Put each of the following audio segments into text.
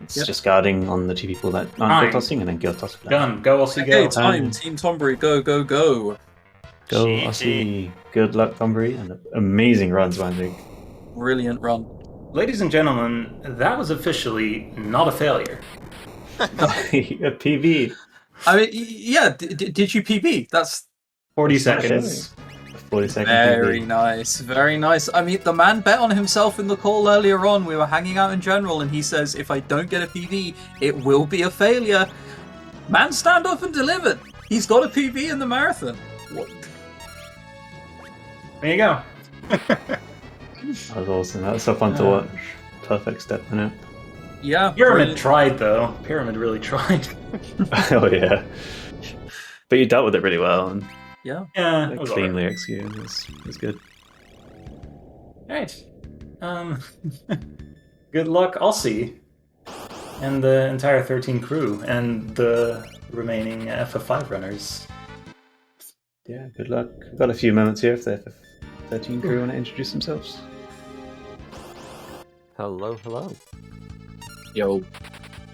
It's just guarding on the two people that aren't Fine. guild tossing, and then guild toss. Done. Go, Aussie, Okay, go. time. Team Tonberry, go, go, go. Go, GG. Aussie. Good luck, Tonberry, and amazing runs, Wandig. Brilliant run. Ladies and gentlemen, that was officially not a failure. A PB. I mean, yeah, did you PB? That's 40 That's not a seconds. failure. 40-second very PB. nice, very nice. I mean, the man bet on himself in the call earlier on. We were hanging out in general, and he says, if I don't get a PB, it will be a failure. Man, stand up and delivered. He's got a PB in the marathon. What? There you go. That was awesome. That was so fun to watch. Perfect step in it. Yeah. Pyramid brilliant. tried, though. Pyramid really tried. Oh yeah. But you dealt with it really well and Yeah. Yeah, it was cleanly executed. It was good. Alright. Good luck, Aussie. And the entire 13 crew, and the remaining FF5 runners. Yeah, good luck. We've got a few moments here if the FF13 crew want to introduce themselves. Hello, hello. Yo.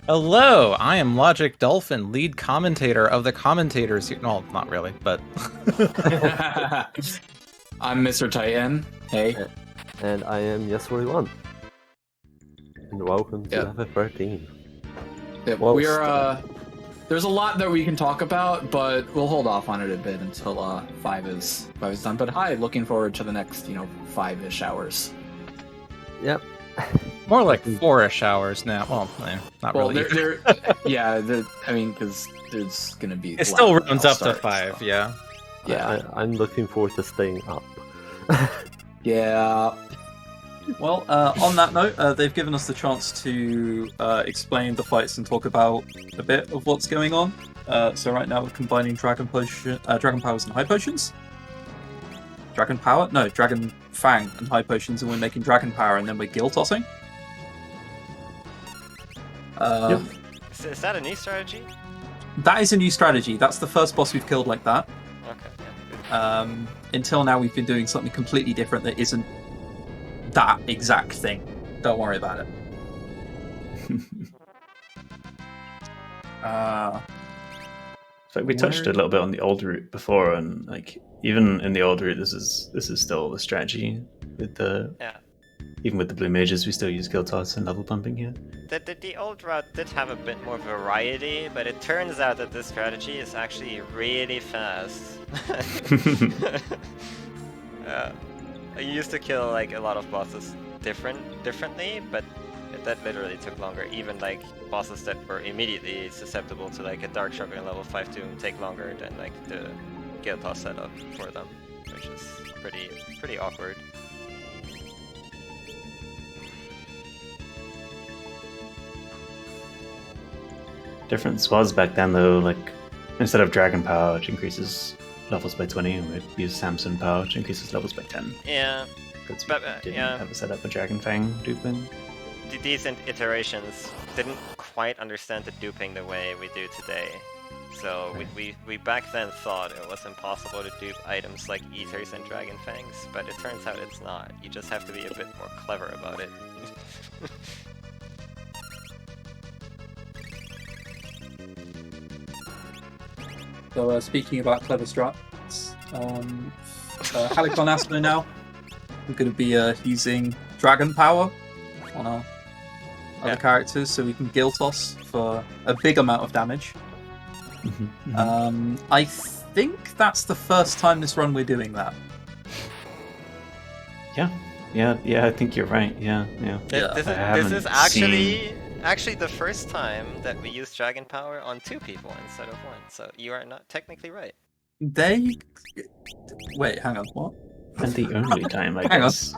Hello, I am LogicDolphin, lead commentator of the Commentators. Well, not really, but I'm MrTyton. Hey. And I am Yes41. And welcome to Yeah. FF13. Yeah, Well, we're there's a lot that we can talk about, but we'll hold off on it a bit until 5 is done. But hi, looking forward to the next 5-ish hours. Yep. more like 4-ish hours now. Well, not Well, really. I mean, because there's gonna be. It still lots runs that'll up to start, 5, so. yeah. Yeah. I'm looking forward to staying up. Yeah. Well, on that note, they've given us the chance to explain the fights and talk about a bit of what's going on. So right now we're combining Dragon Powers and High Potions. Dragon Power? No, Dragon Fang and High Potions, and we're making Dragon Power, and then we're Guild Tossing. Is that a new strategy? That is a new strategy. That's the first boss we've killed like that. Okay, yeah, good. Until now, we've been doing something completely different that isn't that exact thing. Don't worry about it. So we touched a little bit on the old route before, and like even in the old route, this is still the strategy with the even with the blue mages, we still use guild toss and level pumping here. The old route did have a bit more variety, but it turns out that this strategy is actually really fast. I used to kill like a lot of bosses differently, but that literally took longer. Even like bosses that were immediately susceptible to like a dark shock and level 5 doom take longer than like the guild toss setup for them, which is pretty awkward. Difference was back then though, like instead of dragon power, which increases levels by 20, we'd use Samson power, which increases levels by 10. Yeah, Because we but didn't yeah, have a setup for Dragon Fang duping. these iterations didn't quite understand the duping the way we do today. So we back then thought it was impossible to dupe items like Ethers and Dragon Fangs, but it turns out it's not. You just have to be a bit more clever about it. So speaking about clever strats, Halicon Asper now, we're going to be using Dragon Power on our other characters, so we can Guild Toss for a big amount of damage. I think that's the first time this run we're doing that. Yeah, I think you're right. Yeah. This is actually the first time that we use Dragon Power on 2 people instead of 1, so you are not technically right. Wait, hang on, what? And the only time, I Hang on. guess.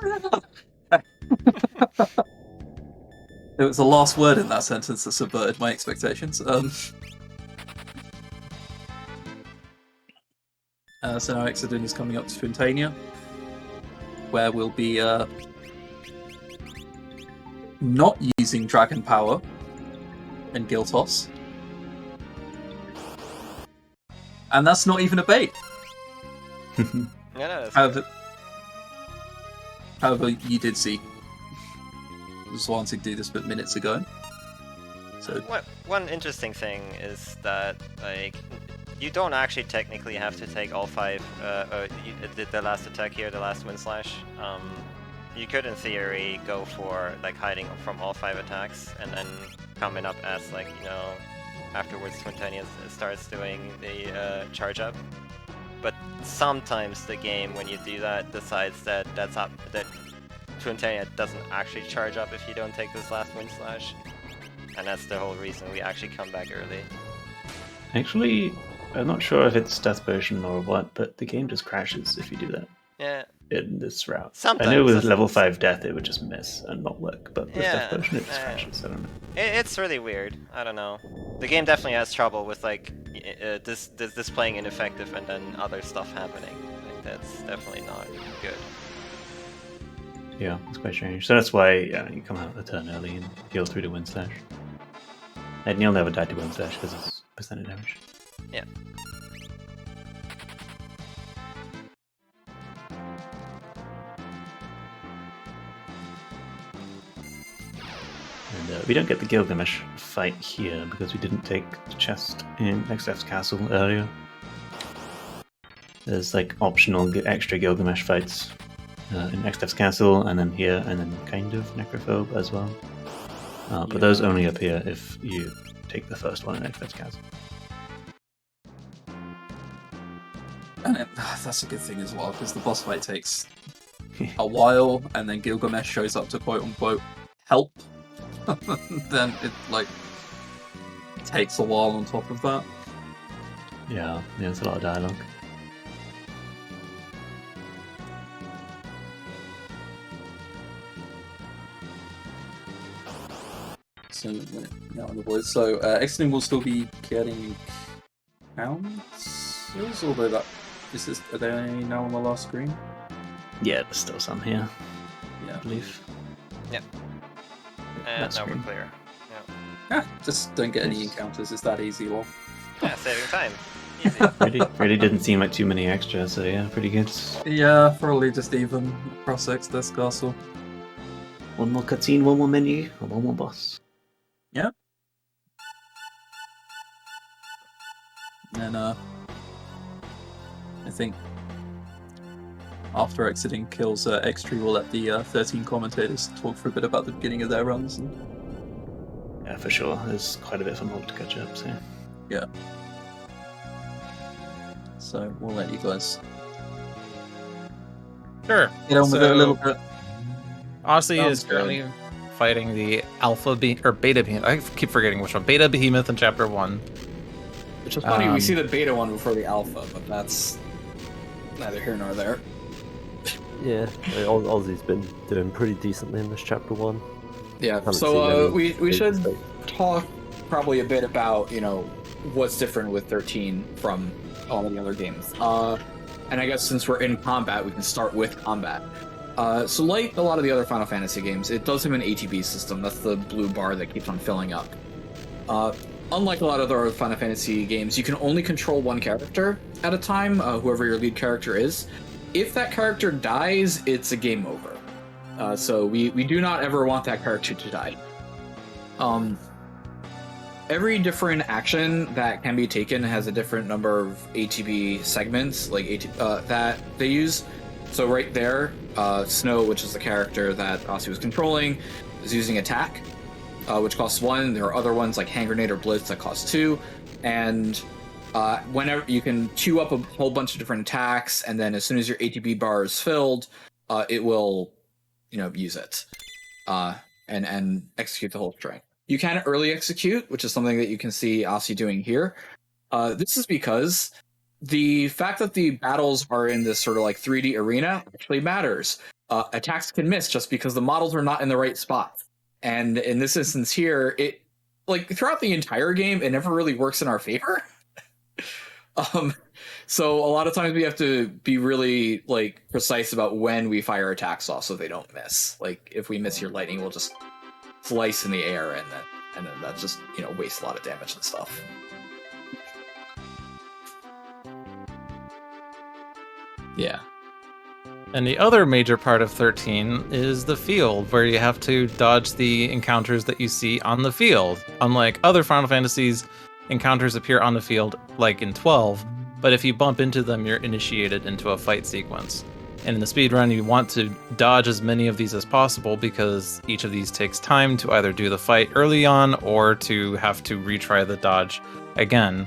It was the last word in that sentence that subverted my expectations. So now Exodus is coming up to Fontania, where we'll be not using Dragon Power and Guild Toss. And that's not even a bait. No, However, you did see I was wanting to do this but minutes ago. So One interesting thing is that like you don't actually technically have to take all 5. The last attack here, the last wind slash. You could in theory go for like hiding from all 5 attacks and then coming up as like afterwards Twintania starts doing the charge up. But sometimes the game, when you do that, decides that that Twintania doesn't actually charge up if you don't take this last wind slash. And that's the whole reason we actually come back early. Actually, I'm not sure if it's Death Potion or what, but the game just crashes if you do that. Yeah. In this route. Sometimes. I know with level 5 Death it would just miss and not work, but with Death Potion it just crashes, I don't know. It's really weird. I don't know. The game definitely has trouble with like this playing ineffective and then other stuff happening. Like, that's definitely not good. Yeah, it's quite strange. So that's why you come out of the turn early and heal through the Wind Slash. And you'll never die to Wind Slash because it's percentage damage. Yeah. And we don't get the Gilgamesh fight here because we didn't take the chest in XF's castle earlier. There's like optional extra Gilgamesh fights in XF's castle, and then here, and then kind of Necrophobe as well. But those only appear if you take the first one in XF's castle. And that's a good thing as well, because the boss fight takes a while, and then Gilgamesh shows up to quote-unquote help. Then it takes a while on top of that. Yeah, it's a lot of dialogue. So now on the boys. So XIII will still be getting councils, although that are they now on the last screen? Yeah, there's still some here. Yeah, I believe. Yeah. And now we're clear. Yeah, just don't get any encounters. It's that easy, lol. Yeah, saving time. Easy. really didn't seem like too many extra, so yeah, pretty good. Yeah, probably just even across this castle. One more cutscene, one more menu, and one more boss. Yeah. And I think after exiting kills, XIII will let the 13 commentators talk for a bit about the beginning of their runs. Yeah, for sure. There's quite a bit for Mob to catch up, so... Yeah. So we'll let you guys Sure. get on with it a little bit. Aussie Sounds is currently fighting the Beta Behemoth. I keep forgetting which one. Beta Behemoth in Chapter 1. Which is funny, we see the beta one before the alpha, but that's neither here nor there. Yeah, Aussie's been doing pretty decently in this Chapter 1. Yeah, Haven't so seen any we should mistakes. talk probably a bit about, what's different with 13 from all of the other games. And I guess since we're in combat, we can start with combat. So like a lot of the other Final Fantasy games, it does have an ATB system. That's the blue bar that keeps on filling up. Unlike a lot of other Final Fantasy games, you can only control one character at a time, whoever your lead character is. If that character dies, it's a game over. So we do not ever want that character to die. Every different action that can be taken has a different number of ATB segments, that they use. So right there, Snow, which is the character that Aussie was controlling, is using attack, which costs 1. There are other ones like Hand Grenade or Blitz that cost 2. And whenever you can queue up a whole bunch of different attacks, and then as soon as your ATB bar is filled, it will, use it and execute the whole string. You can early execute, which is something that you can see Aussie doing here. This is because the fact that the battles are in this sort of 3D arena actually matters. Attacks can miss just because the models are not in the right spot. And in this instance here, it throughout the entire game, it never really works in our favor. So a lot of times we have to be really precise about when we fire attacks off so they don't miss. If we miss your lightning, we'll just slice in the air, and then that just wastes a lot of damage and stuff. Yeah. And the other major part of 13 is the field, where you have to dodge the encounters that you see on the field. Unlike other Final Fantasies, encounters appear on the field, like in 12, but if you bump into them, you're initiated into a fight sequence. And in the speedrun, you want to dodge as many of these as possible because each of these takes time to either do the fight early on or to have to retry the dodge again.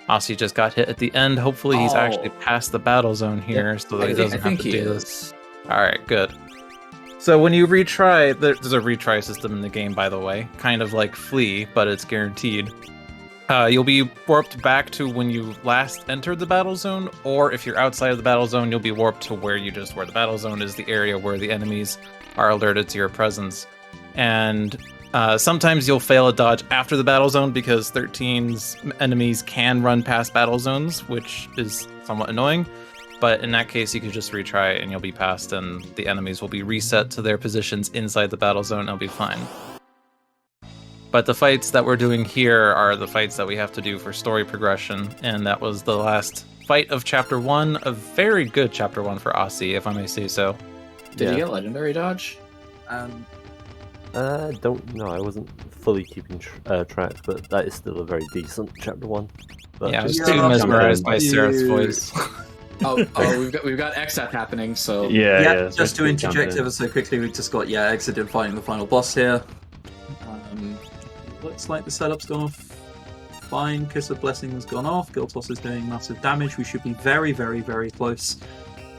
Aussie just got hit at the end. Hopefully he's actually past the battle zone here so that he doesn't have to do this. Alright, good. So when you retry, there's a retry system in the game, by the way. Kind of like Flee, but it's guaranteed. You'll be warped back to when you last entered the battle zone, or if you're outside of the battle zone, you'll be warped to where you just were. The battle zone is the area where the enemies are alerted to your presence. And sometimes you'll fail a dodge after the battle zone because 13's enemies can run past battle zones, which is somewhat annoying. But in that case, you can just retry and you'll be past, and the enemies will be reset to their positions inside the battle zone and it'll be fine. But the fights that we're doing here are the fights that we have to do for story progression, and that was the last fight of Chapter 1, a very good Chapter 1 for Aussie, if I may say so. Did you get Legendary Dodge? Don't know. I wasn't fully keeping track, but that is still a very decent Chapter 1. But Yeah, I was too mesmerized by Seraph's voice. We've got XF happening, so... Yeah, just to interject ever so quickly, we've just got, Exodin fighting the final boss here. Looks like the setup's gone off fine. Kiss of Blessing has gone off. Giltos is doing massive damage. We should be very, very, very close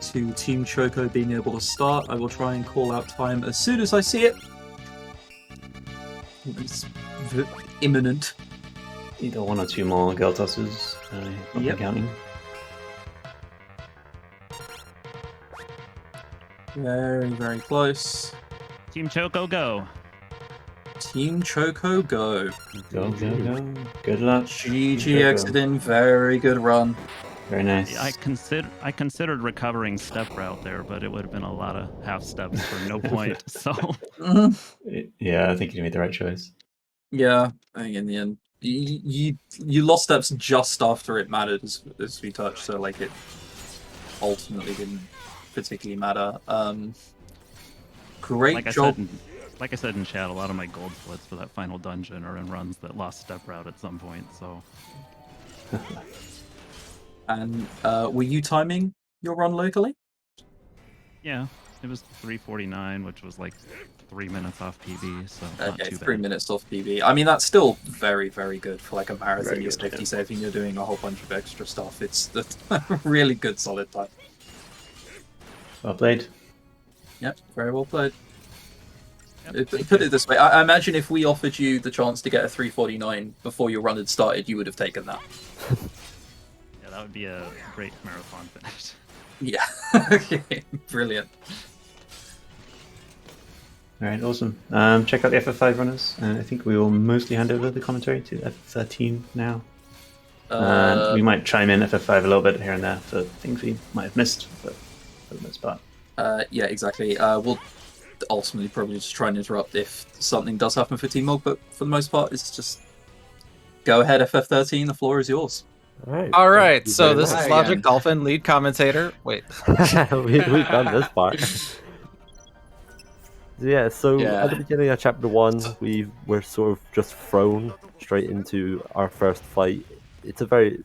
to Team Choco being able to start. I will try and call out time as soon as I see it. It's imminent. Either one or two more Geltosses. Yep. Counting. Very, very close. Team Choco, go. Team Choco, go. Go, go, go. Good luck. GG Exodin, very good run. Very nice. I considered recovering step route there, but it would have been a lot of half steps for no point. So yeah, I think you made the right choice. Yeah, I think in the end, you lost steps just after it mattered, as we touched. So like it ultimately didn't particularly matter. Great job. Like I said in chat, a lot of my gold splits for that final dungeon are in runs that lost step route at some point. So. And were you timing your run locally? Yeah, it was 3:49, which was like 3 minutes off PB. So okay, not too 3 bad. minutes off PB. I mean, that's still very, very good for like a marathon. You're safety safe and you're doing a whole bunch of extra stuff. It's a really good, solid time. Well played. Yep, very well played. Put it this way, I imagine if we offered you the chance to get a 3:49 before your run had started, you would have taken that. Yeah, that would be a great marathon finish. Yeah, okay. Brilliant. Alright, awesome. Check out the FF5 runners. I think we will mostly hand over the commentary to FF13 now. We might chime in FF5 a little bit here and there for things we might have missed, but for the most part. Yeah, exactly. We'll ultimately probably just try and interrupt if something does happen for Team Mog, but for the most part, it's just go ahead, FF13, the floor is yours. All right, so this is LogicDolphin, lead commentator. Wait. We've done this part. Yeah, so at the beginning of Chapter 1, we were sort of just thrown straight into our first fight. The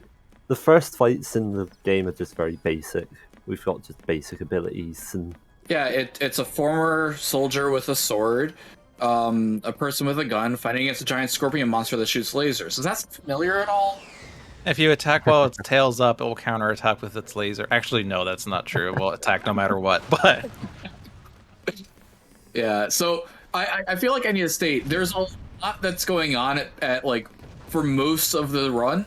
first fights in the game are just very basic. We've got just basic abilities and... Yeah, it's a former soldier with a sword, a person with a gun fighting against a giant scorpion monster that shoots lasers. Is that familiar at all? If you attack while its tail's up, it will counterattack with its laser. Actually, no, that's not true. It will attack no matter what, but... Yeah, so I feel like I need to state, there's a lot that's going on at like, for most of the run.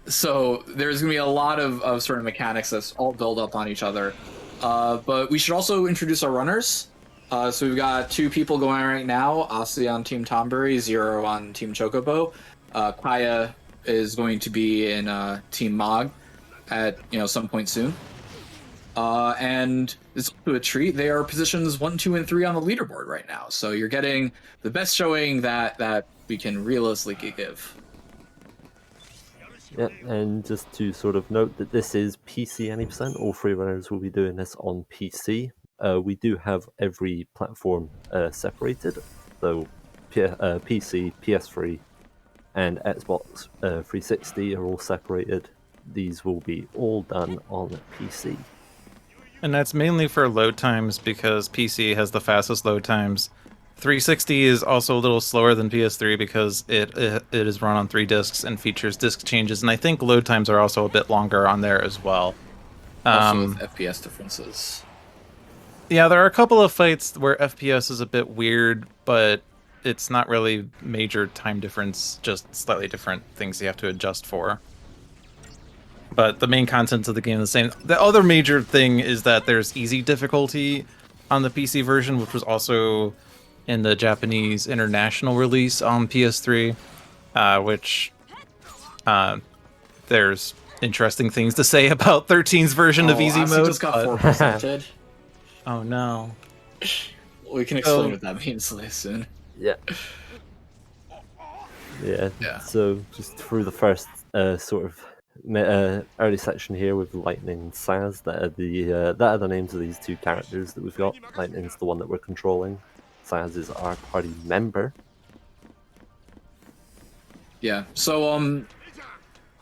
So there's going to be a lot of sort of mechanics that's all build up on each other. But we should also introduce our runners. So we've got 2 people going right now. Asi on Team Tonberry, 0 on Team Chocobo. Kaya is going to be in Team Mog at some point soon. And it's also a treat. They are positions 1, 2, and 3 on the leaderboard right now. So you're getting the best showing that we can realistically give. Yeah, and just to sort of note that this is PC any percent. All 3 runners will be doing this on PC. We do have every platform separated, so PC, PS3, and Xbox 360 are all separated. These will be all done on PC. And that's mainly for load times because PC has the fastest load times. 360 is also a little slower than PS3 because it is run on 3 discs and features disc changes, and I think load times are also a bit longer on there as well. Also with FPS differences. Yeah, there are a couple of fights where FPS is a bit weird, but it's not really major time difference, just slightly different things you have to adjust for. But the main content of the game is the same. The other major thing is that there's easy difficulty on the PC version, which was also in the Japanese international release on PS3, which there's interesting things to say about 13's version of easy mode. Just got 4%. Oh no. We can explain what that means soon. Yeah. Yeah. So just through the first sort of early section here with Lightning and Saz, that are the names of these 2 characters that we've got. Lightning's the one that we're controlling. Saz is our party member. Yeah. So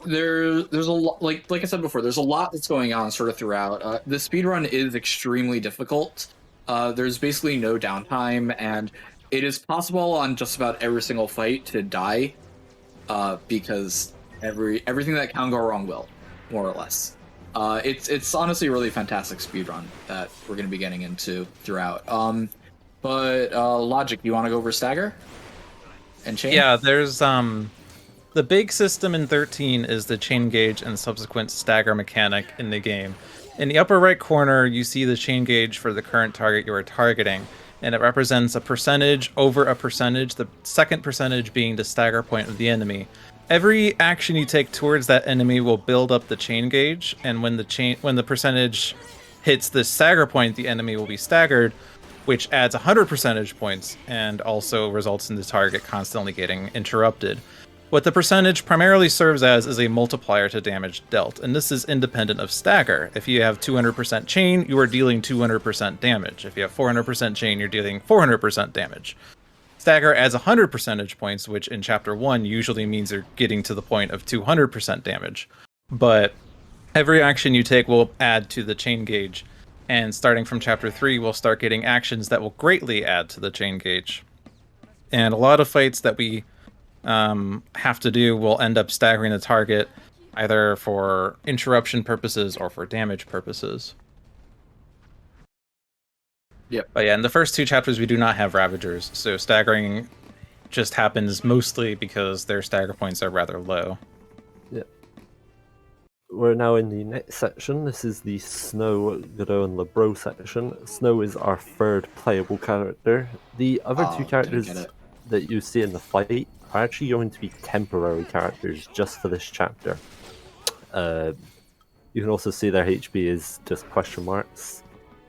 there's a lot, like I said before, there's a lot that's going on sort of throughout. The speedrun is extremely difficult. There's basically no downtime, and it is possible on just about every single fight to die, because everything that can go wrong will, more or less. It's honestly a really fantastic speedrun that we're going to be getting into throughout. But Logic, you want to go over stagger and chain? Yeah, there's the big system in 13 is the chain gauge and subsequent stagger mechanic in the game. In the upper right corner, you see the chain gauge for the current target you are targeting, and it represents a percentage over a percentage, the second percentage being the stagger point of the enemy. Every action you take towards that enemy will build up the chain gauge, and when the percentage hits the stagger point, the enemy will be staggered, which adds 100 percentage points and also results in the target constantly getting interrupted. What the percentage primarily serves as is a multiplier to damage dealt, and this is independent of stagger. If you have 200% chain, you are dealing 200% damage. If you have 400% chain, you're dealing 400% damage. Stagger adds 100 percentage points, which in Chapter 1 usually means you're getting to the point of 200% damage. But every action you take will add to the chain gauge, and starting from Chapter 3, we'll start getting actions that will greatly add to the chain gauge. And a lot of fights that we have to do will end up staggering the target, either for interruption purposes or for damage purposes. Yep. But yeah, in the first 2 chapters, we do not have Ravagers, so staggering just happens mostly because their stagger points are rather low. Yeah. We're now in the next section. This is the Snow, Godot, and Lebro section. Snow is our 3rd playable character. The other 2 characters that you see in the fight are actually going to be temporary characters just for this chapter. You can also see their HP is just question marks.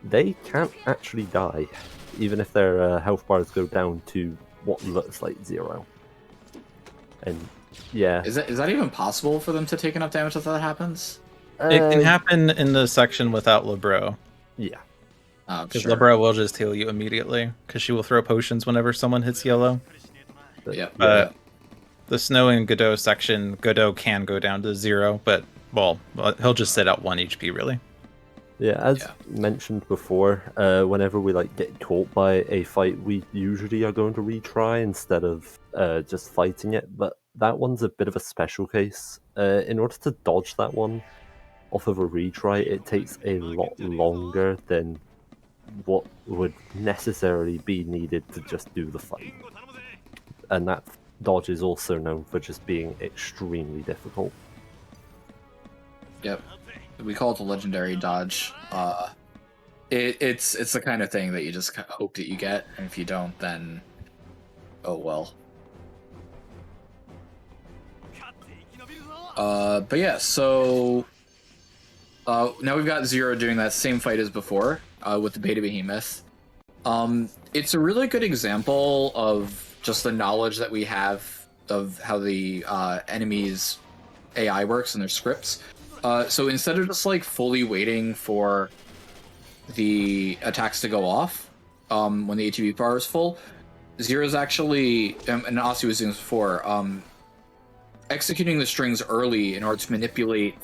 They can't actually die, even if their health bars go down to what looks like 0. And yeah, is that even possible for them to take enough damage if that happens? It can happen in the section without Lebro. Yeah, because Lebro will just heal you immediately because she will throw potions whenever someone hits yellow. Yeah. The Snow and Godot section, Godot can go down to 0, but well, he'll just sit at 1 HP really. Yeah, as mentioned before, whenever we get caught by a fight, we usually are going to retry instead of just fighting it. But that one's a bit of a special case. In order to dodge that one off of a retry, it takes a lot longer than what would necessarily be needed to just do the fight. And that dodge is also known for just being extremely difficult. Yep. We call it the legendary dodge. It's the kind of thing that you just hope that you get, and if you don't, then oh well. But yeah, so now we've got Zero doing that same fight as before with the Beta Behemoth. It's a really good example of just the knowledge that we have of how the enemies AI works and their scripts. So instead of just like fully waiting for the attacks to go off when the ATB bar is full, Zero's actually, and Aussie was doing this before, executing the strings early in order to manipulate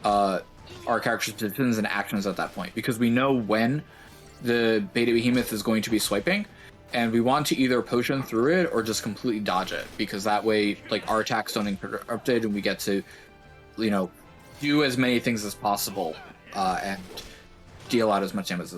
our character's positions and actions at that point, because we know when the Beta Behemoth is going to be swiping, and we want to either potion through it or just completely dodge it, because that way, like, our attacks don't interrupt it, and we get to, you know, do as many things as possible and deal out as much damage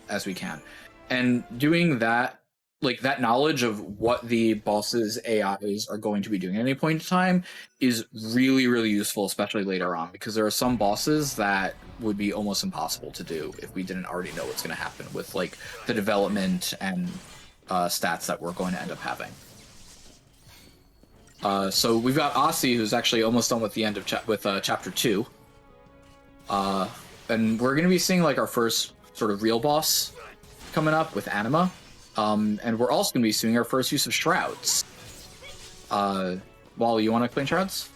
as we can. And doing that, like, that knowledge of what the boss's AIs are going to be doing at any point in time is really, really useful, especially later on, because there are some bosses that would be almost impossible to do if we didn't already know what's going to happen with, like, the development and stats that we're going to end up having. So we've got Aussie, who's actually almost done with the end of Chapter 2. And we're going to be seeing, like, our first sort of real boss coming up with Anima. And we're also going to be seeing our first use of Shrouds. Wally, you want to explain Shrouds?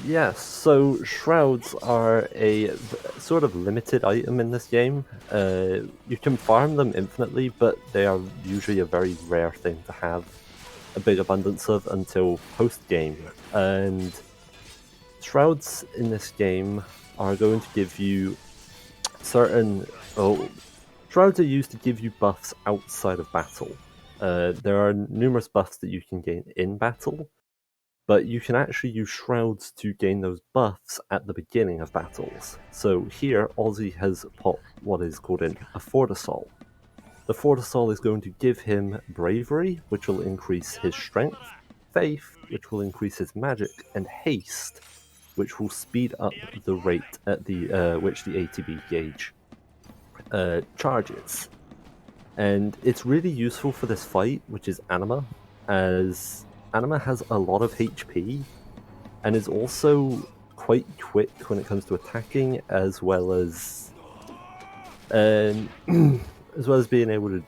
Yes, so Shrouds are a sort of limited item in this game. You can farm them infinitely, but they are usually a very rare thing to have a big abundance of until post-game. And Shrouds in this game are going to give you certain... Shrouds are used to give you buffs outside of battle. There are numerous buffs that you can gain in battle, but you can actually use Shrouds to gain those buffs at the beginning of battles. So here, Aussie has popped what is called a Fortisol. The Fortisol is going to give him Bravery, which will increase his Strength, Faith, which will increase his Magic, and Haste, which will speed up the rate at the which the ATB gauge charges. And it's really useful for this fight, which is Anima, as Anima has a lot of HP and is also quite quick when it comes to attacking, as well as being able to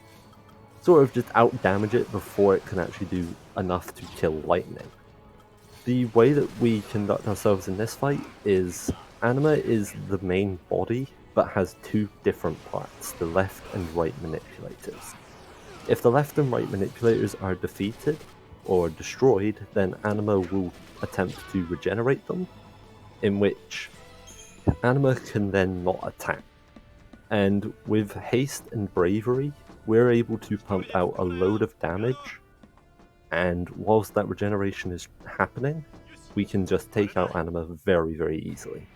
sort of just out damage it before it can actually do enough to kill lightning. The way that we conduct ourselves in this fight is Anima is the main body, but has two different parts, the left and right manipulators. If the left and right manipulators are defeated or destroyed, then Anima will attempt to regenerate them, in which Anima can then not attack. And with Haste and Bravery, we're able to pump out a load of damage, and whilst that regeneration is happening, we can just take out Anima very, very easily.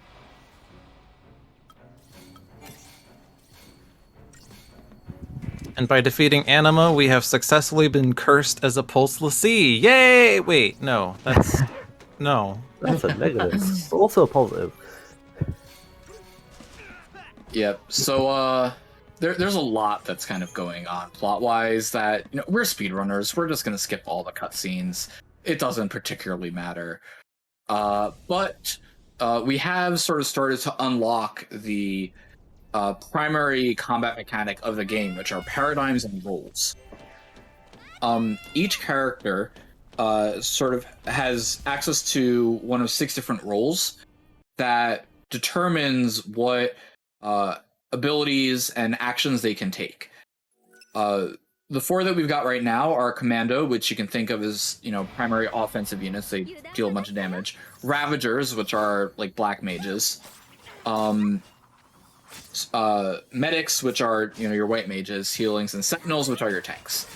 And by defeating Anima, we have successfully been cursed as a pulseless sea. Yay! Wait, no, that's no. That's a negative, but also a positive. Yep. So there's a lot that's kind of going on plot-wise that, you know, we're speedrunners. We're just gonna skip all the cutscenes. It doesn't particularly matter. But we have sort of started to unlock the primary combat mechanic of the game, which are paradigms and roles. Each character sort of has access to one of 6 different roles that determines what abilities and actions they can take. The 4 that we've got right now are Commando, which you can think of as, you know, primary offensive units. They deal a bunch of damage. Ravagers, which are like black mages. Medics, which are, you know, your white mages, healings, and sentinels, which are your tanks.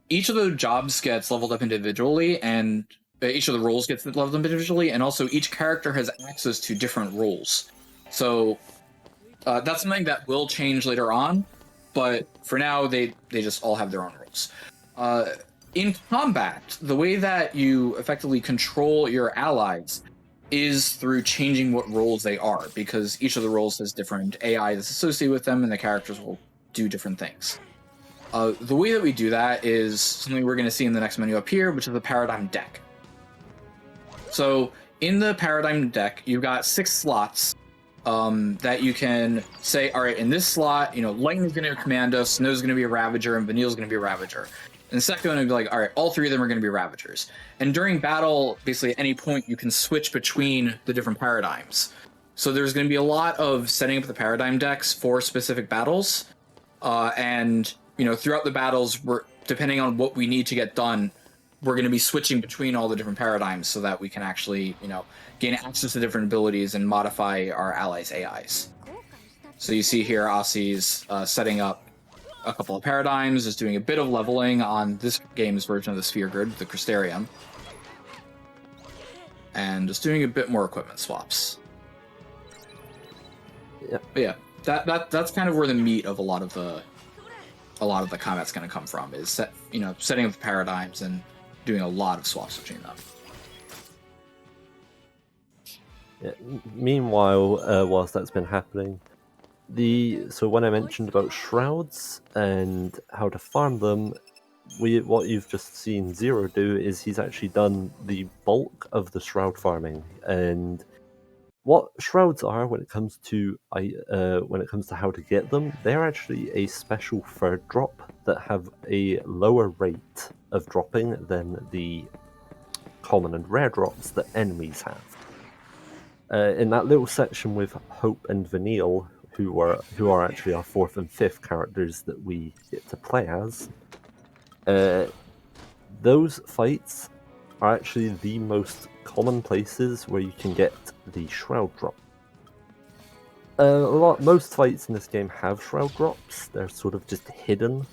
Each of the jobs gets leveled up individually, and each of the roles gets leveled up individually, and also each character has access to different roles. So that's something that will change later on, but for now they just all have their own roles. In combat, the way that you effectively control your allies is through changing what roles they are, because each of the roles has different AI that's associated with them, and the characters will do different things. The way that we do that is something we're going to see in the next menu up here, which is the Paradigm deck. So in the Paradigm deck, you've got 6 slots that you can say, all right, in this slot, you know, Lightning's going to be a Commando, Snow's going to be a Ravager, and Vanille's going to be a Ravager. And the second one would be like, all right, all three of them are going to be Ravagers. And during battle, basically at any point, you can switch between the different paradigms. So there's going to be a lot of setting up the paradigm decks for specific battles. And, throughout the battles, depending on what we need to get done, we're going to be switching between all the different paradigms so that we can actually, gain access to different abilities and modify our allies' AIs. So you see here, Aussie's setting up a couple of paradigms, is doing a bit of leveling on this game's version of the Sphere Grid, the Crystarium, and just doing a bit more equipment swaps. Yeah. But yeah, that's kind of where the meat of a lot of the combat's going to come from, is setting up the paradigms and doing a lot of swaps between them. Yeah. Meanwhile, whilst that's been happening, so when I mentioned about Shrouds and how to farm them, what you've just seen Zero do is he's actually done the bulk of the Shroud farming. And what Shrouds are, when it comes to how to get them, they're actually a special third drop that have a lower rate of dropping than the common and rare drops that enemies have. In that little section with Hope and Vanille, who are actually our 4th and 5th characters that we get to play as, those fights are actually the most common places where you can get the Shroud drop. Most fights in this game have Shroud drops. They're sort of just hidden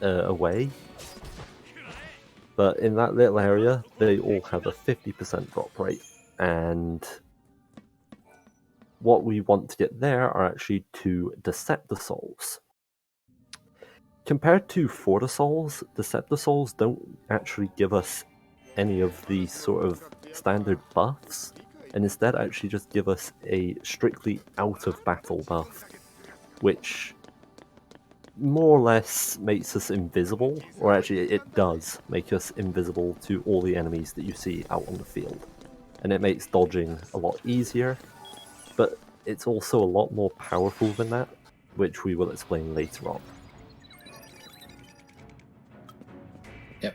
away. But in that little area, they all have a 50% drop rate, and what we want to get there are actually 2 Deceptisouls. Compared to Fortisouls, Deceptisouls don't actually give us any of the sort of standard buffs, and instead actually just give us a strictly out of battle buff, which more or less makes us invisible, or actually it does make us invisible to all the enemies that you see out on the field. And it makes dodging a lot easier, but it's also a lot more powerful than that, which we will explain later on. Yep.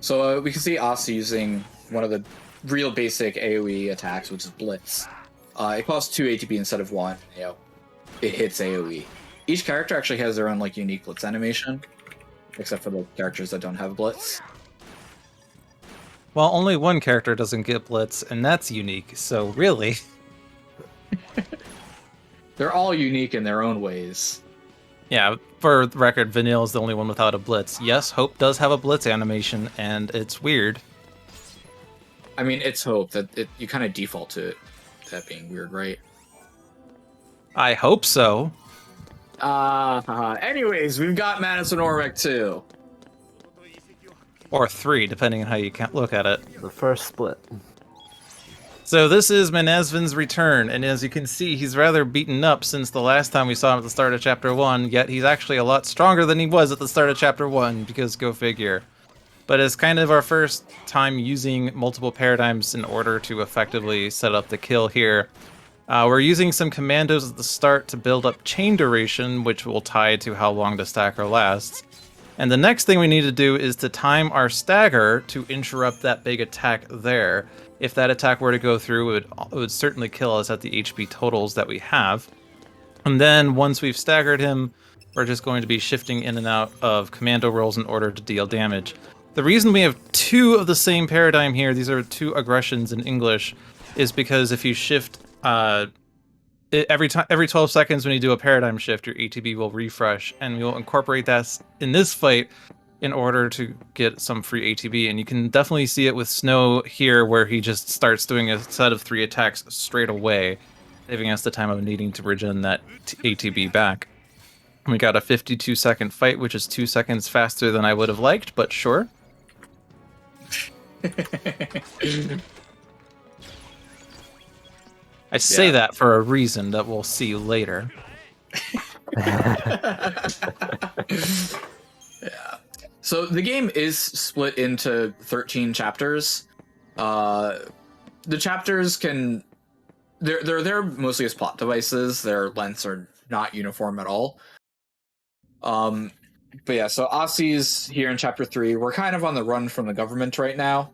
So we can see Aussie using one of the real basic AoE attacks, which is Blitz. It costs 2 ATB instead of 1. It hits AoE. Each character actually has their own unique Blitz animation, except for the characters that don't have Blitz. Well, only one character doesn't get Blitz, and that's unique, so really... They're all unique in their own ways. Yeah, for the record, Vanille is the only one without a Blitz. Yes, Hope does have a Blitz animation, and it's weird. I mean, it's Hope. That you kind of default to it, that being weird, right? I hope so. Anyways, we've got Madison Ormec too. Or 3, depending on how you look at it. The first split. So this is Manasvin's return, and as you can see, he's rather beaten up since the last time we saw him at the start of Chapter 1, yet he's actually a lot stronger than he was at the start of Chapter 1, because go figure. But it's kind of our first time using multiple paradigms in order to effectively set up the kill here. We're using some commandos at the start to build up chain duration, which will tie to how long the stacker lasts. And the next thing we need to do is to time our stagger to interrupt that big attack there. If that attack were to go through, it would certainly kill us at the HP totals that we have. And then once we've staggered him, we're just going to be shifting in and out of commando rolls in order to deal damage. The reason we have 2 of the same paradigm here, these are 2 aggressions in English, is because if you shift every 12 seconds when you do a paradigm shift, your ATB will refresh, and we'll incorporate that in this fight in order to get some free ATB. And you can definitely see it with Snow here, where he just starts doing a set of 3 attacks straight away, saving us the time of needing to regen that ATB back. We got a 52-second fight, which is 2 seconds faster than I would have liked, but sure. I say that for a reason that we'll see later. Yeah. So the game is split into 13 chapters. The chapters can... They're there mostly as plot devices. Their lengths are not uniform at all. But yeah, so Aussie's here in Chapter 3. We're kind of on the run from the government right now.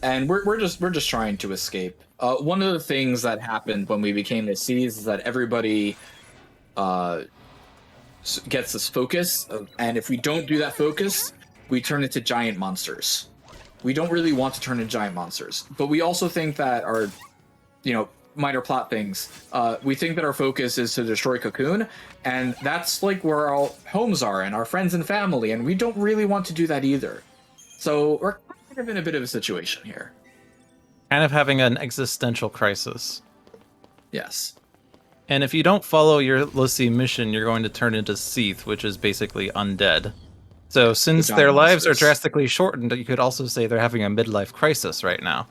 And we're just trying to escape. One of the things that happened when we became the Seas is that everybody gets this focus, and if we don't do that focus, we turn into giant monsters. We don't really want to turn into giant monsters, but we also think that our, minor plot things. We think that our focus is to destroy Cocoon, and that's like where our homes are and our friends and family, and we don't really want to do that either. So we're kind of in a bit of a situation here. Kind of having an existential crisis. Yes. And if you don't follow your Lussie mission, you're going to turn into Seath, which is basically undead. So since their lives are drastically shortened, you could also say they're having a midlife crisis right now.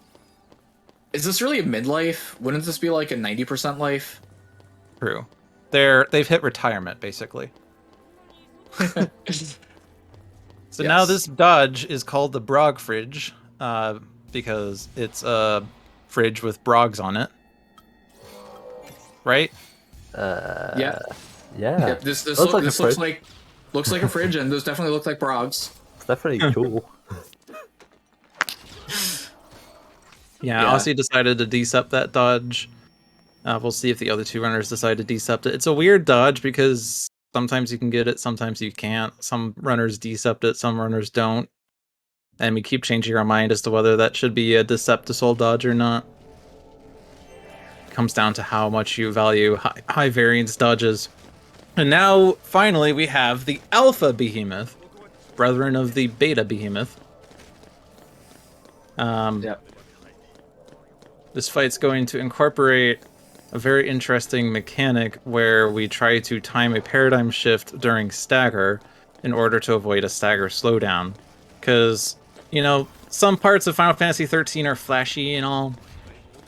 Is this really a midlife? Wouldn't this be like a 90% life? True. They've hit retirement, basically. So yes. Now this dodge is called the Brog Fridge, because it's a fridge with brogs on it. Right? Yeah. Yeah. This Looks looks like a fridge, and those definitely look like brogs. It's definitely cool. Yeah, Aussie decided to decept that dodge. We'll see if the other two runners decide to decept it. It's a weird dodge because sometimes you can get it, sometimes you can't. Some runners decept it, some runners don't. And we keep changing our mind as to whether that should be a Deceptisol dodge or not. It comes down to how much you value high variance dodges. And now, finally, we have the Alpha Behemoth, brethren of the Beta Behemoth. This fight's going to incorporate a very interesting mechanic where we try to time a paradigm shift during stagger in order to avoid a stagger slowdown. Because, some parts of Final Fantasy XIII are flashy and all,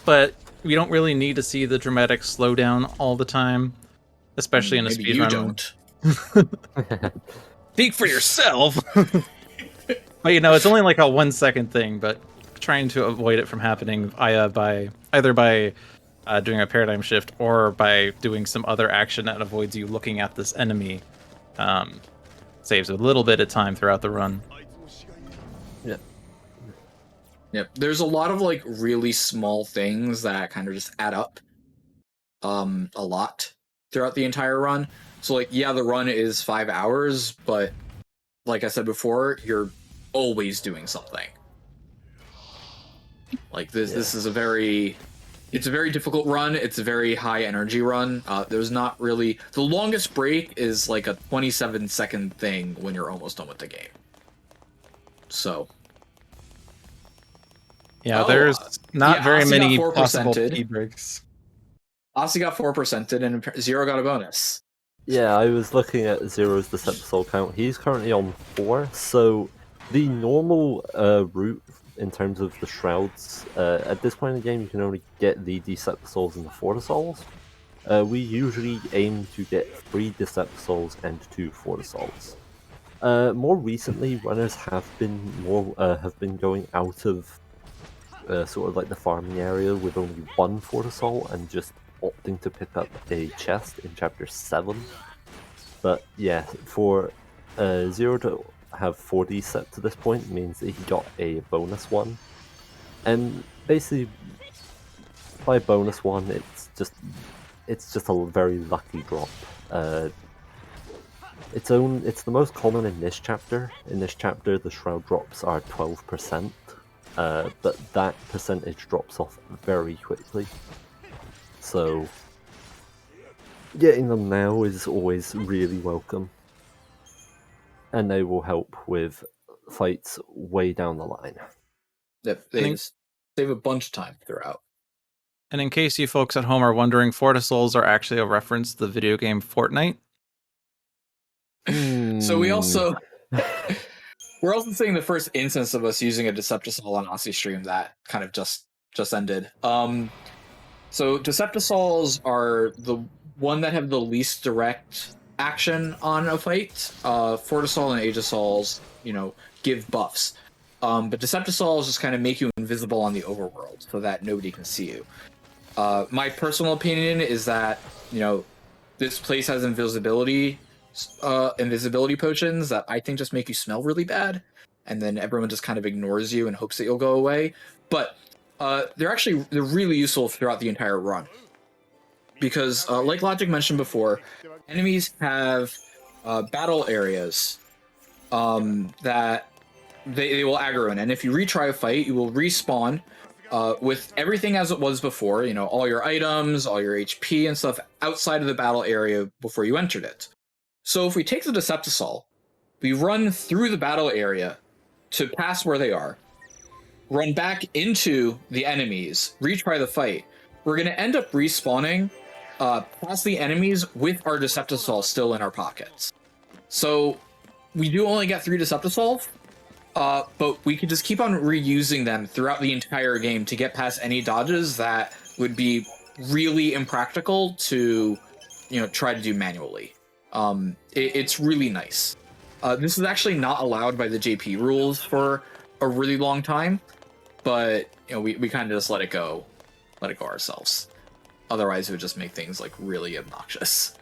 but we don't really need to see the dramatic slowdown all the time, especially in a speedrun. You don't. Speak for yourself! But it's only like a 1 second thing, but trying to avoid it from happening either by doing a paradigm shift or by doing some other action that avoids you looking at this enemy saves a little bit of time throughout the run. Yep. There's a lot of like really small things that kind of just add up a lot throughout the entire run. So like, yeah, the run is 5 hours, but like I said before, you're always doing something. Like this is a very difficult run. It's a very high energy run. There's not really, the longest break is like a 27-second thing when you're almost done with the game. So yeah, there's not very many possible key breaks. Aussie got 4%ed and Zero got a bonus. Yeah, I was looking at Zero's Deceptisol count. He's currently on 4, so the normal route in terms of the Shrouds, at this point in the game you can only get the Deceptisols and the Fortisols. We usually aim to get 3 Deceptisols and 2 Fortisols. More recently, runners have been going out of sort of like the farming area with only 1 Fortisol and just opting to pick up a chest in Chapter 7. But yeah, for Zero to have 4 decept to this point means that he got a bonus 1. And basically, by bonus 1, it's just a very lucky drop. It's the most common in this chapter. In this chapter, the Shroud drops are 12%, but that percentage drops off very quickly. So getting them now is always really welcome, and they will help with fights way down the line. They save a bunch of time throughout. And in case you folks at home are wondering, Fortisols are actually a reference to the video game Fortnite. So we're also seeing the first instance of us using a Deceptisol on Aussie stream that kind of just ended. So Deceptisols are the one that have the least direct action on a fight. Fortisol and Aegisols, give buffs. But Deceptisols just kind of make you invisible on the overworld so that nobody can see you. My personal opinion is that, this place has invisibility potions that I think just make you smell really bad, and then everyone just kind of ignores you and hopes that you'll go away. But they're really useful throughout the entire run, because like Logic mentioned before, enemies have battle areas that they will aggro in, and if you retry a fight, you will respawn with everything as it was before, all your items, all your HP and stuff outside of the battle area before you entered it. So if we take the Deceptisol, we run through the battle area to pass where they are, run back into the enemies, retry the fight, we're going to end up respawning past the enemies with our Deceptisol still in our pockets. So we do only get 3 Deceptisol, but we could just keep on reusing them throughout the entire game to get past any dodges that would be really impractical to, try to do manually. It's really nice. This is actually not allowed by the JP rules for a really long time, but we kind of just let it go ourselves. Otherwise, it would just make things like really obnoxious.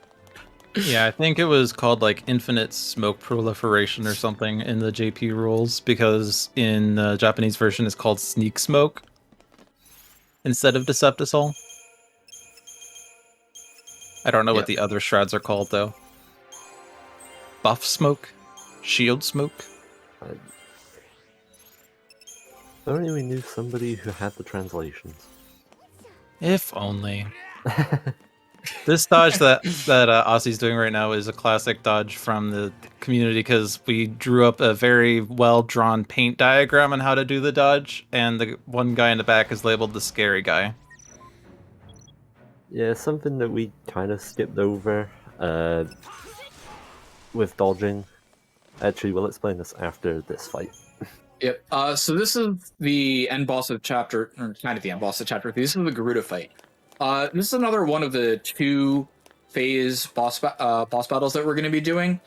Yeah, I think it was called like infinite smoke proliferation or something in the JP rules, because in the Japanese version it's called sneak smoke instead of Deceptisol. I don't know what the other Shrouds are called though. Buff smoke? Shield smoke? If only we knew somebody who had the translations. If only. This dodge that Aussie's doing right now is a classic dodge from the community, because we drew up a very well-drawn paint diagram on how to do the dodge, and the one guy in the back is labeled the scary guy. Yeah, something that we kind of skipped over with dodging. Actually, we'll explain this after this fight. Yep. So this is the end boss of chapter, or kind of the end boss of chapter 3. This is the Garuda fight. This is another one of the 2-phase boss battles that we're going to be doing.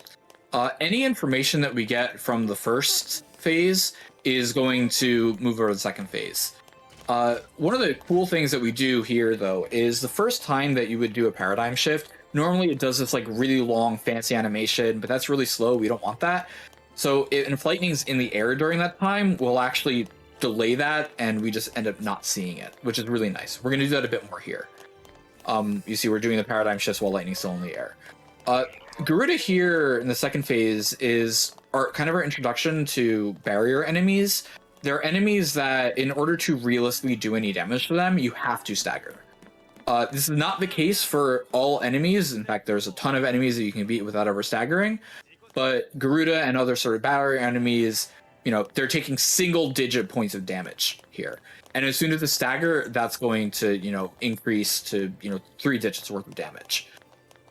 Any information that we get from the first phase is going to move over to the second phase. One of the cool things that we do here, though, is the first time that you would do a paradigm shift, normally it does this like really long fancy animation, but that's really slow. We don't want that. So if lightning's in the air during that time, we'll actually delay that, and we just end up not seeing it, which is really nice. We're going to do that a bit more here. You see, we're doing the paradigm shifts while lightning's still in the air. Garuda here in the second phase is our introduction to barrier enemies. They're enemies that, in order to realistically do any damage to them, you have to stagger. This is not the case for all enemies. In fact, there's a ton of enemies that you can beat without ever staggering. But Garuda and other sort of barrier enemies, they're taking single-digit points of damage here. And as soon as the stagger, that's going to, increase to, 3 digits worth of damage.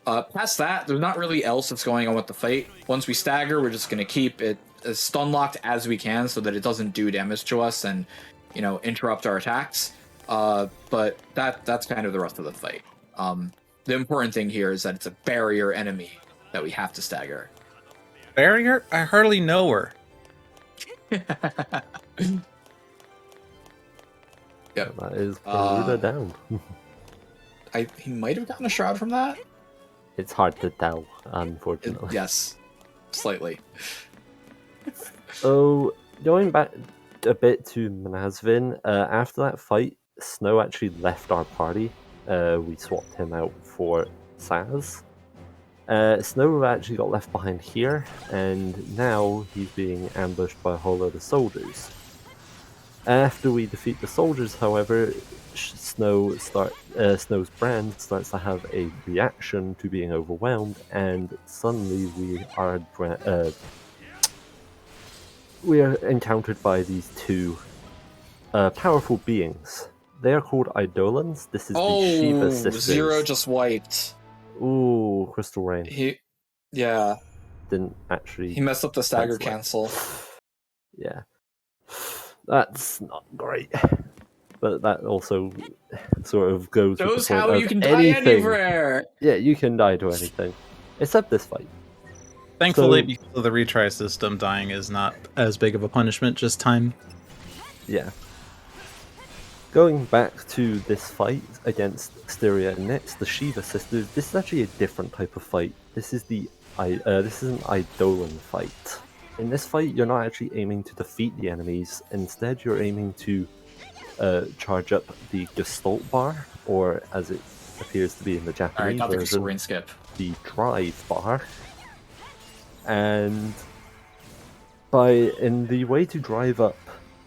Past that, there's not really else that's going on with the fight. Once we stagger, we're just going to keep it as stun-locked as we can so that it doesn't do damage to us and, interrupt our attacks. But that's kind of the rest of the fight. The important thing here is that it's a barrier enemy that we have to stagger. Barrier? I hardly know her. Yep. That is Garuda down. He might have gotten a shroud from that. It's hard to tell, unfortunately. Yes, slightly. So, going back a bit to Manasvin, after that fight, Snow actually left our party. We swapped him out for Saz. Snow actually got left behind here, and now he's being ambushed by a whole load of soldiers. After we defeat the soldiers, however, Snow's brand starts to have a reaction to being overwhelmed, and suddenly we are encountered by these 2 powerful beings. They are called Eidolons. This is the Shiva sisters. Zero just wiped. Ooh, Crystal Rain. He messed up the stagger cancel. Yeah. That's not great. But that also sort of goes with the point how of you can die anything. anywhere. Yeah, you can die to anything. Except this fight. Thankfully, because of the retry system, dying is not as big of a punishment, just time. Yeah. Going back to this fight against Styria and Nix, the Shiva sisters, this is actually a different type of fight. This is an Eidolon fight. In this fight, you're not actually aiming to defeat the enemies. Instead, you're aiming to charge up the Gestalt bar, or as it appears to be in the Japanese version, the drive bar. And the way to drive up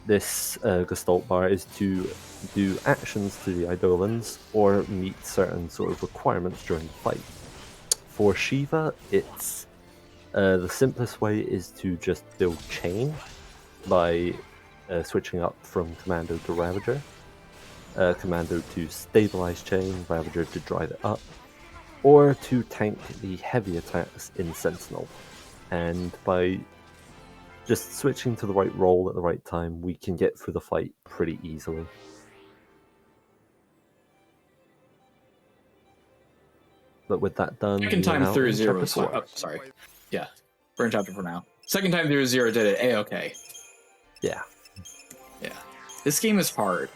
this Gestalt bar is to do actions to the Eidolons or meet certain sort of requirements during the fight. For Shiva, it's the simplest way is to just build chain by switching up from Commando to Ravager. Commando to stabilize chain, Ravager to drive it up, or to tank the heavy attacks in Sentinel. And by just switching to the right role at the right time, we can get through the fight pretty easily. But with that done, second time through 0 was chapter 4. oh, sorry. Yeah, we're in chapter 4 now. Second time through 0 did it. A-okay. Yeah. Yeah. This game is hard.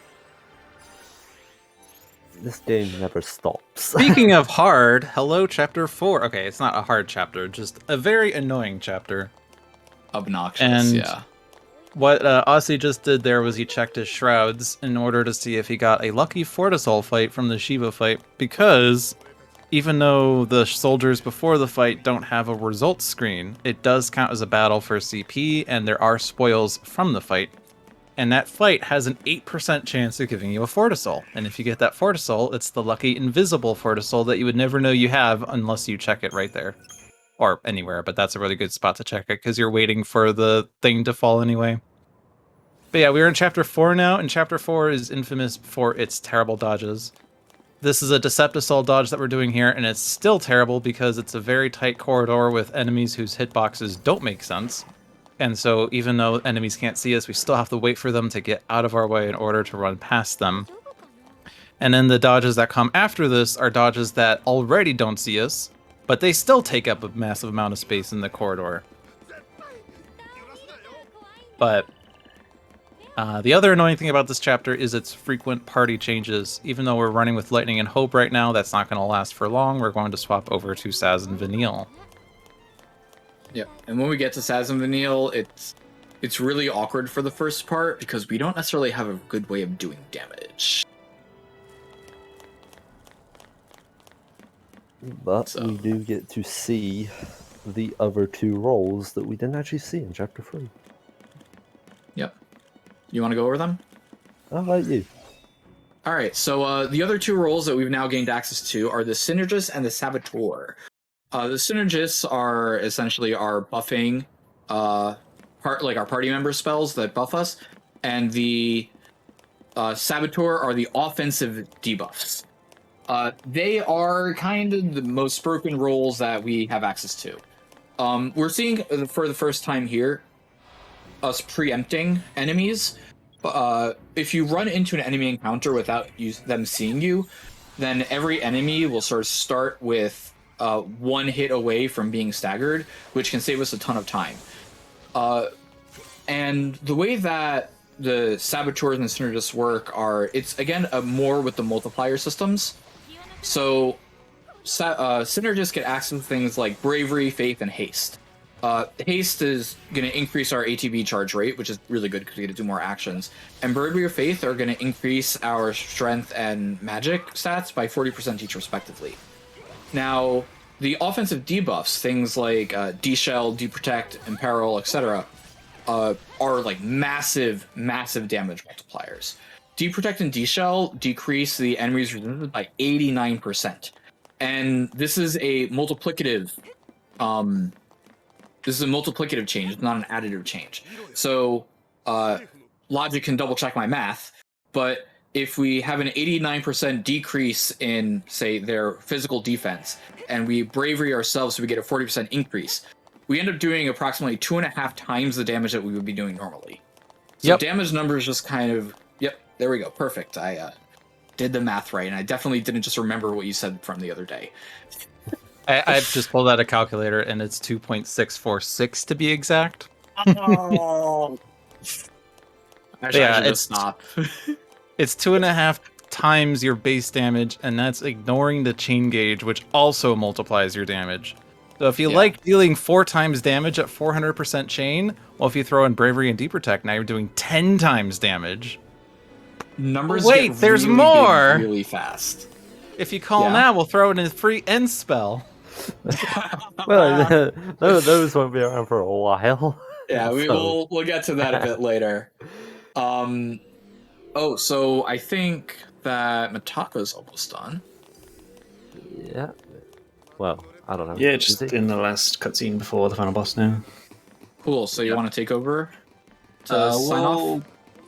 This game never stops. Speaking of hard, hello, chapter 4. Okay, it's not a hard chapter, just a very annoying chapter. Obnoxious, And yeah. what Aussie just did there was he checked his Shrouds in order to see if he got a lucky Fortisol fight from the Shiva fight, because even though the soldiers before the fight don't have a results screen, it does count as a battle for CP, and there are spoils from the fight. And that fight has an 8% chance of giving you a Fortisol. And if you get that Fortisol, it's the lucky invisible Fortisol that you would never know you have unless you check it right there. Or anywhere, but that's a really good spot to check it, because you're waiting for the thing to fall anyway. But yeah, we're in chapter 4 now, and chapter 4 is infamous for its terrible dodges. This is a Deceptisol dodge that we're doing here, and it's still terrible because it's a very tight corridor with enemies whose hitboxes don't make sense. And so even though enemies can't see us, we still have to wait for them to get out of our way in order to run past them. And then the dodges that come after this are dodges that already don't see us, but they still take up a massive amount of space in the corridor. But the other annoying thing about this chapter is its frequent party changes. Even though we're running with Lightning and Hope right now, that's not going to last for long. We're going to swap over to Saz and Vanille. Yep. And when we get to Saz and Vanille, it's really awkward for the first part because we don't necessarily have a good way of doing damage. But we do get to see the other two roles that we didn't actually see in chapter 3. Yep. You want to go over them? How about you? Alright, so the other two roles that we've now gained access to are the Synergist and the Saboteur. The Synergists are essentially our buffing, our party member spells that buff us, and the Saboteur are the offensive debuffs. They are kind of the most broken roles that we have access to. We're seeing, for the first time here, us preempting enemies. If you run into an enemy encounter without them seeing you, then every enemy will sort of start with one hit away from being staggered, which can save us a ton of time. And the way that the Saboteurs and the Synergists work are, it's again more with the multiplier systems. So Synergists get access to things like Bravery, Faith, and Haste. Haste is going to increase our ATB charge rate, which is really good because we get to do more actions. And Bravery or Faith are going to increase our Strength and Magic stats by 40% each respectively. Now, the offensive debuffs, things like D-Shell, D-Protect, Imperil, etc., are like massive, massive damage multipliers. D-Protect and D-Shell decrease the enemy's resistance by 89%. And this is a multiplicative change, it's not an additive change. So Logic can double check my math, but if we have an 89% decrease in, say, their physical defense, and we bravery ourselves so we get a 40% increase, we end up doing approximately 2.5 times the damage that we would be doing normally. So damage numbers just kind of, there we go, perfect. I did the math right, and I definitely didn't just remember what you said from the other day. I've just pulled out a calculator, and it's 2.646 to be exact. Oh. Actually, I should just stop. It's 2.5 times your base damage, and that's ignoring the chain gauge, which also multiplies your damage. So if you like dealing 4 times damage at 400% chain, well, if you throw in Bravery and Deep Protect, now you're doing 10 times damage. Numbers Wait, get there's really more! big really fast. If you call now, we'll throw in a free end spell. Well, those won't be around for a while. Yeah, So- we'll get to that a bit later. So I think that Matako's almost done. Yeah. Well, I don't know. Yeah, Is just it? in the last cutscene before the final boss now. Cool. So you want to take over to sign off?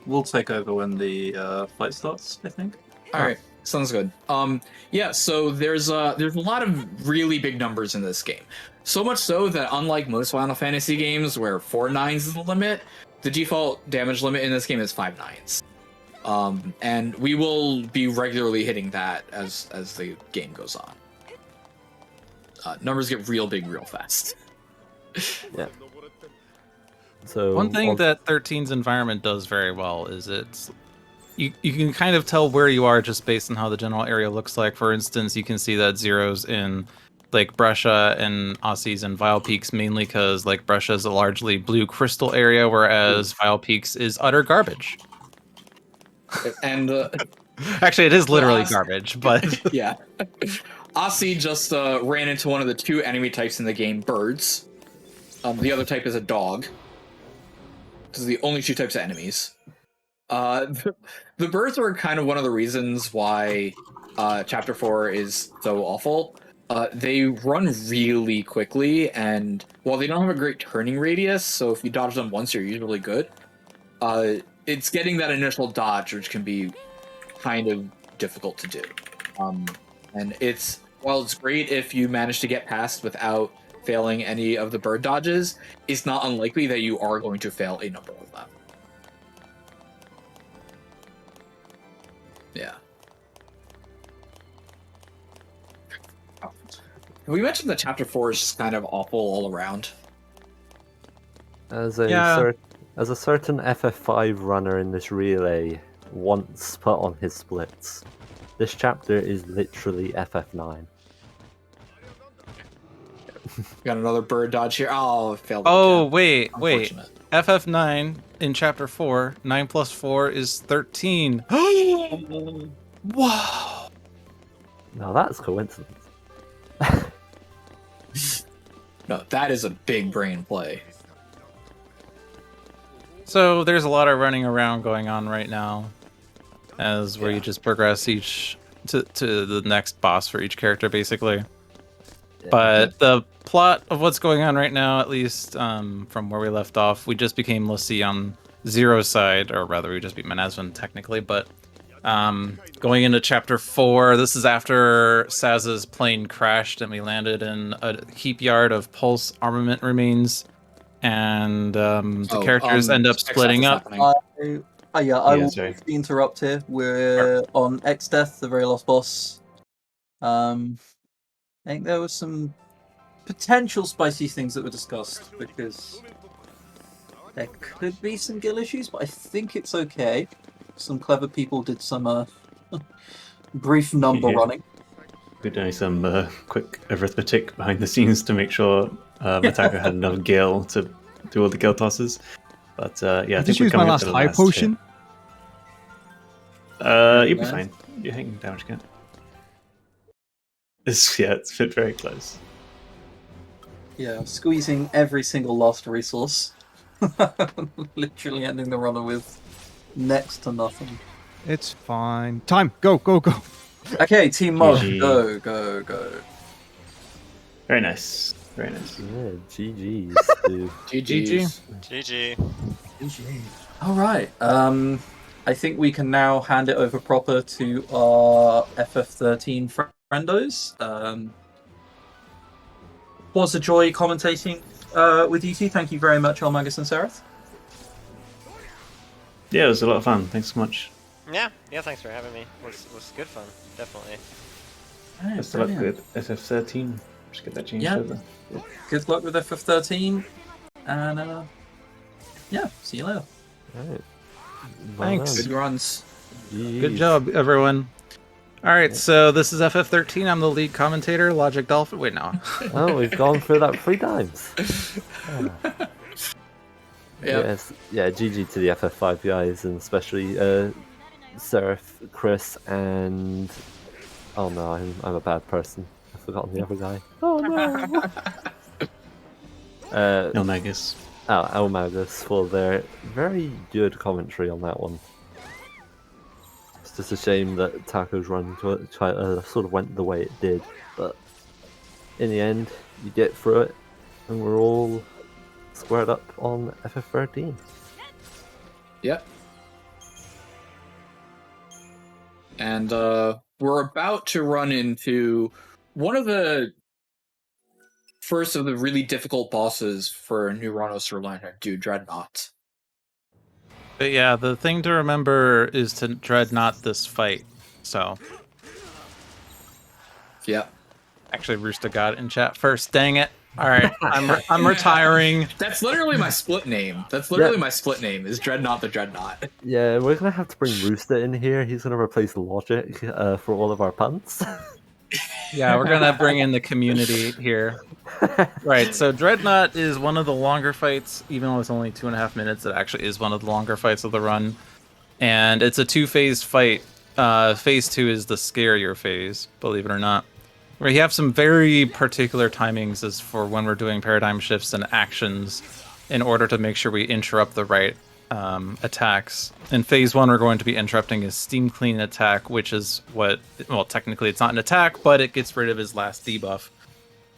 We'll take over when the fight starts, I think. All right, sounds good. So there's a lot of really big numbers in this game. So much so that unlike most Final Fantasy games where 4 nines is the limit, the default damage limit in this game is 5 nines. And we will be regularly hitting that as the game goes on. Numbers get real big real fast. Yeah. So One thing that 13's environment does very well is you can kind of tell where you are just based on how the general area looks like. For instance, you can see that Zero's in Lake Brescia and Aussie's in Vile Peaks mainly because Lake Brescia is a largely blue crystal area, whereas Vile Peaks is utter garbage. And Actually, it is literally garbage, but yeah. Aussie just ran into one of the 2 enemy types in the game, birds. The other type is a dog. Those are the only 2 types of enemies. The birds are kind of one of the reasons why Chapter 4 is so awful. They run really quickly, and while they don't have a great turning radius, so if you dodge them once, you're usually good, it's getting that initial dodge, which can be kind of difficult to do. And while it's great if you manage to get past without failing any of the bird dodges, it's not unlikely that you are going to fail a number of them. Yeah. We mentioned that Chapter 4 is just kind of awful all around. As a certain FF5 runner in this relay once put on his splits, this chapter is literally FF9. Got another bird dodge here. Oh, it failed. oh again. wait, Unfortunate. FF9 in Chapter 4, 9 plus 4 is 13. Wow. Now that's coincidence. No, that is a big brain play. So there's a lot of running around going on right now, where you just progress each to the next boss for each character, basically. Yeah. But the plot of what's going on right now, at least from where we left off, we just became Lassie on Zero's side, or rather, we just beat Manasvin technically. But going into Chapter 4, this is after Saz's plane crashed and we landed in a heap yard of Pulse armament remains. And the characters end up splitting up. I will interrupt here. We're on X-Death, the very last boss. I think there was some potential spicy things that were discussed because there could be some gill issues, but I think it's okay. Some clever people did some brief number running. We're doing some quick arithmetic behind the scenes to make sure Matako had enough gil to do all the gil tosses. But I think we're coming up to the last potion. You'll be fine. You're hanging damage count. It's fit very close. Yeah, squeezing every single last resource. Literally ending the runner with next to nothing. It's fine. Time. Go, go, go. Okay, Team Mo. GG. Go, go, go. Very nice. Very nice. Yeah, GG's, dude. GG's. GG. GG. All right. I think we can now hand it over proper to our FF13 friendos. Was a joy commentating with you two. Thank you very much, Almagus and Seraph. Yeah, it was a lot of fun. Thanks so much. Yeah, thanks for having me. It was good fun, definitely. Right, Best of luck with FF13. Just get that changed over. Good luck with FF13. And see you later. Right. Thanks. Good runs. Good job, everyone. All right, so this is FF13. I'm the lead commentator, LogicDolphin. Wait, no. Oh, we've gone through that 3 times. Yes, yeah. GG to the FF5 guys, and especially Seraph, Chris, and oh no, I'm a bad person. I've forgotten the other guy. Oh no. Ilmagus. Elmagus for their very good commentary on that one. It's just a shame that Taco's run sort of went the way it did, but in the end, you get through it, and we're all squared up on FF13. Yep. And we're about to run into one of the first of the really difficult bosses for New Ronos or Liner, Dreadnought. But yeah, the thing to remember is to Dreadnought this fight. So. Yep. Actually, Rooster got it in chat first. Dang it. All right, I'm retiring. That's literally my split name. My split name is Dreadnought the Dreadnought. Yeah, we're gonna have to bring Rooster in here. He's gonna replace Logic for all of our puns. Yeah, we're gonna bring in the community here. Right, so Dreadnought is one of the longer fights, even though it's only 2.5 minutes. It actually is one of the longer fights of the run, and it's a 2-phased fight. Phase 2 is the scarier phase, believe it or not. We have some very particular timings as for when we're doing paradigm shifts and actions in order to make sure we interrupt the right attacks. In phase 1, we're going to be interrupting his steam clean attack, which is what, well, technically it's not an attack, but it gets rid of his last debuff.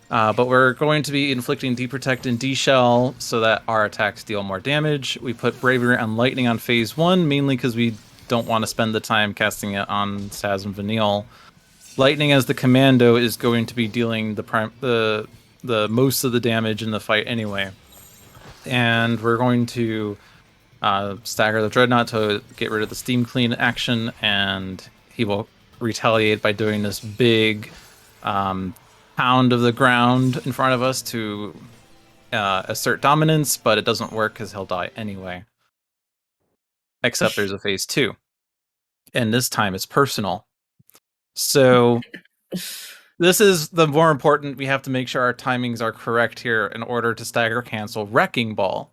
But we're going to be inflicting deprotect and deshell so that our attacks deal more damage. We put bravery and lightning on phase 1, mainly because we don't want to spend the time casting it on Saz and Vanille. Lightning as the commando is going to be dealing the most of the damage in the fight anyway. And we're going to stagger the Dreadnought to get rid of the steam clean action, and he will retaliate by doing this big pound of the ground in front of us to assert dominance, but it doesn't work because he'll die anyway. Except there's a phase 2. And this time it's personal. So this is the more important. We have to make sure our timings are correct here in order to stagger cancel Wrecking Ball.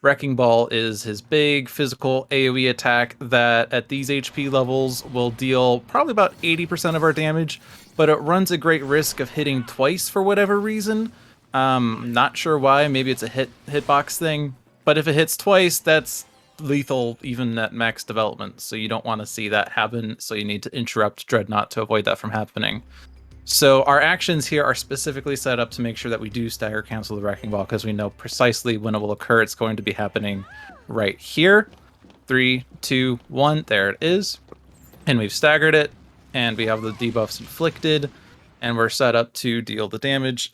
Wrecking Ball is his big physical AoE attack that at these HP levels will deal probably about 80% of our damage, but it runs a great risk of hitting twice for whatever reason. Not sure why, maybe it's a hitbox thing, but if it hits twice, that's lethal even at max development, so you don't want to see that happen, so you need to interrupt Dreadnought to avoid that from happening. So our actions here are specifically set up to make sure that we do stagger cancel the Wrecking Ball, because we know precisely when it will occur. It's going to be happening right here. 3, 2, 1, there it is. And we've staggered it, and we have the debuffs inflicted, and we're set up to deal the damage.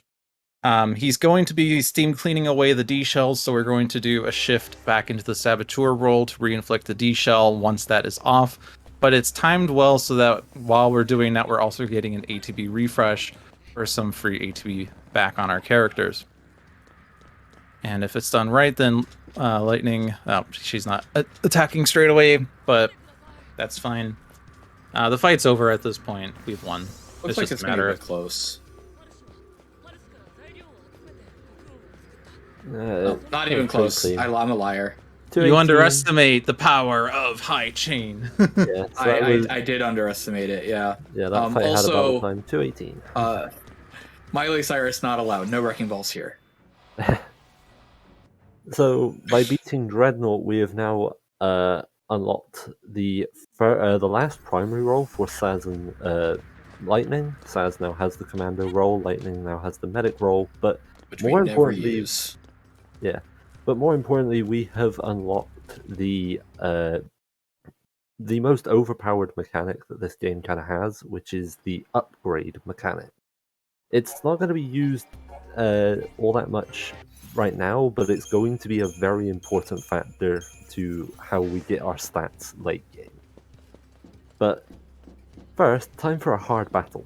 He's going to be steam cleaning away the D-shells, so we're going to do a shift back into the Saboteur role to re-inflict the D-shell once that is off. But it's timed well so that while we're doing that, we're also getting an ATB refresh for some free ATB back on our characters. And if it's done right, then Lightning... Oh, she's not attacking straight away, but that's fine. The fight's over at this point. We've won. Looks like it's going to be close. Not even close. I'm a liar. You underestimate the power of High Chain. Yeah, so I did underestimate it, yeah. Yeah, that fight had about the time. 218. Miley Cyrus not allowed. No Wrecking Balls here. So, by beating Dreadnought, we have now unlocked the last primary role for Saz and Lightning. Saz now has the commando role, Lightning now has the medic role, but more importantly... Yeah, but more importantly, we have unlocked the most overpowered mechanic that this game kind of has, which is the upgrade mechanic. It's not going to be used all that much right now, but it's going to be a very important factor to how we get our stats late game. But first, time for a hard battle.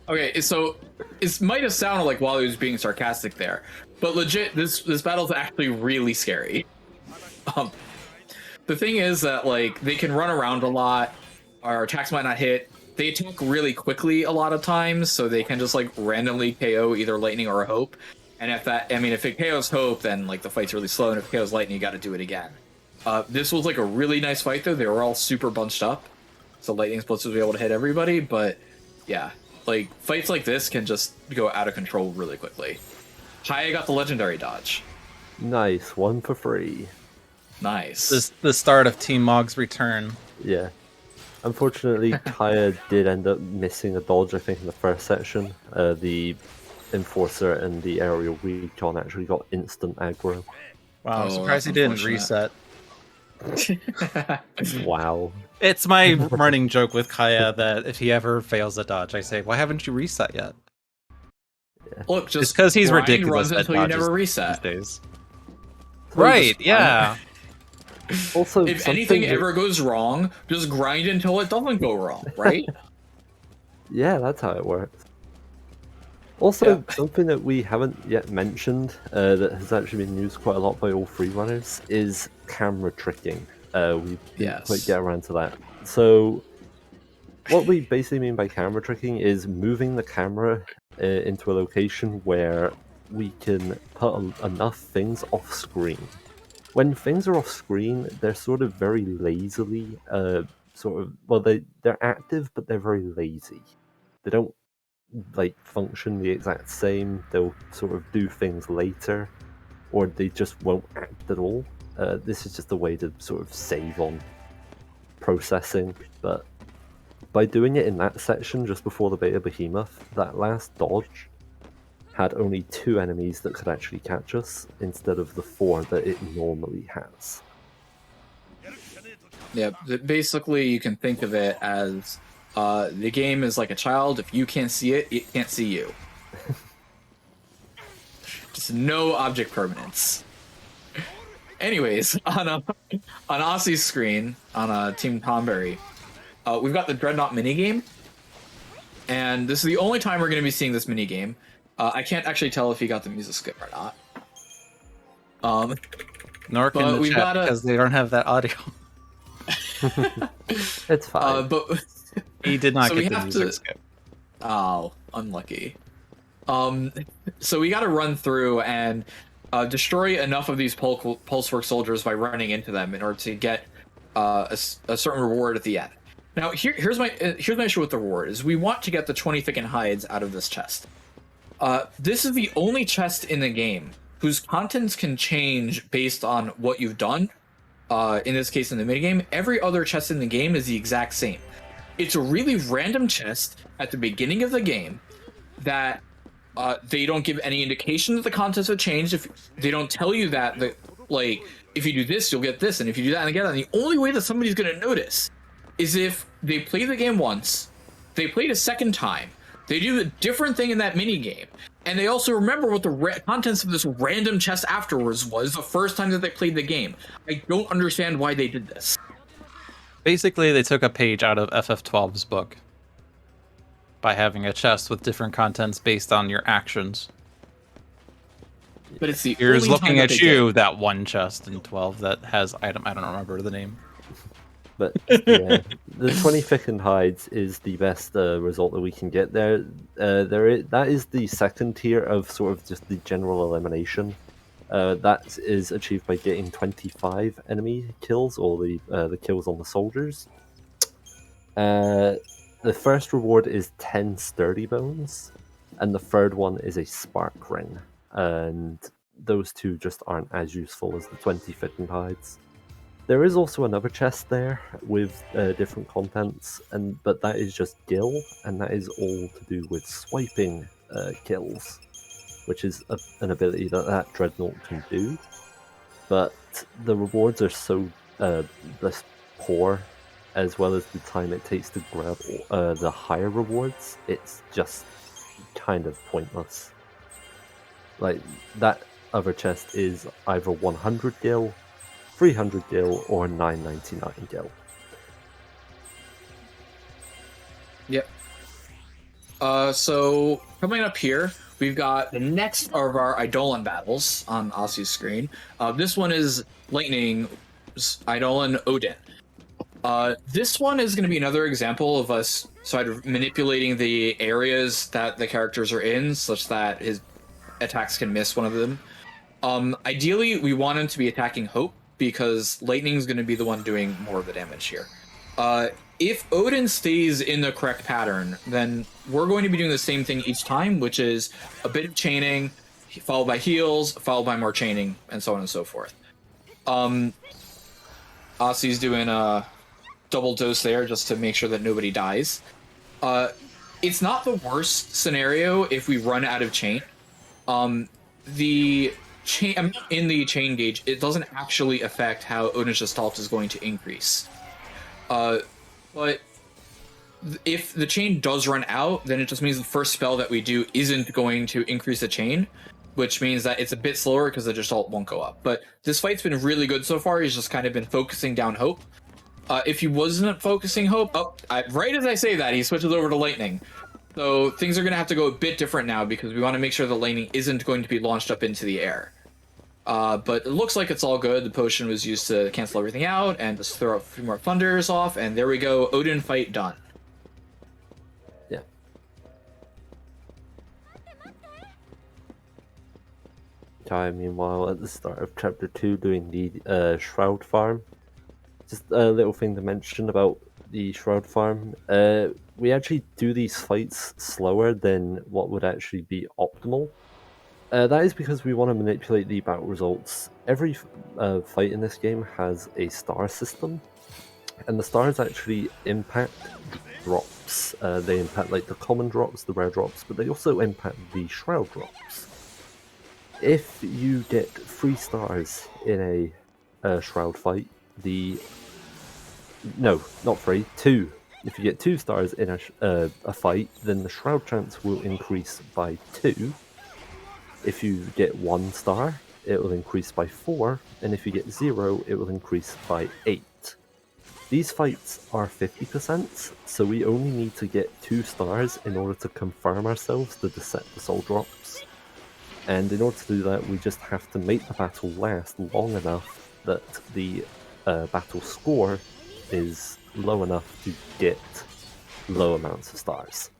Okay, so it might have sounded like Wally was being sarcastic there, but legit, this battle's actually really scary. The thing is that like they can run around a lot, our attacks might not hit. They attack really quickly a lot of times, so they can just like randomly KO either Lightning or Hope. And if it KOs Hope, then like the fight's really slow, and if it KOs Lightning, you got to do it again. This was like a really nice fight though. They were all super bunched up, so Lightning's supposed to be able to hit everybody. But yeah, like fights like this can just go out of control really quickly. Haya got the legendary dodge. Nice, 1 for free. Nice. This the start of Team Mog's return. Yeah. Unfortunately, Kaya did end up missing a dodge, I think, in the first section. The Enforcer and the Aerial Recon actually got instant aggro. Wow, I'm surprised he didn't reset. Wow. It's my running joke with Kaya that if he ever fails a dodge, I say, why haven't you reset yet? Yeah. Look, just it's because he's grind ridiculous runs at until you dodges never reset. these days. Right, yeah. Also, if anything ever goes wrong, just grind until it doesn't go wrong, right? Yeah, that's how it works. Also, something that we haven't yet mentioned that has actually been used quite a lot by all free runners is camera tricking. We didn't quite get around to that. So, what we basically mean by camera tricking is moving the camera into a location where we can put enough things off screen. When things are off screen, they're sort of very lazily, they're active, but they're very lazy. They don't like function the exact same. They'll sort of do things later, or they just won't act at all. This is just a way to sort of save on processing, but by doing it in that section just before the Beta Behemoth, that last dodge had only 2 enemies that could actually catch us instead of the 4 that it normally has. Yeah, basically you can think of it as the game is like a child. If you can't see it, it can't see you. Just no object permanence. Anyways, on Aussie's screen, on Team Tonberry, we've got the Dreadnought minigame. And this is the only time we're going to be seeing this minigame. I can't actually tell if he got the music skip or not. Nor can the chat because they don't have that audio. It's fine. But he did not get the music skip. Oh, unlucky. So we got to run through and destroy enough of these Pulsework soldiers by running into them in order to get a certain reward at the end. Now, here's my issue with the reward is we want to get the 20 thickened hides out of this chest. This is the only chest in the game whose contents can change based on what you've done. In this case, in the minigame, every other chest in the game is the exact same. It's a really random chest at the beginning of the game that they don't give any indication that the contents have changed. If they don't tell you that, if you do this, you'll get this, and if you do that and again, the only way that somebody's going to notice is if they play the game once, they played a second time, they do a different thing in that mini game, and they also remember what the contents of this random chest afterwards was the first time that they played the game. I don't understand why they did this. Basically, they took a page out of FF12's book by having a chest with different contents based on your actions. But it's the Here's only looking time at you, that one chest in 12 that has item. I don't remember the name. But yeah, the 20 thickened hides is the best result that we can get there. That is the second tier of sort of just the general elimination. That is achieved by getting 25 enemy kills, or the kills on the soldiers. The first reward is 10 sturdy bones, and the third one is a spark ring. And those two just aren't as useful as the 20 thickened hides. There is also another chest there with different contents, but that is just Gil, and that is all to do with swiping kills, which is an ability that Dreadnought can do. But the rewards are so poor, as well as the time it takes to grab the higher rewards, it's just kind of pointless. Like, that other chest is either 100 Gil, 300 Gil, or 999 Gil. Yep. So coming up here, we've got the next of our Eidolon battles on Aussie's screen. This one is Lightning Eidolon, Odin. This one is going to be another example of us sort of manipulating the areas that the characters are in, such that his attacks can miss one of them. Ideally, we want him to be attacking Hope, because Lightning's going to be the one doing more of the damage here. If Odin stays in the correct pattern, then we're going to be doing the same thing each time, which is a bit of chaining, followed by heals, followed by more chaining, and so on and so forth. Ossie's doing a double dose there just to make sure that nobody dies. It's not the worst scenario if we run out of chain. The chain in the chain gauge, it doesn't actually affect how Odin's Gestalt is going to increase. But if the chain does run out, then it just means the first spell that we do isn't going to increase the chain, which means that it's a bit slower because the Gestalt won't go up. But this fight's been really good so far. He's just kind of been focusing down Hope. If he wasn't focusing Hope, right as I say that, he switches over to Lightning. So things are going to have to go a bit different now, because we want to make sure the Lightning isn't going to be launched up into the air. But it looks like it's all good. The potion was used to cancel everything out and just throw a few more thunders off, and there we go. Odin fight done. Yeah. Kai, meanwhile, at the start of Chapter 2, doing the Shroud farm. Just a little thing to mention about the Shroud farm. We actually do these fights slower than what would actually be optimal. That is because we want to manipulate the battle results. Every fight in this game has a star system, and the stars actually impact drops. They impact like the common drops, the rare drops, but they also impact the Shroud drops. If you get 3 stars in a Shroud fight, no, not 3, 2. If you get 2 stars in a fight, then the Shroud chance will increase by 2. If you get 1 star, it will increase by 4, and if you get 0, it will increase by 8. These fights are 50%, so we only need to get 2 stars in order to confirm ourselves to set the soul drops. And in order to do that, we just have to make the battle last long enough that the battle score is low enough to get low amounts of stars.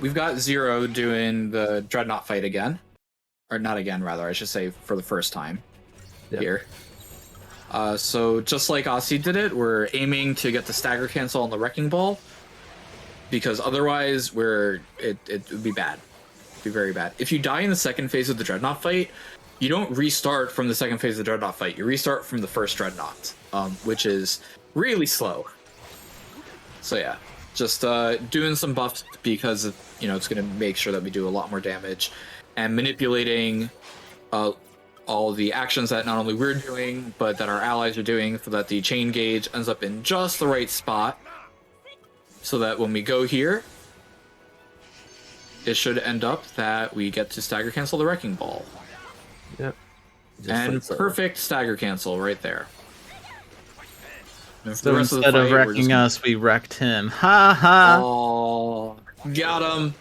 We've got Zero doing the Dreadnought fight again. Or not again, rather, I should say, for the first time here. So just like Aussie did it, we're aiming to get the stagger cancel on the Wrecking Ball, because otherwise it would be bad. It'd be very bad. If you die in the second phase of the Dreadnought fight, you don't restart from the second phase of the Dreadnought fight. You restart from the first Dreadnought, which is really slow. So yeah. Just doing some buffs because it's going to make sure that we do a lot more damage, and manipulating all the actions that not only we're doing but that our allies are doing, so that the chain gauge ends up in just the right spot, so that when we go here, it should end up that we get to stagger cancel the Wrecking Ball. Yep. And perfect stagger cancel right there. So instead of wrecking us, we wrecked him. Ha ha! Oh, got him!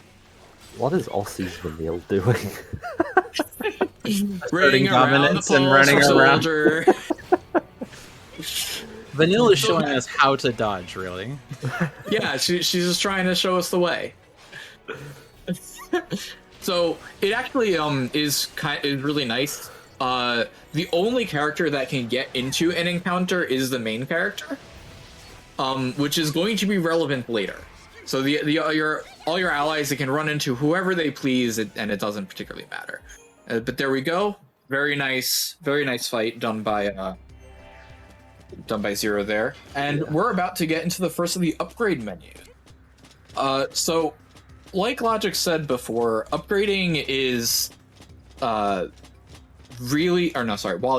What is Aussie's Vanille doing? Running dominance and running around. Vanille is showing us how to dodge, really. Yeah, she's just trying to show us the way. So it actually is really nice. The only character that can get into an encounter is the main character, which is going to be relevant later. So all your allies, they can run into whoever they please, and it doesn't particularly matter. But there we go. Very nice fight done by Zero there. And we're about to get into the first of the upgrade menu. So, like Logic said before, upgrading is Wally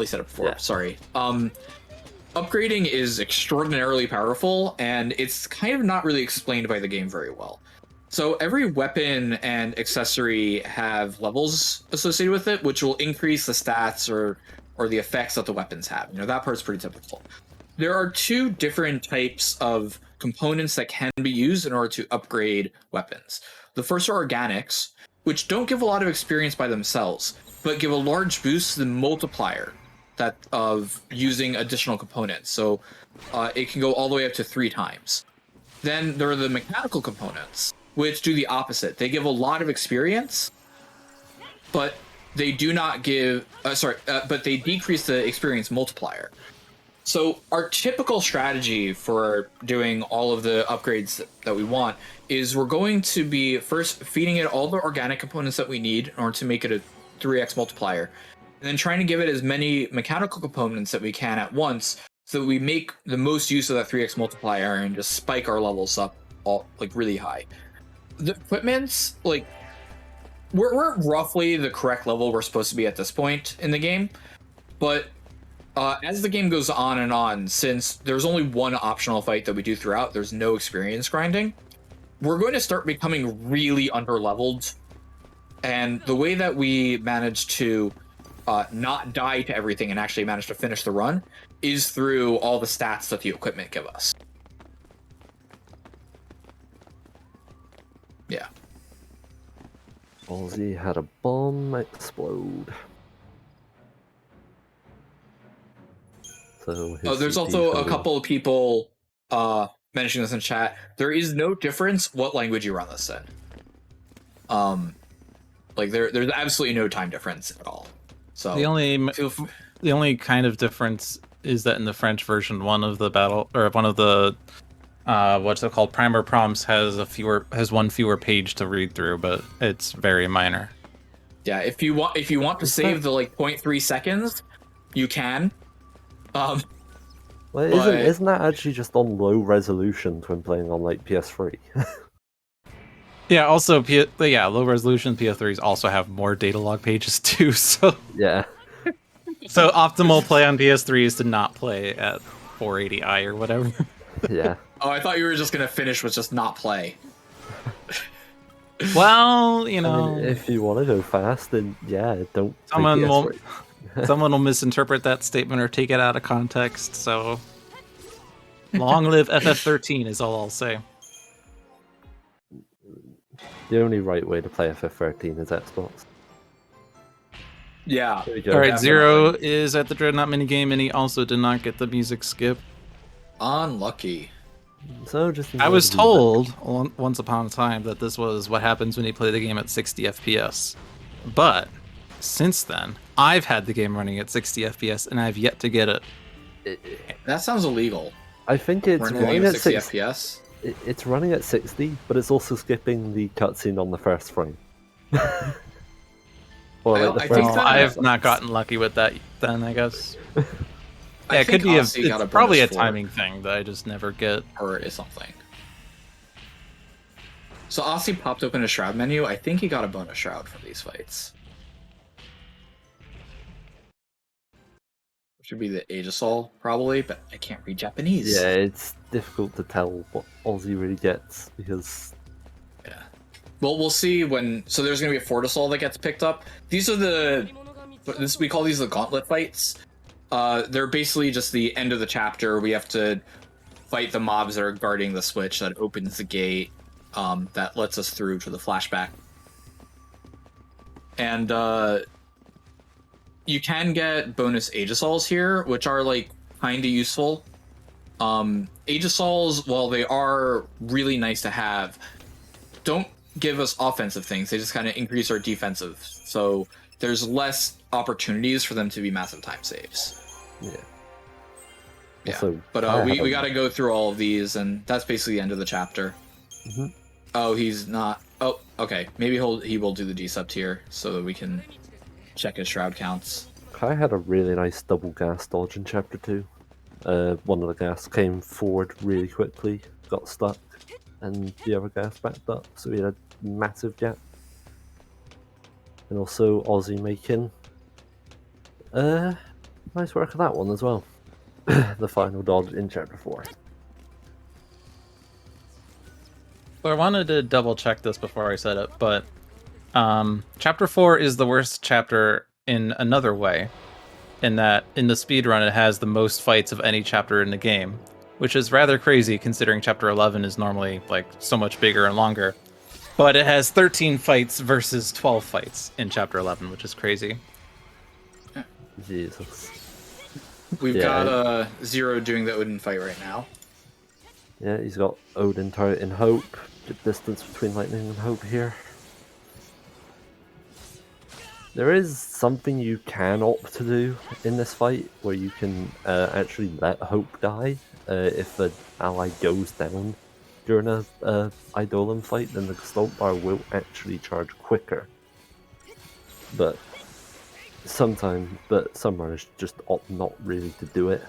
said it before. Yeah. Sorry. Upgrading is extraordinarily powerful, and it's kind of not really explained by the game very well. So every weapon and accessory have levels associated with it, which will increase the stats or the effects that the weapons have. That part's pretty typical. There are 2 different types of components that can be used in order to upgrade weapons. The first are organics, which don't give a lot of experience by themselves, but give a large boost to the multiplier that of using additional components. So it can go all the way up to 3 times. Then there are the mechanical components, which do the opposite. They give a lot of experience, but they do not give. But they decrease the experience multiplier. So our typical strategy for doing all of the upgrades that we want is we're going to be first feeding it all the organic components that we need in order to make it a 3x multiplier, and then trying to give it as many mechanical components that we can at once so that we make the most use of that 3x multiplier and just spike our levels up all really high. The equipment's we're roughly the correct level we're supposed to be at this point in the game, but as the game goes on and on, since there's only one optional fight that we do throughout, there's no experience grinding, we're going to start becoming really underleveled. And the way that we manage to not die to everything and actually manage to finish the run is through all the stats that the equipment give us. Yeah. Ozzy had a bomb explode. So there's also a couple of people mentioning this in chat. There is no difference what language you run this in. There's absolutely no time difference at all. So the only kind of difference is that in the French version, one of the what's it called, primer prompts has one fewer page to read through, but it's very minor. Yeah, if you want to save the 0.3 seconds, you can. Well, isn't that actually just on low resolution when playing on PS3? Yeah, also low resolution PS3s also have more data log pages too, so yeah. So optimal play on PS3 is to not play at 480i or whatever. Yeah. Oh, I thought you were just gonna finish with just not play. Well, I mean, if you want to go fast, then don't. Someone will misinterpret that statement or take it out of context. So, long live FF13 is all I'll say. The only right way to play FF13 is Xbox. Yeah. All right, Zero is at the Dreadnought minigame, and he also did not get the music skip. Unlucky. So I was told once upon a time that this was what happens when you play the game at 60 FPS. But since then, I've had the game running at 60 FPS, and I've yet to get it. That sounds illegal. I think it's running at 60 FPS. It's running at 60, but it's also skipping the cutscene on the first frame. I've not gotten lucky with that then, I guess. Yeah, it could be it's probably a timing thing that I just never get. Or is something. So Aussie popped open a Shroud menu. I think he got a bonus Shroud for these fights. Should be the Aegis-Sol, probably, but I can't read Japanese. Yeah, it's difficult to tell what Aussie really gets, because... Yeah. Well, we'll see when... So there's going to be a Fortisol that gets picked up. These are we call these the Gauntlet fights. They're basically just the end of the chapter. We have to fight the mobs that are guarding the switch that opens the gate that lets us through to the flashback. And you can get bonus Aegis-Sols here, which are kind of useful. Aegis-Sols, while they are really nice to have, don't give us offensive things. They just kind of increase our defensive. So there's less opportunities for them to be massive time saves. Yeah. Also, but we got to go through all of these, and that's basically the end of the chapter. Mm-hmm. Oh, he's not. Oh, okay. Maybe he will do the D-sub tier so that we can check his Shroud counts. Kai had a really nice double gas dodge in Chapter 2. One of the gas came forward really quickly, got stuck, and the other gas backed up, so we had a massive gap. And also Aussie making nice work of that one as well. The final dodge in Chapter 4. So I wanted to double check this before I said it, but Chapter 4 is the worst chapter in another way, in that in the speedrun it has the most fights of any chapter in the game, which is rather crazy considering Chapter 11 is normally so much bigger and longer. But it has 13 fights versus 12 fights in Chapter 11, which is crazy. Jesus. We've got Zero doing the Odin fight right now. Yeah, he's got Odin targeting Hope. The distance between Lightning and Hope here. There is something you can opt to do in this fight, where you can actually let Hope die. If the ally goes down during a Eidolon fight, then the Gestalt bar will actually charge quicker. But some runners just opt not really to do it.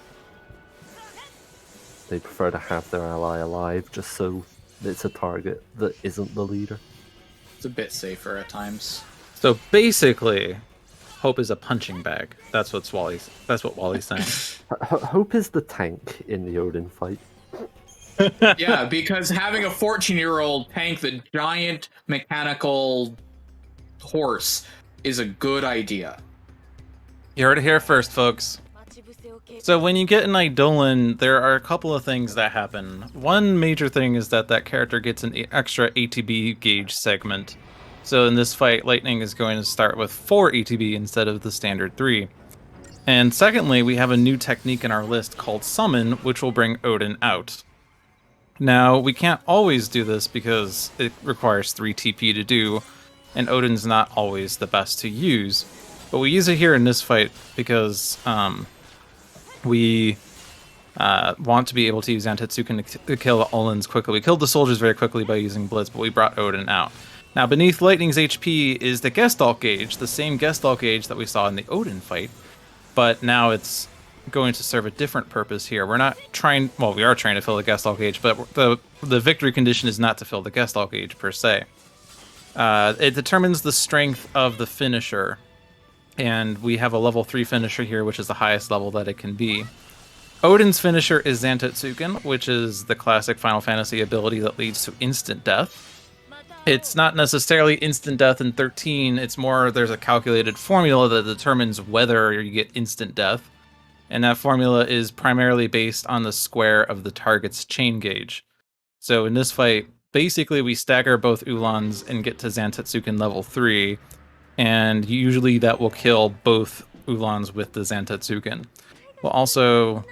They prefer to have their ally alive, just so it's a target that isn't the leader. It's a bit safer at times. So basically, Hope is a punching bag. That's what Wally's saying. Hope is the tank in the Odin fight. Yeah, because having a 14-year-old tank the giant mechanical horse is a good idea. You heard it here first, folks. So when you get an Eidolon, there are a couple of things that happen. One major thing is that character gets an extra ATB gauge segment. So in this fight, Lightning is going to start with 4 ATB instead of the standard 3. And secondly, we have a new technique in our list called Summon, which will bring Odin out. Now, we can't always do this because it requires 3 TP to do, and Odin's not always the best to use. But we use it here in this fight because we want to be able to use Zantetsuken to kill the Olins quickly. We killed the soldiers very quickly by using Blitz, but we brought Odin out. Now, beneath Lightning's HP is the Gestalt gauge, the same Gestalt gauge that we saw in the Odin fight, but now it's going to serve a different purpose here. We're not trying, well, we are trying to fill the Gestalt gauge, but the victory condition is not to fill the Gestalt gauge per se. It determines the strength of the finisher, and we have a level 3 finisher here, which is the highest level that it can be. Odin's finisher is Zantetsuken, which is the classic Final Fantasy ability that leads to instant death. It's not necessarily instant death in 13, it's more there's a calculated formula that determines whether you get instant death, and that formula is primarily based on the square of the target's chain gauge. So in this fight, basically we stagger both Ulans and get to Zantetsuken level 3, and usually that will kill both Ulans with the Zantetsuken. We'll also,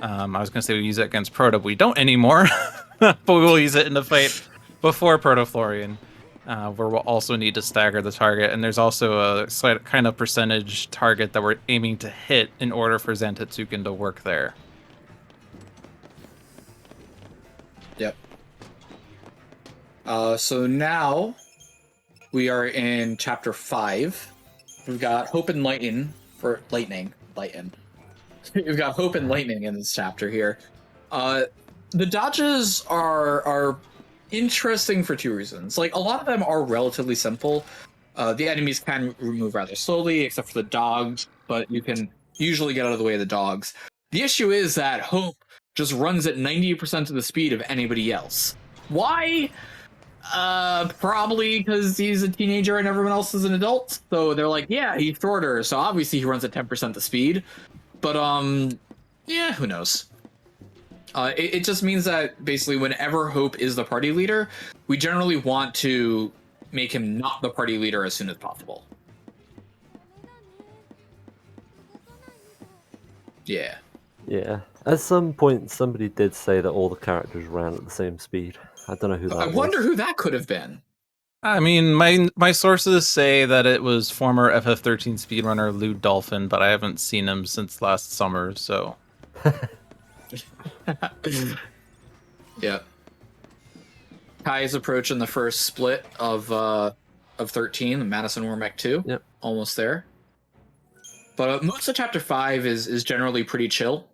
I was going to say we use it against Proto, but we don't anymore, but we will use it in the fight before Proto-Florian, where we'll also need to stagger the target, and there's also a slight kind of percentage target that we're aiming to hit in order for Zantetsuken to work there. Yep. So now we are in Chapter 5. We've got Hope and Lightning for Lightning. We've got Hope and Lightning in this chapter here. The dodges are interesting for 2 reasons. Like, a lot of them are relatively simple. The enemies can move rather slowly, except for the dogs, but you can usually get out of the way of the dogs. The issue is that Hope just runs at 90% of the speed of anybody else. Why? Probably because he's a teenager and everyone else is an adult. So they're like, yeah, he's shorter, so obviously he runs at 10% the speed. But, yeah, who knows? It just means that basically whenever Hope is the party leader, we generally want to make him not the party leader as soon as possible. Yeah. Yeah. At some point, somebody did say that all the characters ran at the same speed. I don't know who that was. I wonder who that could have been. I mean, my sources say that it was former FF13 speedrunner LogicDolphin, but I haven't seen him since last summer, so... Yeah. Kai is approaching the first split of 13, the Madison Wormek 2. Yep. Almost there. But most of Chapter 5 is generally pretty chill.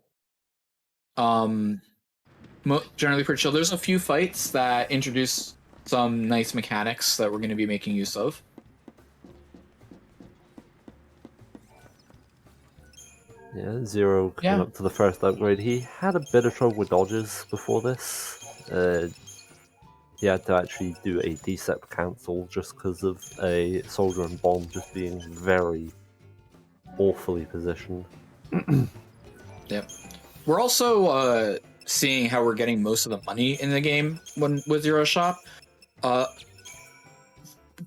Generally pretty chill. There's a few fights that introduce some nice mechanics that we're going to be making use of. Yeah, Zero came up to the first upgrade. He had a bit of trouble with dodges before this. He had to actually do a decep cancel just because of a soldier and bomb just being very awfully positioned. Yep. We're also seeing how we're getting most of the money in the game with Zero Shop.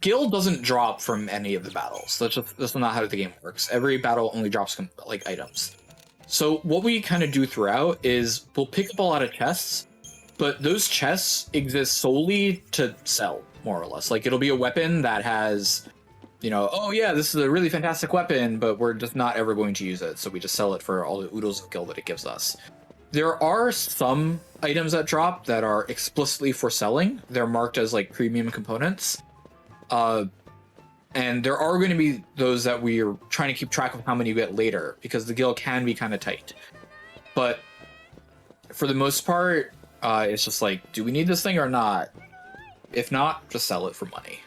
Gil doesn't drop from any of the battles. That's not how the game works. Every battle only drops like items. So what we kind of do throughout is we'll pick up a lot of chests, but those chests exist solely to sell, more or less. Like it'll be a weapon that has, you know, oh yeah, this is a really fantastic weapon, but we're just not ever going to use it, so we just sell it for all the oodles of gil that it gives us. There are some items that drop that are explicitly for selling. They're marked as like premium components. And there are going to be those that we are trying to keep track of how many you get later, because the guild can be kind of tight. But for the most part, it's just like, do we need this thing or not? If not, just sell it for money.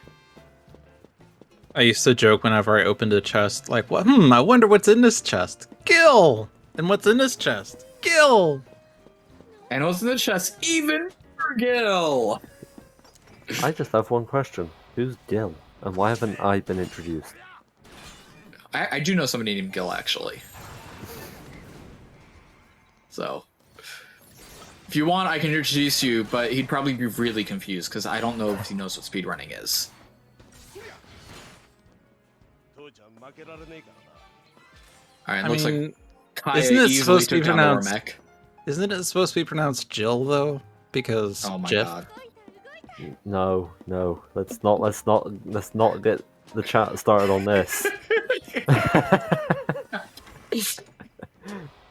I used to joke whenever I opened a chest, like, well, I wonder what's in this chest. Gil! And what's in this chest? Gil! And what's in the chest? Even for Gil! I just have one question. Who's Gil? And why haven't I been introduced? I do know somebody named Gil, actually. So, if you want, I can introduce you, but he'd probably be really confused, because I don't know if he knows what speedrunning is. Alright, looks like Kaya isn't it easily supposed to be took down the pronounced? Warmech. Isn't it supposed to be pronounced Jill though? Because Oh my Jiff. god. No, no. Let's not get the chat started on this.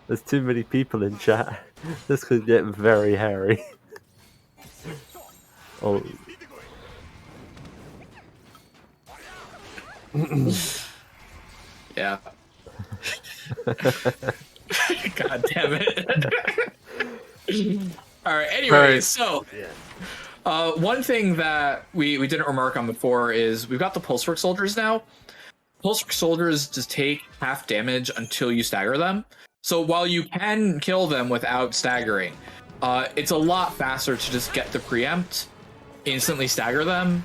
There's too many people in chat. This could get very hairy. Oh. Yeah. God damn it. Alright, anyway, so one thing that we didn't remark on before is we've got the Pulsework soldiers now. Pulsework soldiers just take half damage until you stagger them. So while you can kill them without staggering, it's a lot faster to just get the preempt, instantly stagger them,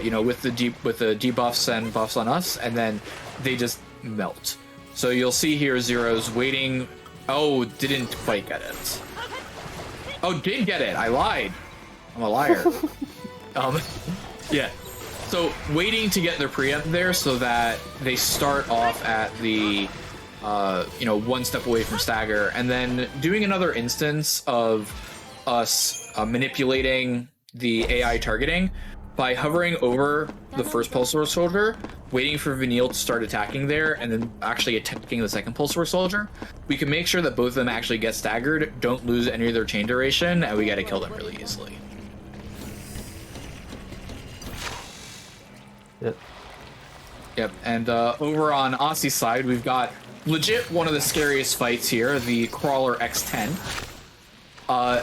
you know, with the debuffs and buffs on us, and then they just melt. So you'll see here Zero's waiting. Oh, didn't quite get it. Oh, did get it. I lied. I'm a liar. Yeah. So waiting to get their preempt there so that they start off at the, you know, one step away from stagger, and then doing another instance of us manipulating the AI targeting by hovering over the first Pulsar soldier, waiting for Vanille to start attacking there, and then actually attacking the second Pulsar soldier. We can make sure that both of them actually get staggered, don't lose any of their chain duration, and we gotta kill them really easily. Yep, and over on Aussie's side, we've got legit one of the scariest fights here, the Crawler X10.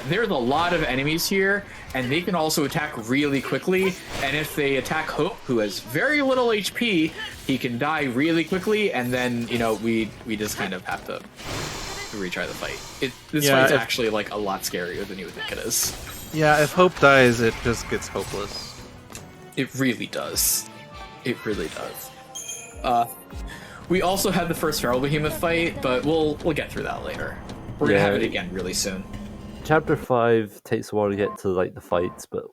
There's a lot of enemies here, and they can also attack really quickly, and if they attack Hope, who has very little HP, he can die really quickly, and then, you know, we just kind of have to retry the fight. This fight's actually, like, a lot scarier than you would think it is. Yeah, if Hope dies, it just gets hopeless. It really does. It really does. We also had the first Feral Behemoth fight, but we'll get through that later. We're gonna have it again really soon. Chapter 5 takes a while to get to like the fights, but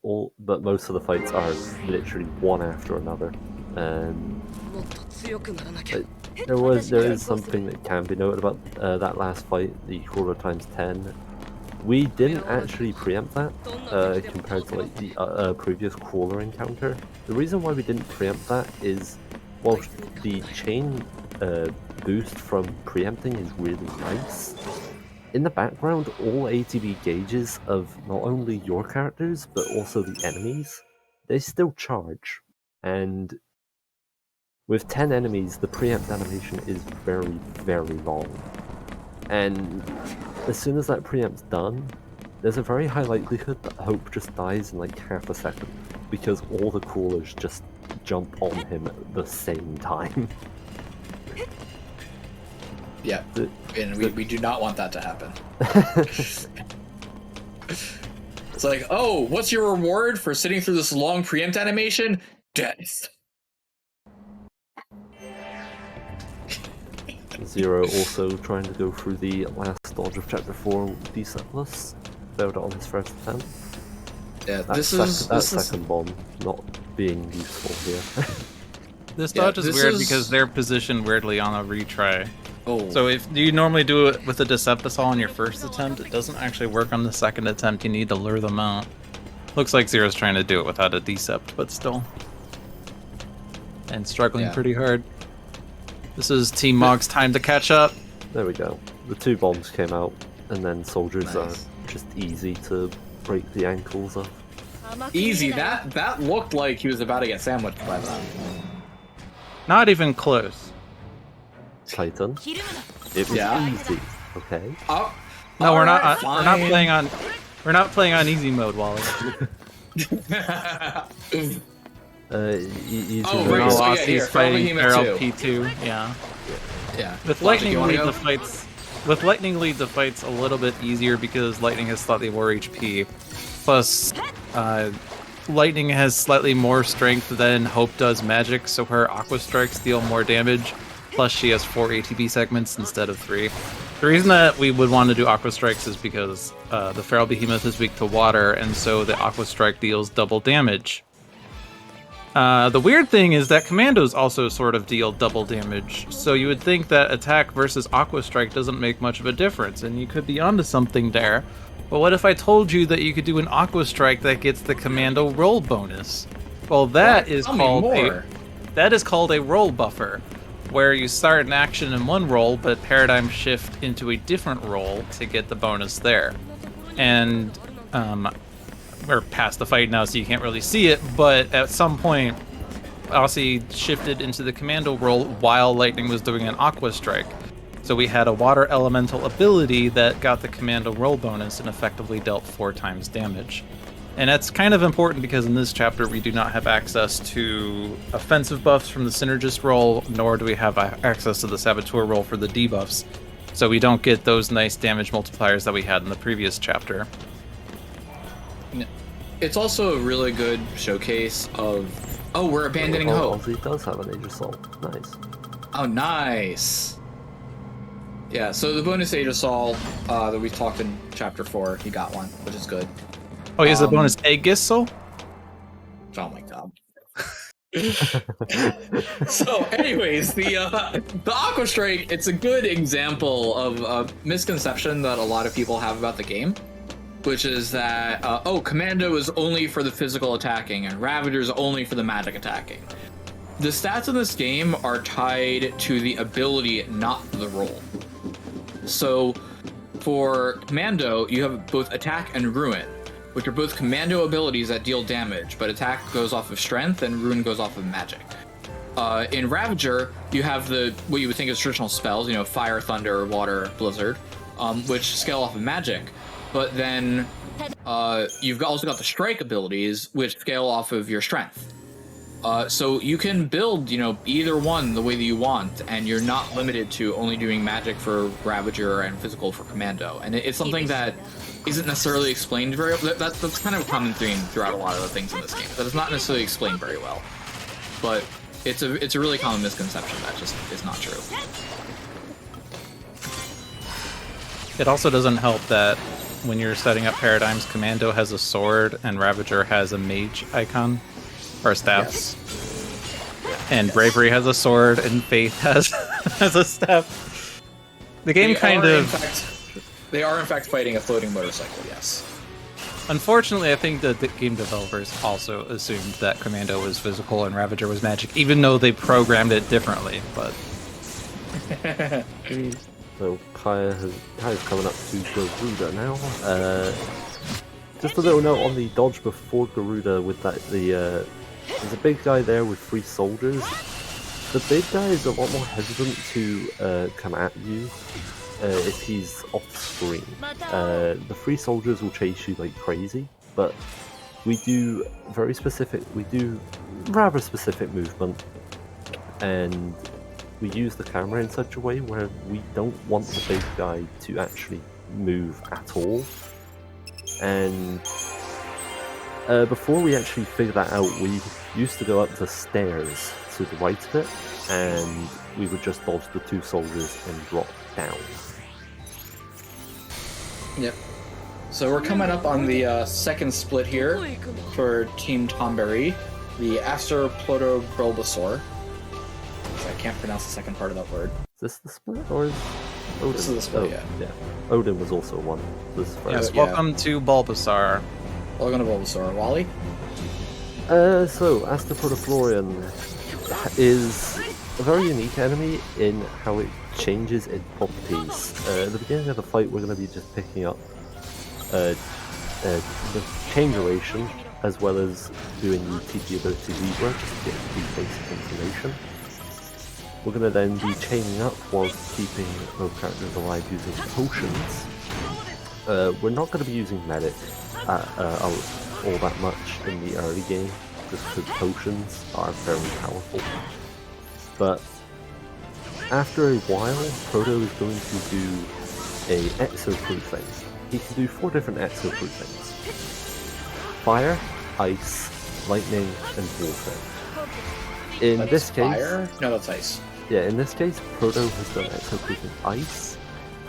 most of the fights are literally one after another. There is something that can be noted about that last fight, the Crawler ×10. We didn't actually preempt that compared to like the previous Crawler encounter. The reason why we didn't preempt that is, whilst the chain boost from preempting is really nice, in the background all ATB gauges of not only your characters but also the enemies, they still charge. And with 10 enemies, the preempt animation is very, very long. And as soon as that preempt's done, there's a very high likelihood that Hope just dies in like half a second, because all the crawlers just jump on him at the same time. Yeah, and we do not want that to happen. It's like, oh, what's your reward for sitting through this long preempt animation? Death. Zero also trying to go through the last dodge of Chapter 4 D+, failed it on his first attempt. Yeah, That second bomb, not being useful here. This Yeah, dodge is this weird is- because they're positioned weirdly on a retry. Oh. So if you normally do it with a Decepticol on your first attempt, it doesn't actually work on the second attempt. You need to lure them out. Looks like Zero's trying to do it without a Decept, but still. And struggling Yeah. pretty hard. This is Team Mog's time to catch up. There we go. The 2 bombs came out, and then soldiers are Nice. just easy to break the ankles of. Easy. That looked like he was about to get sandwiched by that. Not even close. Titan. It was Yeah. easy. Okay. Oh. No, we're not. Alright, We're not fine. playing on. We're not playing on easy mode, Wally. Easy. Oh, We're right, not so lost. yeah, He's here, follow fighting Behemoth Feral 2. P2. Yeah. Yeah. With Logic, Lightning you wanna lead, go? the fights. With Lightning lead, the fight's a little bit easier because Lightning has slightly more HP. Plus, Lightning has slightly more strength than Hope does magic, so her Aqua Strikes deal more damage. Plus, she has 4 ATB segments instead of 3. The reason that we would want to do Aqua Strikes is because the Feral Behemoth is weak to water, and so the Aqua Strike deals double damage. The weird thing is that Commandos also sort of deal double damage, so you would think that attack versus Aqua Strike doesn't make much of a difference, and you could be onto something there. But what if I told you that you could do an Aqua Strike that gets the Commando roll bonus? Well, that is Tell me called more. that is called a roll buffer, where you start an action in one roll, but paradigm shift into a different roll to get the bonus there. And we're past the fight now, so you can't really see it, but at some point, Aussie shifted into the Commando roll while Lightning was doing an Aqua Strike. So we had a Water Elemental ability that got the Commando roll bonus and effectively dealt 4 times damage. And that's kind of important because in this chapter we do not have access to offensive buffs from the Synergist roll, nor do we have access to the Saboteur roll for the debuffs. So we don't get those nice damage multipliers that we had in the previous chapter. It's also a really good showcase of. Oh, we're abandoning hope. Ozzy does have an Age of Salt. Nice. Oh, nice. Yeah, so the bonus Age of Saul that we talked in chapter 4, he got one, which is good. Oh, he has a bonus Aegis-Soul? Oh my god. So, anyways, the Aqua Strike, it's a good example of a misconception that a lot of people have about the game, which is that, Commando is only for the physical attacking, and Ravager is only for the magic attacking. The stats in this game are tied to the ability, not the roll. So, for Commando, you have both Attack and Ruin, which are both Commando abilities that deal damage, but Attack goes off of Strength and Ruin goes off of Magic. In Ravager, you have what you would think is traditional spells, Fire, Thunder, Water, Blizzard, which scale off of Magic. But then you've also got the Strike abilities, which scale off of your Strength. So you can build, either one the way that you want, and you're not limited to only doing Magic for Ravager and Physical for Commando. And it's something that isn't necessarily explained very well. That's kind of a common theme throughout a lot of the things in this game. That is not necessarily explained very well. But it's a really common misconception that just is not true. It also doesn't help that when you're setting up paradigms, Commando has a sword and Ravager has a mage icon, or a staff. Yes. And Bravery has a sword and Faith has a staff. The game They are in fact fighting a floating motorcycle, yes. Unfortunately, I think that the game developers also assumed that Commando was physical and Ravager was magic, even though they programmed it differently, but... So Kaya's coming up to Garuda now. Just a little note on the dodge before Garuda with that there's a big guy there with 3 soldiers. The big guy is a lot more hesitant to come at you if he's off screen. The 3 soldiers will chase you like crazy, but we do rather specific movement, and we use the camera in such a way where we don't want the big guy to actually move at all. And before we actually figured that out, we used to go up the stairs to the right of it, and we would just dodge the 2 soldiers and drop down. Yep. So we're coming up on the second split here for Team Tonberry. the Aster Ploto Bulbasaur. I can't pronounce the second part of that word. Is this the split or is Odin? This is the split, yeah. Odin was also one. This is Yes, welcome to Bulbasaur. Welcome to Bulbasaur. Wally? So, Astropodoflorian is a very unique enemy in how it changes in properties. At the beginning of the fight, we're going to be just picking up the chain duration, as well as doing the TP ability rework to get the basic information. We're going to then be chaining up whilst keeping both characters alive using potions. We're not going to be using medic all that much in the early game, just because potions are very powerful. But after a while, Proto is going to do a exo-proof thing. He can do 4 different exo-proof things: fire, ice, lightning, and water. In this case, fire? No, that's ice. Yeah, in this case, Proto has done exo-proof in ice,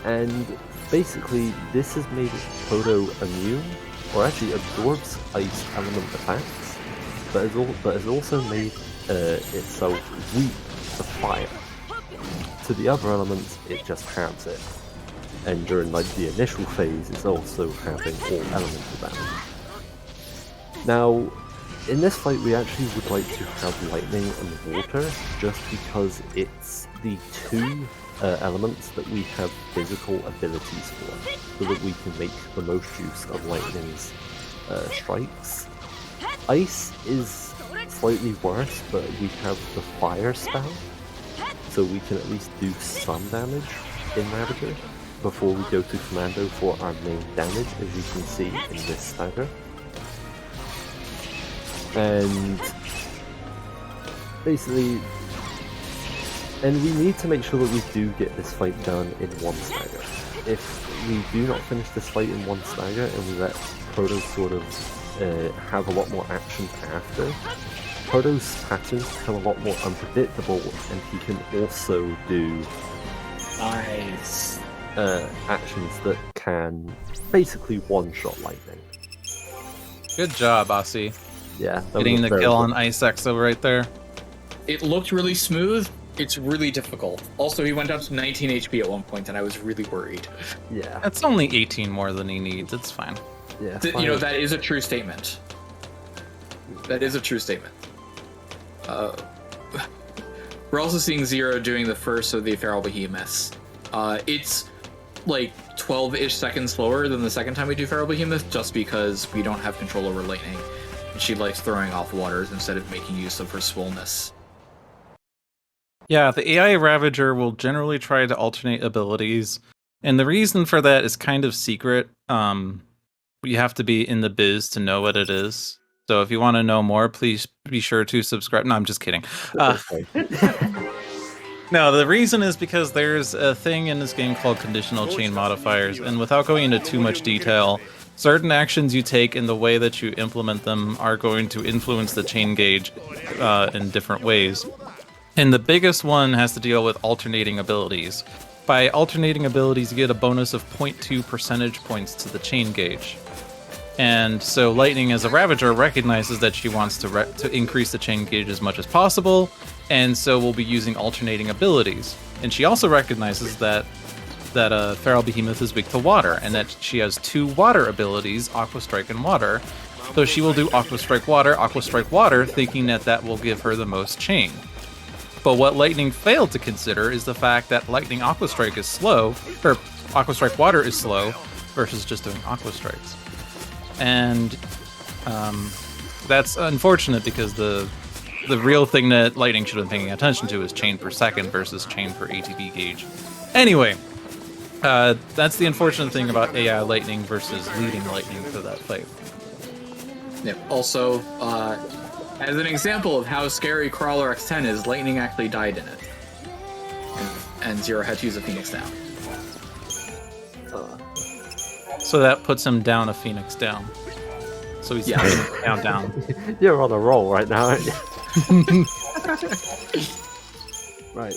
and basically this has made Proto immune, or actually absorbs ice element attacks, but has also made itself weak to fire. To the other elements, it just halves it, and during like the initial phase, it's also having all elemental damage. Now, in this fight, we actually would like to have lightning and water, just because it's the 2 elements that we have physical abilities for, so that we can make the most use of lightning's strikes. Ice is slightly worse, but we have the fire spell, so we can at least do some damage in Ravager before we go to Commando for our main damage, as you can see in this stagger. And basically, and we need to make sure that we do get this fight done in 1 stagger. If we do not finish this fight in 1 stagger and we let Proto sort of have a lot more action after, Proto's patterns become a lot more unpredictable, and he can also do Nice. Actions that can basically one-shot lightning. Good job, Aussie. Yeah, Getting the kill on Ice Exo right there. It looked really smooth. It's really difficult. Also, he went down to 19 HP at one point, and I was really worried. Yeah. That's only 18 more than he needs. It's fine. Yeah. You know, that is a true statement. That is a true statement. We're also seeing Zero doing the first of the Feral Behemoths. It's like 12-ish seconds slower than the second time we do Feral Behemoth, just because we don't have control over lightning. She likes throwing off waters instead of making use of her swollenness. Yeah, the AI Ravager will generally try to alternate abilities, and the reason for that is kind of secret. You have to be in the biz to know what it is. So if you want to know more, please be sure to subscribe. No, I'm just kidding. No, the reason is because there's a thing in this game called conditional chain modifiers, and without going into too much detail, certain actions you take and the way that you implement them are going to influence the chain gauge in different ways. And the biggest one has to deal with alternating abilities. By alternating abilities, you get a bonus of 0.2 percentage points to the chain gauge. And so Lightning, as a Ravager, recognizes that she wants to increase the chain gauge as much as possible, and so we'll be using alternating abilities. And she also recognizes that Feral Behemoth is weak to water, and that she has 2 water abilities, Aqua Strike and Water. So she will do Aqua Strike Water, thinking that that will give her the most chain. But what Lightning failed to consider is the fact that Lightning Aqua Strike is slow, or Aqua Strike Water is slow, versus just doing Aqua Strikes. And that's unfortunate, because the real thing that Lightning should have been paying attention to is chain per second versus chain per ATB gauge. Anyway, that's the unfortunate thing about AI Lightning versus leading Lightning for that fight. Yep. Also, as an example of how scary Crawler X10 is, Lightning actually died in it. And Zero had to use a Phoenix down. So that puts him down a Phoenix down. So he's down. You're on a roll right now, aren't you? Right.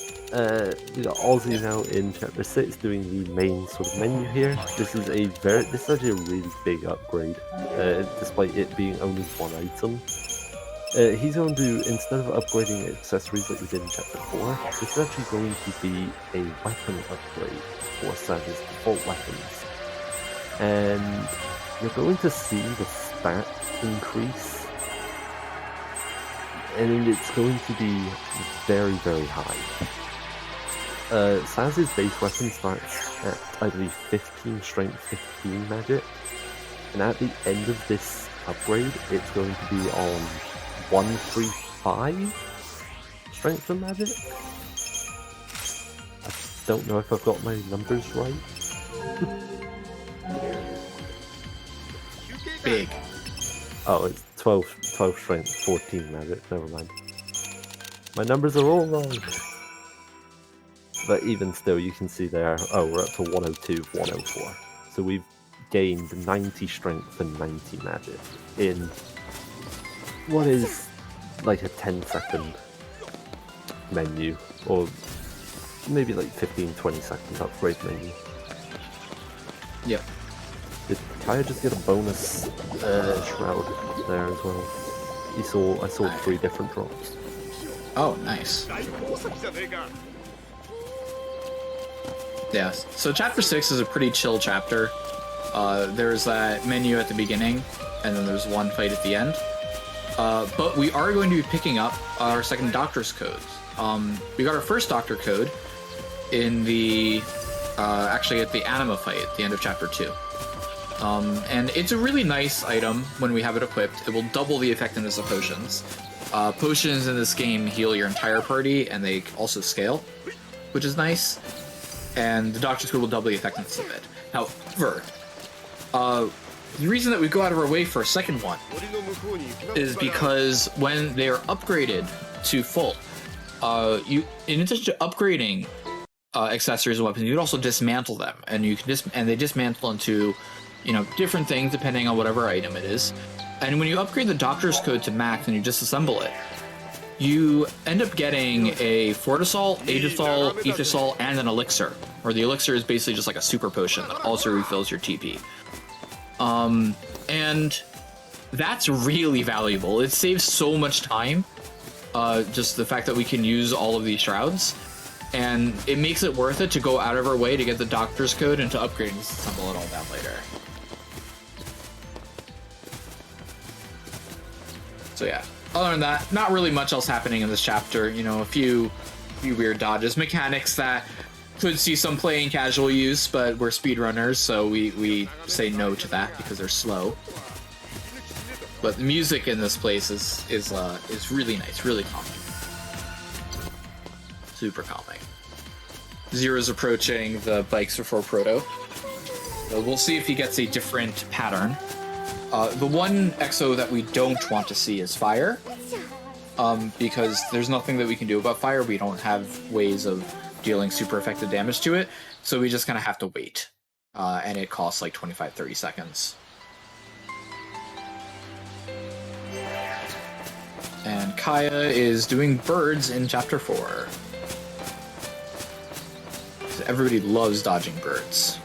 We got Aussie now in chapter 6 doing the main sort of menu here. This is actually a really big upgrade, despite it being only 1 item. He's going to, instead of upgrading accessories like we did in Chapter 4, this is actually going to be a weapon upgrade for Saz's default weapons. And you're going to see the stat increase, and it's going to be very, very high. Saz's base weapon starts at, I believe, 15 strength, 15 magic, and at the end of this upgrade, it's going to be on 135 strength and magic. I don't know if I've got my numbers right. Big. Oh, it's 12 strength, 14 magic, never mind. My numbers are all wrong. But even still, you can see there, oh, we're up to 102, 104. So we've gained 90 strength and 90 magic in what is like a 10-second menu, or maybe like 15-20 second upgrade menu. Yep. Did Kaya just get a bonus shroud there as well? I saw 3 different drops. Oh, nice. Yeah, so Chapter 6 is a pretty chill chapter. There's that menu at the beginning, and then there's one fight at the end. But we are going to be picking up our second Doctor's Code. We got our first Doctor Code in the, actually at the Anima fight at the end of Chapter 2. And it's a really nice item when we have it equipped. It will double the effectiveness of potions. Potions in this game heal your entire party, and they also scale, which is nice. And the Doctor's Code will double the effectiveness of it. However, the reason that we go out of our way for a second one is because when they are upgraded to full, in addition to upgrading accessories and weapons, you can also dismantle them, and they dismantle into, different things depending on whatever item it is. And when you upgrade the Doctor's Code to max and you disassemble it, you end up getting a Fortisol, Aegisol, Aethysol, and an Elixir. Or the Elixir is basically just like a super potion that also refills your TP. And that's really valuable. It saves so much time, just the fact that we can use all of these shrouds. And it makes it worth it to go out of our way to get the Doctor's Code and to upgrade and disassemble it all down later. So yeah. Other than that, not really much else happening in this chapter. A few weird dodges, mechanics that could see some playing casual use, but we're speedrunners, so we say no to that because they're slow. But the music in this place is really nice, really calming, super calming. Zero's approaching the bikes before Proto. So we'll see if he gets a different pattern. The one exo that we don't want to see is fire, because there's nothing that we can do about fire. We don't have ways of dealing super effective damage to it, so we just kind of have to wait. And it costs like 25-30 seconds. And Kaya is doing birds in Chapter 4. Everybody loves dodging birds.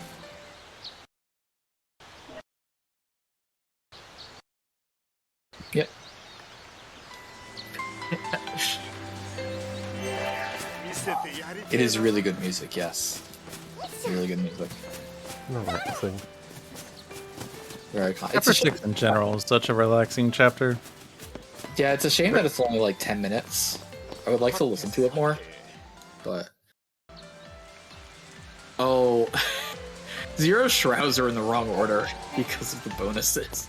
Yep. It is really good music, yes. Really good music. Relaxing. Very calm. Chapter 6 in general is such a relaxing chapter. Yeah, it's a shame that it's only like 10 minutes. I would like to listen to it more, but... Oh... Zero's Shrouds are in the wrong order because of the bonuses.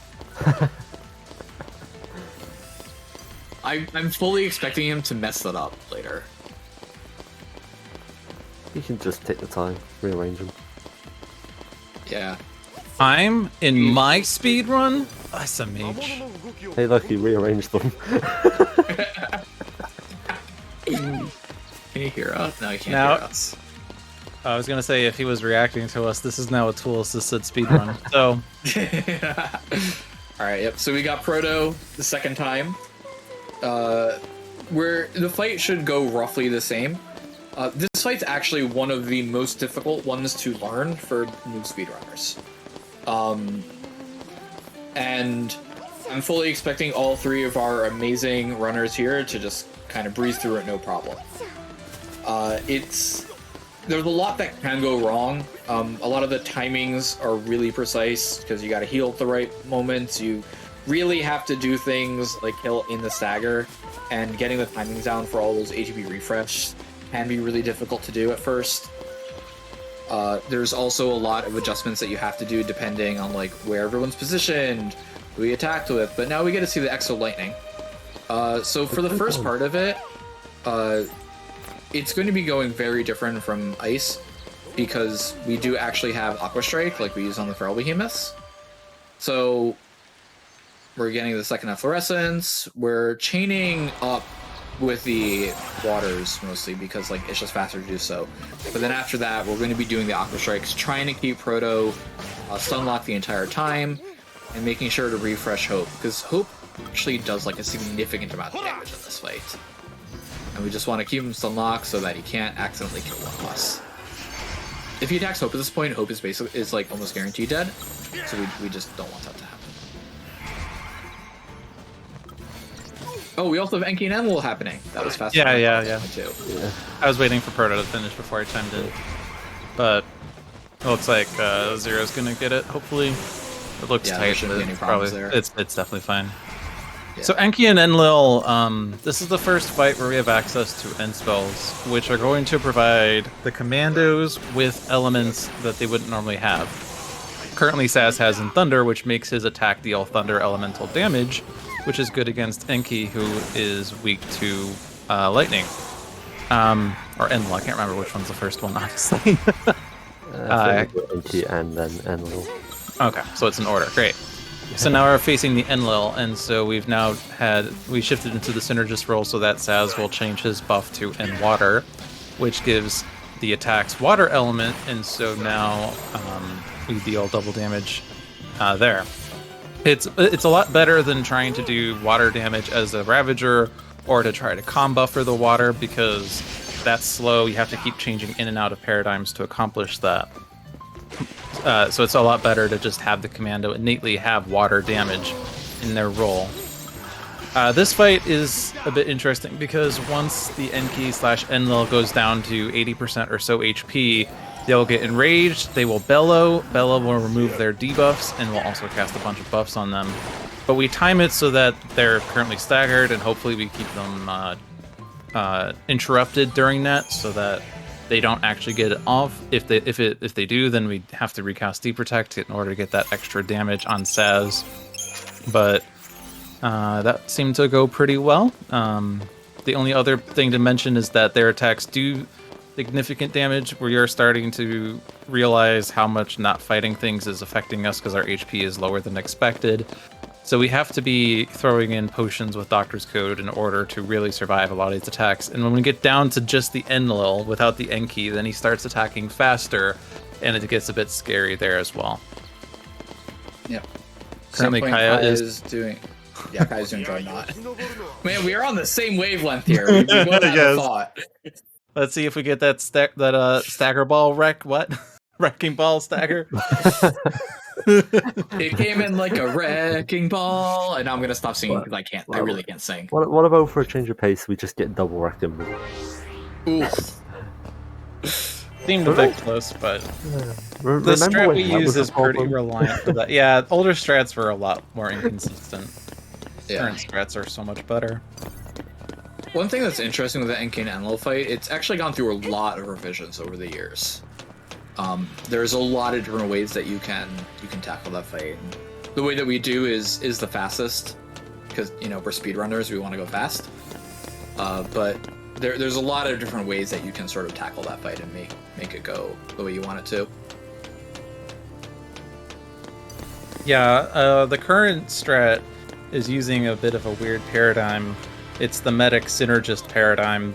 I'm fully expecting him to mess that up later. You can just take the time, rearrange them. Yeah. I'm in my speed run. SMH. Hey, look, he rearranged them. Can you hear us? No, you can't Now, hear us. I was gonna say if he was reacting to us, this is now a tool-assisted speedrun. So. All right. Yep. So we got Proto the second time. Where the fight should go roughly the same. This fight's actually one of the most difficult ones to learn for new speedrunners. And I'm fully expecting all 3 of our amazing runners here to just kind of breeze through it, no problem. There's a lot that can go wrong. A lot of the timings are really precise because you got to heal at the right moments. You really have to do things like kill in the stagger, and getting the timings down for all those ATB refresh can be really difficult to do at first. There's also a lot of adjustments that you have to do depending on like where everyone's positioned, who we attacked with. But now we get to see the Exo Lightning. So for the first part of it, it's going to be going very different from Ice because we do actually have Aqua Strike like we use on the Feral Behemoths. So we're getting the second Efflorescence. We're chaining up with the waters mostly because like it's just faster to do so. But then after that, we're going to be doing the Aqua Strikes, trying to keep Proto stun-locked the entire time, and making sure to refresh Hope, because Hope actually does like a significant amount of damage in this fight. And we just want to keep him stun-locked so that he can't accidentally kill one of us. If he attacks Hope at this point, Hope is like almost guaranteed dead, so we just don't want that to happen. Oh, we also have Enki and Enlil happening. That was fast. Yeah. I was waiting for Proto to finish before I chimed in. But it looks like Zero's gonna get it, hopefully. It looks tight, but it's definitely fine. Yeah. So Enki and Enlil, this is the first fight where we have access to end spells, which are going to provide the commandos with elements that they wouldn't normally have. Currently Saz has in Thunder, which makes his attack deal Thunder elemental damage, which is good against Enki, who is weak to Lightning. Or Enlil, I can't remember which one's the first one, honestly. Enki and then Enlil. Okay, so it's in order, great. So now we're facing the Enlil, and so we shifted into the Synergist role so that Saz will change his buff to Water, which gives the attacks water element, and so now we deal double damage there. It's a lot better than trying to do water damage as a Ravager or to try to buffer the water, because that's slow. You have to keep changing in and out of paradigms to accomplish that. So it's a lot better to just have the commando innately have water damage in their role. This fight is a bit interesting because once the Enki/Enlil goes down to 80% or so HP, they'll get enraged, they will bellow, will remove their debuffs, and will also cast a bunch of buffs on them. But we time it so that they're currently staggered, and hopefully we keep them interrupted during that so that they don't actually get it off. If they do, then we have to recast Deprotect in order to get that extra damage on Saz. But that seemed to go pretty well. The only other thing to mention is that their attacks do significant damage. We are starting to realize how much not fighting things is affecting us because our HP is lower than expected. So we have to be throwing in potions with Doctor's Code in order to really survive a lot of these attacks. And when we get down to just the Enlil without the Enki, then he starts attacking faster, and it gets a bit scary there as well. Yep. Currently Kaya is doing... Yeah, Kaya's doing Dreadnought. Man, we are on the same wavelength here. We both have a thought. Let's see if we get that stagger ball wrecking ball stagger. It came in like a wrecking ball, and now I'm gonna stop singing because I really can't sing. What about for a change of pace, we just get double wrecking ball? Oof. Seemed a bit close, but the strat we use is pretty reliant for that. Yeah, older strats were a lot more inconsistent. Yeah. Current strats are so much better. One thing that's interesting with the Enki and Enlil fight, it's actually gone through a lot of revisions over the years. There's a lot of different ways that you can tackle that fight. And the way that we do is the fastest, because we're speedrunners, we want to go fast. But there's a lot of different ways that you can sort of tackle that fight and make it go the way you want it to. Yeah, the current strat is using a bit of a weird paradigm. It's the medic synergist paradigm.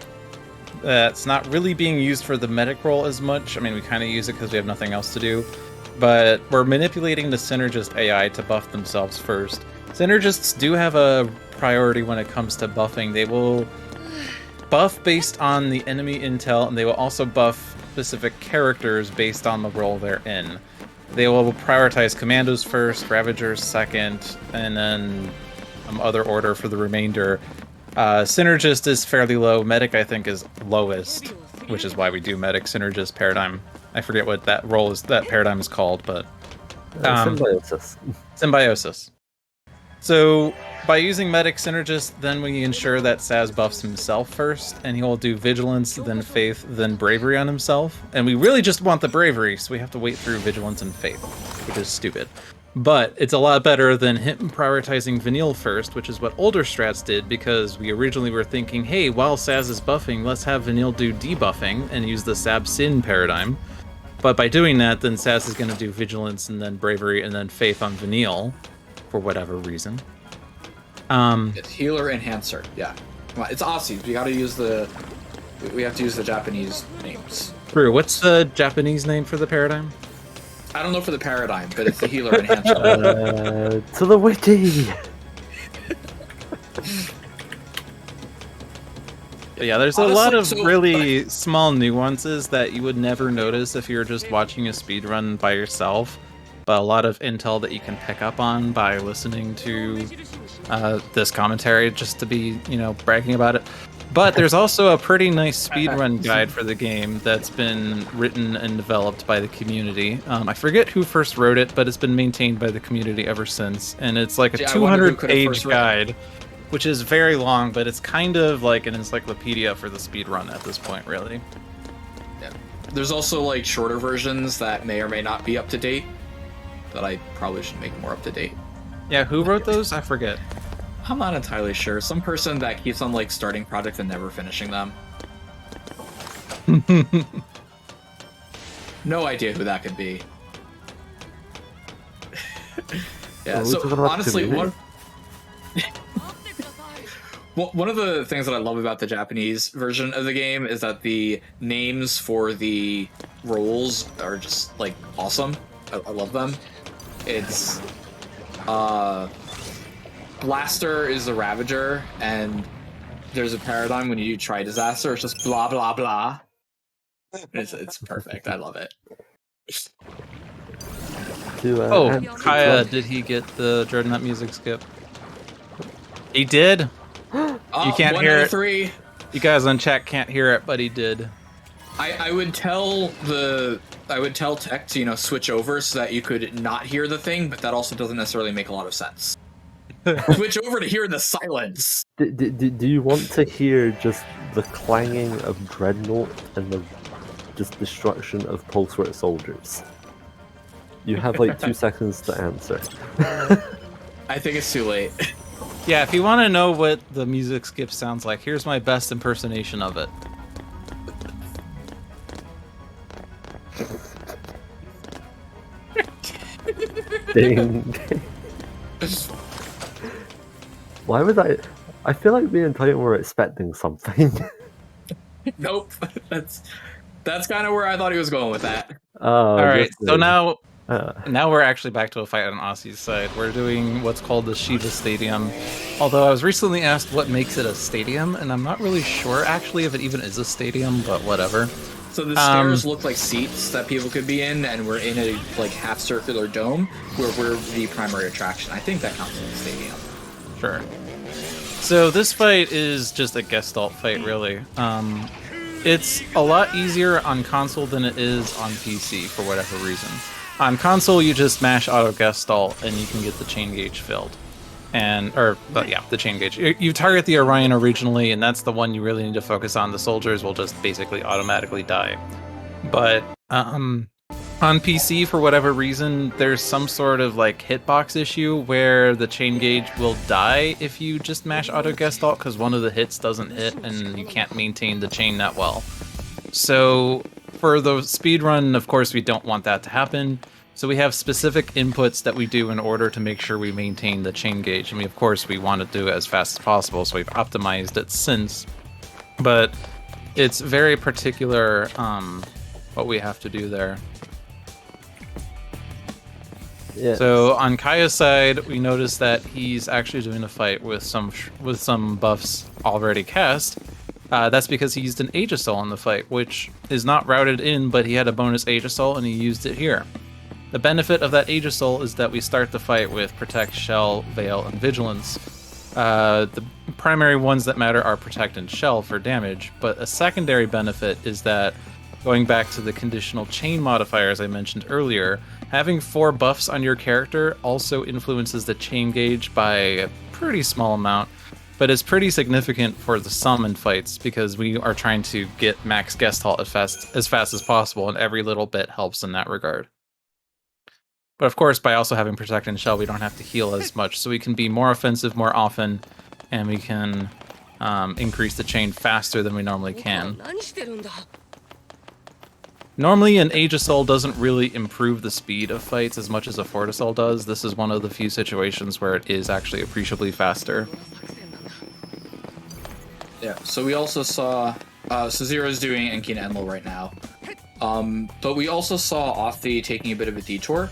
That's not really being used for the medic role as much. I mean, we kind of use it because we have nothing else to do. But we're manipulating the synergist AI to buff themselves first. Synergists do have a priority when it comes to buffing. They will buff based on the enemy intel, and they will also buff specific characters based on the role they're in. They will prioritize commandos first, ravagers second, and then some other order for the remainder. Synergist is fairly low. Medic, I think, is lowest, which is why we do medic synergist paradigm. I forget what that role is, that paradigm is called, but Symbiosis. Symbiosis. So by using medic synergist, then we ensure that Saz buffs himself first, and he will do vigilance, then faith, then bravery on himself. And we really just want the bravery, so we have to wait through vigilance and faith, which is stupid. But it's a lot better than him prioritizing Vanille first, which is what older strats did, because we originally were thinking, hey, while Saz is buffing, let's have Vanille do debuffing and use the Sab Sin paradigm. But by doing that, then Saz is going to do vigilance and then bravery and then faith on Vanille, for whatever reason. It's healer enhancer. Yeah, it's Aussies. We have to use the Japanese names. True. What's the Japanese name for the paradigm? I don't know for the paradigm, but it's the healer enhancer. To the witty. Yeah, there's a lot of really small nuances that you would never notice if you're just watching a speedrun by yourself, but a lot of intel that you can pick up on by listening to this commentary, just to be, bragging about it. But there's also a pretty nice speedrun guide for the game that's been written and developed by the community. I forget who first wrote it, but it's been maintained by the community ever since, and it's like a 200-page guide. Which is very long, but it's kind of like an encyclopedia for the speedrun at this point, really. Yeah. There's also like shorter versions that may or may not be up to date that I probably should make more up to date. Yeah, who wrote those? I forget. I'm not entirely sure. Some person that keeps on like starting projects and never finishing them. No idea who that could be. Yeah, so honestly, one of the things that I love about the Japanese version of the game is that the names for the roles are just like awesome. I love them. It's Blaster is the Ravager, and there's a paradigm when you do Try Disaster. It's just blah blah blah. It's perfect. I love it. Kaya, did he get the Dreadnought music skip? He did. You can't hear it. 3. You guys on chat can't hear it, but he did. I would tell tech to switch over so that you could not hear the thing, but that also doesn't necessarily make a lot of sense. Switch over to hear the silence. Do you want to hear just the clanging of Dreadnought and the just destruction of pulse rate soldiers? You have like 2 seconds to answer. I think it's too late. Yeah, if you want to know what the music skip sounds like, here's my best impersonation of it. Ding. Why was I feel like me and Titan were expecting something. Nope. That's kind of where I thought he was going with that. Alright, so now we're actually back to a fight on Aussie's side. We're doing what's called the Shiva Stadium. Although I was recently asked what makes it a stadium, and I'm not really sure actually if it even is a stadium, but whatever. So the stairs look like seats that people could be in, and we're in a like half circular dome where we're the primary attraction. I think that counts as a stadium. Sure. So this fight is just a Gestalt fight, really. It's a lot easier on console than it is on PC for whatever reason. On console, you just mash auto Gestalt and you can get the chain gauge filled. The chain gauge. You target the Orion originally, and that's the one you really need to focus on. The soldiers will just basically automatically die. But on PC, for whatever reason, there's some sort of like hitbox issue where the chain gauge will die if you just mash auto Gestalt because one of the hits doesn't hit and you can't maintain the chain that well. So for the speedrun, of course, we don't want that to happen. So we have specific inputs that we do in order to make sure we maintain the chain gauge. I mean, of course, we want to do it as fast as possible, so we've optimized it since. But it's very particular what we have to do there. Yes. So on Kaya's side, we notice that he's actually doing a fight with some buffs already cast. That's because he used an Aegisol in the fight, which is not routed in, but he had a bonus Aegisol and he used it here. The benefit of that Age of Soul is that we start the fight with Protect, Shell, Veil, and Vigilance. The primary ones that matter are Protect and Shell for damage, but a secondary benefit is that, going back to the conditional chain modifiers I mentioned earlier, having 4 buffs on your character also influences the chain gauge by a pretty small amount, but it's pretty significant for the summoned fights because we are trying to get max Gestalt as fast as possible, and every little bit helps in that regard. But of course, by also having Protect and Shell, we don't have to heal as much, so we can be more offensive more often, and we can increase the chain faster than we normally can. Normally, an Age of Soul doesn't really improve the speed of fights as much as a Fortisol does. This is one of the few situations where it is actually appreciably faster. Yeah, so we also saw... so Zero's doing Enki and Enlil right now. But we also saw Othi taking a bit of a detour.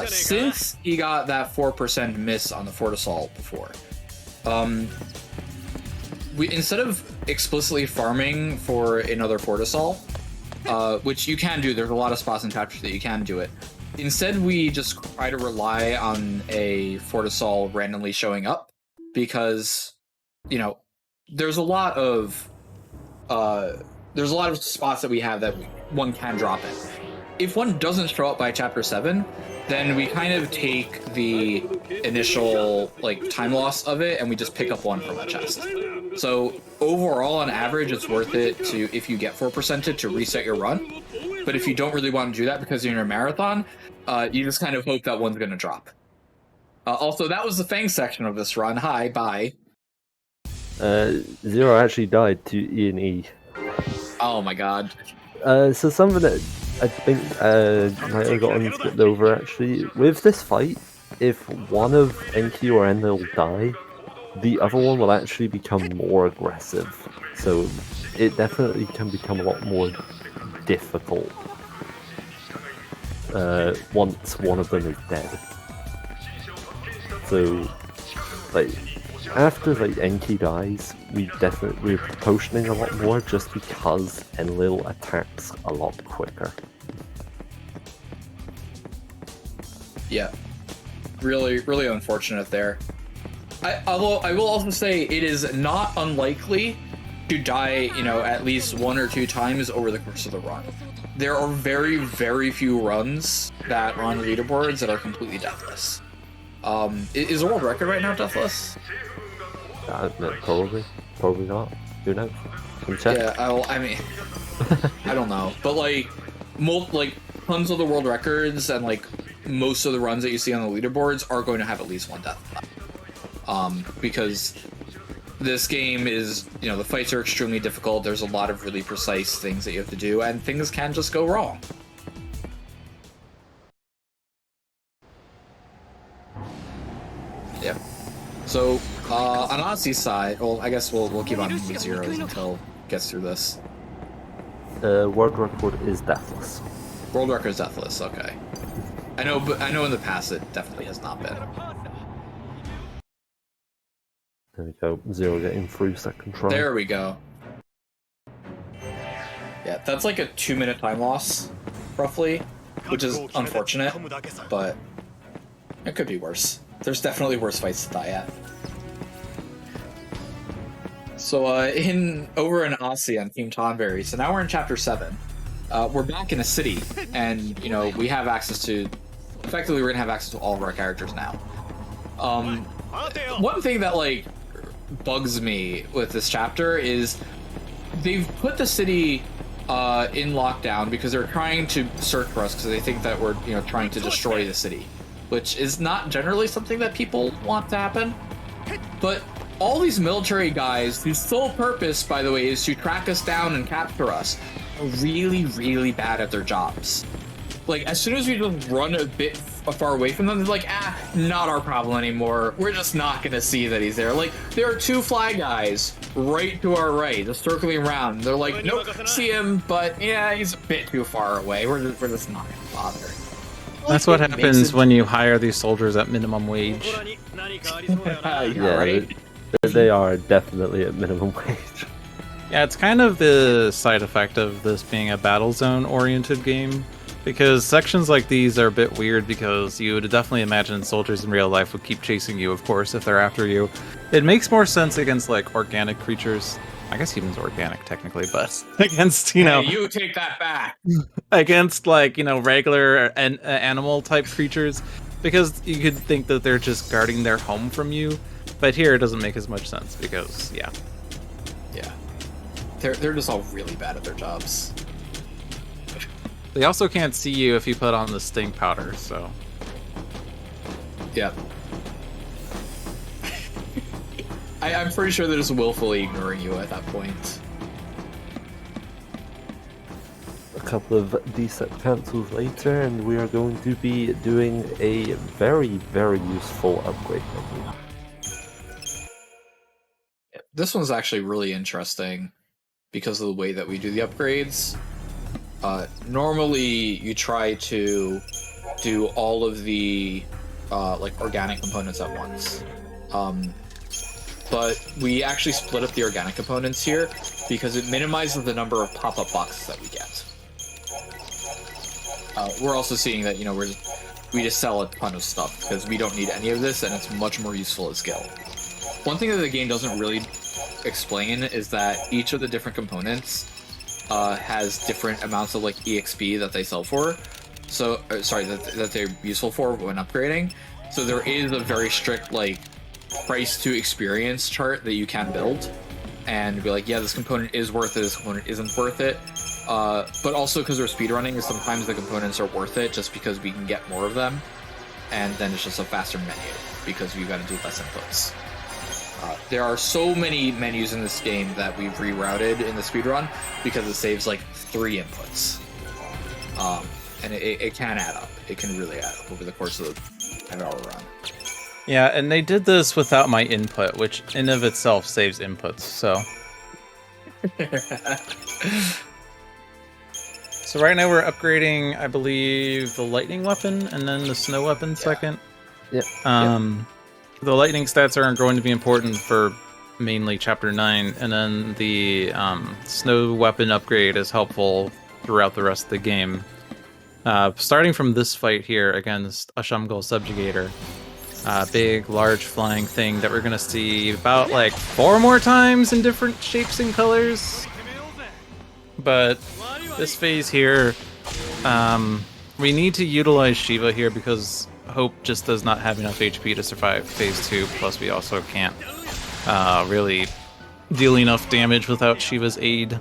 Since he got that 4% miss on the Fortisol before, we instead of explicitly farming for another Fortisol, which you can do, there's a lot of spots in chapters that you can do it. Instead, we just try to rely on a Fortisol randomly showing up because, you know, there's a lot of spots that we have that one can drop in. If one doesn't show up by chapter 7, then we kind of take the initial time loss of it and we just pick up one from a chest. So overall, on average, it's worth it to, if you get 4%, to reset your run. But if you don't really want to do that because you're in a marathon, you just kind of hope that one's going to drop. Also, that was the Fang section of this run. Hi, bye. Zero actually died to E&E. Oh my god. So something that I think might have gotten skipped over actually. With this fight, if one of Enki or Enlil die, the other one will actually become more aggressive. So it definitely can become a lot more difficult once one of them is dead. So, after Enki dies, we're potioning a lot more just because Enlil attacks a lot quicker. Yeah, really, really unfortunate there. Although I will also say it is not unlikely to die, at least 1 or 2 times over the course of the run. There are very, very few runs that are on leaderboards that are completely deathless. Is the world record right now deathless? Probably not. Who knows? Can check. Yeah, I mean, I don't know, but tons of the world records and most of the runs that you see on the leaderboards are going to have at least 1 death. Because this game is, the fights are extremely difficult. There's a lot of really precise things that you have to do, and things can just go wrong. Yeah. So, on Ozzy's side, well, I guess we'll keep on with zeros until it gets through this. World record is deathless. World record is deathless, okay. I know, but I know in the past it definitely has not been. There we go. Zero getting through second try. There we go. Yeah, that's a 2-minute time loss, roughly, which is unfortunate, but it could be worse. There's definitely worse fights to die at. So, over in Aussie on Team Tonberry, so now we're in Chapter 7. We're back in a city, and, we have access to... Effectively, we're gonna have access to all of our characters now. One thing that, bugs me with this chapter is they've put the city in lockdown because they're trying to search for us because they think that we're, trying to destroy the city, which is not generally something that people want to happen. But all these military guys, whose sole purpose, by the way, is to track us down and capture us, are really, really bad at their jobs. As soon as we just run a bit far away from them, they're not our problem anymore. We're just not gonna see that he's there. There are 2 fly guys right to our right, just circling around. They're nope, see him, but yeah, he's a bit too far away. We're just not gonna bother. That's what happens when you hire these soldiers at minimum wage. Yeah, right? They are definitely at minimum wage. Yeah, it's kind of the side effect of this being a battle zone oriented game. Because sections like these are a bit weird because you would definitely imagine soldiers in real life would keep chasing you, of course, if they're after you. It makes more sense against, like, organic creatures. I guess humans are organic, technically, but against, you know... Hey, you take that back! Against, like, you know, regular animal-type creatures. Because you could think that they're just guarding their home from you. But here it doesn't make as much sense because, yeah. Yeah. They're just all really bad at their jobs. They also can't see you if you put on the sting powder, so... Yeah. I'm pretty sure they're just willfully ignoring you at that point. A couple of decent cancels later, and we are going to be doing a very, very useful upgrade menu. This one's actually really interesting because of the way that we do the upgrades. Normally, you try to do all of the like organic components at once, but we actually split up the organic components here because it minimizes the number of pop-up boxes that we get. We're also seeing that we just sell a ton of stuff because we don't need any of this, and it's much more useful as skill. One thing that the game doesn't really explain is that each of the different components has different amounts of like EXP that they sell for. So, that they're useful for when upgrading. So there is a very strict like price to experience chart that you can build, and be like, yeah, this component is worth it. This component isn't worth it. But also because we're speedrunning, sometimes the components are worth it just because we can get more of them, and then it's just a faster menu because we've got to do less inputs. There are so many menus in this game that we've rerouted in the speedrun because it saves like 3 inputs. And it can add up. It can really add up over the course of an hour run. Yeah, and they did this without my input, which in of itself saves inputs, so... So right now we're upgrading, I believe, the lightning weapon and then the snow weapon second. Yep. The lightning stats are going to be important for mainly Chapter 9, and then the snow weapon upgrade is helpful throughout the rest of the game. Starting from this fight here against Ashamgal Subjugator, big, large flying thing that we're going to see about like 4 more times in different shapes and colors. But this phase here, we need to utilize Shiva here because Hope just does not have enough HP to survive phase 2, plus we also can't really deal enough damage without Shiva's aid.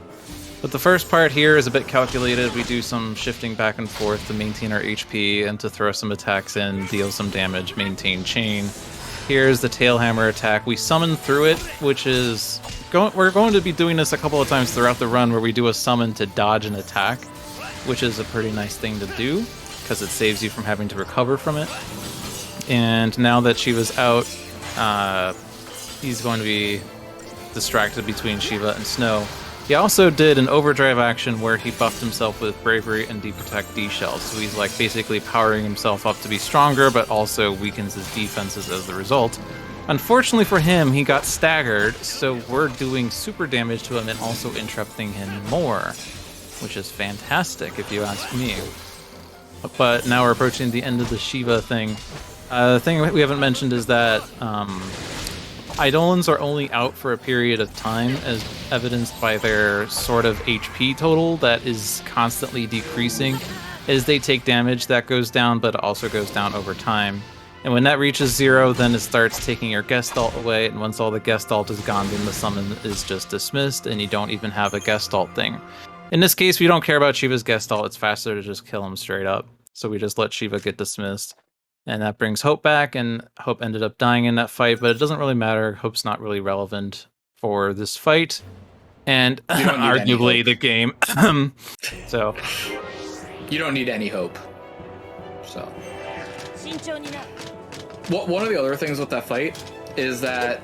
But the first part here is a bit calculated. We do some shifting back and forth to maintain our HP and to throw some attacks in, deal some damage, maintain chain. Here's the Tailhammer attack. We summon through it, which is... we're going to be doing this a couple of times throughout the run where we do a summon to dodge an attack, which is a pretty nice thing to do, because it saves you from having to recover from it. And now that Shiva's out, he's going to be distracted between Shiva and Snow. He also did an overdrive action where he buffed himself with Bravery and D-Protect D-Shells, so he's like basically powering himself up to be stronger, but also weakens his defenses as the result. Unfortunately for him, he got staggered, so we're doing super damage to him and also interrupting him more, which is fantastic if you ask me. But now we're approaching the end of the Shiva thing. The thing we haven't mentioned is that Eidolons are only out for a period of time, as evidenced by their sort of HP total that is constantly decreasing. As they take damage, that goes down, but it also goes down over time. And when that reaches 0, then it starts taking your Gestalt away, and once all the Gestalt is gone, then the summon is just dismissed, and you don't even have a Gestalt thing. In this case, we don't care about Shiva's Gestalt, it's faster to just kill him straight up. So we just let Shiva get dismissed. And that brings Hope back, and Hope ended up dying in that fight, but it doesn't really matter. Hope's not really relevant for this fight, and arguably the game. So you don't need any hope. So one of the other things with that fight is that,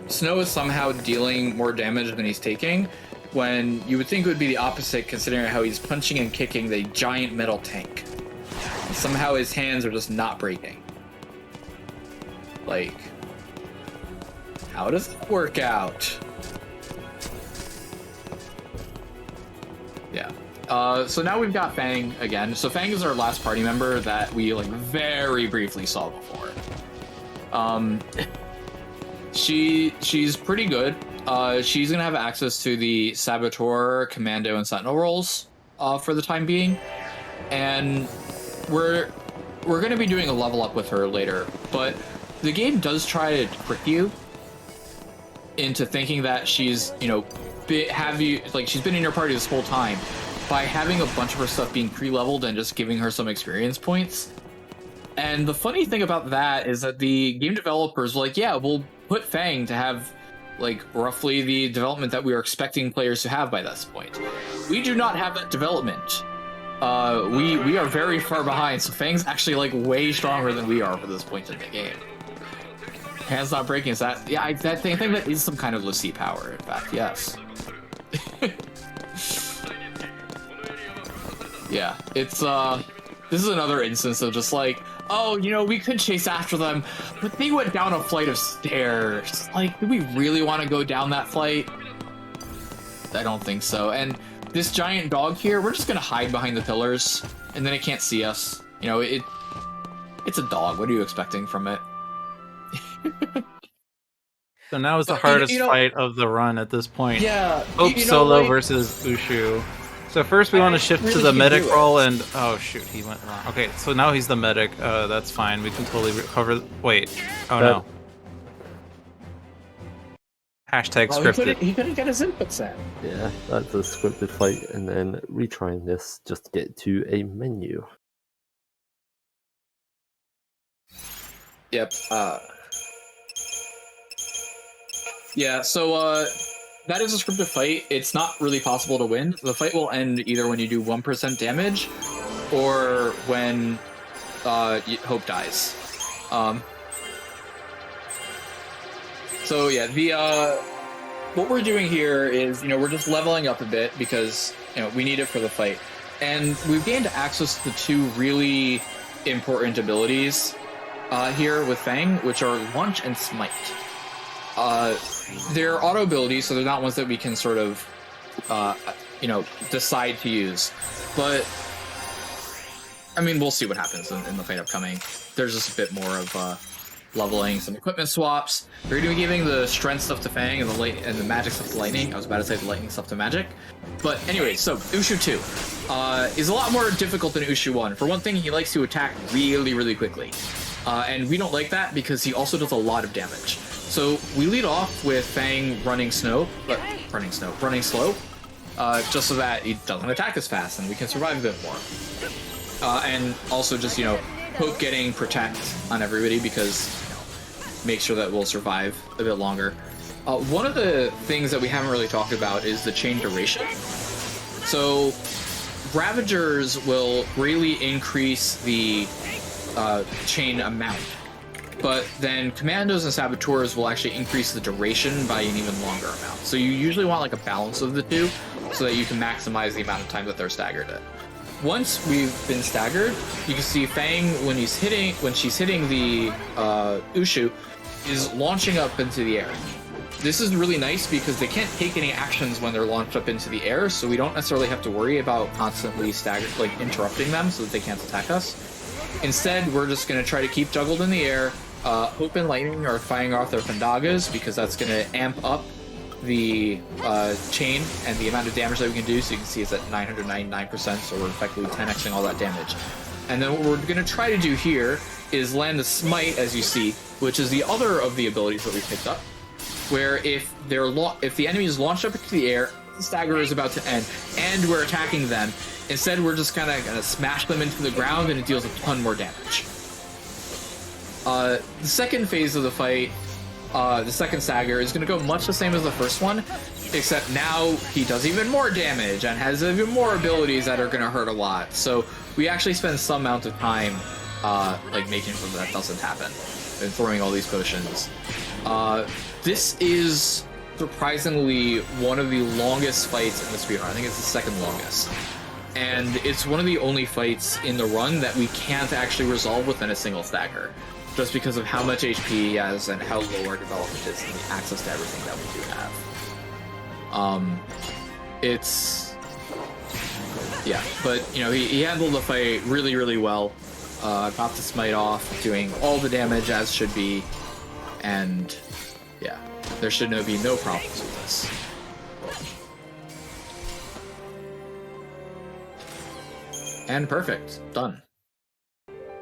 Snow is somehow dealing more damage than he's taking, when you would think it would be the opposite, considering how he's punching and kicking the giant metal tank. Somehow his hands are just not breaking. Like, how does that work out? Yeah. So now we've got Fang again. So Fang is our last party member that we like very briefly saw before. She's pretty good. She's gonna have access to the Saboteur, Commando, and Sentinel roles for the time being, and we're gonna be doing a level up with her later. But the game does try to trick you into thinking that she's, you know, she's been in your party this whole time by having a bunch of her stuff being pre-leveled and just giving her some experience points. And the funny thing about that is that the game developers were like, yeah, we'll put Fang to have like roughly the development that we are expecting players to have by this point. We do not have that development. We are very far behind, so Fang's actually like way stronger than we are for this point in the game. Hands not breaking, is that? Yeah, I think that is some kind of Lassie power, in fact, yes. Yeah, it's, this is another instance of just like, oh, you know, we could chase after them, but they went down a flight of stairs. Like, do we really want to go down that flight? I don't think so. And this giant dog here, we're just gonna hide behind the pillars, and then it can't see us. You know, it's a dog. What are you expecting from it? So now is the hardest fight of the run at this point. Yeah. Hope solo versus Ushu. So first we want to shift to the medic role and... Oh shoot, he went wrong. Okay, so now he's the medic. That's fine. We can totally recover... Wait. Oh no. Hashtag scripted. He couldn't get his inputs in. Yeah, that's a scripted fight, and then retrying this just to get to a menu. Yep. Yeah, so that is a scripted fight. It's not really possible to win. The fight will end either when you do 1% damage or when Hope dies. So yeah, what we're doing here is, you know, we're just leveling up a bit because, you know, we need it for the fight. And we've gained access to two really important abilities here with Fang, which are Launch and Smite. They're auto abilities, so they're not ones that we can sort of, you know, decide to use. But, I mean, we'll see what happens in the fight upcoming. There's just a bit more of leveling, some equipment swaps. We're going to be giving the strength stuff to Fang and the magic stuff to Lightning. I was about to say the lightning stuff to magic. But anyway, so Ushu 2 is a lot more difficult than Ushu 1. For one thing, he likes to attack really, really quickly. And we don't like that because he also does a lot of damage. So we lead off with Fang running slow, just so that he doesn't attack as fast and we can survive a bit more. And also just, you know, Hope getting protect on everybody because, you know, make sure that we'll survive a bit longer. One of the things that we haven't really talked about is the chain duration. So Ravagers will greatly increase the chain amount, but then Commandos and Saboteurs will actually increase the duration by an even longer amount. So you usually want like a balance of the two so that you can maximize the amount of time that they're staggered at. Once we've been staggered, you can see Fang, when she's hitting the Ushu, is launching up into the air. This is really nice because they can't take any actions when they're launched up into the air, so we don't necessarily have to worry about constantly interrupting them so that they can't attack us. Instead, we're just going to try to keep juggled in the air. Hope and Lightning are firing off their Fandagas because that's going to amp up the chain and the amount of damage that we can do. So you can see it's at 999%, so we're effectively 10xing all that damage. And then what we're going to try to do here is land the Smite, as you see, which is the other of the abilities that we picked up, where if the enemy is launched up into the air, the stagger is about to end, and we're attacking them. Instead, we're just kind of going to smash them into the ground, and it deals a ton more damage. The second phase of the fight, the second stagger, is going to go much the same as the first one, except now he does even more damage and has even more abilities that are going to hurt a lot. So we actually spend some amount of time like making sure that doesn't happen and throwing all these potions. This is surprisingly one of the longest fights in the speedrun. I think it's the second longest. And it's one of the only fights in the run that we can't actually resolve within a single stagger, just because of how much HP he has and how low our development is and the access to everything that we do have. It's Yeah, but he handled the fight really, really well. Got the smite off, doing all the damage as should be, and yeah, there should be no problems with this. And perfect, done.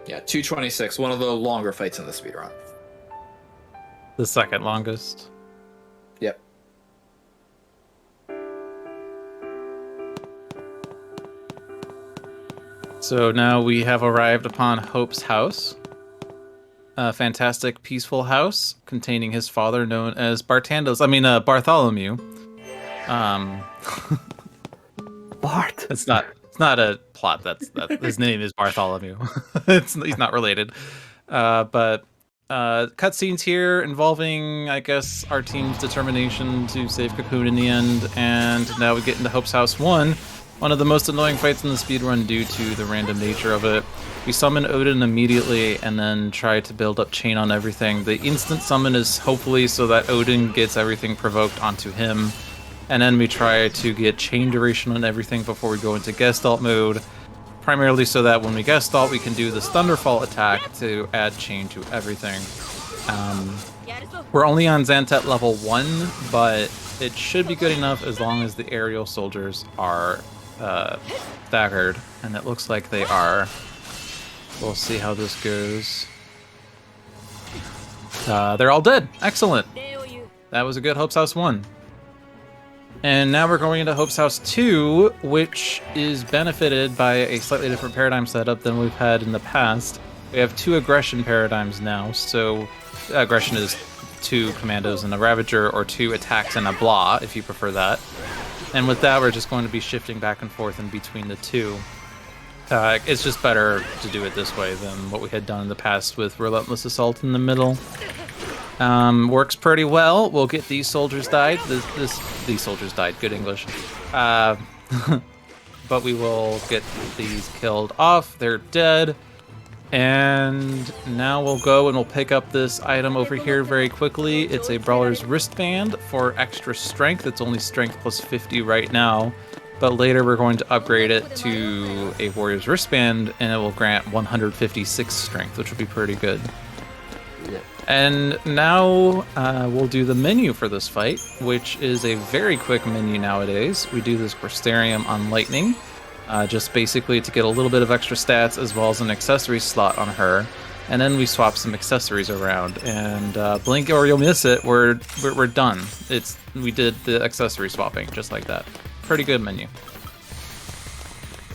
Yeah, 226, one of the longer fights in the speedrun. The second longest. Yep. So now we have arrived upon Hope's house. A fantastic, peaceful house containing his father, known as Bartholomew. Bart. It's not a plot. That his name is Bartholomew. He's not related. But cutscenes here involving, I guess, our team's determination to save Cocoon in the end, and now we get into Hope's House 1. One of the most annoying fights in the speedrun due to the random nature of it. We summon Odin immediately and then try to build up chain on everything. The instant summon is hopefully so that Odin gets everything provoked onto him. And then we try to get chain duration on everything before we go into Gestalt mode. Primarily so that when we Gestalt, we can do this Thunderfall attack to add chain to everything. We're only on Xantet level 1, but it should be good enough as long as the aerial soldiers are staggered, and it looks like they are. We'll see how this goes. They're all dead. Excellent. That was a good Hope's House 1. And now we're going into Hope's House 2, which is benefited by a slightly different paradigm setup than we've had in the past. We have 2 aggression paradigms now, so aggression is 2 commandos and a Ravager, or 2 attacks and a blah, if you prefer that. And with that, we're just going to be shifting back and forth in between the 2. It's just better to do it this way than what we had done in the past with Relentless Assault in the middle. Works pretty well. We'll get these soldiers died. These soldiers died. Good English. But we will get these killed off. They're dead. And now we'll go and we'll pick up this item over here very quickly. It's a Brawler's Wristband for extra strength. It's only strength plus 50 right now. But later we're going to upgrade it to a Warrior's Wristband, and it will grant 156 strength, which will be pretty good. Yeah. And now we'll do the menu for this fight, which is a very quick menu nowadays. We do this Crystarium on Lightning, just basically to get a little bit of extra stats as well as an accessory slot on her. And then we swap some accessories around, and blink or you'll miss it. We're done. We did the accessory swapping just like that. Pretty good menu.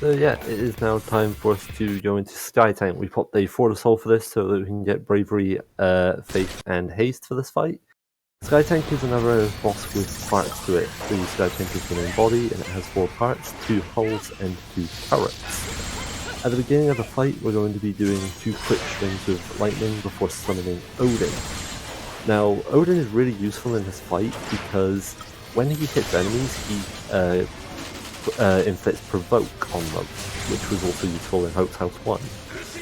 So yeah, it is now time for us to go into Sky Tank. We popped a Fort of Soul for this so that we can get Bravery, Faith, and Haste for this fight. Sky Tank is another boss with parts to it. The Sky Tank is the main body, and it has 4 parts, 2 hulls and 2 turrets. At the beginning of the fight, we're going to be doing 2 quick strings of lightning before summoning Odin. Now, Odin is really useful in this fight because when he hits enemies, he inflicts Provoke on them, which was also useful in Hope's House 1.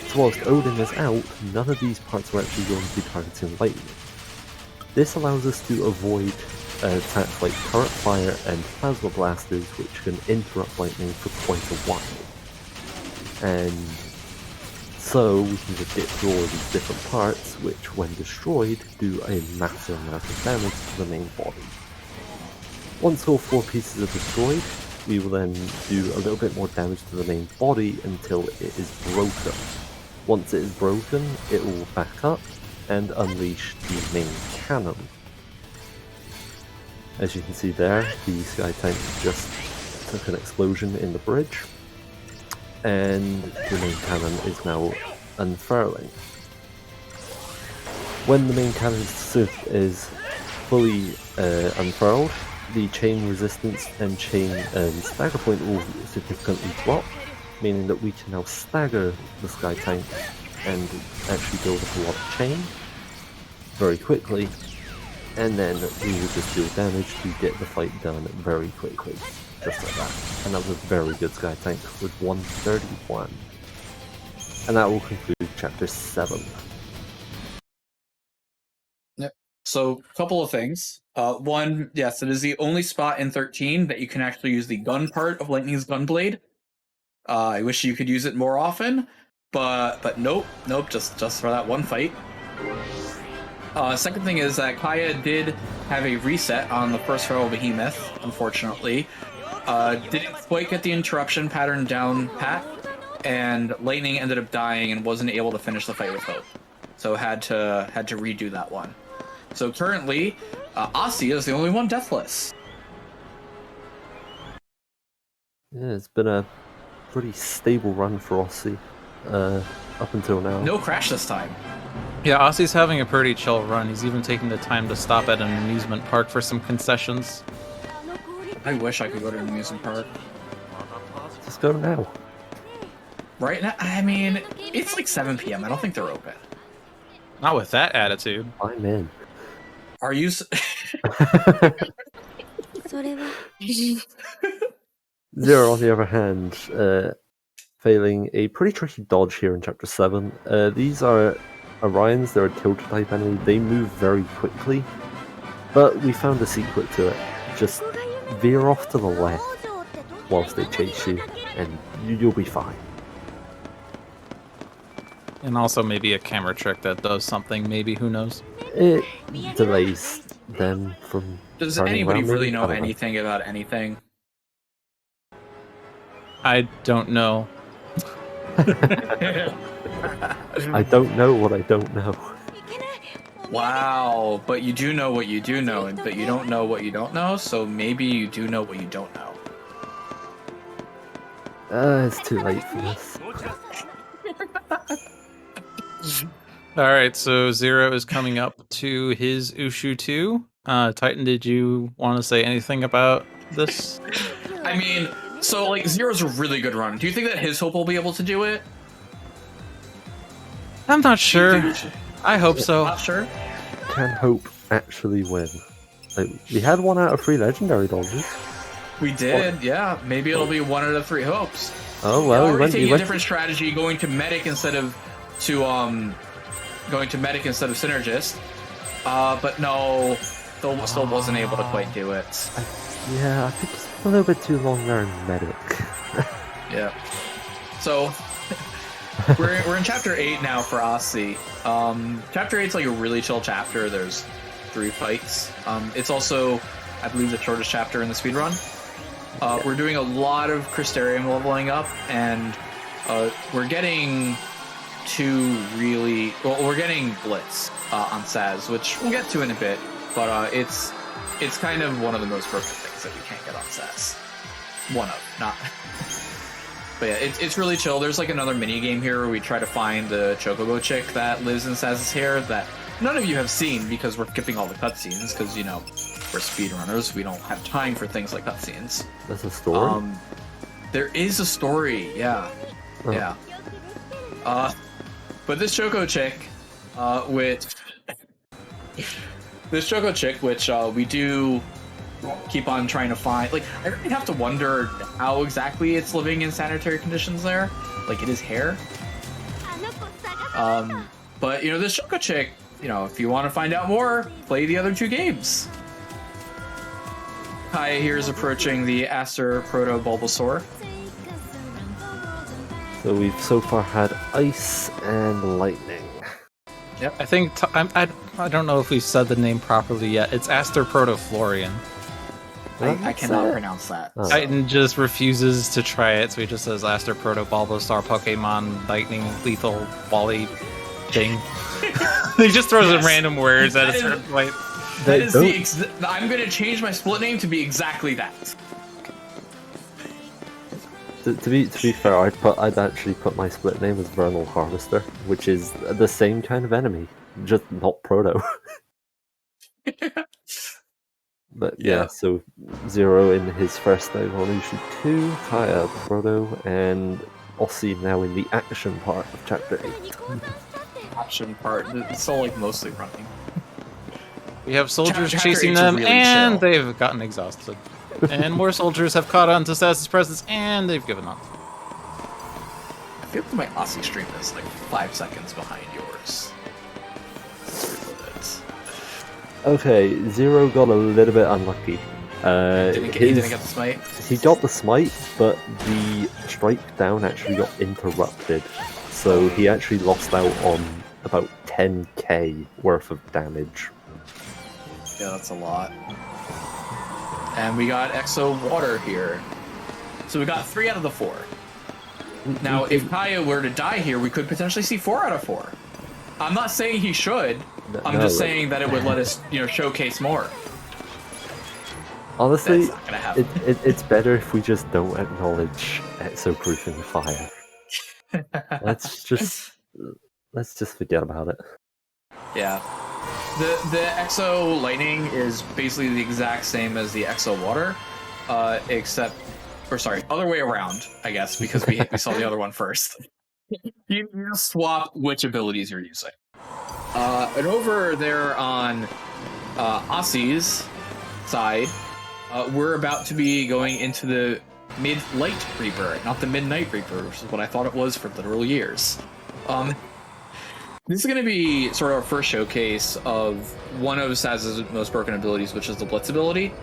So whilst Odin is out, none of these parts are actually going to be targeting lightning. This allows us to avoid attacks like Turret Fire and Plasma Blasters, which can interrupt lightning for quite a while. And so we can just get through all of these different parts, which when destroyed do a massive amount of damage to the main body. Once all 4 pieces are destroyed, we will then do a little bit more damage to the main body until it is broken. Once it is broken, it will back up and unleash the main cannon. As you can see there, the Sky Tank just took an explosion in the bridge, and the main cannon is now unfurling. When the main cannon is fully unfurled, the chain resistance and chain stagger point will significantly drop, meaning that we can now stagger the Sky Tank and actually build up a lot of chain very quickly, and then we will just deal damage to get the fight done very quickly, just like that. And that was a very good Sky Tank with 131. And that will conclude Chapter 7. So, a couple of things. One, yes, it is the only spot in 13 that you can actually use the gun part of Lightning's Gunblade. I wish you could use it more often, but nope, just for that one fight. Second thing is that Kaya did have a reset on the first row of Behemoth, unfortunately. Didn't quite get the interruption pattern down pat, and Lightning ended up dying and wasn't able to finish the fight with Hope. So had to redo that one. So currently, Aussie is the only one deathless. Yeah, it's been a pretty stable run for Aussie up until now. No crash this time. Yeah, Aussie's having a pretty chill run. He's even taking the time to stop at an amusement park for some concessions. I wish I could go to an amusement park. Just go now. Right now, I mean, it's like 7 p.m. I don't think they're open. Not with that attitude. I'm in. Are you... Zero, on the other hand, failing a pretty tricky dodge here in Chapter 7. These are Orions, they're a tilted type enemy. They move very quickly, but we found a secret to it. Just veer off to the left whilst they chase you, and you'll be fine. And also maybe a camera trick that does something, maybe, who knows? It delays them from... Does turning anybody around, really maybe? know I don't anything about anything? I don't know. I don't know what I don't know. Wow, but you do know what you do know, but you don't know what you don't know, so maybe you do know what you don't know. It's too late for this. Alright, so Zero is coming up to his Ushu 2. Titan, did you want to say anything about this? I mean, so like Zero's a really good run. Do you think that his Hope will be able to do it? I'm not sure. I hope so. Not sure. Can Hope actually win? Like, we had 1 out of 3 legendary dodges. We did, yeah. Maybe it'll be 1 out of 3 Hopes. Oh well, Or taking a different strategy, going to medic instead of synergist. But no, still wasn't able to quite do it. Yeah, I think it's a little bit too long there in medic. Yeah. So we're in chapter 8 now for Aussie. Chapter 8's like a really chill chapter. There's 3 fights. It's also, I believe, the shortest chapter in the speedrun. We're doing a lot of Crystarium leveling up, and we're getting we're getting Blitz on Saz, which we'll get to in a bit, but it's kind of one of the most broken things that we can't get on Saz. One of, not. But yeah, it's really chill. There's like another mini game here where we try to find the Chocobo chick that lives in Saz's hair that none of you have seen because we're skipping all the cutscenes, because, you know, we're speedrunners, we don't have time for things like cutscenes. That's a story? There is a story, yeah. Oh. Yeah. But this Choco chick, which we do keep on trying to find, like, I really have to wonder how exactly it's living in sanitary conditions there. Like, it is hair. But, you know, this Choco chick, you know, if you want to find out more, play the other 2 games. Kaya here is approaching the Aster Proto Bulbasaur. So we've so far had Ice and Lightning. Yep. I think I don't know if we've said the name properly yet. It's Aster Proto Florian. I cannot pronounce that. Oh. Titan just refuses to try it, so he just says Aster Proto Bulbasaur Pokemon Lightning Lethal Wally thing. He just throws in random words at a certain point. That is I'm going to change my split name to be exactly that. To be fair, I'd actually put my split name as Vernal Harvester, which is the same kind of enemy, just not Proto. But yeah, so Zero in his first evolution 2, Kaya Proto, and Aussie now in the action part of Chapter 8. Action part, it's all like mostly running. We have soldiers Chapter chasing 8's them, really and chill. they've gotten exhausted. And more soldiers have caught on to Saz's presence, and they've given up. I feel like my Aussie stream is like 5 seconds behind yours. Okay, Zero got a little bit unlucky He didn't get the smite? He got the smite, but the strike down actually got interrupted. So he actually lost out on about 10k worth of damage. Yeah, that's a lot. And we got Exo Water here. So we got 3 out of the 4. Now, if Kaya were to die here, we could potentially see 4 out of 4. I'm not saying he should. I'm just saying that it would let us, showcase more. Honestly, That's not gonna happen. it's better if we just don't acknowledge exo-proofing fire. Let's just forget about it. Yeah. The Exo Lightning is basically the exact same as the Exo Water, other way around, I guess, because we saw the other one first. You swap which abilities you're using. And over there on Aussie's side, we're about to be going into the Mid-Light Reaper, not the Midnight Reaper, which is what I thought it was for literal years. This is going to be sort of our first showcase of one of Saz's most broken abilities, which is the Blitz ability.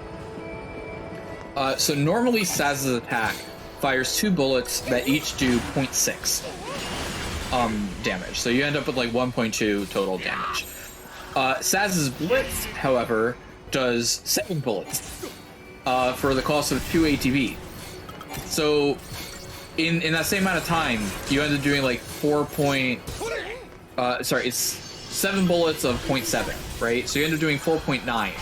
So normally Saz's attack fires 2 bullets that each do 0.6 damage. So you end up with like 1.2 total damage. Saz's Blitz, however, does 7 bullets for the cost of 2 ATB. So in that same amount of time, you end up doing like it's 7 bullets of 0.7, right? So you end up doing 4.9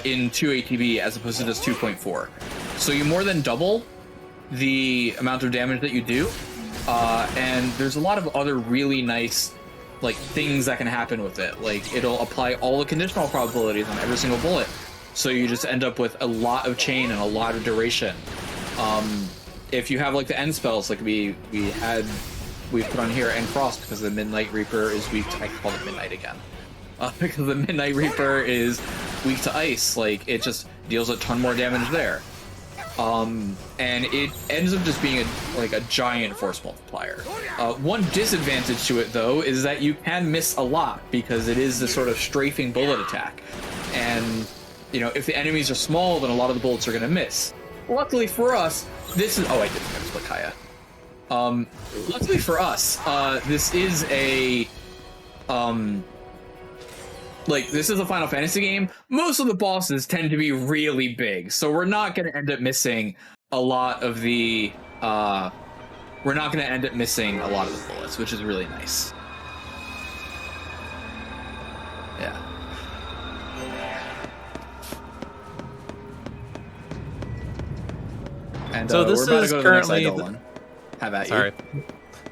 in 2 ATB as opposed to just 2.4. So you more than double the amount of damage that you do, and there's a lot of other really nice things that can happen with it. Like, it'll apply all the conditional probabilities on every single bullet, so you just end up with a lot of chain and a lot of duration. If you have the end spells we put on here, and Frost, because the Midnight Reaper is weak to, I call it Midnight again. Because the Midnight Reaper is weak to ice, it just deals a ton more damage there. And it ends up just being a giant force multiplier. One disadvantage to it, though, is that you can miss a lot, because it is this sort of strafing bullet attack. And, if the enemies are small, then a lot of the bullets are going to miss. Luckily for us, this is... Oh, I didn't split Kaya. Luckily for us, this is a... this is a Final Fantasy game. Most of the bosses tend to be really big, so we're not going to end up missing a lot of the... we're not going to end up missing a lot of the bullets, which is really nice. Yeah. And so this we're about is to go to currently the next Eidolon. Have at Sorry. you.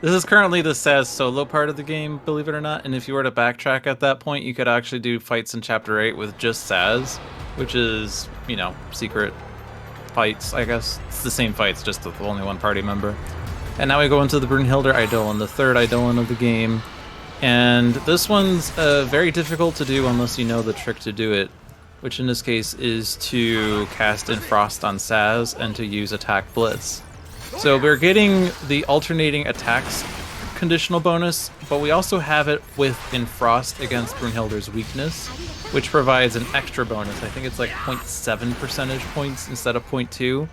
This is currently the Saz solo part of the game, believe it or not, and if you were to backtrack at that point, you could actually do fights in Chapter 8 with just Saz, which is, secret fights, I guess. It's the same fights, just with only one party member. And now we go into the Brunhilde Eidolon, the 3rd Eidolon of the game, and this one's very difficult to do unless you know the trick to do it, which in this case is to cast in Frost on Saz and to use Attack Blitz. So we're getting the alternating attacks conditional bonus, but we also have it with in Frost against Brunhilde's weakness, which provides an extra bonus. I think it's 0.7 percentage points instead of 0.2.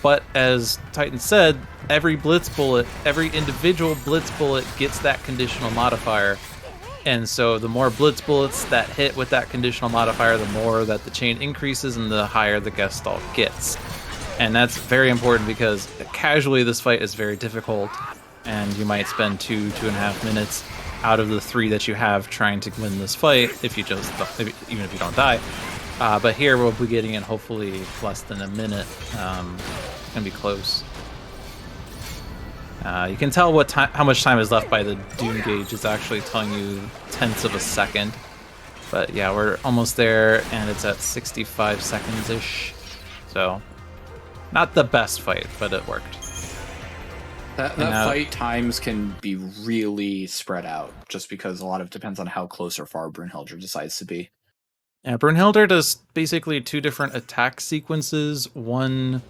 But as Titan said, every individual Blitz bullet gets that conditional modifier. And so the more Blitz bullets that hit with that conditional modifier, the more that the chain increases and the higher the Gestalt gets. And that's very important because casually this fight is very difficult, and you might spend 2.5 minutes out of the 3 that you have trying to win this fight even if you don't die. But here we'll be getting in hopefully less than a minute. It's gonna be close. You can tell how much time is left by the Doom gauge. It's actually telling you tenths of a second. But yeah, we're almost there, and it's at 65 seconds-ish. So, not the best fight, but it worked. That fight times can be really spread out, just because a lot of it depends on how close or far Brunhilde decides to be. Yeah, Brunhilde does basically 2 different attack sequences. One,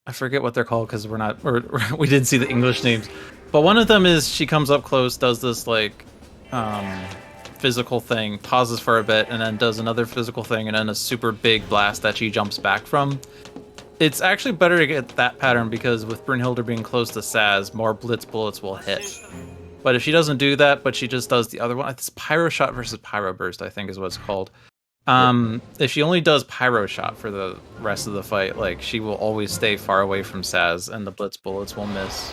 I forget what they're called because we didn't see the English names. But one of them is she comes up close, does this physical thing, pauses for a bit, and then does another physical thing, and then a super big blast that she jumps back from. It's actually better to get that pattern because with Brunhilde being close to Saz, more blitz bullets will hit. But if she doesn't do that, but she just does the other one, it's Pyro Shot versus Pyro Burst, I think is what it's called. If she only does Pyro Shot for the rest of the fight, like, she will always stay far away from Saz, and the blitz bullets will miss.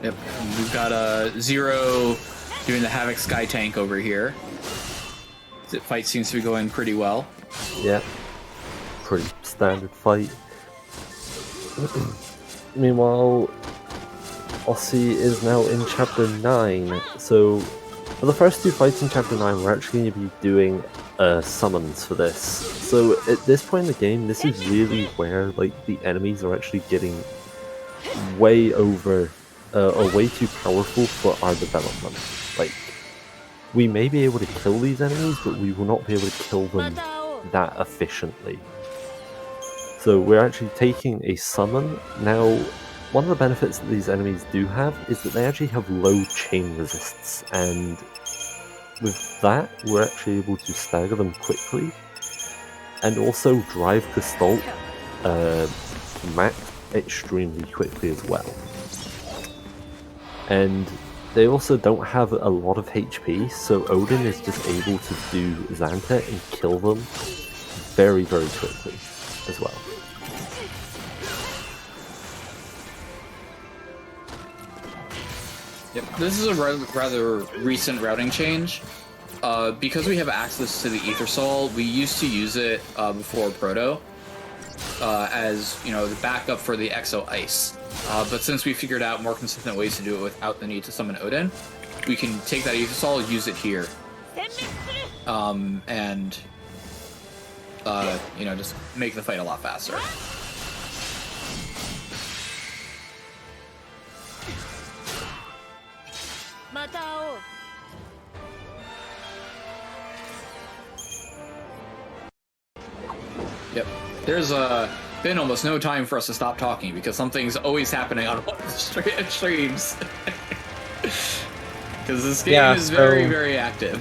Yep, we've got Zero doing the Havoc Sky Tank over here. The fight seems to be going pretty well. Yeah, pretty standard fight. Meanwhile, Aussie is now in Chapter 9, so for the first two fights in Chapter 9, we're actually going to be doing summons for this. So at this point in the game, this is really where like the enemies are actually getting way over, or way too powerful for our development. Like, we may be able to kill these enemies, but we will not be able to kill them that efficiently. So we're actually taking a summon. Now, one of the benefits that these enemies do have is that they actually have low chain resists, and with that, we're actually able to stagger them quickly, and also drive Gestalt max extremely quickly as well. And they also don't have a lot of HP, so Odin is just able to do Xanta and kill them very, very quickly as well. Yep, this is a rather recent routing change. Because we have access to the Ether Soul, we used to use it before Proto as, you know, the backup for the Exo Ice. But since we figured out more consistent ways to do it without the need to summon Odin, we can take that Ether Soul, use it here, and you know, just make the fight a lot faster. Yep. There's been almost no time for us to stop talking because something's always happening on one of the streams. Because this game is very, very active.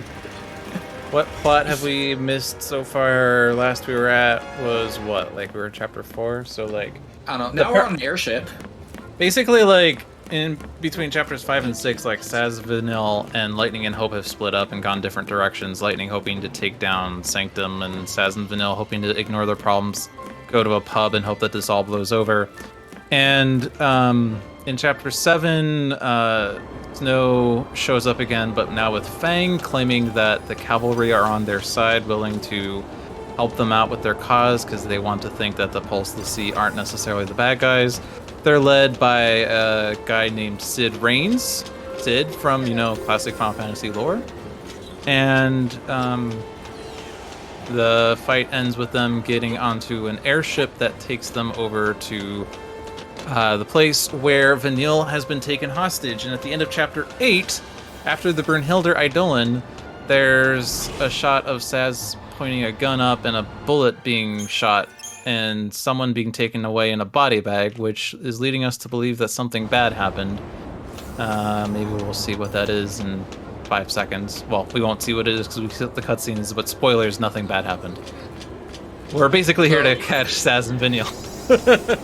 What plot have we missed so far? Last we were at was what? Like, we were in Chapter 4, so like... I don't know. Now we're on an airship. Basically, like, in between Chapters 5 and 6, like, Saz, Vanille, and Lightning and Hope have split up and gone different directions. Lightning hoping to take down Sanctum, and Saz and Vanille hoping to ignore their problems, go to a pub and hope that this all blows over. And in Chapter 7, Snow shows up again, but now with Fang, claiming that the cavalry are on their side, willing to help them out with their cause, because they want to think that the Pulse of the Sea aren't necessarily the bad guys. They're led by a guy named Sid Raines. Sid from, you know, classic Final Fantasy lore. And the fight ends with them getting onto an airship that takes them over to the place where Vanille has been taken hostage. And at the end of Chapter 8, after the Brunhilde Eidolon, there's a shot of Saz pointing a gun up and a bullet being shot and someone being taken away in a body bag, which is leading us to believe that something bad happened. Maybe we'll see what that is in 5 seconds. Well, we won't see what it is because we see the cutscenes, but spoilers, nothing bad happened. We're basically here to catch Saz and Vanille.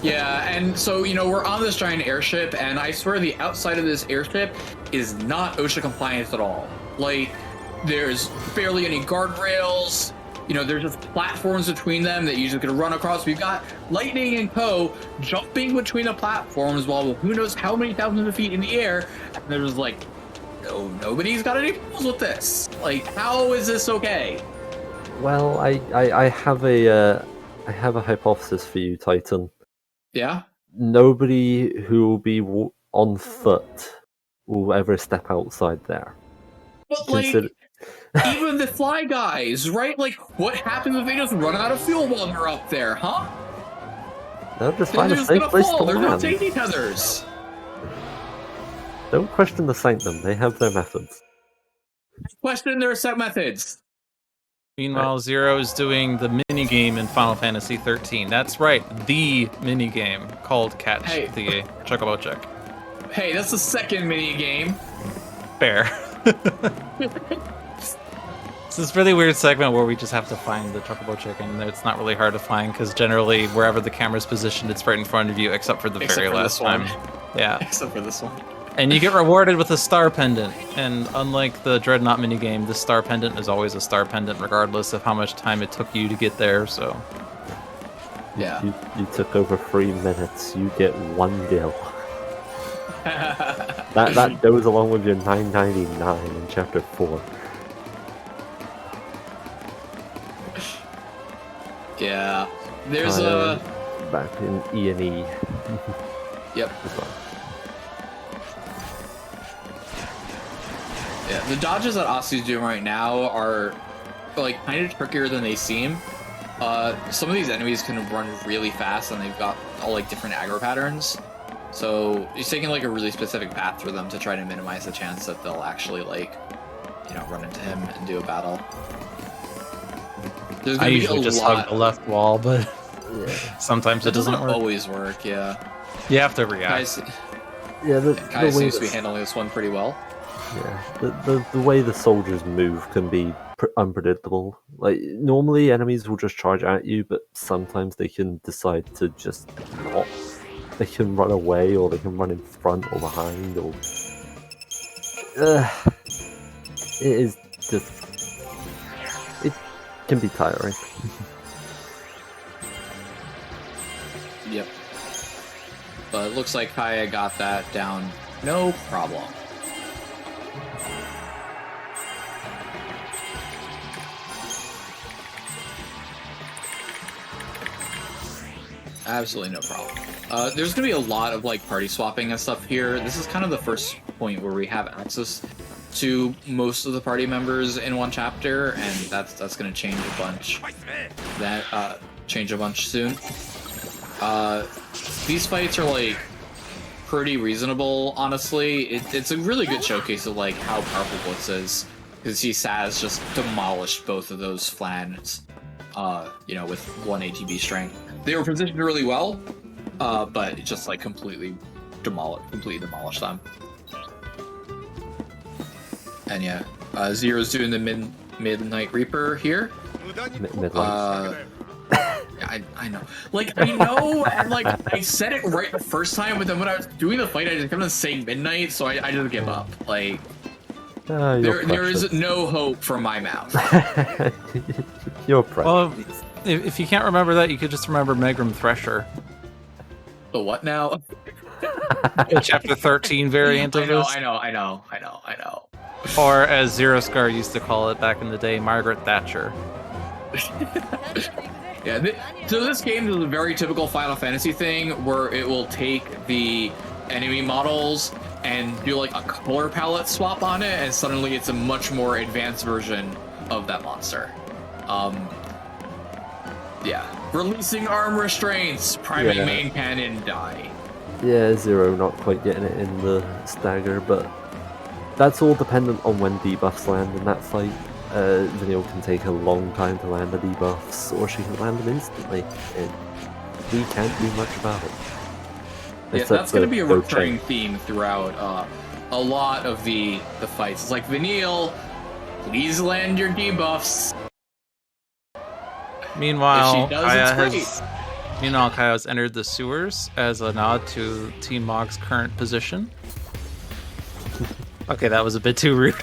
Yeah, and so, you know, we're on this giant airship, and I swear the outside of this airship is not OSHA compliant at all. Like, there's barely any guardrails. You know, there's just platforms between them that you just gonna run across. We've got Lightning and Co. jumping between the platforms while who knows how many thousands of feet in the air. And there's like, no, nobody's got any problems with this. Like, how is this okay? Well, I have a hypothesis for you, Titan. Yeah? Nobody who will be on foot will ever step outside there. But like, even the fly guys, right? Like, what happens if they just run out of fuel while they're up there, huh? They'll just find a safe place to There's no land. safety tethers. Don't question the Sanctum, they have their methods. Question their set methods. Meanwhile, Zero is doing the minigame in Final Fantasy XIII. That's right, the minigame called Catch the Chocobo Check. Hey, that's the second mini game. Fair. It's this really weird segment where we just have to find the chocobo chicken. It's not really hard to find because generally wherever the camera's positioned, it's right in front of you, except for the very last time. Yeah. Except for this one. And you get rewarded with a star pendant. And unlike the Dreadnought minigame, the star pendant is always a star pendant, regardless of how much time it took you to get there. So. Yeah. You took over 3 minutes. You get 1 gil. that goes along with your 9.99 in chapter 4. Yeah. There's back in E&E. Yep. Yeah, the dodges that Asu's doing right now are like kind of trickier than they seem. Some of these enemies can run really fast and they've got all like different aggro patterns. So he's taking like a really specific path for them to try to minimize the chance that they'll actually like, you know, run into him and do a battle. There's gonna I be usually just hug the left wall, but sometimes it doesn't work. Always work, yeah. You have to react. Kai seems to be handling this one pretty well. Yeah, the way the soldiers move can be unpredictable. Like, normally enemies will just charge at you, but sometimes they can decide to just not. They can run away, or they can run in front or behind, or... it is just... It can be tiring. Yep. But it looks like Kaya got that down no problem. Absolutely no problem. There's gonna be a lot of like party swapping and stuff here. This is kind of the first point where we have access to most of the party members in one chapter, and that's gonna change a bunch. Change a bunch soon. These fights are like pretty reasonable, honestly. It's a really good showcase of like how powerful Blitz is, because he has just demolished both of those flans, you know, with 1 ATB strength. They were positioned really well, but it just like completely demolished them. And yeah, Zero's doing the Midnight Reaper here. I know. Like, I know, and like, I said it right the first time, but then when I was doing the fight, I just kept on saying midnight, so I just give up. Like, there is no hope from my mouth. You're precious. Well, if you can't remember that, you could just remember Megrim Thresher. The what now? The chapter 13 variant of this. I know. Or as Zero Scar used to call it back in the day, Margaret Thatcher. Yeah, so this game is a very typical Final Fantasy thing where it will take the enemy models and do like a color palette swap on it, and suddenly it's a much more advanced version of that monster. Yeah. Releasing arm restraints, priming main cannon, die. Yeah, Zero not quite getting it in the stagger, but that's all dependent on when debuffs land in that fight. Vanille can take a long time to land the debuffs, or she can land them instantly, and we can't do much about it. Yeah, that's going to be a recurring theme throughout a lot of the fights. It's like, Vanille, please land your debuffs. Meanwhile, if she does, Kaya has entered the sewers as a nod to Team Mog's current position. Okay, that was a bit too rude.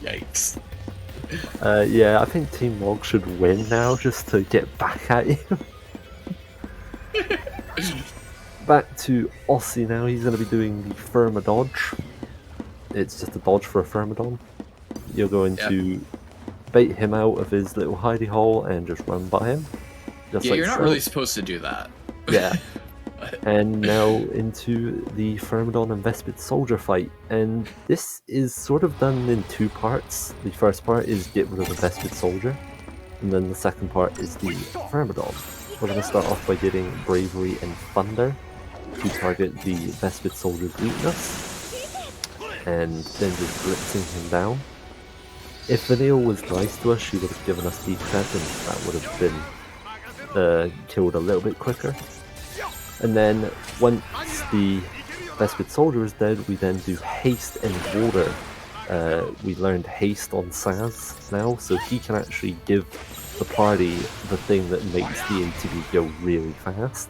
Yikes. Yeah, I think Team Mog should win now, just to get back at you. Back to Aussie now, he's going to be doing the Firma dodge. It's just a dodge for a Firmadon. You're going to bait him out of his little hidey hole and just run by him. Just you're not really supposed to do that. Yeah. And now into the Firmadon and Vespid soldier fight, and this is sort of done in 2 parts. The first part is get rid of the Vespid soldier, and then the second part is the Firmadon. We're going to start off by getting Bravery and Thunder to target the Vespid soldier's weakness, and then just blitzing him down. If Vanille was nice to us, she would have given us Deep Step, and that would have been killed a little bit quicker. And then once the Vespid Soldier is dead, we then do Haste and Water. We learned Haste on Saz now, so he can actually give the party the thing that makes the ATB go really fast.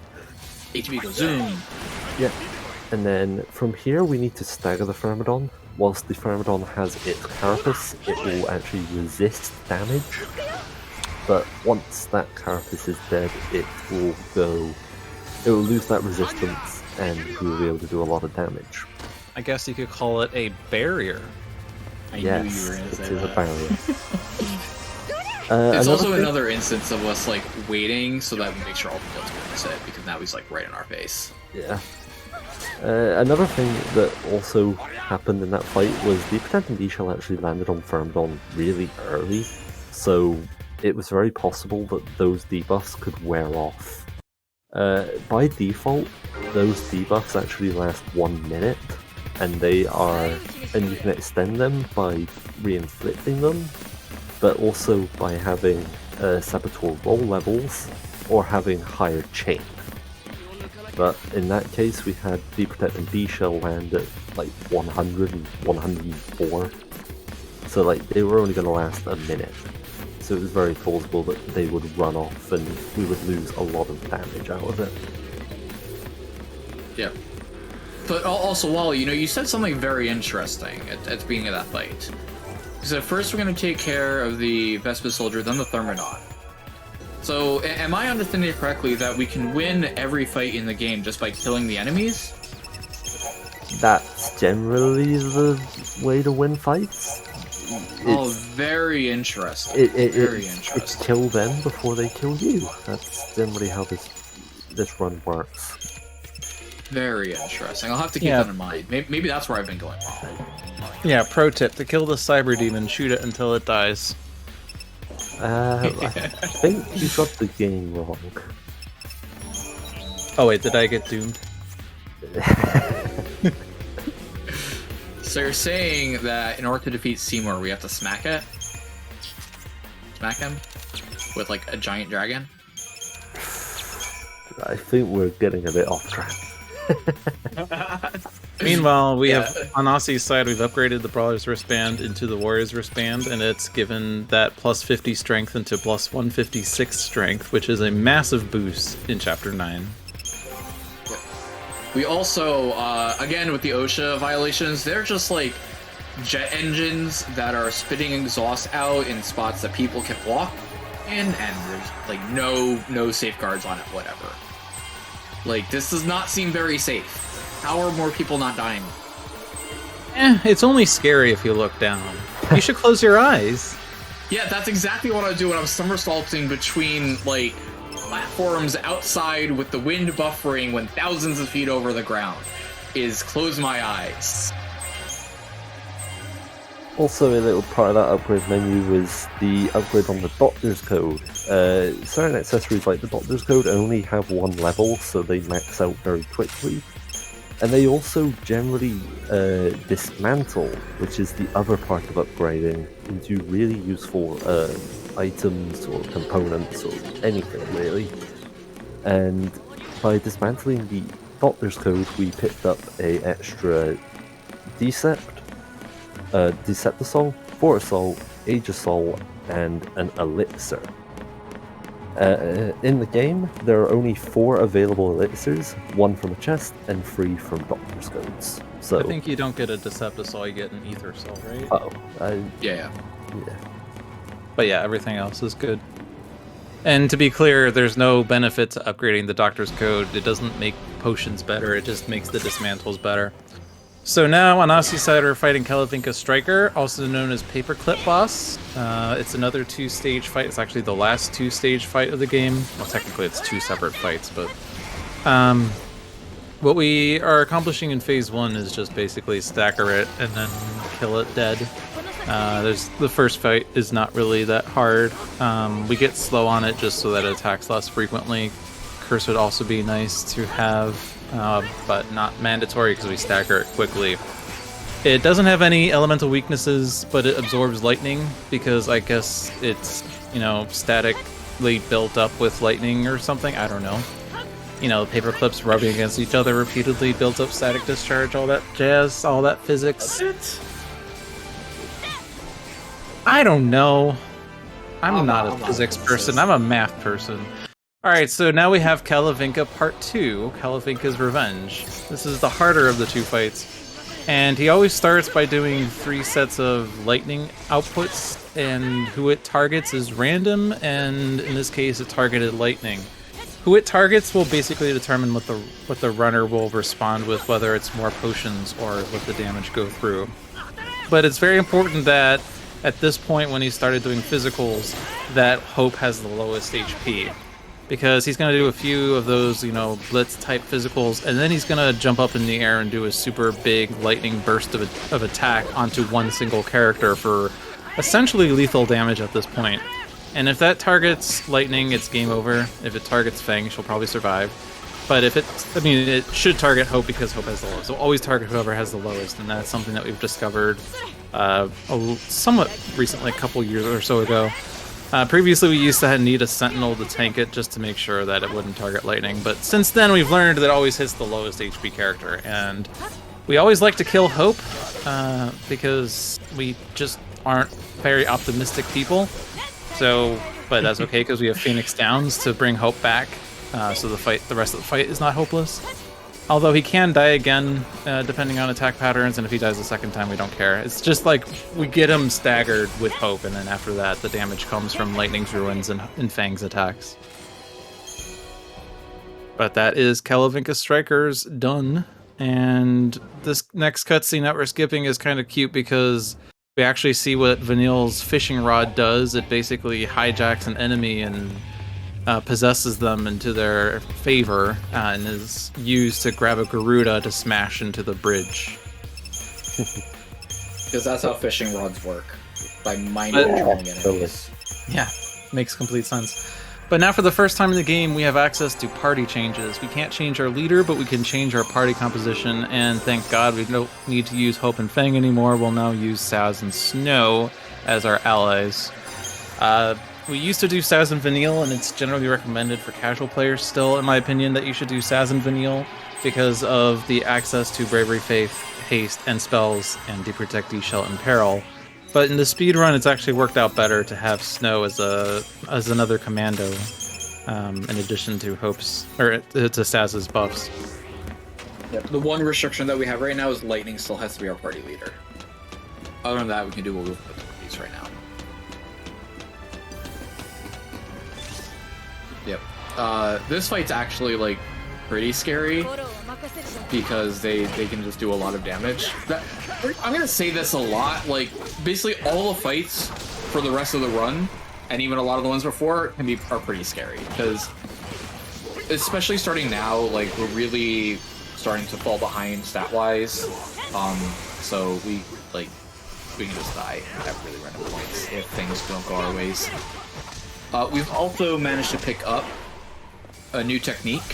ATB goes zoom! Yeah. And then from here we need to stagger the Thermodon. Whilst the Thermodon has its carapace, it will actually resist damage. But once that carapace is dead, it will lose that resistance and we will be able to do a lot of damage. I guess you could call it a barrier. I knew you were going to say it is that. a barrier. It's also thing- another instance of us like waiting so that we make sure all the builds are set, because now he's like right in our face. Yeah. Another thing that also happened in that fight was the Protecting D-Shell actually landed on Thermodon really early, so it was very possible that those debuffs could wear off. By default, those debuffs actually last 1 minute, and you can extend them by re-inflicting them, but also by having Saboteur roll levels or having higher chain. But in that case, we had the Protect and D-Shell land at like 100 and 104. So like they were only going to last a minute. So it was very plausible that they would run off and we would lose a lot of damage out of it. Yeah. But also, Wally, you said something very interesting at the beginning of that fight. You said first we're going to take care of the Vespid Soldier, then the Thermodon. So, am I understanding it correctly that we can win every fight in the game just by killing the enemies? That's generally the way to win fights. Very interesting. Very interesting. It's kill them before they kill you. That's generally how this run works. Very interesting. I'll have to keep that in mind. Maybe that's where I've been going wrong. Yeah, pro tip, to kill the Cyber Demon, shoot it until it dies. I think you got the game wrong. Oh wait, did I get doomed? So you're saying that in order to defeat Seymour, we have to smack it? Smack him? With like a giant dragon? I think we're getting a bit off track. Meanwhile, we have, on Aussie's side, we've upgraded the Brawler's Wristband into the Warrior's Wristband, and it's given that plus 50 strength into plus 156 strength, which is a massive boost in Chapter 9. We also, again, with the OSHA violations, they're just like jet engines that are spitting exhaust out in spots that people can walk in, and there's like no safeguards on it, whatever. Like, this does not seem very safe. How are more people not dying? It's only scary if you look down. You should close your eyes. Yeah, that's exactly what I do when I'm somersaulting between, like, platforms outside with the wind buffering when thousands of feet over the ground, is close my eyes. Also, a little part of that upgrade menu was the upgrade on the Doctor's Code. Certain accessories like the Doctor's Code only have one level, so they max out very quickly. And they also generally dismantle, which is the other part of upgrading, into really useful items or components or anything really. And by dismantling the Doctor's Code, we picked up a extra Deceptisol, Fortisol, Aegisol, and an Elixir. In the game, there are only 4 available elixirs, 1 from a chest and 3 from Doctor's Codes. So I think you don't get a Deceptisol, you get an Ethersol, right? Yeah. But yeah, everything else is good. And to be clear, there's no benefit to upgrading the Doctor's Code. It doesn't make potions better, it just makes the dismantles better. So now on Aussie's side we're fighting Kalavinka Striker, also known as Paperclip Boss. It's another 2-stage fight. It's actually the last 2-stage fight of the game. Well, technically it's 2 separate fights, but what we are accomplishing in Phase 1 is just basically stagger it and then kill it dead. The first fight is not really that hard. We get slow on it just so that it attacks less frequently. Curse would also be nice to have, but not mandatory because we stagger it quickly. It doesn't have any elemental weaknesses, but it absorbs lightning because I guess it's, statically built up with lightning or something. I don't know. you know, paper clips rubbing against each other repeatedly builds up static discharge, all that jazz, all that physics. I don't know. I'm not a physics person. I'm a math person. Alright, so now we have Kalavinka Part 2, Kalavinka's Revenge. This is the harder of the two fights. And he always starts by doing 3 sets of lightning outputs, and who it targets is random, and in this case it targeted lightning. Who it targets will basically determine what the runner will respond with, whether it's more potions or let the damage go through. But it's very important that at this point when he started doing physicals, that Hope has the lowest HP. Because he's going to do a few of those, you know, blitz type physicals, and then he's going to jump up in the air and do a super big lightning burst of attack onto one single character for essentially lethal damage at this point. And if that targets lightning, it's game over. If it targets Fang, she'll probably survive. But if it should target Hope because Hope has the lowest. So always target whoever has the lowest, and that's something that we've discovered somewhat recently, a couple years or so ago. Previously, we used to need a Sentinel to tank it just to make sure that it wouldn't target lightning, but since then we've learned that it always hits the lowest HP character, and we always like to kill Hope because we just aren't very optimistic people. So, but that's okay because we have Phoenix Downs to bring Hope back, so the rest of the fight is not hopeless. Although he can die again, depending on attack patterns, and if he dies a second time, we don't care. It's just like, we get him staggered with Hope, and then after that, the damage comes from Lightning's Ruins and Fang's attacks. But that is Kalavinka Strikers done, and this next cutscene that we're skipping is kind of cute because we actually see what Vanille's fishing rod does. It basically hijacks an enemy and possesses them into their favor, and is used to grab a Garuda to smash into the bridge. Because that's how fishing rods work. By mind-controlling enemies. Yeah, makes complete sense. But now for the first time in the game, we have access to party changes. We can't change our leader, but we can change our party composition, and thank God we don't need to use Hope and Fang anymore. We'll now use Saz and Snow as our allies. We used to do Saz and Vanille, and it's generally recommended for casual players still, in my opinion, that you should do Saz and Vanille because of the access to Bravery, Faith, Haste, and spells, and Deprotect, Deshell, and Peril. But in the speedrun, it's actually worked out better to have Snow as another commando, in addition to to Saz's buffs. Yep. The one restriction that we have right now is Lightning still has to be our party leader. Other than that, we can do what we've put with these right now. Yep. This fight's actually like pretty scary because they can just do a lot of damage. I'm gonna say this a lot. Like basically all the fights for the rest of the run, and even a lot of the ones before, are pretty scary because, especially starting now, like we're really starting to fall behind stat wise. So we can just die at really random points if things don't go our ways. We've also managed to pick up a new technique,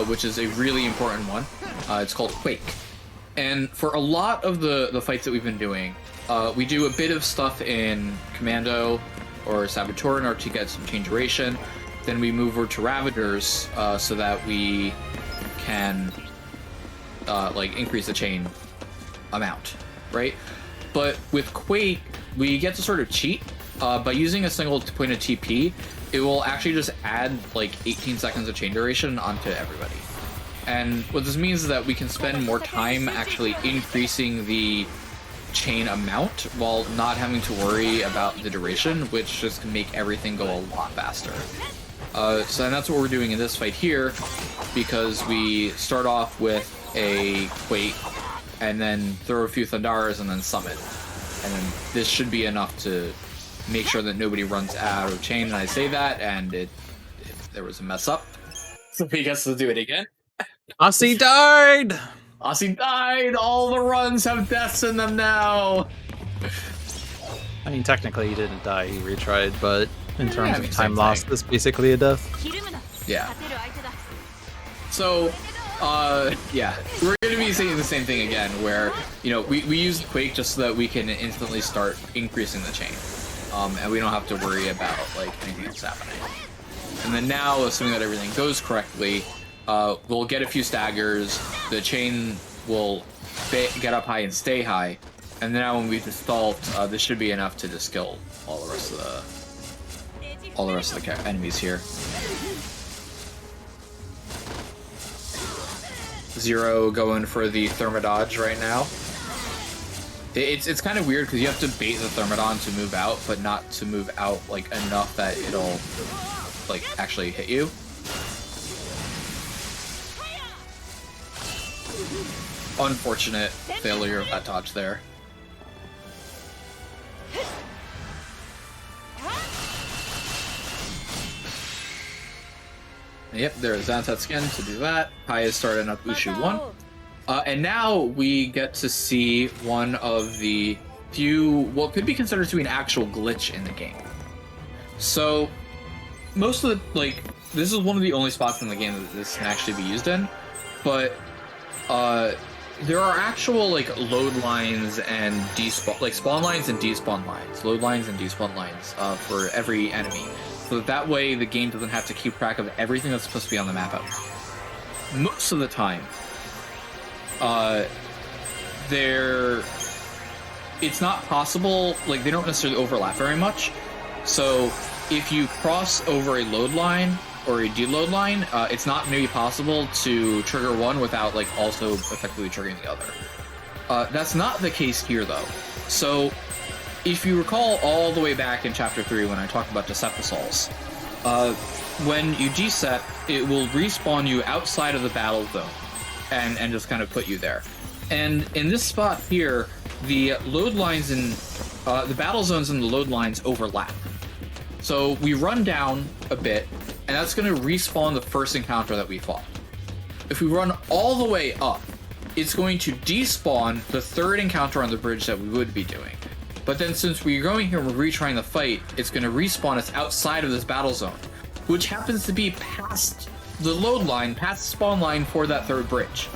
which is a really important one. It's called Quake. And for a lot of the fights that we've been doing, we do a bit of stuff in Commando or Saboteur in order to get some chain duration. Then we move over to Ravagers so that we can increase the chain amount, right? But with Quake, we get to sort of cheat. By using a single point of TP, it will actually just add like 18 seconds of chain duration onto everybody. And what this means is that we can spend more time actually increasing the chain amount while not having to worry about the duration, which just can make everything go a lot faster. So that's what we're doing in this fight here, because we start off with a Quake, and then throw a few Thundaras, and then summon. And then this should be enough to make sure that nobody runs out of chain, and I say that, and there was a mess up. So he gets to do it again. Aussie died! Aussie died! All the runs have deaths in them now! I mean, technically he didn't die, he retried, but in terms of time lost, it's basically a death. Yeah. So, yeah, we're going to be saying the same thing again, where, you know, we use Quake just so that we can instantly start increasing the chain. And we don't have to worry about, like, anything else happening. And then now, assuming that everything goes correctly, we'll get a few staggers, the chain will get up high and stay high, and now when we've installed, this should be enough to just kill all the rest of the enemies here. Zero going for the Thermododge right now. It's kind of weird because you have to bait the Thermodon to move out, but not to move out like enough that it'll like actually hit you. Unfortunate failure of that dodge there. Yep, there's Zantat skin to do that. Kai is starting up Ushu 1. And now we get to see one of the few, what could be considered to be an actual glitch in the game. So, most of the, like, this is one of the only spots in the game that this can actually be used in, but there are actual, like, load lines and despawn, like, spawn lines and despawn lines, load lines and despawn lines for every enemy. So that way the game doesn't have to keep track of everything that's supposed to be on the map. Most of the time, it's not possible, like, they don't necessarily overlap very much. So if you cross over a load line or a deload line, it's not maybe possible to trigger one without, like, also effectively triggering the other. That's not the case here, though. So if you recall all the way back in Chapter 3 when I talked about Deceptisols, when you deset, it will respawn you outside of the battle zone and just kind of put you there. And in this spot here, the load lines and the battle zones and the load lines overlap. So we run down a bit, and that's going to respawn the first encounter that we fought. If we run all the way up, it's going to despawn the third encounter on the bridge that we would be doing. But then since we're going here and we're retrying the fight, it's going to respawn us outside of this battle zone, which happens to be past the load line, past the spawn line for that third bridge.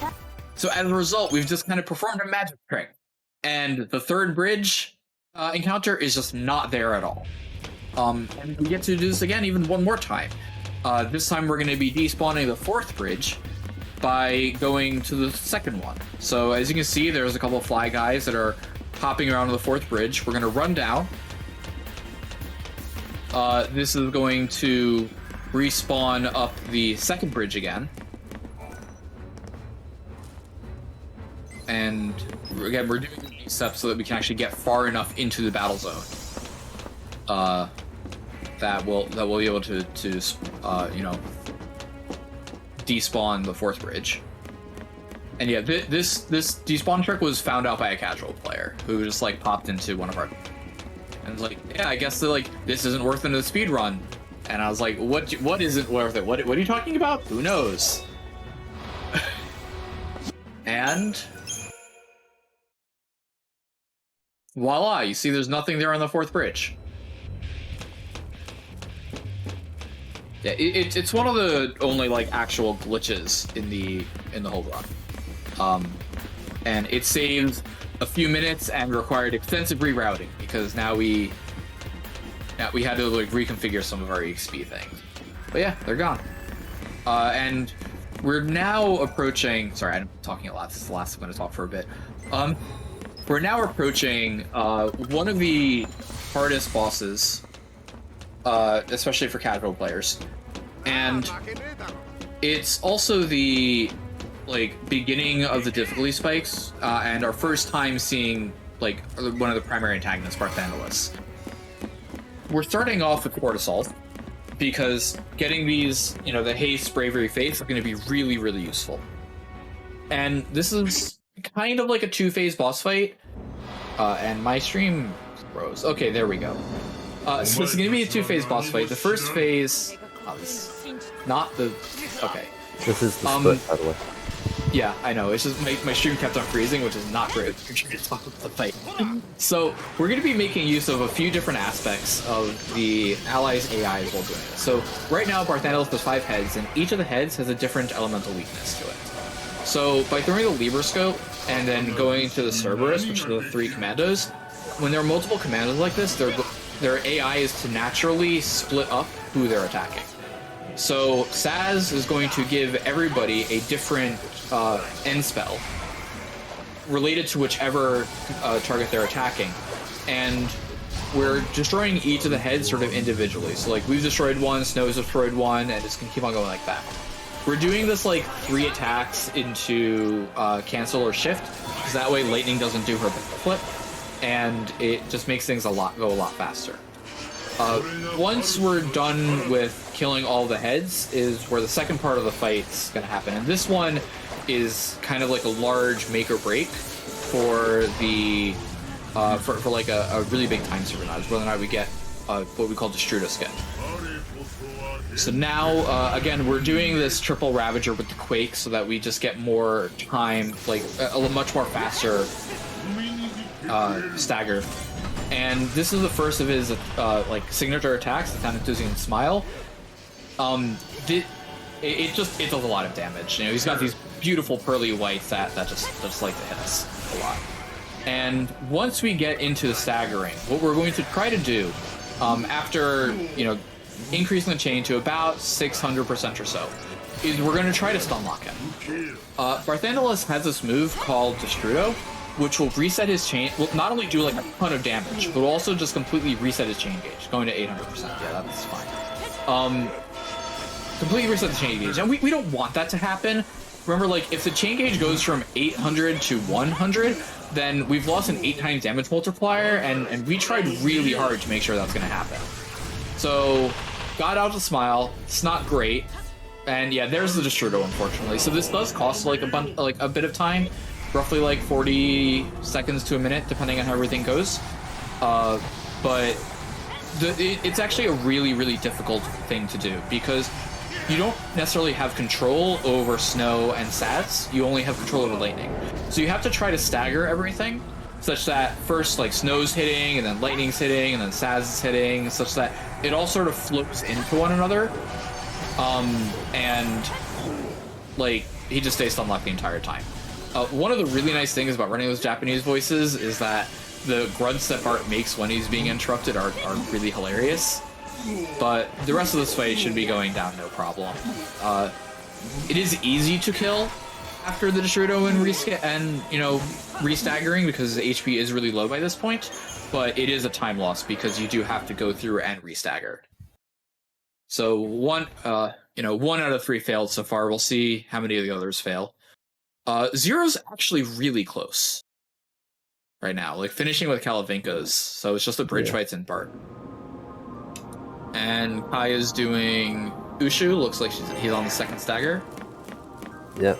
So as a result, we've just kind of performed a magic trick, and the third bridge encounter is just not there at all. And we get to do this again even one more time. This time we're going to be despawning the fourth bridge by going to the second one. So as you can see, there's a couple of fly guys that are hopping around the fourth bridge. We're going to run down. This is going to respawn up the second bridge again. And again, we're doing these steps so that we can actually get far enough into the battle zone that we'll be able to you know, despawn the fourth bridge. And yeah, this despawn trick was found out by a casual player who just like popped into one of our, and was like, yeah, I guess like this isn't worth it in a speed run. And I was like, what isn't worth it? What are you talking about? Who knows? And voila, you see there's nothing there on the fourth bridge. Yeah, it's one of the only like actual glitches in the whole run. And it saved a few minutes and required extensive rerouting because now we had to like reconfigure some of our EXP things. But yeah, they're gone. And we're now approaching, sorry, I'm talking a lot, this is the last I'm going to talk for a bit. We're now approaching one of the hardest bosses, especially for casual players. And it's also the like beginning of the difficulty spikes, and our first time seeing like one of the primary antagonists, Barthandelus. We're starting off with Cortisol because getting these, you know, the haste, bravery, faith are going to be really, really useful. And this is kind of like a two-phase boss fight. And my stream froze. Okay, there we go. So it's going to be a two-phase boss fight. The first phase, not the. Okay. This is the split, by the way. Yeah, I know. It's just my stream kept on freezing, which is not great. We're trying to talk about the fight. So we're going to be making use of a few different aspects of the allies' AIs while doing it. So right now, Barthandelus has 5 heads, and each of the heads has a different elemental weakness to it. So by throwing the Libra Scope and then going into the Cerberus, which are the 3 commandos, when there are multiple commandos like this, their AI is to naturally split up who they're attacking. So Saz is going to give everybody a different end spell related to whichever target they're attacking. And we're destroying each of the heads sort of individually. So like we've destroyed one, Snow's destroyed one, and it's gonna keep on going like that. We're doing this like 3 attacks into cancel or shift, because that way lightning doesn't do her flip, and it just makes things go a lot faster. Once we're done with killing all the heads is where the second part of the fight's gonna happen. And this one is kind of like a large make or break for the for like a really big time synchronized, whether or not we get what we call Destrudo skin. So now, again, we're doing this triple Ravager with the Quake so that we just get more time, like a much more faster stagger. And this is the first of his like signature attacks, the Town Enthusiast Smile. It does a lot of damage. You know, he's got these beautiful pearly whites that just like to hit us a lot. And once we get into the staggering, what we're going to try to do, after increasing the chain to about 600% or so, is we're going to try to stun lock him. Barthandelus has this move called Destrudo, which will reset his chain. Will not only do like a ton of damage, but will also just completely reset his chain gauge, going to 800%. Yeah, that's fine. Completely reset the chain gauge, and we don't want that to happen. Remember, like, if the chain gauge goes from 800 to 100, then we've lost an 8 times damage multiplier, and we tried really hard to make sure that's going to happen. So, got out the Smile. It's not great, and yeah, there's the Destrudo, unfortunately. So this does cost like a bit of time, roughly like 40 seconds to a minute, depending on how everything goes. But it's actually a really, really difficult thing to do because you don't necessarily have control over Snow and Sats. You only have control over Lightning. So you have to try to stagger everything such that first like Snow's hitting, and then Lightning's hitting, and then Saz is hitting, such that it all sort of flips into one another. And like he just stays unlocked the entire time. One of the really nice things about running those Japanese voices is that the grunts that Bart makes when he's being interrupted are really hilarious. But the rest of this fight should be going down no problem. It is easy to kill after the Destrudo and restaggering because the HP is really low by this point, but it is a time loss because you do have to go through and restagger. So one out of 3 failed so far. We'll see how many of the others fail. Zero's actually really close right now, like finishing with Kalavinka's. So it's just a bridge fights in Bart. And Kai is doing Ushu. Looks like he's on the second stagger. Yep.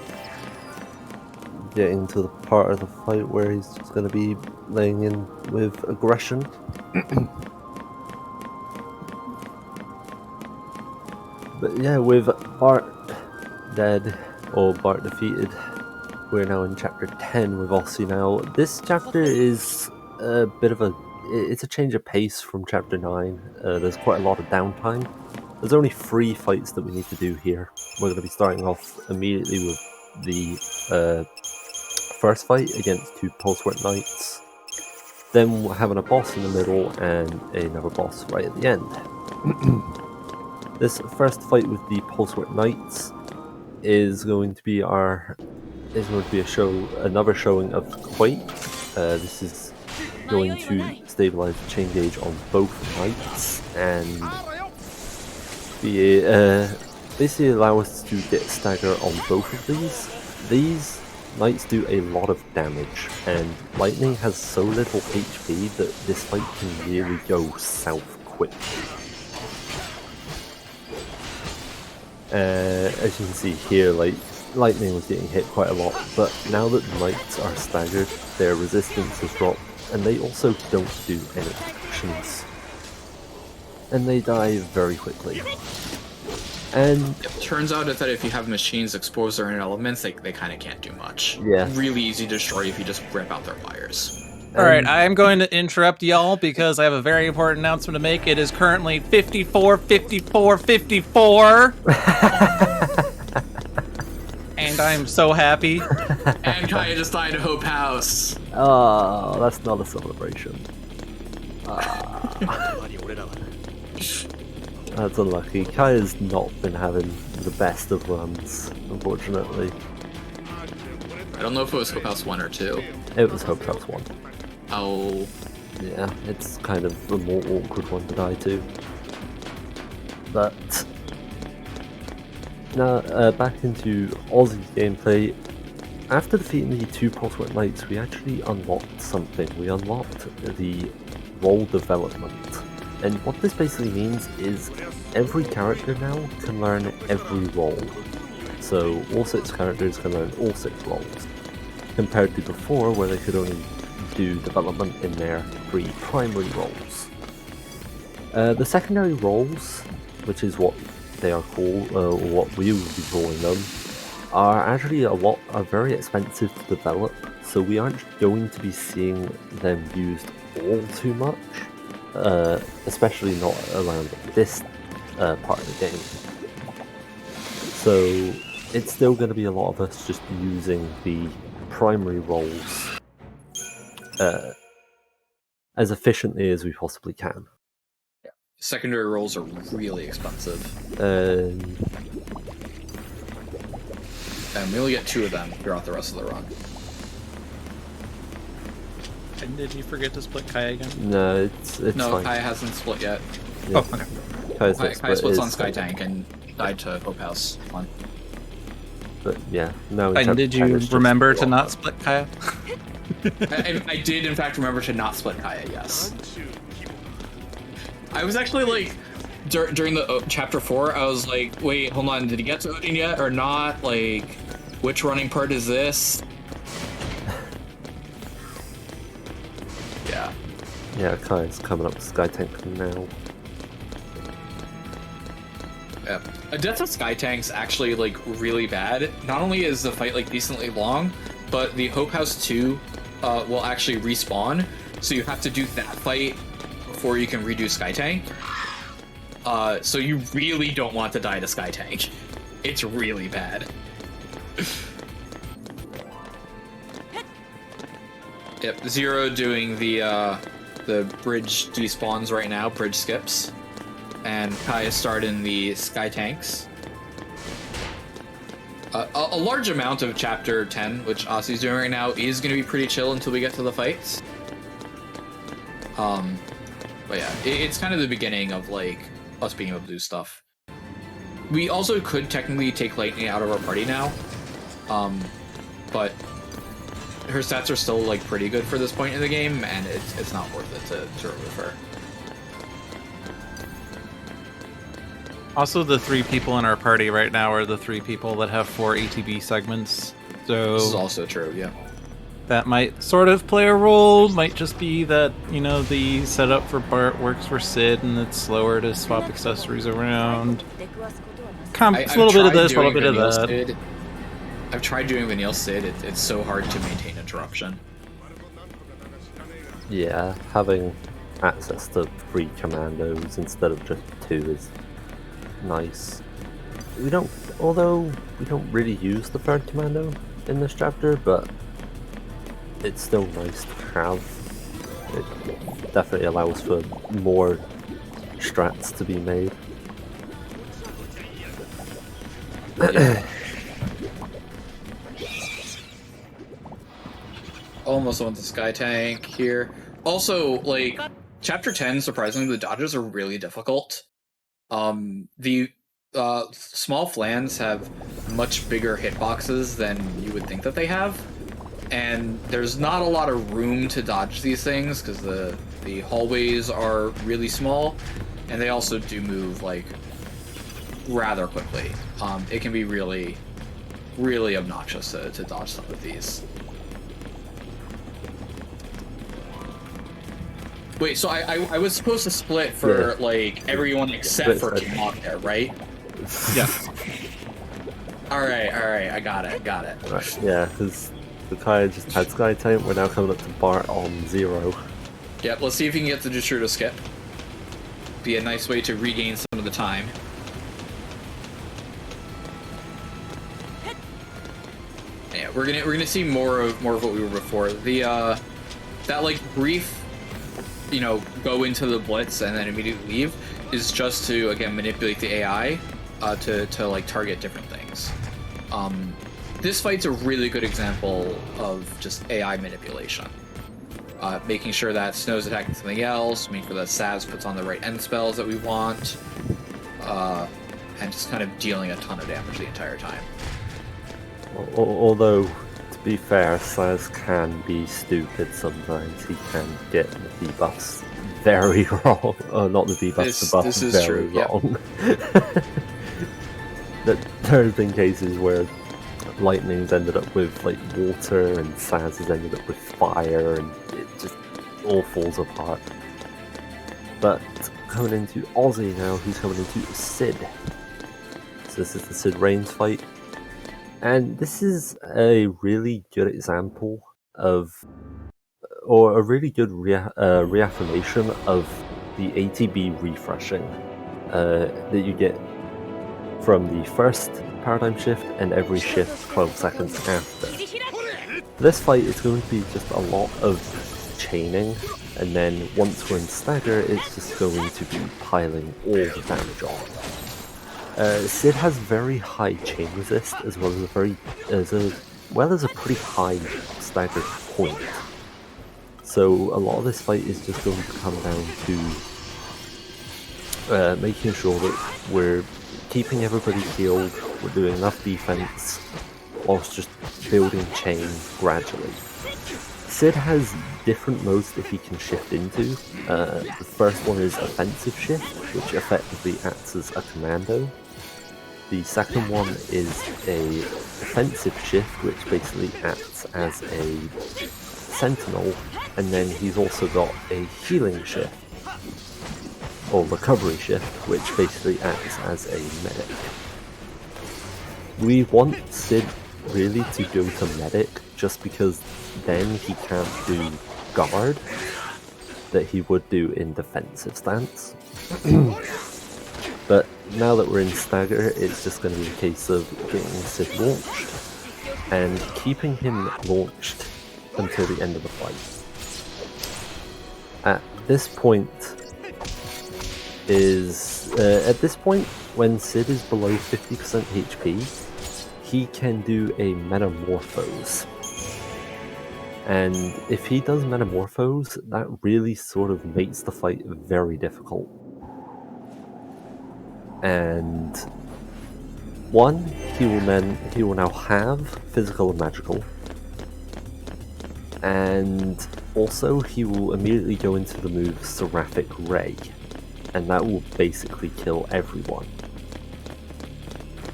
Getting to the part of the fight where he's just going to be laying in with aggression. But yeah, with Bart dead, or Bart defeated, we're now in chapter 10 with Ossie now. This chapter is a bit of it's a change of pace from chapter 9. There's quite a lot of downtime. There's only 3 fights that we need to do here. We're going to be starting off immediately with the first fight against 2 Pulsework Knights. Then we're having a boss in the middle and another boss right at the end. This first fight with the Pulsework Knights is going to be another showing of Quake. This is going to stabilize the chain gauge on both knights and basically allow us to get stagger on both of these. These knights do a lot of damage, and Lightning has so little HP that this fight can really go south quick. As you can see here, like Lightning was getting hit quite a lot, but now that the knights are staggered, their resistance has dropped, and they also don't do any actions. And they die very quickly. And it turns out that if you have machines exposed to their elements, they kind of can't do much. Yeah. Really easy to destroy if you just rip out their wires. Alright, I'm going to interrupt y'all because I have a very important announcement to make. It is currently 54. And I'm so happy. And Kaya just died to Hope House. Oh, that's not a celebration. That's unlucky. Kaya's not been having the best of runs, unfortunately. I don't know if it was Hope House 1 or 2. It was Hope House 1. Oh. Yeah, it's kind of a more awkward one to die to. But now, back into Aussie's gameplay. After defeating the 2 Prospect Knights, we actually unlocked something. We unlocked the role development. And what this basically means is every character now can learn every role. So all 6 characters can learn all 6 roles, compared to before where they could only do development in their 3 primary roles. The secondary roles, which is what they are called, or what we will be calling them, are actually are very expensive to develop, so we aren't going to be seeing them used all too much, especially not around this part of the game. So it's still going to be a lot of us just using the primary roles as efficiently as we possibly can. Yeah. Secondary roles are really expensive. And we only get 2 of them throughout the rest of the run. And did you forget to split Kaya again? No, it's no, fine. Kaya hasn't split yet. Yeah. Oh, okay. Kaya splits on Sky Tank and died to Hope House 1. But yeah, no. And did you remember to not split Kaya? I did, in fact, remember to not split Kaya, yes. I was actually like, during the chapter 4, I was like, wait, hold on, did he get to Odin yet or not? Like, which running part is this? Yeah. Yeah, Kaya's coming up to Sky Tank now. Yeah. A death of Sky Tank's actually like really bad. Not only is the fight like decently long, but the Hope House 2 will actually respawn, so you have to do that fight before you can redo Sky Tank. So you really don't want to die to Sky Tank. It's really bad. Yep, Zero doing the bridge despawns right now, bridge skips. And Kaya starting the Sky Tanks. A large amount of Chapter 10, which Aussie's doing right now, is going to be pretty chill until we get to the fights. But yeah, it's kind of the beginning of, like, us being able to do stuff. We also could technically take Lightning out of our party now, but her stats are still, like, pretty good for this point in the game, and it's not worth it to remove her. Also, the 3 people in our party right now are the 3 people that have 4 ATB segments. So this is also true, yeah. That might sort of play a role. Might just be that, you know, the setup for Bart works for Sid and it's slower to swap accessories around. It's a little bit of this, a little bit of that. Sid. I've tried doing Vanille Sid. It's so hard to maintain interruption. Yeah, having access to 3 commandos instead of just 2 is nice. Although we don't really use the 3rd commando in this chapter, but it's still nice to have. It definitely allows for more strats to be made. Almost on the Sky Tank here. Also, like, Chapter 10, surprisingly, the dodges are really difficult. The small flans have much bigger hitboxes than you would think that they have, and there's not a lot of room to dodge these things because the hallways are really small, and they also do move like rather quickly. It can be really, really obnoxious to dodge some of these. Wait, so I was supposed to split for like everyone except for Kimon there, right? Yeah. Alright, I got it. Right, yeah, because the Kaya just had Sky Tank, we're now coming up to Bart on 0. Yep, let's see if you can get the Jushudo skip. Be a nice way to regain some of the time. Yeah, we're gonna see more of what we were before. The that like brief, you know, go into the blitz and then immediately leave is just to, again, manipulate the AI to like target different things. This fight's a really good example of just AI manipulation. Making sure that Snow's attacking something else, making sure that Savs puts on the right end spells that we want, and just kind of dealing a ton of damage the entire time. Although, to be fair, Savs can be stupid sometimes. He can get the debuffs very wrong. Oh, not the debuffs, the buffs very wrong. Yep. There have been cases where Lightning's ended up with like water and Savs has ended up with fire, and it just all falls apart. But coming into Ozzy now, he's coming into Sid. So this is the Sid Reigns fight. And this is a really good example of, or a really good reaffirmation of the ATB refreshing that you get from the first paradigm shift and every shift 12 seconds after. This fight is going to be just a lot of chaining, and then once we're in stagger, it's just going to be piling all the damage on. Sid has very high chain resist as well as a pretty high stagger point. So a lot of this fight is just going to come down to making sure that we're keeping everybody healed, we're doing enough defense, whilst just building chain gradually. Sid has different modes that he can shift into. The first one is offensive shift, which effectively acts as a commando. The second one is a defensive shift, which basically acts as a sentinel, and then he's also got a healing shift, or recovery shift, which basically acts as a medic. We want Sid really to go to medic, just because then he can't do guard that he would do in defensive stance. But now that we're in stagger, it's just going to be a case of getting Sid launched and keeping him launched until the end of the fight. At this point, when Sid is below 50% HP, he can do a Metamorphose. And if he does Metamorphose, that really sort of makes the fight very difficult. And one, he will now have physical and magical. And also he will immediately go into the move Seraphic Ray, and that will basically kill everyone.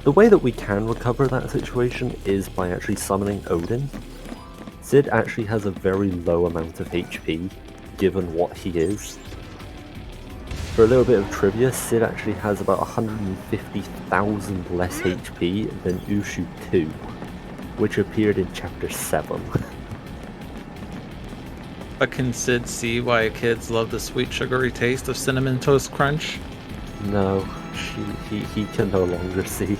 The way that we can recover that situation is by actually summoning Odin. Sid actually has a very low amount of HP, given what he is. For a little bit of trivia, Sid actually has about 150,000 less HP than Ushu 2, which appeared in Chapter 7. But can Sid see why kids love the sweet sugary taste of Cinnamon Toast Crunch? No, he can no longer see.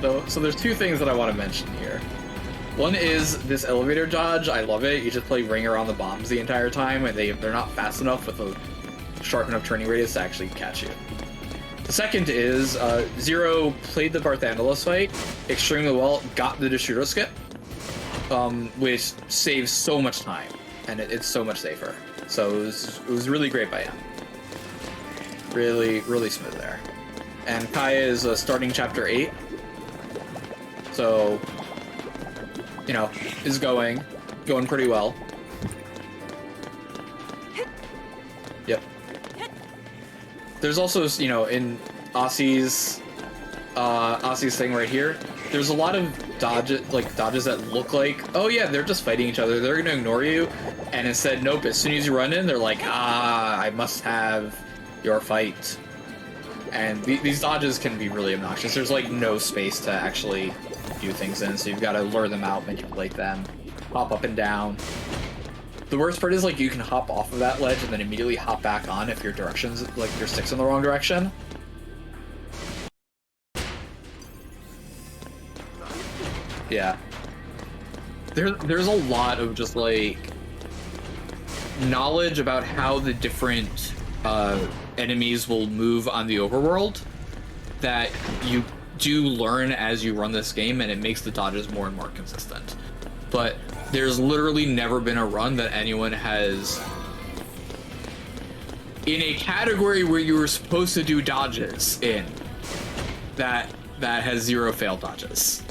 So there's two things that I want to mention here. One is this elevator dodge. I love it. You just play ring around the bombs the entire time, and they're not fast enough with a sharp enough turning radius to actually catch you. The second is Zero played the Barthandelus fight extremely well, got the Deshudo skip, which saves so much time, and it's so much safer. So it was really great by him. Really, really smooth there. And Kaya is starting Chapter 8. So, you know, is going pretty well. Yep. There's also, you know, in Aussie's thing right here, there's a lot of dodges that look like, oh yeah, they're just fighting each other, they're gonna ignore you, and instead, nope, as soon as you run in, they're like, I must have your fight. And these dodges can be really obnoxious. There's like no space to actually do things in, so you've got to lure them out, manipulate them, hop up and down. The worst part is like you can hop off of that ledge and then immediately hop back on if your direction's like your stick's in the wrong direction. Yeah. There's a lot of just like knowledge about how the different enemies will move on the overworld that you do learn as you run this game, and it makes the dodges more and more consistent. But there's literally never been a run that anyone has, in a category where you were supposed to do dodges in, that has 0 failed dodges.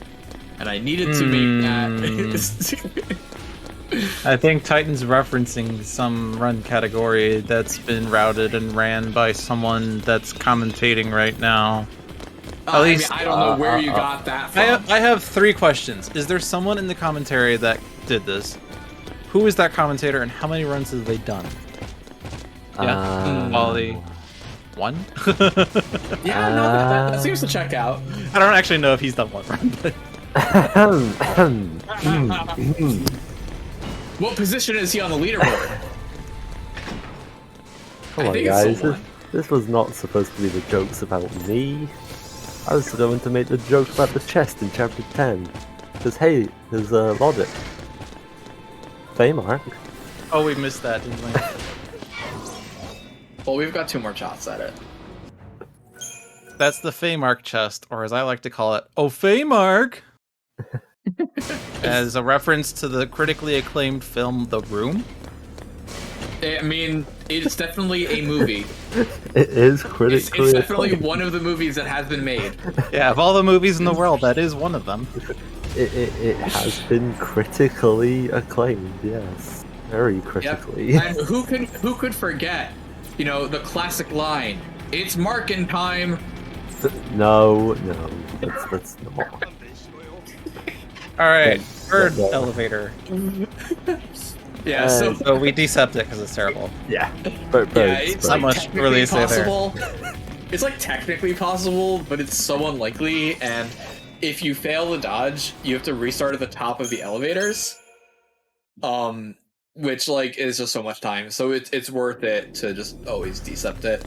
And I needed to make that. I think Titan's referencing some run category that's been routed and ran by someone that's commentating right now. At least I don't know where you got that from. I have 3 questions. Is there someone in the commentary that did this? Who is that commentator, and how many runs have they done? Yeah, Wally. 1? Yeah, no, that seems to check out. I don't actually know if he's done 1 run, but... What position is he on the leaderboard? Come on, guys. This was not supposed to be the jokes about me. I was going to make the joke about the chest in chapter 10. Because, hey, there's a logic. Fame arc. Oh, we missed that, didn't we? Well, we've got 2 more shots at it. That's the Faymark chest, or as I like to call it, oh Faymark! As a reference to the critically acclaimed film The Room. I mean, it's definitely a movie. It is critically It's definitely one of the movies that has been made. Yeah, of all the movies in the world, that is one of them. It has been critically acclaimed, yes. Very critically. Yep. And who could forget, the classic line, "It's marking time." No, that's not. Alright, bird elevator. Yeah, so we decept it because it's terrible. Yeah. It's not much really to say there. possible. It's like technically possible, but it's so unlikely, and if you fail the dodge, you have to restart at the top of the elevators. Which is just so much time. So it's worth it to just always decept it.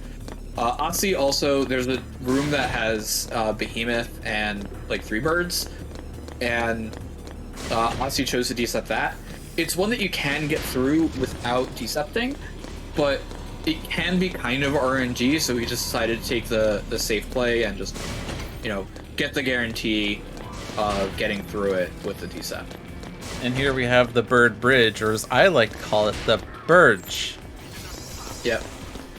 Aussie also, there's a room that has Behemoth and 3 birds, and Aussie chose to decept that. It's one that you can get through without decepting, but it can be kind of RNG, so we just decided to take the safe play and just, get the guarantee of getting through it with the decept. And here we have the bird bridge, or as I like to call it, the Burge. Yep.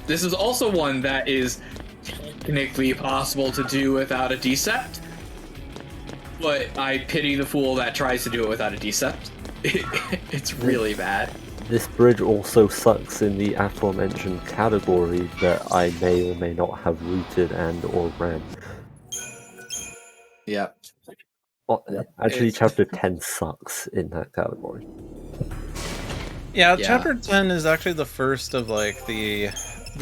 This is also one that is technically possible to do without a decept, but I pity the fool that tries to do it without a decept. It's really bad. This bridge also sucks in the aforementioned category that I may or may not have routed and or ran. Yep. Well, actually, chapter 10 sucks in that category. Yeah, chapter 10 is actually the first of the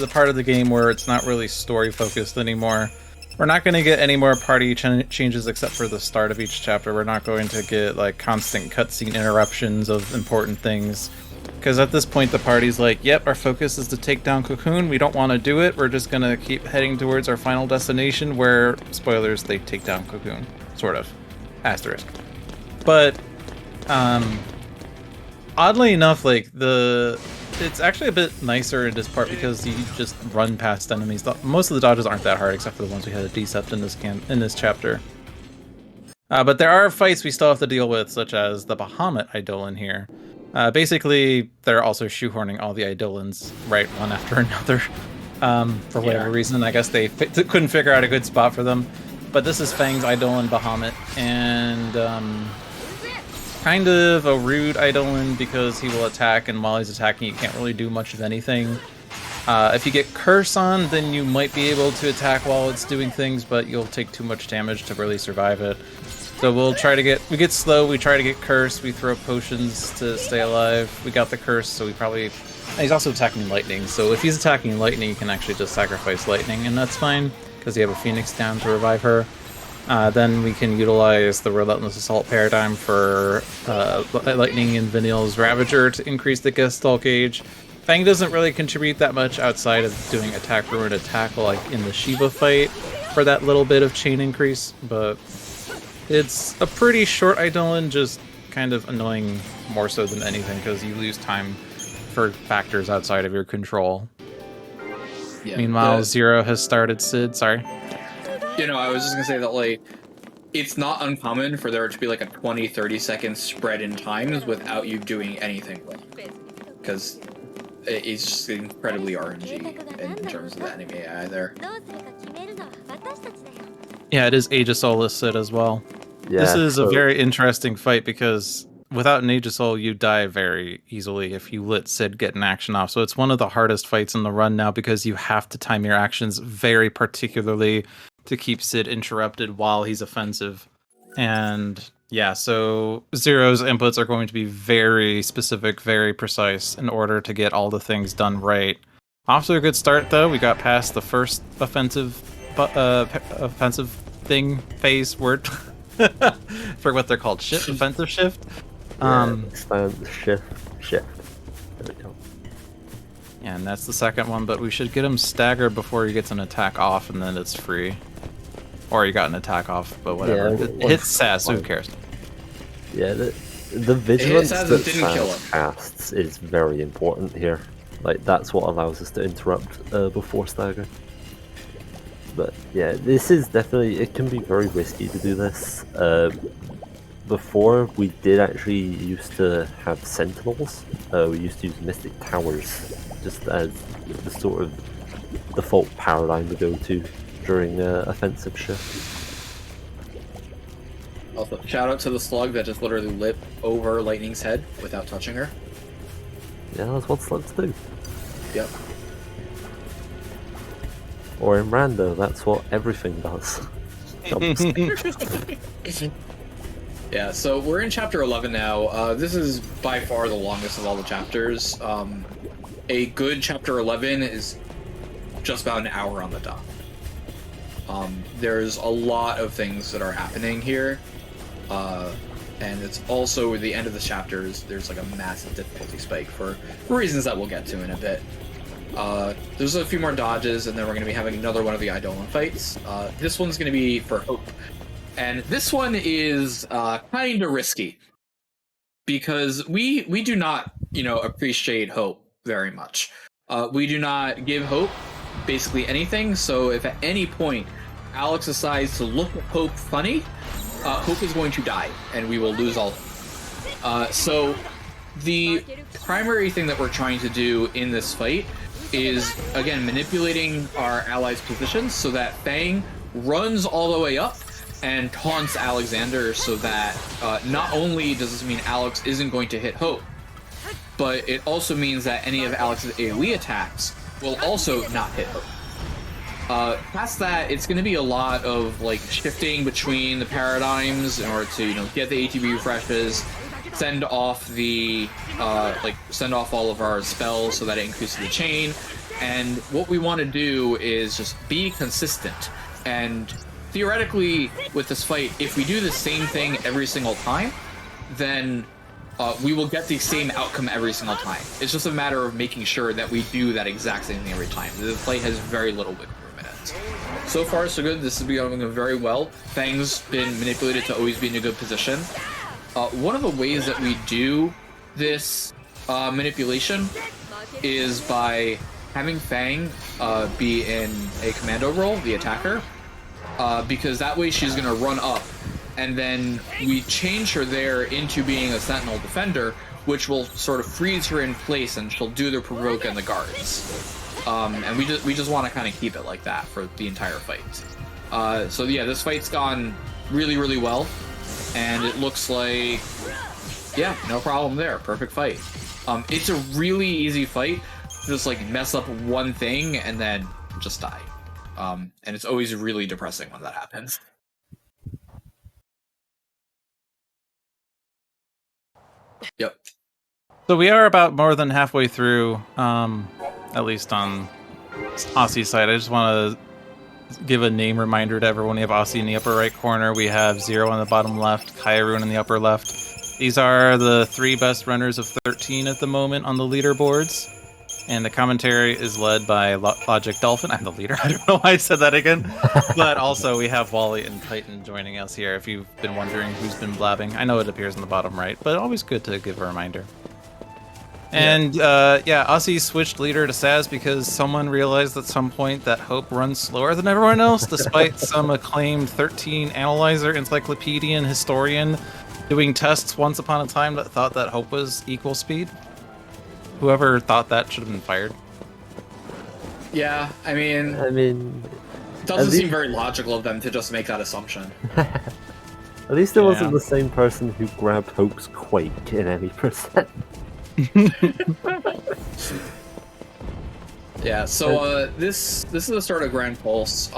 part of the game where it's not really story focused anymore. We're not going to get any more party changes except for the start of each chapter. We're not going to get constant cutscene interruptions of important things. Because at this point the party's yep, our focus is to take down Cocoon. We don't want to do it. We're just going to keep heading towards our final destination where, spoilers, they take down Cocoon. Sort of. Asterisk. But, oddly enough, it's actually a bit nicer in this part because you just run past enemies. Most of the dodges aren't that hard, except for the ones we had to decept in this chapter. But there are fights we still have to deal with, such as the Bahamut Eidolon here. Basically, they're also shoehorning all the Eidolons right one after another. For whatever reason, I guess they couldn't figure out a good spot for them. But this is Fang's Eidolon Bahamut, and kind of a rude Eidolon because he will attack, and while he's attacking, you can't really do much of anything. If you get Curse on, then you might be able to attack while it's doing things, but you'll take too much damage to really survive it. So we get slow, we try to get Curse, we throw potions to stay alive. We got the Curse, so he's also attacking Lightning, so if he's attacking Lightning, you can actually just sacrifice Lightning, and that's fine, because you have a Phoenix down to revive her. Then we can utilize the Relentless Assault paradigm for Lightning and Vanille's Ravager to increase the Gestalt gauge. Fang doesn't really contribute that much outside of doing attack, ruin, attack, in the Shiva fight for that little bit of chain increase, but it's a pretty short Eidolon, just kind of annoying more so than anything because you lose time for factors outside of your control. Yeah. Meanwhile, Zero has started Sid. Sorry. I was just gonna say that like it's not uncommon for there to be like a 20-30 second spread in times without you doing anything wrong, because it's just incredibly RNG in terms of the enemy AI there. Yeah, it is Aegis Sid as well. Yeah, This is a very interesting fight because without an Aegis you die very easily if you let Sid get an action off. So it's one of the hardest fights in the run now because you have to time your actions very particularly to keep Sid interrupted while he's offensive. And yeah, so Zero's inputs are going to be very specific, very precise in order to get all the things done right. Off to a good start though. We got past the first offensive thing phase word. For what they're called, offensive shift. Shift. There we go. Yeah, and that's the second one, but we should get him staggered before he gets an attack off, and then it's free. Or you got an attack off, but whatever. Yeah, it hits Sass, so who cares? Yeah, the vigilance that Sass casts is very important here. Like, that's what allows us to interrupt before stagger. But yeah, this is definitely, it can be very risky to do this. Before, we did actually used to have sentinels. We used to use mystic towers just as the sort of default paradigm to go to during offensive shift. Also, shout out to the slug that just literally lit over Lightning's head without touching her. Yeah, that's what slugs do. Yep. Or in Rando, that's what everything does. Yeah, so we're in chapter 11 now. This is by far the longest of all the chapters. A good chapter 11 is just about an hour on the dot. There's a lot of things that are happening here. And it's also at the end of the chapters, there's like a massive difficulty spike for reasons that we'll get to in a bit. There's a few more dodges, and then we're going to be having another one of the Eidolon fights. This one's going to be for Hope. And this one is kind of risky, because we do not, appreciate Hope very much. We do not give Hope basically anything, so if at any point Alex decides to look at Hope funny, Hope is going to die, and we will lose all hope. So the primary thing that we're trying to do in this fight is, again, manipulating our allies' positions so that Fang runs all the way up and taunts Alexander, so that not only does this mean Alex isn't going to hit Hope, but it also means that any of Alex's AoE attacks will also not hit Hope. Past that, it's going to be a lot of like shifting between the paradigms in order to get the ATB refreshes, send off the send off all of our spells so that it increases the chain. And what we want to do is just be consistent. And theoretically, with this fight, if we do the same thing every single time, then we will get the same outcome every single time. It's just a matter of making sure that we do that exact same thing every time. The fight has very little wiggle room in it. So far, so good. This is going very well. Fang's been manipulated to always be in a good position. One of the ways that we do this manipulation is by having Fang be in a commando role, the attacker, because that way she's going to run up, and then we change her there into being a sentinel defender, which will sort of freeze her in place, and she'll do the provoke and the guards. And we just want to kind of keep it like that for the entire fight. So yeah, this fight's gone really, really well, and it looks like, yeah, no problem there. Perfect fight. It's a really easy fight. Just like mess up one thing and then just die. And it's always really depressing when that happens. Yep. So we are about more than halfway through, at least on Aussie's side. I just want to give a name reminder to everyone. We have Aussie in the upper right corner. We have Zero on the bottom left, Kayarune in the upper left. These are the 3 best runners of 13 at the moment on the leaderboards. And the commentary is led by LogicDolphin. I'm the leader. I don't know why I said that again. But also we have Wally and Titan joining us here if you've been wondering who's been blabbing. I know it appears in the bottom right, but always good to give a reminder. And yeah, Aussie switched leader to Saz because someone realized at some point that Hope runs slower than everyone else, despite some acclaimed 13 analyzer, encyclopedian, historian doing tests once upon a time that thought that Hope was equal speed. Whoever thought that should have been fired. Yeah, I mean, it doesn't seem very logical of them to just make that assumption. At least it wasn't the same person who grabbed Hope's Quake in any percent. Yeah, so this is the start of Grand Pulse.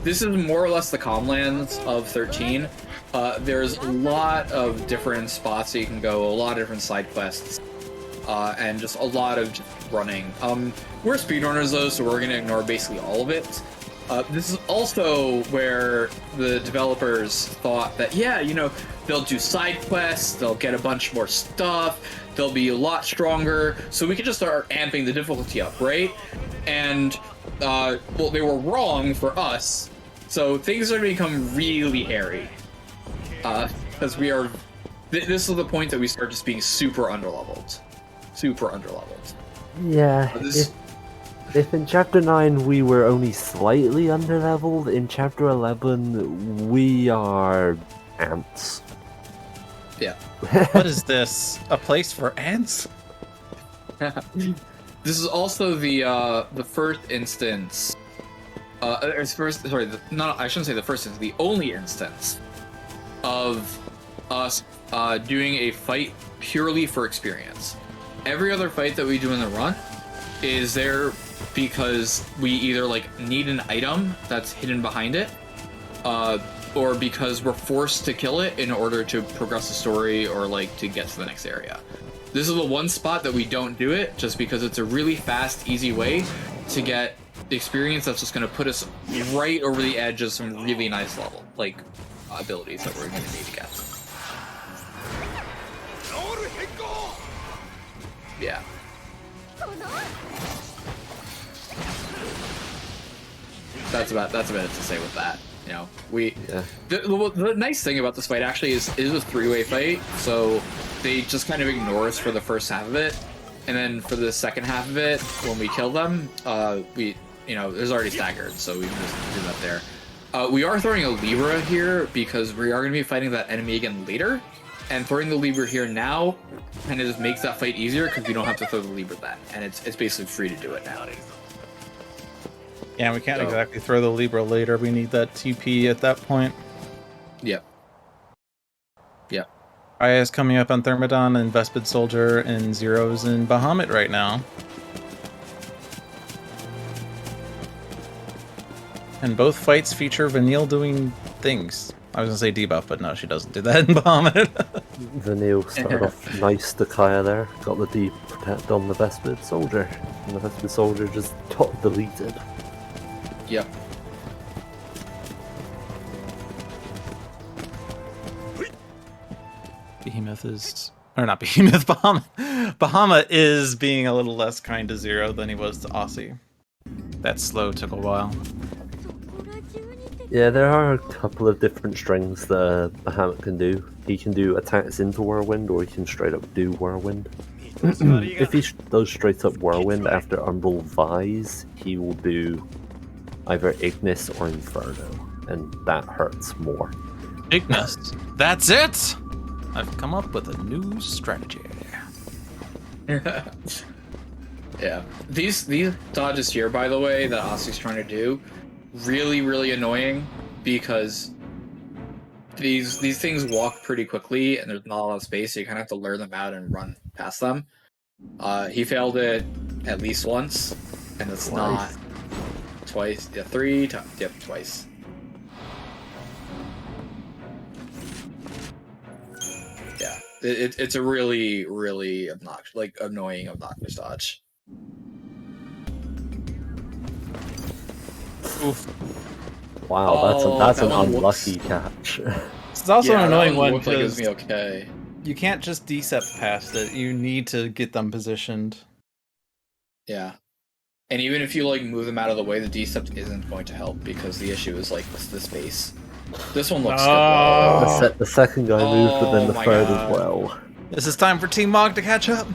This is more or less the Comlands of 13. There's a lot of different spots that you can go, a lot of different side quests, and just a lot of just running. We're speedrunners though, so we're gonna ignore basically all of it. This is also where the developers thought that, yeah, you know, they'll do side quests, they'll get a bunch more stuff, they'll be a lot stronger, so we can just start amping the difficulty up, right? And, well, they were wrong for us, so things are going to become really hairy. Because we are... This is the point that we start just being super underleveled. Super underleveled. Yeah, if in Chapter 9 we were only slightly underleveled, in Chapter 11 we are ants. Yeah. What is this? A place for ants? This is also the first instance. I shouldn't say the first instance. The only instance of us doing a fight purely for experience. Every other fight that we do in the run is there because we either like need an item that's hidden behind it, or because we're forced to kill it in order to progress the story or like to get to the next area. This is the one spot that we don't do it just because it's a really fast, easy way to get the experience that's just going to put us right over the edge of some really nice level, like abilities that we're going to need to get. Yeah. That's about it to say with that. You know, the nice thing about this fight actually is it is a three-way fight, so they just kind of ignore us for the first half of it, and then for the second half of it, when we kill them, there's already staggered, so we can just do that there. We are throwing a Libra here because we are going to be fighting that enemy again later, and throwing the Libra here now kind of just makes that fight easier because we don't have to throw the Libra then, and it's basically free to do it now. Yeah, we can't exactly throw the Libra later. We need that TP at that point. Yep. Yep. Aya is coming up on Thermodon and Vespid Soldier and Zeros in Bahamut right now. And both fights feature Vanille doing things. I was gonna say debuff, but no, she doesn't do that in Bahamut. Vanille started off nice to Kaya there, got the deep protect on the Vespid Soldier, and the Vespid Soldier just got deleted. Yep. Behemoth is... Or not Behemoth, Bahamut. Bahamut is being a little less kind to Zero than he was to Aussie. That slow took a while. Yeah, there are a couple of different strings that Bahamut can do. He can do attacks into Whirlwind, or he can straight up do Whirlwind. If he does straight up Whirlwind after Umbral Vise, he will do either Ignis or Inferno, and that hurts more. Ignis. That's it! I've come up with a new strategy. Yeah. These dodges here, by the way, that Aussie's trying to do, really, really annoying because these things walk pretty quickly and there's not a lot of space, so you kind of have to learn them out and run past them. He failed it at least once, and it's not twice. Yeah, 3 times. Yep, twice. Yeah, it's a really, really annoying, obnoxious dodge. Oof. Wow, that's an unlucky catch. It's also an annoying one because because okay. you can't just decept past it. You need to get them positioned. Yeah. And even if you move them out of the way, the decept isn't going to help because the issue is the space. This one looks good. The second guy moved, but then the third as well. This is time for Team Mog to catch up.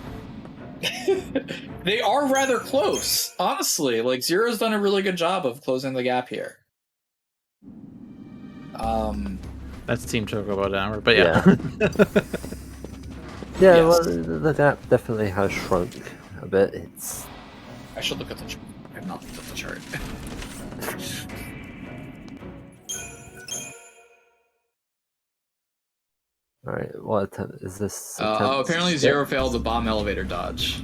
They are rather close, honestly. Like, Zero's done a really good job of closing the gap here. That's Team Choco down, but yeah. Yeah, Yes. well, the gap definitely has shrunk a bit. It's I should look at the chart. I have not looked at the chart. alright. What attempt is this? Apparently Zero failed the bomb elevator dodge.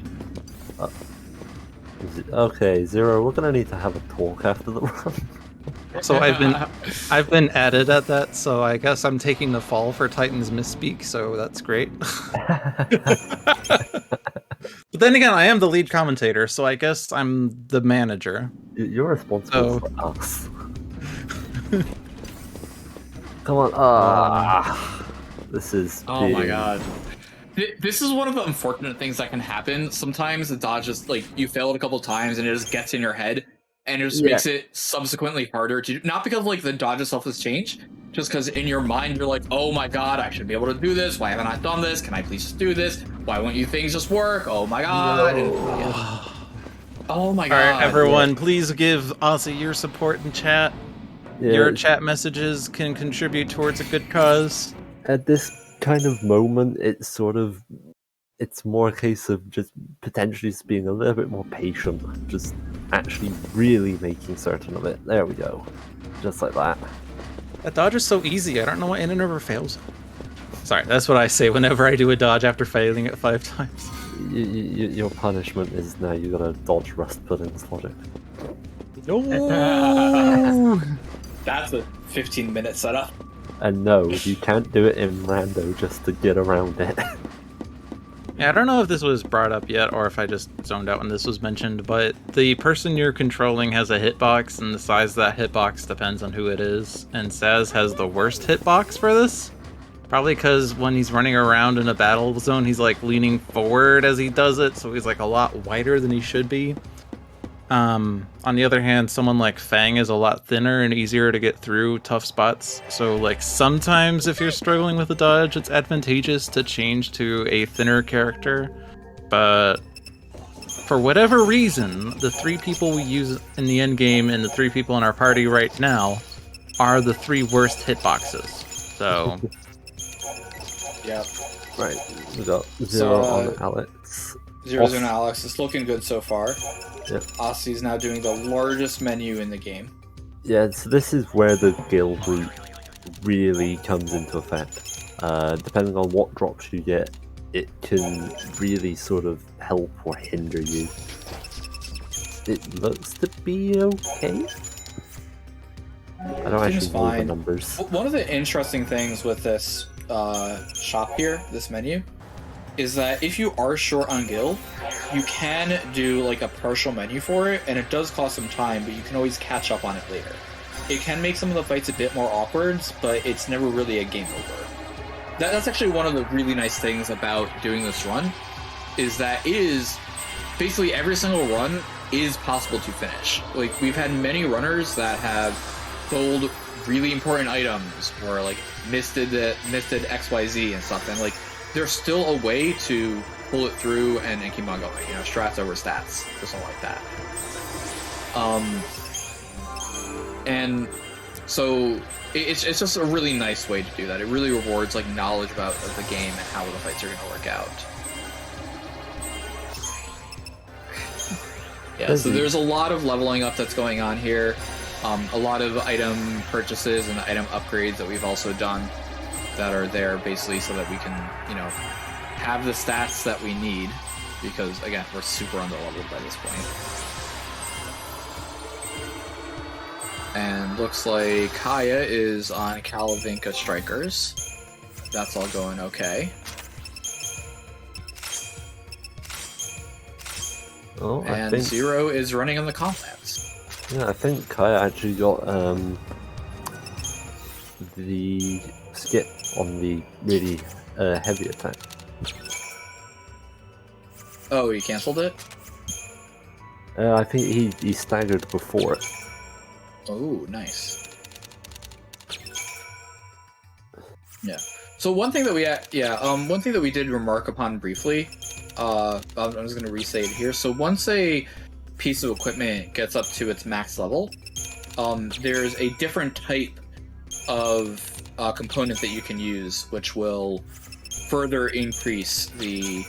Okay, Zero. We're gonna need to have a talk after the run. So I've been added at that, so I guess I'm taking the fall for Titan's misspeak, so that's great. But then again, I am the lead commentator, so I guess I'm the manager. You're responsible for us. Come on. This is. Oh my god. This is one of the unfortunate things that can happen. Sometimes the dodge is like you fail it a couple times and it just gets in your head and it just makes it subsequently harder to do. Not because like the dodge itself has changed, just because in your mind you're like, oh my god, I should be able to do this. Why haven't I done this? Can I please just do this? Why won't you things just work? Oh my god. And, oh my god. Alright, everyone, please give Ozzy your support in chat. Your chat messages can contribute towards a good cause. At this kind of moment, it's more a case of just potentially just being a little bit more patient, just actually really making certain of it. There we go, just like that. That dodge is so easy. I don't know why it never fails. Sorry, that's what I say whenever I do a dodge after failing it 5 times. Your punishment is now you gotta dodge Rust Pudding's logic. No. That's a 15-minute setup. And no, you can't do it in rando just to get around it. Yeah, I don't know if this was brought up yet or if I just zoned out when this was mentioned, but the person you're controlling has a hitbox, and the size of that hitbox depends on who it is. And Saz has the worst hitbox for this. Probably because when he's running around in a battle zone, he's like leaning forward as he does it, so he's like a lot wider than he should be. On the other hand, someone like Fang is a lot thinner and easier to get through tough spots. So like sometimes if you're struggling with a dodge, it's advantageous to change to a thinner character. But for whatever reason, the 3 people we use in the end game and the 3 people in our party right now are the 3 worst hitboxes. So Yep. Right, we got Zero on Alex. Zero's on Alex. It's looking good so far. Yep. Ossie's now doing the largest menu in the game. Yeah, so this is where the guild route really comes into effect. Depending on what drops you get, it can really sort of help or hinder you. It looks to be okay. I don't actually know the numbers. One of the interesting things with this shop here, this menu, is that if you are short on guild, you can do like a partial menu for it, and it does cost some time, but you can always catch up on it later. It can make some of the fights a bit more awkward, but it's never really a game over. That's actually one of the really nice things about doing this run, is that it is basically every single run is possible to finish. Like, we've had many runners that have sold really important items or like misted XYZ and stuff, and like there's still a way to pull it through and keep on going. You know, strats over stats or something like that. And so it's just a really nice way to do that. It really rewards like knowledge about the game and how the fights are going to work out. Yeah, so there's a lot of leveling up that's going on here. A lot of item purchases and item upgrades that we've also done that are there basically so that we can, you know, have the stats that we need, because again, we're super underleveled by this point. And looks like Kaya is on Kalavinka Strikers. That's all going okay. Oh, and Zero is running on the Comlabs. Yeah, I think Kaya actually got the skip on the really heavy attack. Oh, he cancelled it? I think he staggered before it. Oh, nice. Yeah. So one thing that we did remark upon briefly I'm just going to re-say it here. So once a piece of equipment gets up to its max level, there's a different type of component that you can use, which will further increase the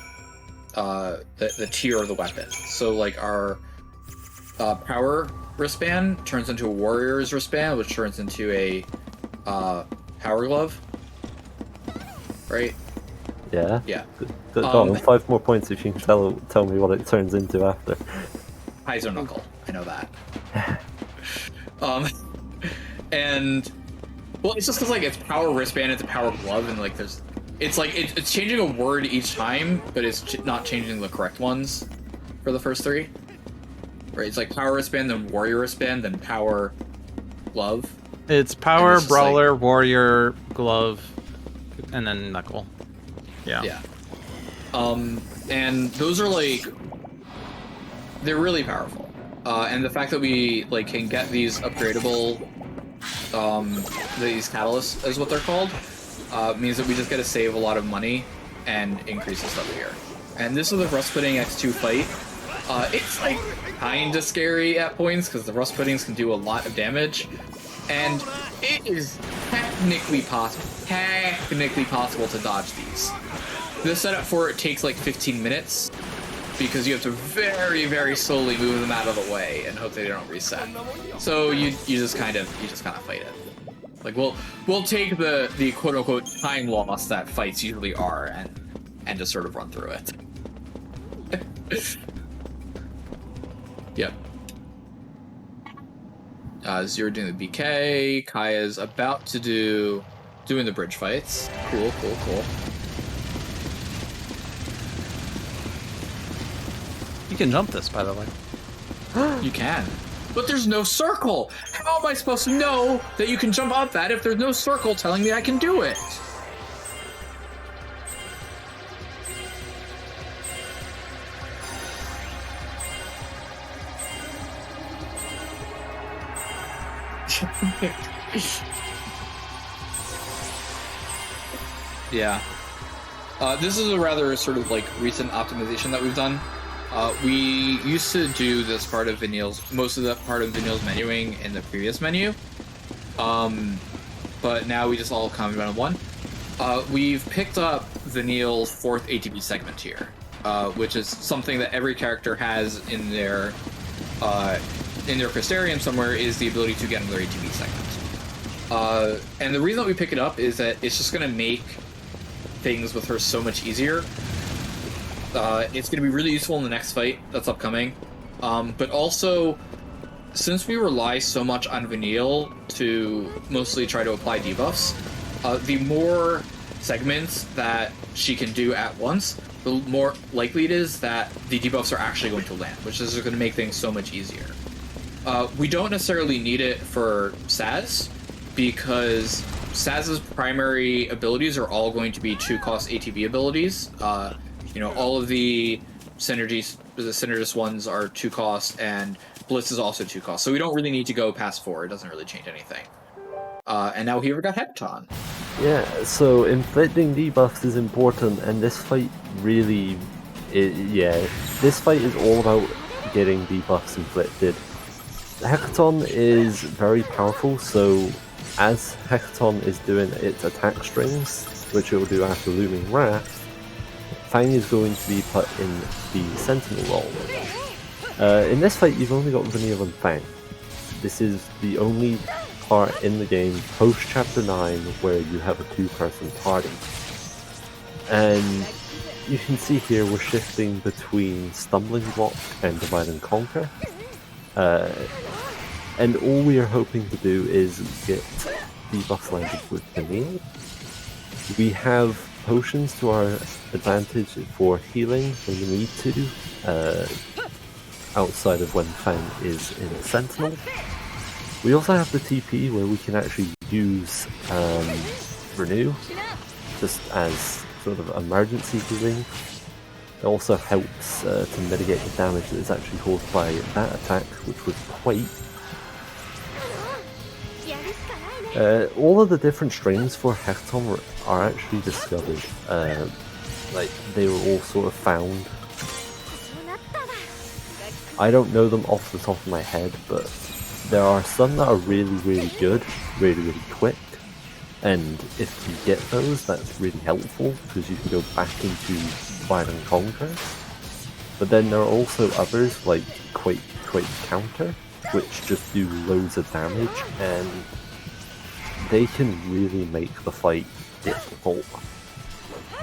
tier of the weapon. So like our power wristband turns into a warrior's wristband, which turns into a power glove. Right? Yeah. Yeah. Go on, 5 more points if you can tell me what it turns into after. Paizo knuckle. I know that. And well, it's just because like it's power wristband, it's a power glove, and like it's changing a word each time, but it's not changing the correct ones for the first 3. Right? It's like power wristband, then warrior wristband, then power glove. It's power, brawler, warrior, glove, and then knuckle. Yeah. Yeah. And those are like, they're really powerful. And the fact that we like can get these upgradable, these catalysts is what they're called, means that we just get to save a lot of money and increase the stuff here. And this is the Rust Pudding X2 fight. It's like kinda scary at points because the Rust Puddings can do a lot of damage, and it is technically possible to dodge these. The setup for it takes like 15 minutes because you have to very, very slowly move them out of the way and hope they don't reset. So you just kind of fight it. Like we'll take the quote unquote time loss that fights usually are and just sort of run through it. Yep. Zero doing the BK. Kaya's about to doing the bridge fights. Cool. You can jump this, by the way. You can. But there's no circle! How am I supposed to know that you can jump up that if there's no circle telling me I can do it? Yeah. This is a rather sort of like recent optimization that we've done. We used to do this part of most of that part of Vanille's menuing in the previous menu. But now we just all combine in one. We've picked up Vanille's 4th ATB segment here, which is something that every character has in their Crystarium somewhere, is the ability to get another ATB segment. And the reason that we pick it up is that it's just going to make things with her so much easier. It's going to be really useful in the next fight that's upcoming. But also, since we rely so much on Vanille to mostly try to apply debuffs, the more segments that she can do at once, the more likely it is that the debuffs are actually going to land, which is going to make things so much easier. We don't necessarily need it for Saz, because Saz's primary abilities are all going to be 2-cost ATB abilities. All of the synergist ones are 2-cost, and Blitz is also 2-cost. So we don't really need to go past 4. It doesn't really change anything. And now here we got Hepton. Yeah, so inflicting debuffs is important, and this fight really... this fight is all about getting debuffs inflicted. Hekaton is very powerful, so as Hekaton is doing its attack strings, which it will do after Looming Wrath, Fang is going to be put in the Sentinel role. In this fight, you've only got Vanille and Fang. This is the only part in the game post Chapter 9 where you have a 2-person party. And you can see here we're shifting between Stumbling Block and Divide and Conquer. And all we are hoping to do is get debuffs landed with Vanille. We have potions to our advantage for healing when we need to, outside of when Fang is in a Sentinel. We also have the TP where we can actually use Renew, just as sort of emergency healing. It also helps to mitigate the damage that is actually caused by that attack, which was quite. All of the different strings for Hekaton are actually discovered. They were all sort of found I don't know them off the top of my head, but there are some that are really, really good, really, really quick. And if you get those, that's really helpful because you can go back into Divide and Conquer. But then there are also others like Quake Counter, which just do loads of damage, and they can really make the fight difficult.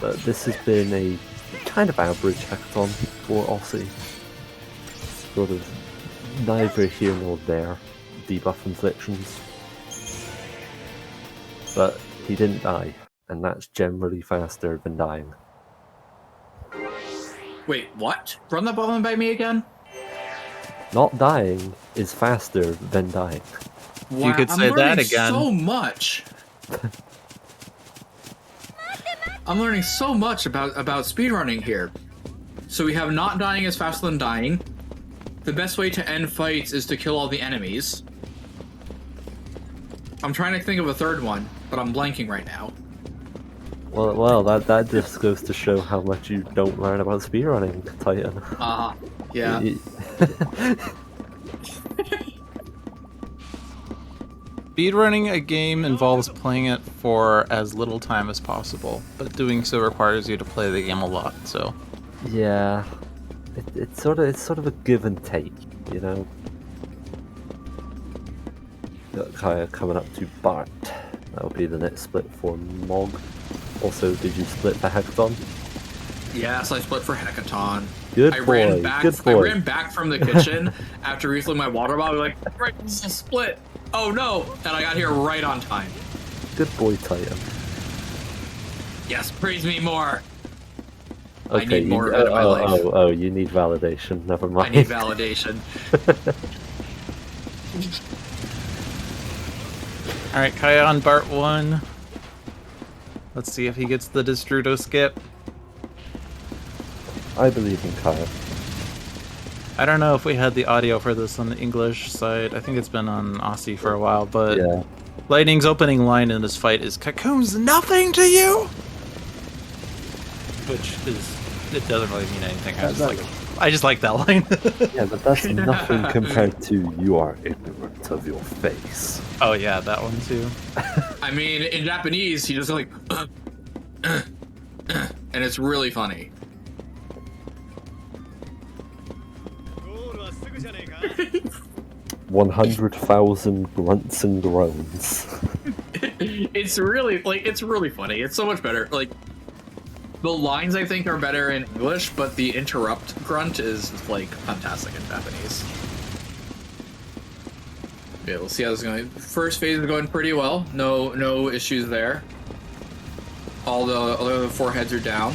But this has been a kind of average hackathon for Aussie. Sort of neither here nor there, debuff inflictions. But he didn't die, and that's generally faster than dying. Wait, what? Run that button by me again? Not dying is faster than dying. Wow, You could say that again. So much. I'm learning so much about speedrunning here. So we have not dying is faster than dying. The best way to end fights is to kill all the enemies. I'm trying to think of a third one, but I'm blanking right now. Well, that just goes to show how much you don't learn about speedrunning, Titan. Yeah. Speedrunning a game involves playing it for as little time as possible, but doing so requires you to play the game a lot. So, yeah, it's sort of a give and take, you know. Got Kaya coming up to Bart. That'll be the next split for Mog. Also, did you split the hackathon? Yes, I split for hackathon. Good I boy. ran back. Good boy. I ran back from the kitchen after refilling my water bottle. Like, right, this is a split. Oh no! And I got here right on time. Good boy, Titan. Yes, praise me more. Okay, I need more of it in my life. Oh, you need validation. Never mind. I need validation. alright, Kaya on Bart 1. Let's see if he gets the Destrudo skip. I believe in Kaya. I don't know if we had the audio for this on the English side. I think it's been on Aussie for a while, but Yeah. Lightning's opening line in this fight is "Cocoon's nothing to you," which is, it doesn't really mean anything. I just like that line. Yeah, but that's nothing compared to "you are ignorant of your face." Oh yeah, that one too. I mean, in Japanese, he does like, and it's really funny. 100,000 grunts and groans. It's really funny. It's so much better. Like, the lines I think are better in English, but the interrupt grunt is like fantastic in Japanese. Okay, we'll see how this is going. First phase is going pretty well. No issues there. All the four heads are down.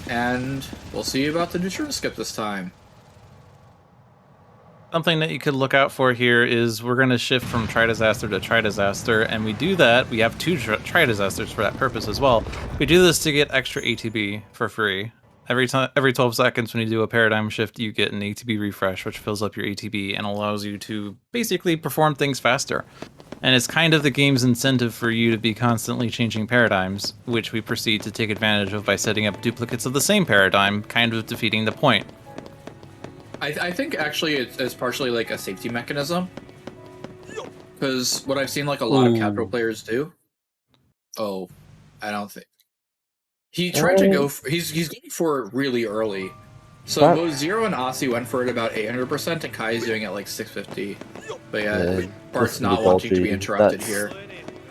And we'll see about the neutral skip this time. Something that you could look out for here is we're going to shift from Tri-Disaster to Tri-Disaster, and we do that. We have two Tri-Disasters for that purpose as well. We do this to get extra ATB for free. Every 12 seconds when you do a paradigm shift, you get an ATB refresh, which fills up your ATB and allows you to basically perform things faster. And it's kind of the game's incentive for you to be constantly changing paradigms, which we proceed to take advantage of by setting up duplicates of the same paradigm, kind of defeating the point. I think actually it's partially like a safety mechanism, because what I've seen like a lot of capital players do. Oh, I don't think he tried to go. He's going for it really early. So both Zero and Aussie went for it about 800%, and Kai's doing it like 650. But yeah, Bart's not wanting to be interrupted here.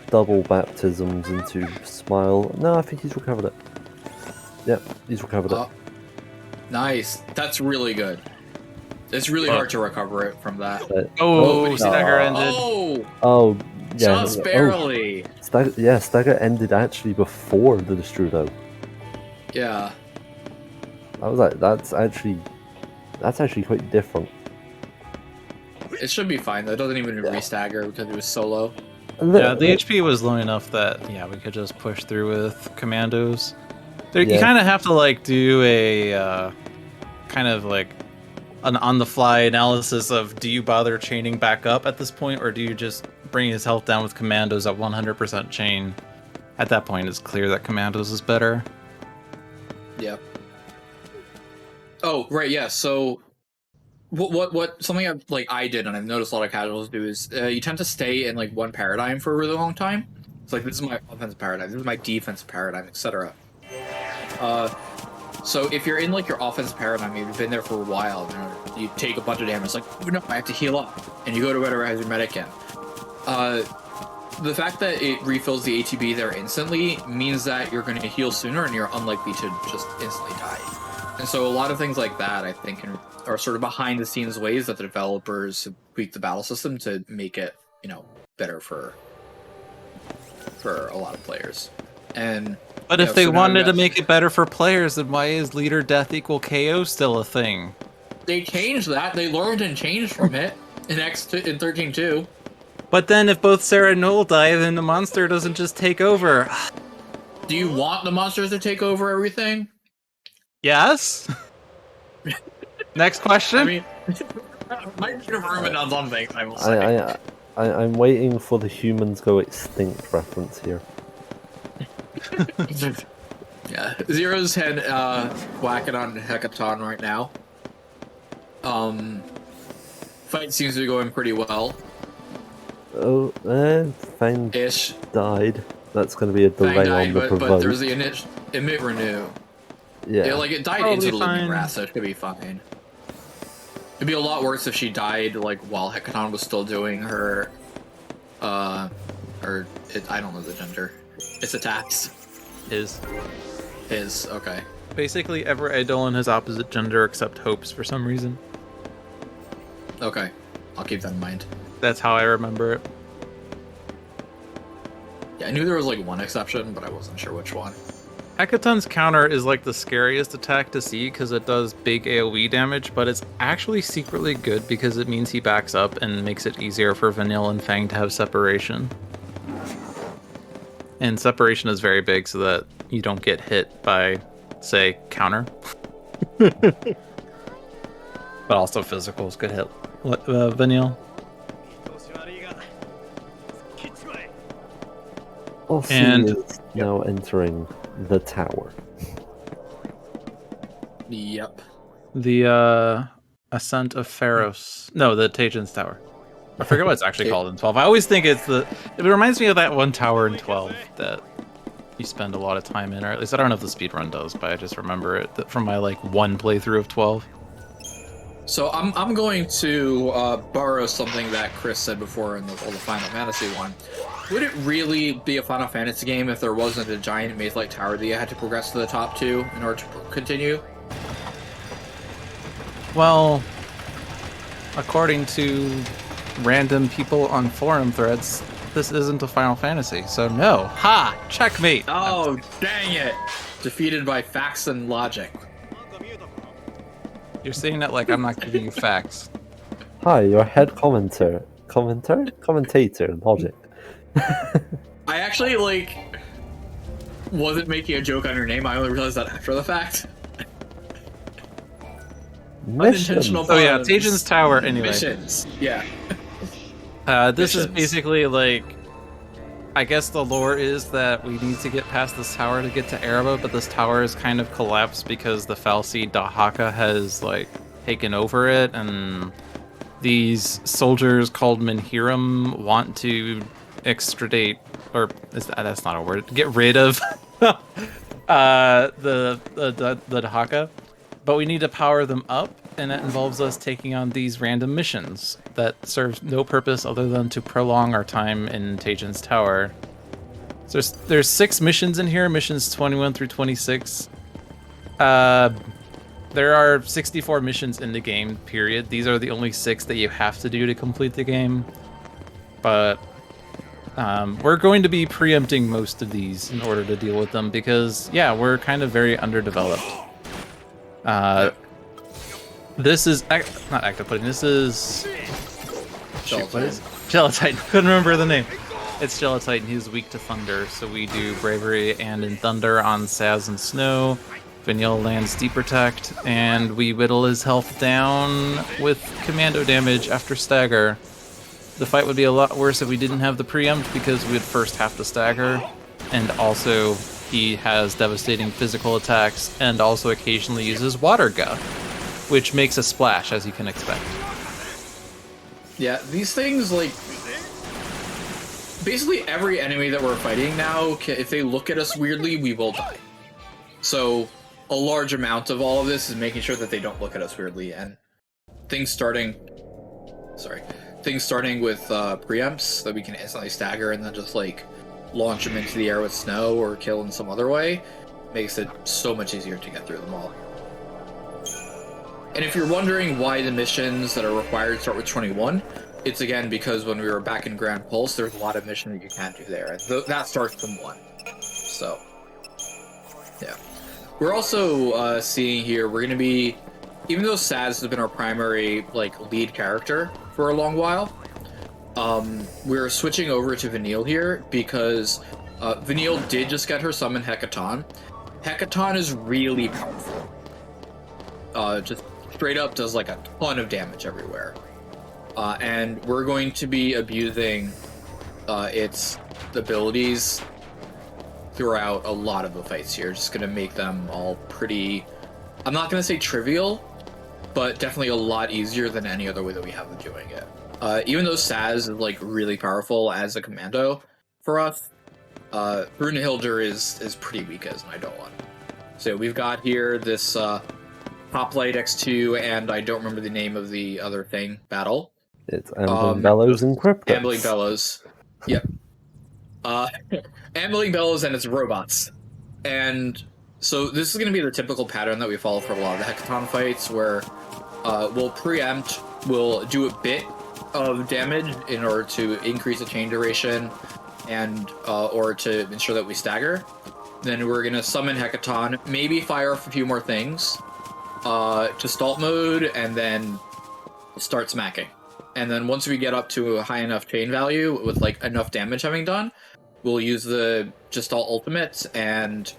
Double baptisms into Smile. No, I think he's recovered it. Yep, he's recovered it. Nice. That's really good. It's really hard to recover it from that. Stagger ended. Oh, yeah. Just barely. Stagger ended actually before the Destrudo. Yeah. I was like, that's actually quite different. It should be fine though. It doesn't even re-stagger because it was so low. Yeah, the HP was low enough that we could just push through with commandos. You kind of have to like do a kind of like an on-the-fly analysis of, do you bother chaining back up at this point, or do you just bring his health down with commandos at 100% chain? At that point, it's clear that commandos is better. Yep. Oh, right, yeah. So, what something I did, and I've noticed a lot of casuals do is you tend to stay in like one paradigm for a really long time. It's like, this is my offensive paradigm, this is my defensive paradigm, etc. So if you're in like your offensive paradigm, you've been there for a while, you take a bunch of damage. It's like, oh no, I have to heal up, and you go to whatever has your medic in. The fact that it refills the ATB there instantly means that you're going to heal sooner, and you're unlikely to just instantly die. And so a lot of things like that, I think, are sort of behind the scenes ways that the developers have tweaked the battle system to make it, better for a lot of players. But if they wanted to make it better for players, then why is leader death equal KO still a thing? They changed that. They learned and changed from it in 13.2. But then if both Sarah and Noel die, then the monster doesn't just take over. Do you want the monsters to take over everything? Yes? Next question? I mean, might be ruminant on some things, I will say. I'm waiting for the humans go extinct reference here. Yeah, Zero's head whacking on Hecaton right now. Fight seems to be going pretty well. Oh, Fang Ish. died. That's going to be a delay on the provoke. But there's the emit renew. Yeah. It died into the living wrath, so it should be fine. It'd be a lot worse if she died while Hecaton was still doing her I don't know the gender. It's attacks. His, okay. Basically, every Eidolon has opposite gender except Hope's for some reason. Okay. I'll keep that in mind. That's how I remember it. Yeah, I knew there was one exception, but I wasn't sure which one. Hecaton's counter is the scariest attack to see because it does big AoE damage, but it's actually secretly good because it means he backs up and makes it easier for Vanille and Fang to have separation. And separation is very big so that you don't get hit by, say, counter. But also physicals could hit Vanille. And is now entering the tower. Yep. The Ascent of Pharos. No, the Tajin's Tower. I forget what it's actually called in 12. I always think it reminds me of that one tower in 12 that you spend a lot of time in, or at least I don't know if the speedrun does, but I just remember it from my one playthrough of 12. So I'm going to borrow something that Chris said before in the Final Fantasy one. Would it really be a Final Fantasy game if there wasn't a giant maze-like tower that you had to progress to the top to in order to continue? Well, according to random people on forum threads, this isn't a Final Fantasy, so no. Ha! Checkmate! Oh, dang it! Defeated by facts and logic. You're saying that like I'm not giving you facts. Hi, your head commentator, Logic. I actually wasn't making a joke on your name. I only realized that after the fact. Unintentional puns. Oh yeah, Tajin's Tower. Anyway, missions. Yeah. This is basically I guess the lore is that we need to get past this tower to get to Ereba, but this tower is kind of collapsed because the Falsi Dahaka has taken over it, and these soldiers called Minhiram want to extradite, or that's not a word, get rid of the Dahaka, but we need to power them up, and that involves us taking on these random missions that serve no purpose other than to prolong our time in Tajin's Tower. So there's 6 missions in here, missions 21 through 26. There are 64 missions in the game, period. These are the only 6 that you have to do to complete the game. But we're going to be preempting most of these in order to deal with them because, yeah, we're kind of very underdeveloped. This is not active pudding. This is Gelatyton. Couldn't remember the name. It's Gelatyton. He's weak to thunder, so we do bravery and in thunder on Saz and Snow. Vanille lands deep protect, and we whittle his health down with commando damage after stagger. The fight would be a lot worse if we didn't have the preempt because we'd first have to stagger, and also he has devastating physical attacks and also occasionally uses water gun. which makes a splash, as you can expect. Yeah, these things, like, basically every enemy that we're fighting now, if they look at us weirdly, we will die. So a large amount of all of this is making sure that they don't look at us weirdly, and things starting with preempts that we can instantly stagger and then just like launch them into the air with snow or kill in some other way makes it so much easier to get through them all. And if you're wondering why the missions that are required start with 21, it's again because when we were back in Grand Pulse, there's a lot of missions that you can't do there. That starts from 1. So, yeah. We're also seeing here, we're going to be, even though Saz has been our primary like lead character for a long while, we're switching over to Vanille here because Vanille did just get her summon Hecaton. Hecaton is really powerful. Just straight up does like a ton of damage everywhere. And we're going to be abusing its abilities throughout a lot of the fights here. Just going to make them all pretty, I'm not going to say trivial, but definitely a lot easier than any other way that we have of doing it. Even though Saz is like really powerful as a commando for us, Brunhilde is pretty weak as an Eidolon. So we've got here this Hoplite X2 and I don't remember the name of the other thing, battle. It's Ambling Bellows and Cryptos. Ambling Bellows. Yep. Ambling Bellows and its robots. And so this is going to be the typical pattern that we follow for a lot of the Hecaton fights, where we'll preempt, we'll do a bit of damage in order to increase the chain duration and or to ensure that we stagger. Then we're going to summon Hecaton, maybe fire off a few more things to stall mode, and then start smacking. And then once we get up to a high enough chain value with like enough damage having done, we'll use the Gestalt ultimate and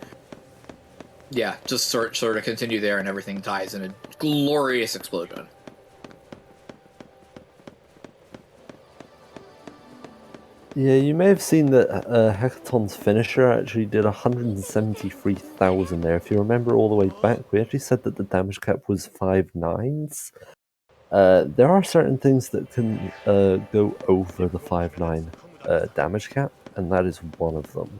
yeah, just sort of continue there, and everything dies in a glorious explosion. Yeah, you may have seen that Hecaton's finisher actually did 173,000 there. If you remember all the way back, we actually said that the damage cap was 5 9s. There are certain things that can go over the 5/9 damage cap, and that is one of them.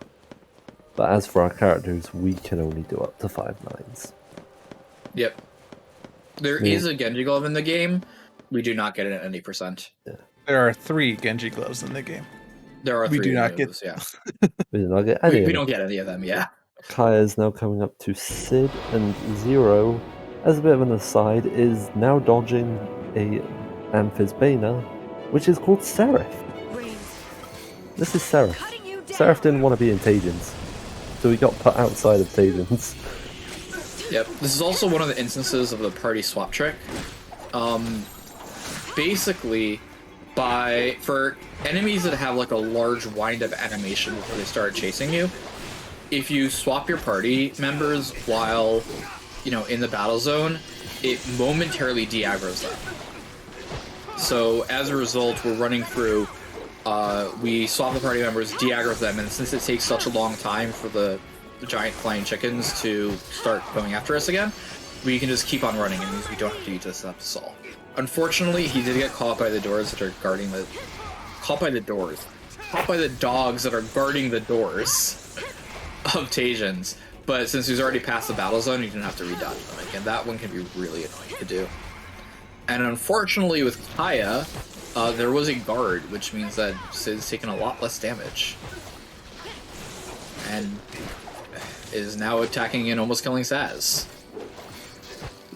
But as for our characters, we can only do up to 5 9s. Yep. There is a Genji glove in the game. We do not get it at any percent. Yeah. There are 3 Genji gloves in the game. There are 3 We do not get. those, yeah. We do not get any. We don't get any of them, yeah. Kaya is now coming up to Sid, and Zero, as a bit of an aside, is now dodging a Amphisbaena, which is called Seraph. This is Seraph. Seraph didn't want to be in Tadian's, so he got put outside of Tadian's. Yep, this is also one of the instances of the party swap trick. Basically, for enemies that have like a large wind-up animation before they start chasing you, if you swap your party members while, in the battle zone, it momentarily de-aggroes them. So as a result, we're running through, we swap the party members, de-aggro them, and since it takes such a long time for the giant flying chickens to start going after us again, we can just keep on running, and it means we don't have to use this up to Saul. Unfortunately, he did get caught by the doors that are guarding the... Caught by the dogs that are guarding the doors of Tasians. But since he's already past the battle zone, you didn't have to redodge them again. That one can be really annoying to do. And unfortunately with Kaya, there was a guard, which means that Sid's taken a lot less damage. And is now attacking and almost killing Saz.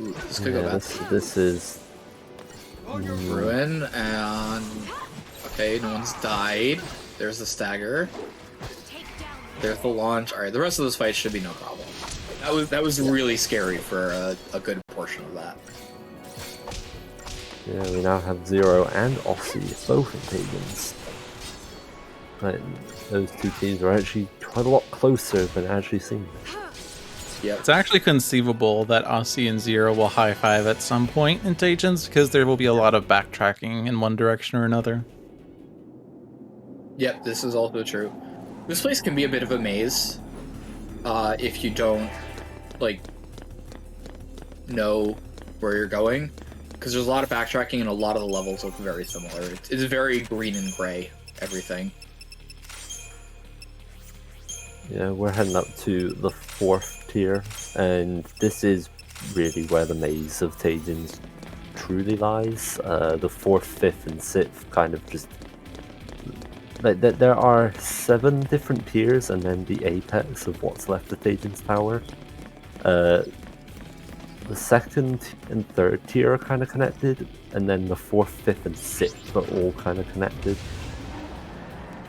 Ooh, this could go bad. This is... Ruin, and... Okay, no one's died. There's the stagger. There's the launch. Alright, the rest of this fight should be no problem. That was really scary for a good portion of that. Yeah, we now have Zero and Aussie both in Pagans. Right, those two teams are actually quite a lot closer than it actually seems. Yep. It's actually conceivable that Aussie and Zero will high-five at some point in Tagents, because there will be a lot of backtracking in one direction or another. Yep, this is also true. This place can be a bit of a maze if you don't, know where you're going, because there's a lot of backtracking and a lot of the levels look very similar. It's very green and gray, everything. Yeah, we're heading up to the 4th tier, and this is really where the maze of Tajins truly lies. The 4th, 5th, and 6th kind of just... Like, there are 7 different tiers, and then the apex of what's left of Tajin's Tower. The 2nd and 3rd tier are kind of connected, and then the 4th, 5th, and 6th are all kind of connected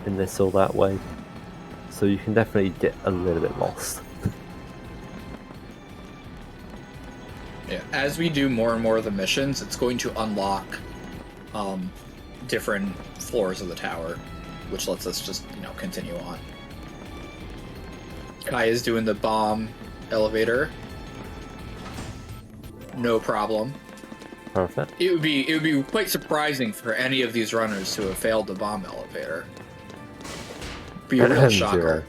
in this or that way. So you can definitely get a little bit lost. Yeah, as we do more and more of the missions, it's going to unlock different floors of the tower, which lets us just, continue on. Kai is doing the bomb elevator. No problem. Perfect. It would be quite surprising for any of these runners to have failed the bomb elevator. Be a real shocker.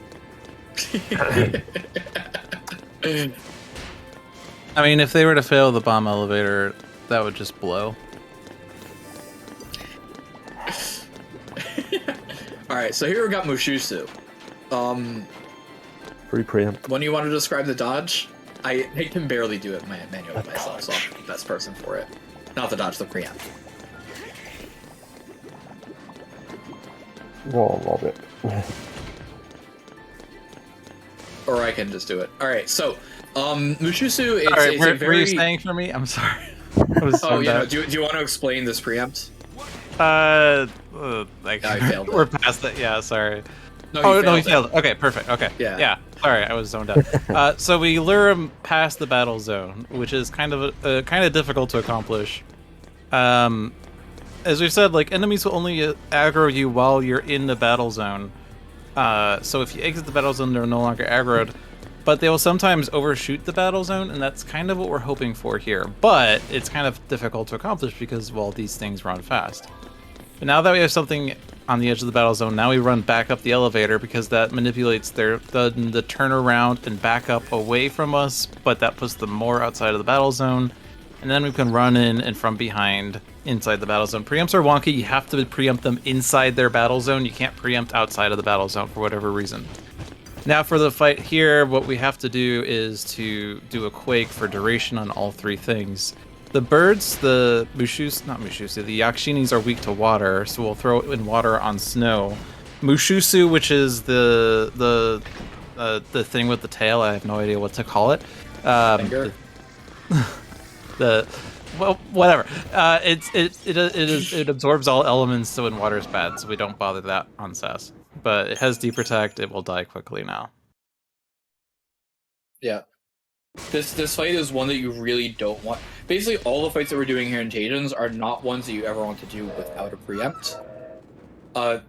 I mean, if they were to fail the bomb elevator, that would just blow. Alright, so here we got Mushusu. Free preempt. When you want to describe the dodge, I can barely do it manually myself, so I'm the best person for it. Not the dodge, the preempt. Well, I love it. Or I can just do it. Alright, so, Mushusu is, Alright, is were a very... you saying for me? I'm sorry. Oh, yeah, no, do you want to explain this preempt? I failed we're it. past that. Yeah, sorry. No, he failed. Okay, perfect. Okay. Yeah. Sorry, I was zoned out. So we lure him past the battle zone, which is kind of difficult to accomplish. As we said, like, enemies will only aggro you while you're in the battle zone. So if you exit the battle zone, they're no longer aggroed. But they will sometimes overshoot the battle zone, and that's kind of what we're hoping for here. But it's kind of difficult to accomplish because, well, these things run fast. But now that we have something on the edge of the battle zone, now we run back up the elevator because that manipulates the turnaround and back up away from us, but that puts them more outside of the battle zone. And then we can run in and from behind inside the battle zone. Preempts are wonky. You have to preempt them inside their battle zone. You can't preempt outside of the battle zone for whatever reason. Now for the fight here, what we have to do is to do a quake for duration on all 3 things. The birds, the the Yakshinis are weak to water, so we'll throw in water on snow. Mushusu, which is the thing with the tail, I have no idea what to call it. Well, whatever. It absorbs all elements, so when water is bad, so we don't bother that on Sass. But it has deep protect. It will die quickly now. Yeah. This fight is one that you really don't want. Basically, all the fights that we're doing here in Tajins are not ones that you ever want to do without a preempt.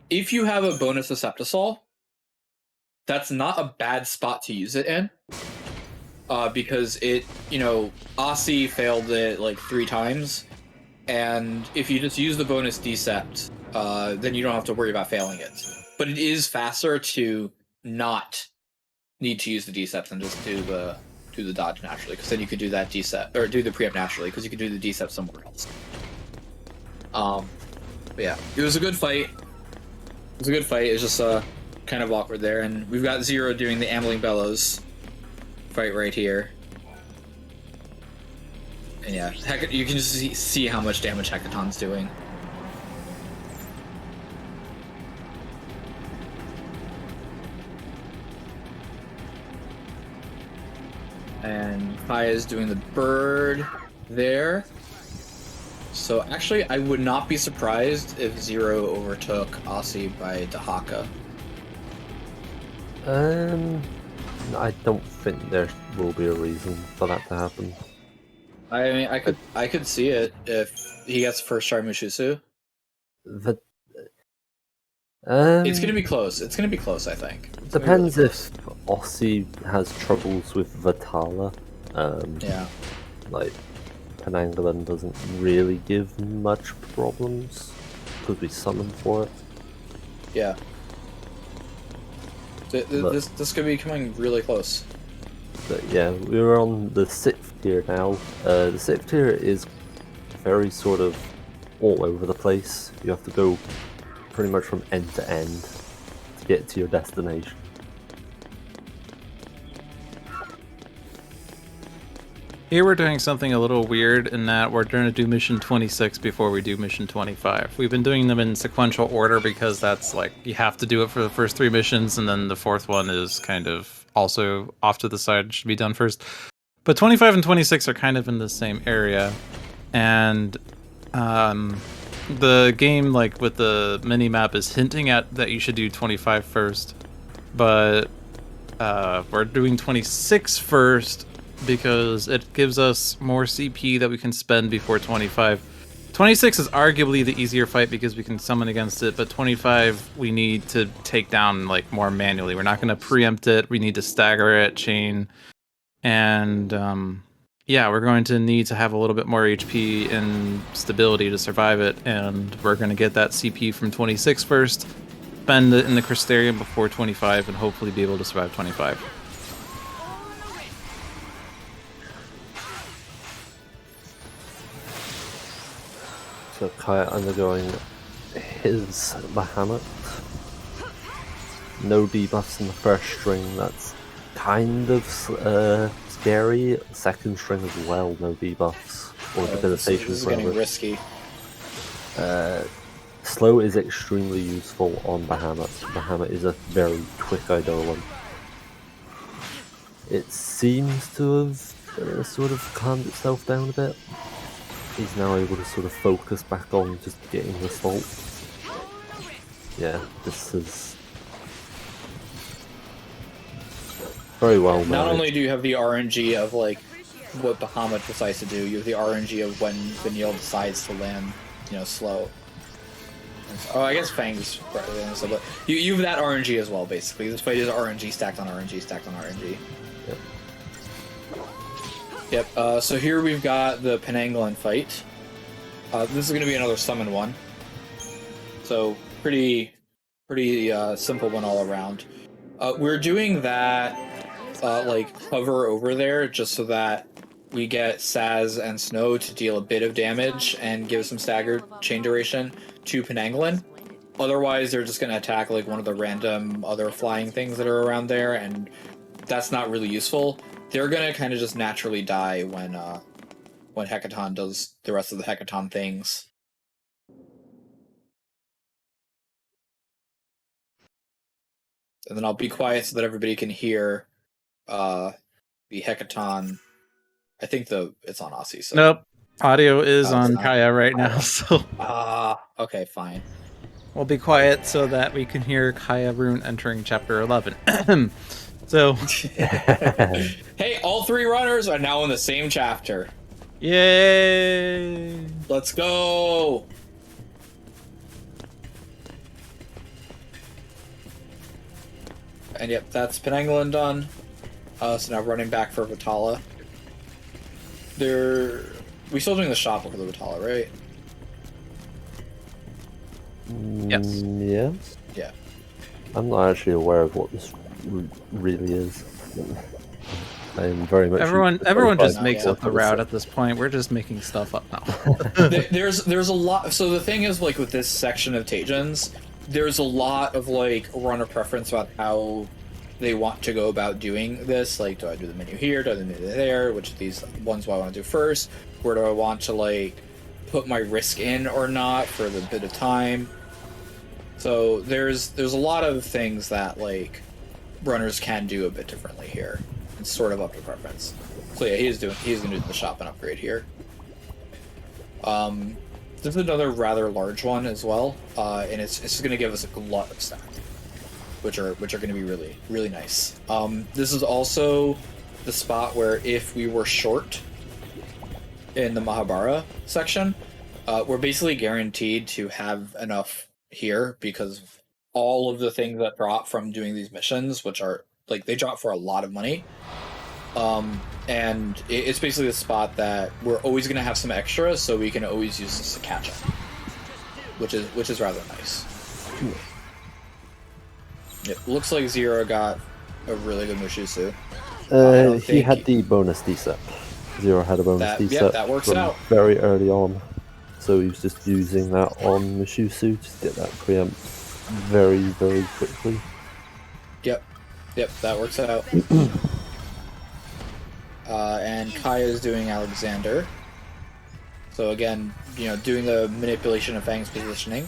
If you have a bonus Deceptisol, that's not a bad spot to use it in. Because it, Aussie failed it like 3 times, and if you just use the bonus Decept, then you don't have to worry about failing it. But it is faster to not need to use the Decept and just do the dodge naturally, because then you could do that Decept, or do the preempt naturally, because you could do the Decept somewhere else. But yeah, it was a good fight. It's just kind of awkward there, and we've got Zero doing the Ambling Bellows fight right here. And yeah, you can just see how much damage Hecaton's doing. And Kai is doing the bird there. So actually, I would not be surprised if Zero overtook Aussie by Dahaka. I don't think there will be a reason for that to happen. I mean, I could see it if he gets first try Mushusu. It's gonna be close. It's gonna be close, I think. Depends if Aussie has troubles with Vitala. Yeah. Like, Penanggalan doesn't really give much problems because we summon for it. Yeah. This could be coming really close. But yeah, we're on the 6th tier now. The 6th tier is very sort of all over the place. You have to go pretty much from end to end to get to your destination. Here we're doing something a little weird in that we're going to do mission 26 before we do mission 25. We've been doing them in sequential order because that's like, you have to do it for the first 3 missions, and then the 4th one is kind of also off to the side, should be done first. But 25 and 26 are kind of in the same area, and the game, like with the mini-map, is hinting at that you should do 25 first, but we're doing 26 first because it gives us more CP that we can spend before 25. 26 is arguably the easier fight because we can summon against it, but 25 we need to take down like more manually. We're not going to preempt it. We need to stagger it, chain, and yeah, we're going to need to have a little bit more HP and stability to survive it, and we're going to get that CP from 26 first, spend it in the Crystarium before 25, and hopefully be able to survive 25. So Kaya undergoing his Bahamut. No debuffs in the first string, that's kind of scary. Second string as well, no debuffs or debilitation. This is getting risky. Slow is extremely useful on Bahamut. Bahamut is a very quick Eidolon. It seems to have sort of calmed itself down a bit. He's now able to sort of focus back on just getting the assault. Yeah, this is very well managed. Not only do you have the RNG of like what Bahamut decides to do, you have the RNG of when Vanille decides to land, you know, slow. Oh, I guess Fang's better than this, but you have that RNG as well, basically. This fight is RNG stacked on RNG stacked on RNG. Yep. Yep, so here we've got the Penangolin fight. This is going to be another summon one. So, pretty simple one all around. We're doing that, like, hover over there, just so that we get Saz and Snow to deal a bit of damage and give some staggered chain duration to Penangolin. Otherwise, they're just going to attack, like, one of the random other flying things that are around there, and that's not really useful. They're gonna kind of just naturally die when Hecaton does the rest of the Hecaton things. And then I'll be quiet so that everybody can hear the Hecaton. I think it's on Aussie. So. Nope, audio is on Kaya right now. So okay, fine. We'll be quiet so that we can hear Kayarune entering chapter 11. So, hey, all 3 runners are now in the same chapter. Yay! Let's go! And yep, that's Penangolin done. So now running back for Vitala. We still doing the shop for the Vitala, right? Yes. Yes. Yeah. I'm not actually aware of what this really is. I am very much. Everyone just makes up the route at this point. We're just making stuff up now. There's a lot. So the thing is, like with this section of Tajans, there's a lot of like runner preference about how they want to go about doing this. Like, do I do the menu here? Do I do the menu there? Which of these ones do I want to do first? Where do I want to like put my risk in or not for the bit of time? So there's a lot of things that like runners can do a bit differently here. It's sort of up to preference. So yeah, he's gonna do the shop and upgrade here. There's another rather large one as well, and it's gonna give us a lot of stats, which are gonna be really, really nice. This is also the spot where if we were short in the Mahabharata section, we're basically guaranteed to have enough here because of all of the things that drop from doing these missions, which are like they drop for a lot of money. And it's basically the spot that we're always going to have some extra, so we can always use this to catch up, which is rather nice. It looks like Zero got a really good Mushisu. He had the bonus decep. Zero had a bonus decep that works from out. very early on. So he was just using that on Mishusu to get that preempt very, very quickly. Yep, that works out. And Kaya's doing Alexander. So again, doing the manipulation of Fang's positioning,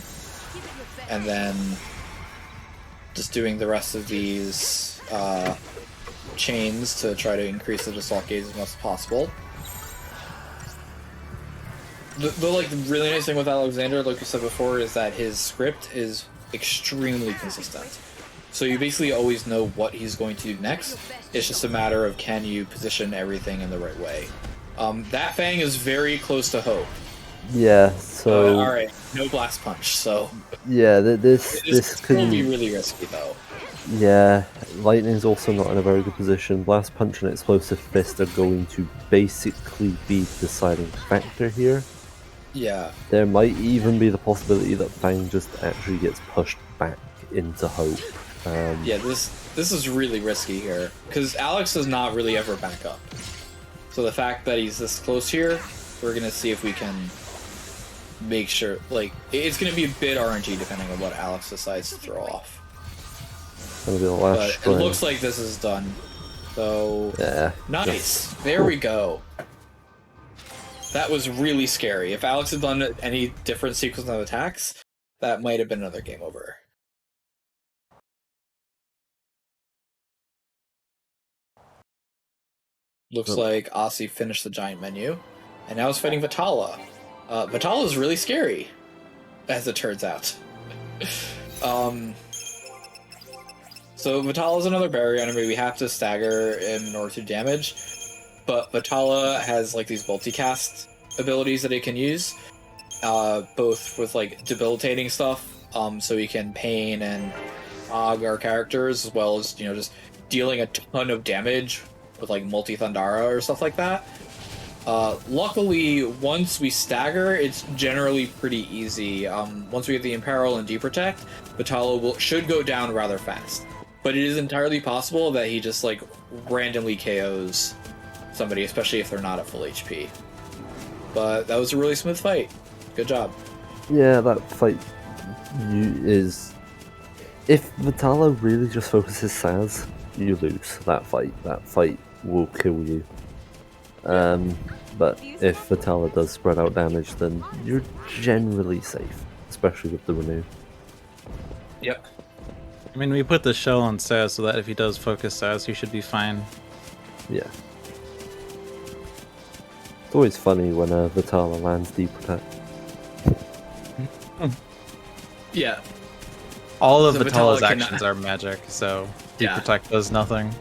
and then just doing the rest of these chains to try to increase the assault gauge as much as possible. The really nice thing with Alexander, like we said before, is that his script is extremely consistent. So you basically always know what he's going to do next. It's just a matter of can you position everything in the right way. That Fang is very close to Hope. Yeah, so... Alright, no Blast Punch, so... Yeah, this could be really risky, though. Yeah, Lightning's also not in a very good position. Blast Punch and Explosive Fist are going to basically be the deciding factor here. Yeah. There might even be the possibility that Fang just actually gets pushed back into Hope. Yeah, this is really risky here, because Alex does not really ever back up. So the fact that he's this close here, we're going to see if we can make sure, it's going to be a bit RNG depending on what Alex decides to throw off. Gonna be the last But string. it looks like this is done. So, yeah, nice. There we go. That was really scary. If Alex had done any different sequence of attacks, that might have been another game over. Looks like Aussie finished the giant menu, and now is fighting Vitala. Vitala is really scary, as it turns out. So Vitala is another barrier enemy. We have to stagger him in order to damage, but Vitala has these multicast abilities that he can use, both with debilitating stuff, so he can pain and og our characters, as well as just dealing a ton of damage with multi Thundara or stuff like that. Luckily, once we stagger, it's generally pretty easy. Once we get the Imperil and Deprotect, Vitala should go down rather fast. But it is entirely possible that he just randomly KOs somebody, especially if they're not at full HP. But that was a really smooth fight. Good job. Yeah, that fight is... If Vitala really just focuses Saz, you lose that fight. That fight will kill you. But if Vitala does spread out damage, then you're generally safe, especially with the Renew. Yep. I mean, we put the shell on Saz so that if he does focus Saz, he should be fine. Yeah. It's always funny when Vitala lands Deep Protect. Yeah. All of So Vitala's Vitala actions are magic, so Deep Yeah. Protect does nothing.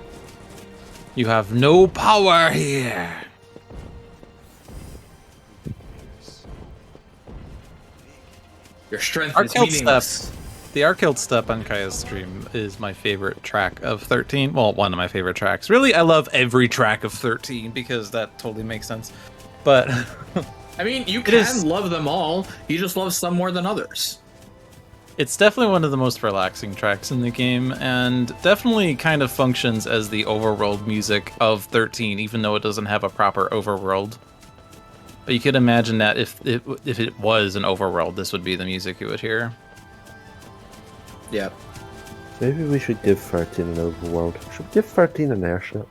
You have no power here! Your strength is Arkhild meaningless. Step. The Arkhild Step on Kaya's stream is my favorite track of 13. Well, one of my favorite tracks. Really, I love every track of 13 because that totally makes sense. But I mean, you can love them all. You just love some more than others. it's definitely one of the most relaxing tracks in the game, and definitely kind of functions as the overworld music of 13, even though it doesn't have a proper overworld. But you could imagine that if it was an overworld, this would be the music you would hear. Yep. Maybe we should give 13 an overworld. Should we give 13 an airship?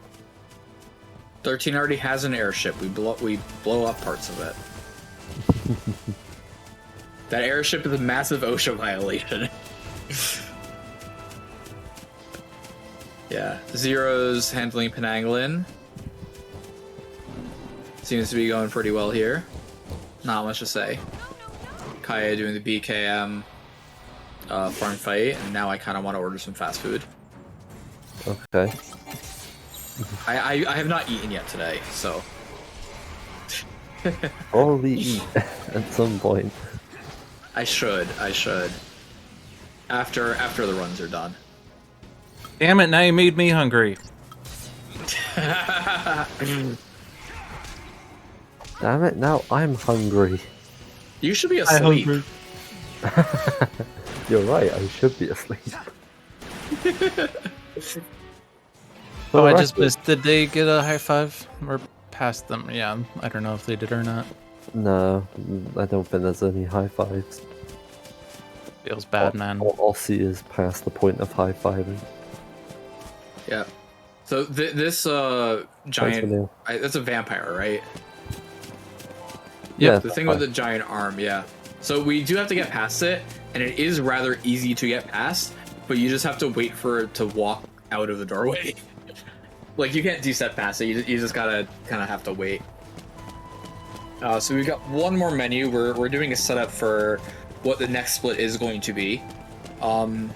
13 already has an airship. We blow up parts of it. That airship is a massive OSHA violation. Yeah. Zero's handling Penanglin. Seems to be going pretty well here. Not much to say. Kaya doing the BKM farm fight, and now I kind of want to order some fast food. Okay. I have not eaten yet today, so... Probably eat at some point. I should. After the runs are done. Damn it, now you made me hungry. Damn it, now I'm hungry. You should be asleep. You're right, I should be asleep. For Oh, the I just record- missed. Did they get a high five or past them? Yeah, I don't know if they did or not. No, I don't think there's any high fives. Feels bad, man. All I'll see is past the point of high fiving. Yeah. So this giant, that's a vampire, right? Yeah, The thing with the giant arm, yeah. So we do have to get past it, and it is rather easy to get past, but you just have to wait for it to walk out of the doorway. Like, you can't do-step past it, you just gotta kind of have to wait. So we've got one more menu. We're doing a setup for what the next split is going to be. And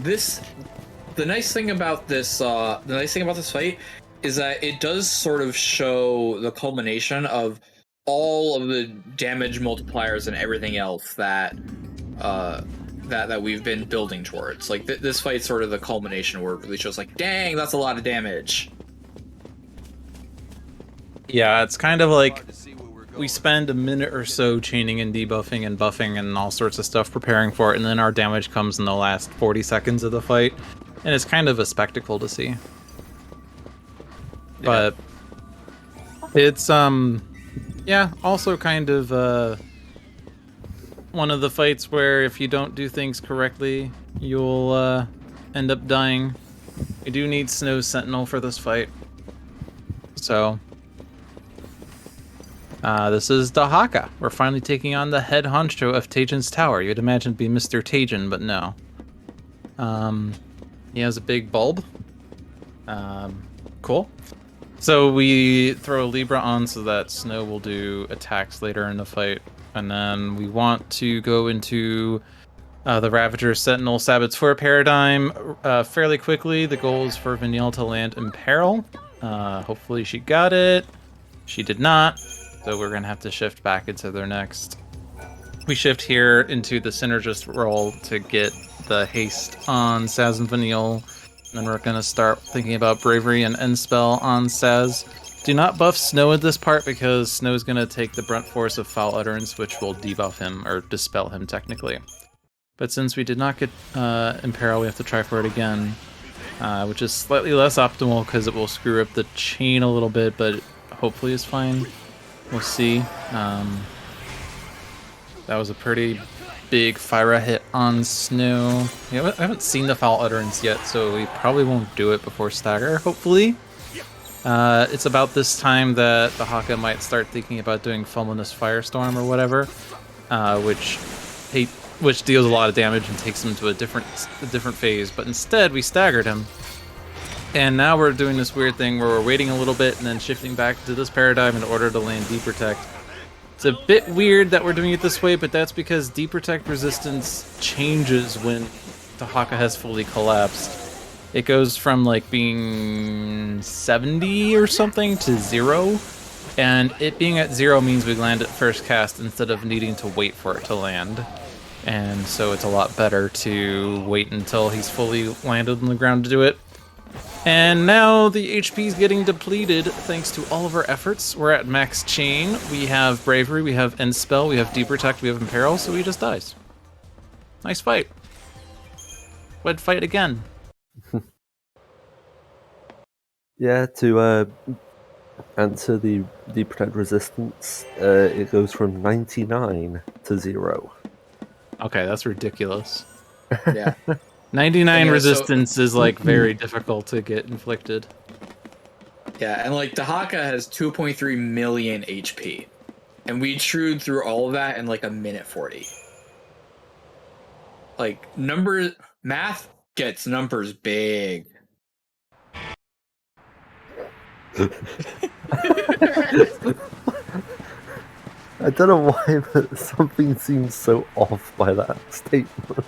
the nice thing about this fight is that it does sort of show the culmination of all of the damage multipliers and everything else that we've been building towards. Like this fight's sort of the culmination where it really shows like, dang, that's a lot of damage. Yeah, it's kind of like we spend a minute or so chaining and debuffing and buffing and all sorts of stuff preparing for it, and then our damage comes in the last 40 seconds of the fight, and it's kind of a spectacle to see. But it's yeah, also kind of one of the fights where if you don't do things correctly, you'll end up dying. We do need Snow Sentinel for this fight. So this is Dahaka. We're finally taking on the head honcho of Tajin's Tower. You'd imagine it'd be MrTyton, but no. He has a big bulb. Cool. So we throw a Libra on so that Snow will do attacks later in the fight. And then we want to go into the Ravager Sentinel Sabbath's 4 paradigm fairly quickly. The goal is for Vanille to land in peril. Hopefully she got it. She did not. So we're going to have to shift back into their next. We shift here into the Synergist role to get the haste on Saz and Vanille. Then we're going to start thinking about Bravery and End Spell on Saz. Do not buff Snow at this part because Snow is going to take the brunt force of Foul Utterance, which will debuff him, or dispel him technically. But since we did not get Imperil, we have to try for it again, which is slightly less optimal because it will screw up the chain a little bit, but hopefully it's fine. We'll see. That was a pretty big Fyra hit on Snow. I haven't seen the Foul Utterance yet, so we probably won't do it before Stagger, hopefully. It's about this time that the Haka might start thinking about doing Fulminous Firestorm or whatever, which deals a lot of damage and takes him to a different phase, but instead we staggered him. And now we're doing this weird thing where we're waiting a little bit and then shifting back to this paradigm in order to land Deep Protect. It's a bit weird that we're doing it this way, but that's because Deep Protect resistance changes when the Haka has fully collapsed. It goes from like being 70 or something to 0, and it being at 0 means we land at first cast instead of needing to wait for it to land. And so it's a lot better to wait until he's fully landed on the ground to do it. And now the HP is getting depleted thanks to all of our efforts. We're at max chain. We have Bravery, we have End Spell, we have Deep Protect, we have Imperil, so he just dies. Nice fight. We'd fight again. Yeah, to answer the Deep Protect resistance, it goes from 99 to 0. Okay, that's ridiculous. Yeah. 99 Yeah, resistance is like very difficult to get inflicted. Yeah, and like Dahaka has 2.3 million HP. And we chewed through all of that in like a minute 40. Like math gets numbers big. I don't know why, but something seems so off by that statement.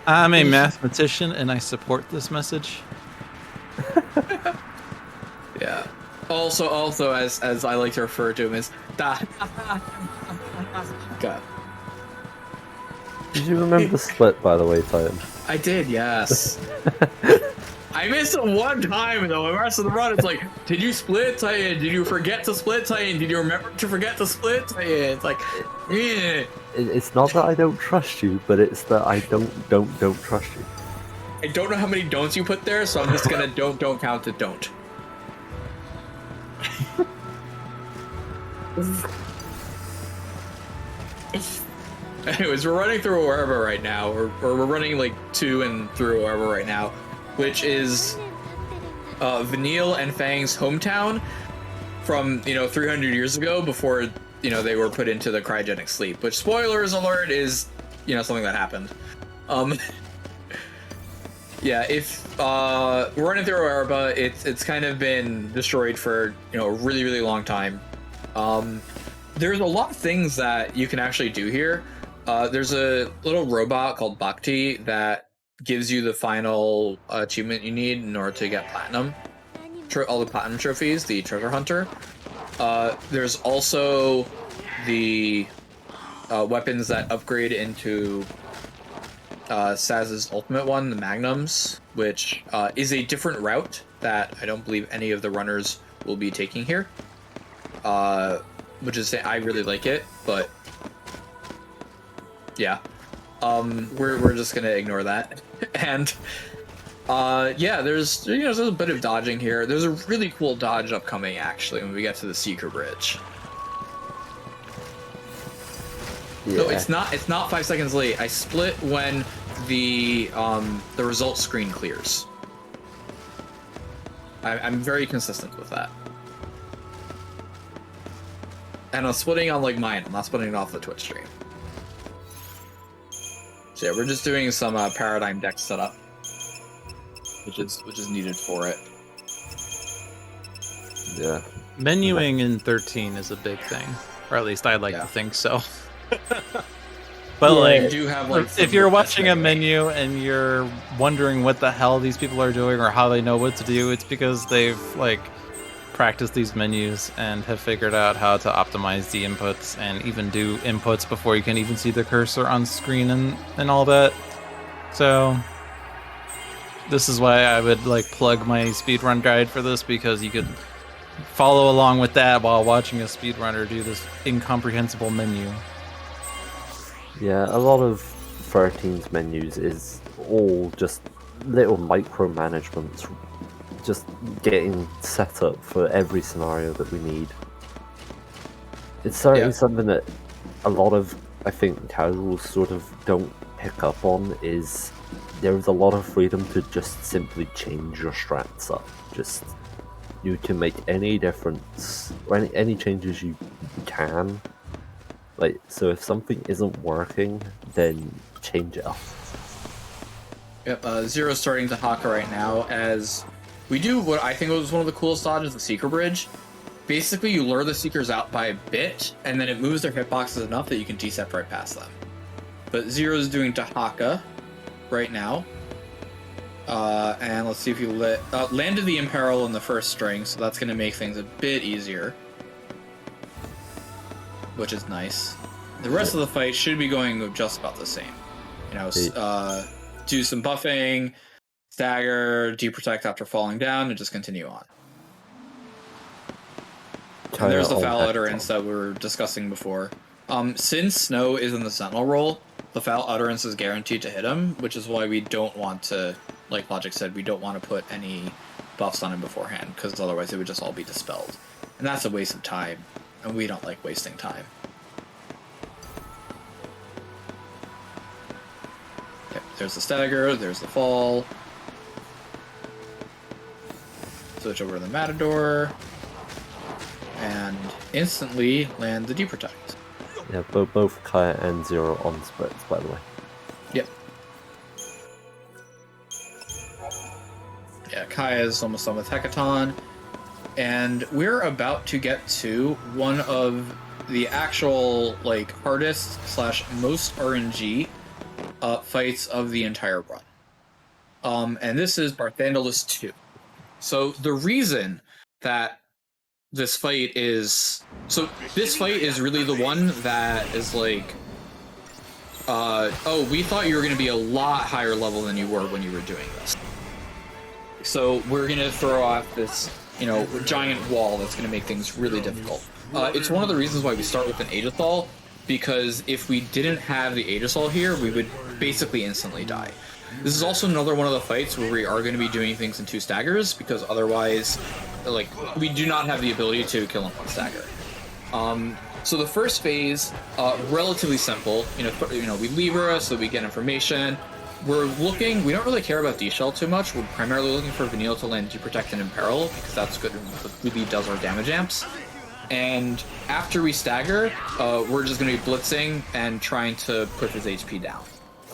I'm a mathematician and I support this message. Yeah. Also, as I like to refer to him as God. Did you remember the split, by the way, Titan? I did, yes. I missed it one time though. The rest of the run, it's like, did you split Titan? Did you forget to split Titan? Did you remember to forget to split Titan? It's like, yeah. It's not that I don't trust you, but it's that I don't trust you. I don't know how many don'ts you put there, so I'm just gonna don't count the don't. Anyways, we're running through wherever right now, or we're running like to and through wherever right now, which is Vanille and Fang's hometown from 300 years ago before they were put into the cryogenic sleep. Which, spoilers alert, is something that happened. Yeah, if we're running through Aruba, it's kind of been destroyed for a really long time. There's a lot of things that you can actually do here. There's a little robot called Bhakti that gives you the final achievement you need in order to get platinum. All the platinum trophies, the treasure hunter. There's also the weapons that upgrade into Saz's ultimate one, the Magnums, which is a different route that I don't believe any of the runners will be taking here. Which is, I really like it, but yeah, we're just gonna ignore that. And yeah, there's a bit of dodging here. There's a really cool dodge upcoming actually when we get to the Seeker Bridge. Yeah. No, it's not 5 seconds late. I split when the results screen clears. I'm very consistent with that. And I'm splitting on like mine. I'm not splitting it off the Twitch stream. So yeah, we're just doing some paradigm deck setup, which is needed for it. Yeah. Menuing in 13 is a big thing, or at least I like to think so. But like, you do have, like, if you're watching a menu and you're wondering what the hell these people are doing or how they know what to do, it's because they've like practiced these menus and have figured out how to optimize the inputs and even do inputs before you can even see the cursor on screen and all that. So this is why I would like plug my speedrun guide for this, because you could follow along with that while watching a speedrunner do this incomprehensible menu. Yeah, a lot of 13's menus is all just little micromanagements, just getting set up for every scenario that we need. It's certainly something that a lot of, I think, casuals sort of don't pick up on, is there's a lot of freedom to just simply change your strats up. Just, you can make any difference, or any changes you can. Like, so if something isn't working, then change it up. Yep, Zero's starting to Haka right now as we do what I think was one of the coolest dodges, the Seeker Bridge. Basically, you lure the Seekers out by a bit, and then it moves their hitboxes enough that you can decept right past them. But Zero's doing Tahaka right now. And let's see if you landed the Imperil in the first string, so that's going to make things a bit easier. Which is nice. The rest of the fight should be going just about the same. Do some buffing, stagger, deprotect after falling down, and just continue on. And there's the foul utterance that we were discussing before. Since Snow is in the Sentinel role, the foul utterance is guaranteed to hit him, which is why we don't want to, like Logic said, we don't want to put any buffs on him beforehand, because otherwise it would just all be dispelled. And that's a waste of time, and we don't like wasting time. Okay, there's the stagger, there's the fall. Switch over to the Matador. And instantly land the deprotect. Yeah, both Kaya and Zero on splits, by the way. Yep. Yeah, Kaya is almost done with Hecaton. And we're about to get to one of the actual, like, hardest / most RNG fights of the entire run. And this is Barthandelus 2. So the reason that this fight is... So this fight is really the one that is like... oh, we thought you were going to be a lot higher level than you were when you were doing this. So we're going to throw off this, giant wall that's going to make things really difficult. It's one of the reasons why we start with an Eidolon, because if we didn't have the Eidolon here, we would basically instantly die. This is also another one of the fights where we are going to be doing things in 2 staggers, because otherwise, like, we do not have the ability to kill in 1 stagger. So the first phase, relatively simple. You know, we lever so we get information. We don't really care about D-Shell too much. We're primarily looking for Vanille to land Deprotect and Imperil, because that's good and really does our damage amps. And after we stagger, we're just going to be blitzing and trying to put his HP down.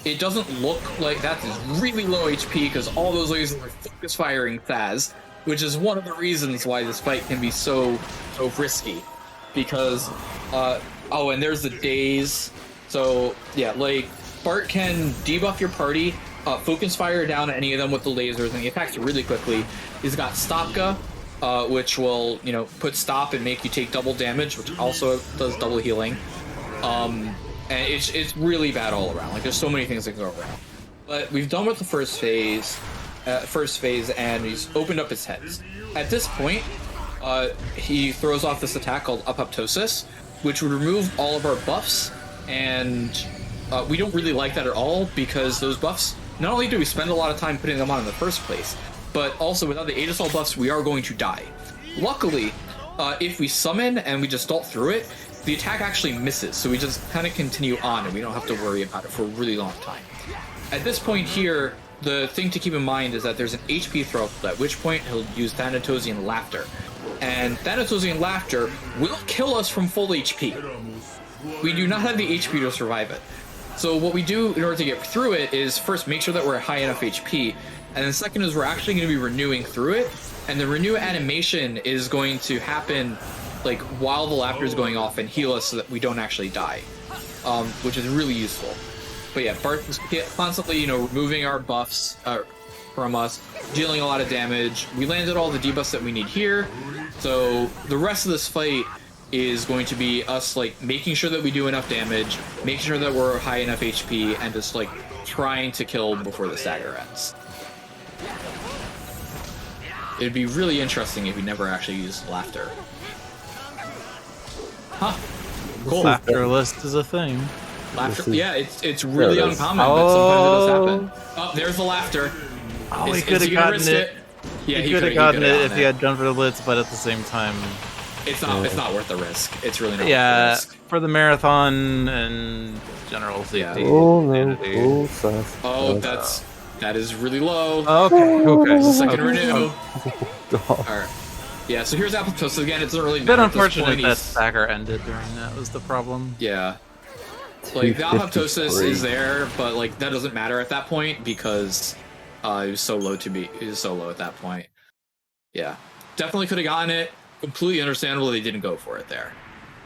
It doesn't look like that is really low HP, because all those lasers are focus firing Thaz, which is one of the reasons why this fight can be so risky. Because, and there's the daze. So, yeah, like, Bart can debuff your party, focus fire down any of them with the lasers, and he attacks really quickly. He's got Stopka, which will, you know, put stop and make you take double damage, which also does double healing. And it's really bad all around. Like, there's so many things that go around. But we've done with the first phase, and he's opened up his heads. At this point, he throws off this attack called Apoptosis, which would remove all of our buffs, and we don't really like that at all, because those buffs, not only do we spend a lot of time putting them on in the first place, but also without the Eidolon buffs, we are going to die. Luckily, if we summon and we just ult through it, the attack actually misses, so we just kind of continue on, and we don't have to worry about it for a really long time. At this point here, the thing to keep in mind is that there's an HP throw, at which point he'll use Thanatosian Laughter. And Thanatosian Laughter will kill us from full HP. We do not have the HP to survive it. So what we do in order to get through it is first make sure that we're at high enough HP, and then second is we're actually going to be renewing through it, and the renew animation is going to happen like while the laughter is going off and heal us so that we don't actually die, which is really useful. But yeah, Bart is constantly, you know, removing our buffs from us, dealing a lot of damage. We landed all the debuffs that we need here, so the rest of this fight is going to be us like making sure that we do enough damage, making sure that we're high enough HP, and just like trying to kill before the stagger ends. It'd be really interesting if we never actually used laughter. Huh. Cool. Laughter list is a thing. Laughter, yeah, it's really uncommon, but sometimes it does happen. Oh, there's the laughter. Oh, he could have gotten it. Yeah, he could have gotten it if he had done for the blitz, but at the same time, it's not worth the risk. It's really not worth the risk. For the marathon and general safety. That is really low. Okay. Second renew. Alright. Yeah, so here's Apoptosis again. It doesn't really matter. A bit unfortunate that stagger ended during that was the problem. Yeah. Like, the Apoptosis is there, but like that doesn't matter at that point because it was so low at that point. Yeah. Definitely could have gotten it. Completely understandable they didn't go for it there.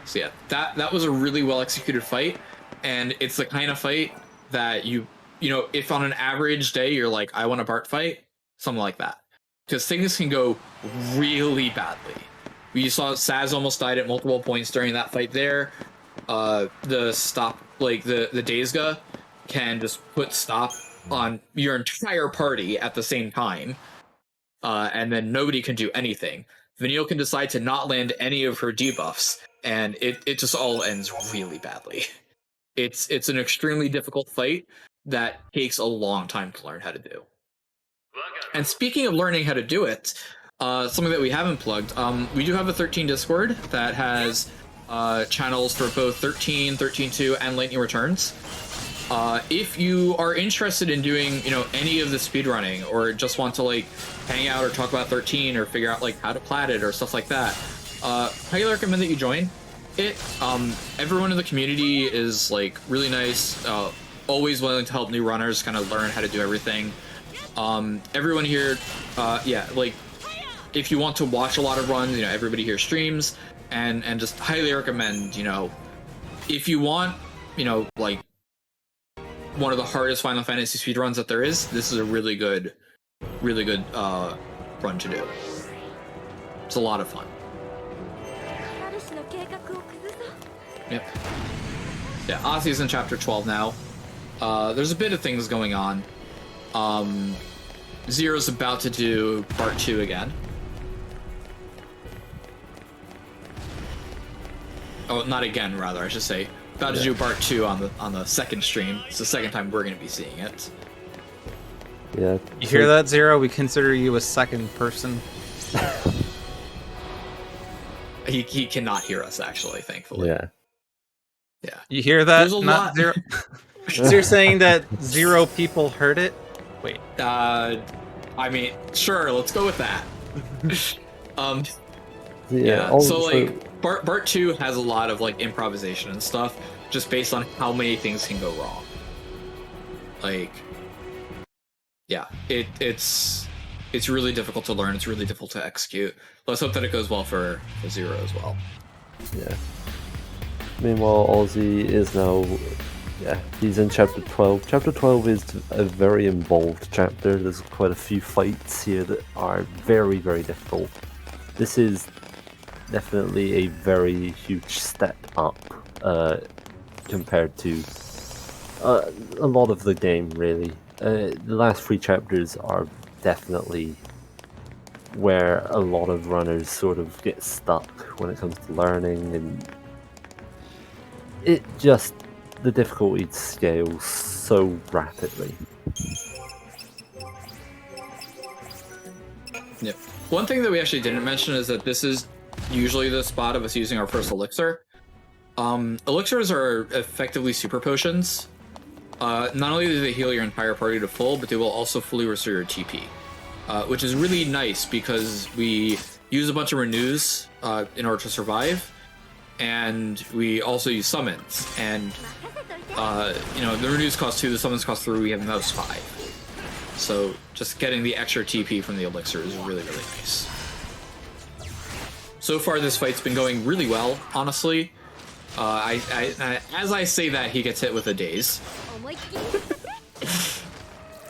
So yeah, that was a really well executed fight, and it's the kind of fight that you know, if on an average day you're like, I want a Bart fight, something like that. Because things can go really badly. We saw Saz almost died at multiple points during that fight there. The Daezga can just put stop on your entire party at the same time, and then nobody can do anything. Vanille can decide to not land any of her debuffs, and it just all ends really badly. It's an extremely difficult fight that takes a long time to learn how to do. And speaking of learning how to do it, something that we haven't plugged, we do have a 13 Discord that has channels for both 13, 13.2, and Lightning Returns. If you are interested in doing, you know, any of the speedrunning, or just want to like hang out or talk about 13 or figure out like how to plat it or stuff like that, highly recommend that you join it. Everyone in the community is like really nice, always willing to help new runners kind of learn how to do everything. Everyone here, like if you want to watch a lot of runs, you know, everybody here streams, and just highly recommend, you know, if you want, you know, like one of the hardest Final Fantasy speedruns that there is, this is a really good run to do. It's a lot of fun. Yep. Yeah, Ozzy's in chapter 12 now. There's a bit of things going on. Zero's about to do part 2 again. Oh, not again, rather, I should say. About to do part 2 on the second stream. It's the second time we're going to be seeing it. Yeah. You hear that, Zero? We consider you a second person. He cannot hear us, actually, thankfully. Yeah. Yeah. You hear that? There's a Not lot. Zero. So you're saying that 0 people heard it? Wait. I mean, sure, let's go with that. Yeah. So like Bart 2 has a lot of like improvisation and stuff, just based on how many things can go wrong. Like, yeah, it's really difficult to learn. It's really difficult to execute. Let's hope that it goes well for 0 as well. Yeah. Meanwhile, Ozzy is now, he's in chapter 12. Chapter 12 is a very involved chapter. There's quite a few fights here that are very, very difficult. This is definitely a very huge step up compared to a lot of the game, really. The last 3 chapters are definitely where a lot of runners sort of get stuck when it comes to learning, and the difficulty scales so rapidly. Yep. One thing that we actually didn't mention is that this is usually the spot of us using our first elixir. Elixirs are effectively super potions. Not only do they heal your entire party to full, but they will also fully restore your TP. Which is really nice because we use a bunch of renews in order to survive, and we also use summons. And the renews cost 2, the summons cost 3. We have most 5. So just getting the extra TP from the elixir is really, really nice. So far, this fight's been going really well, honestly. As I say that, he gets hit with a daze.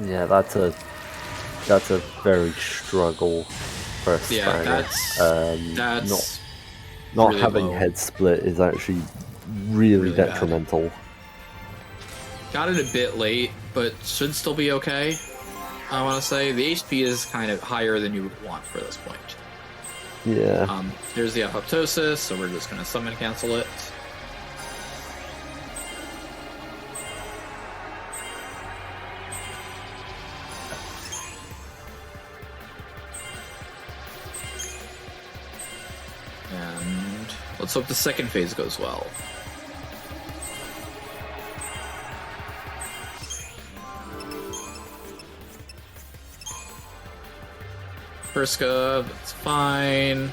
Yeah, that's a very struggle first stagger. That's not really having low. head split is actually really detrimental. Bad. Got it a bit late, but should still be okay. I want to say the HP is kind of higher than you would want for this point. Yeah. Here's the apoptosis, so we're just gonna summon cancel it. And let's hope the second phase goes well. Friska, that's fine.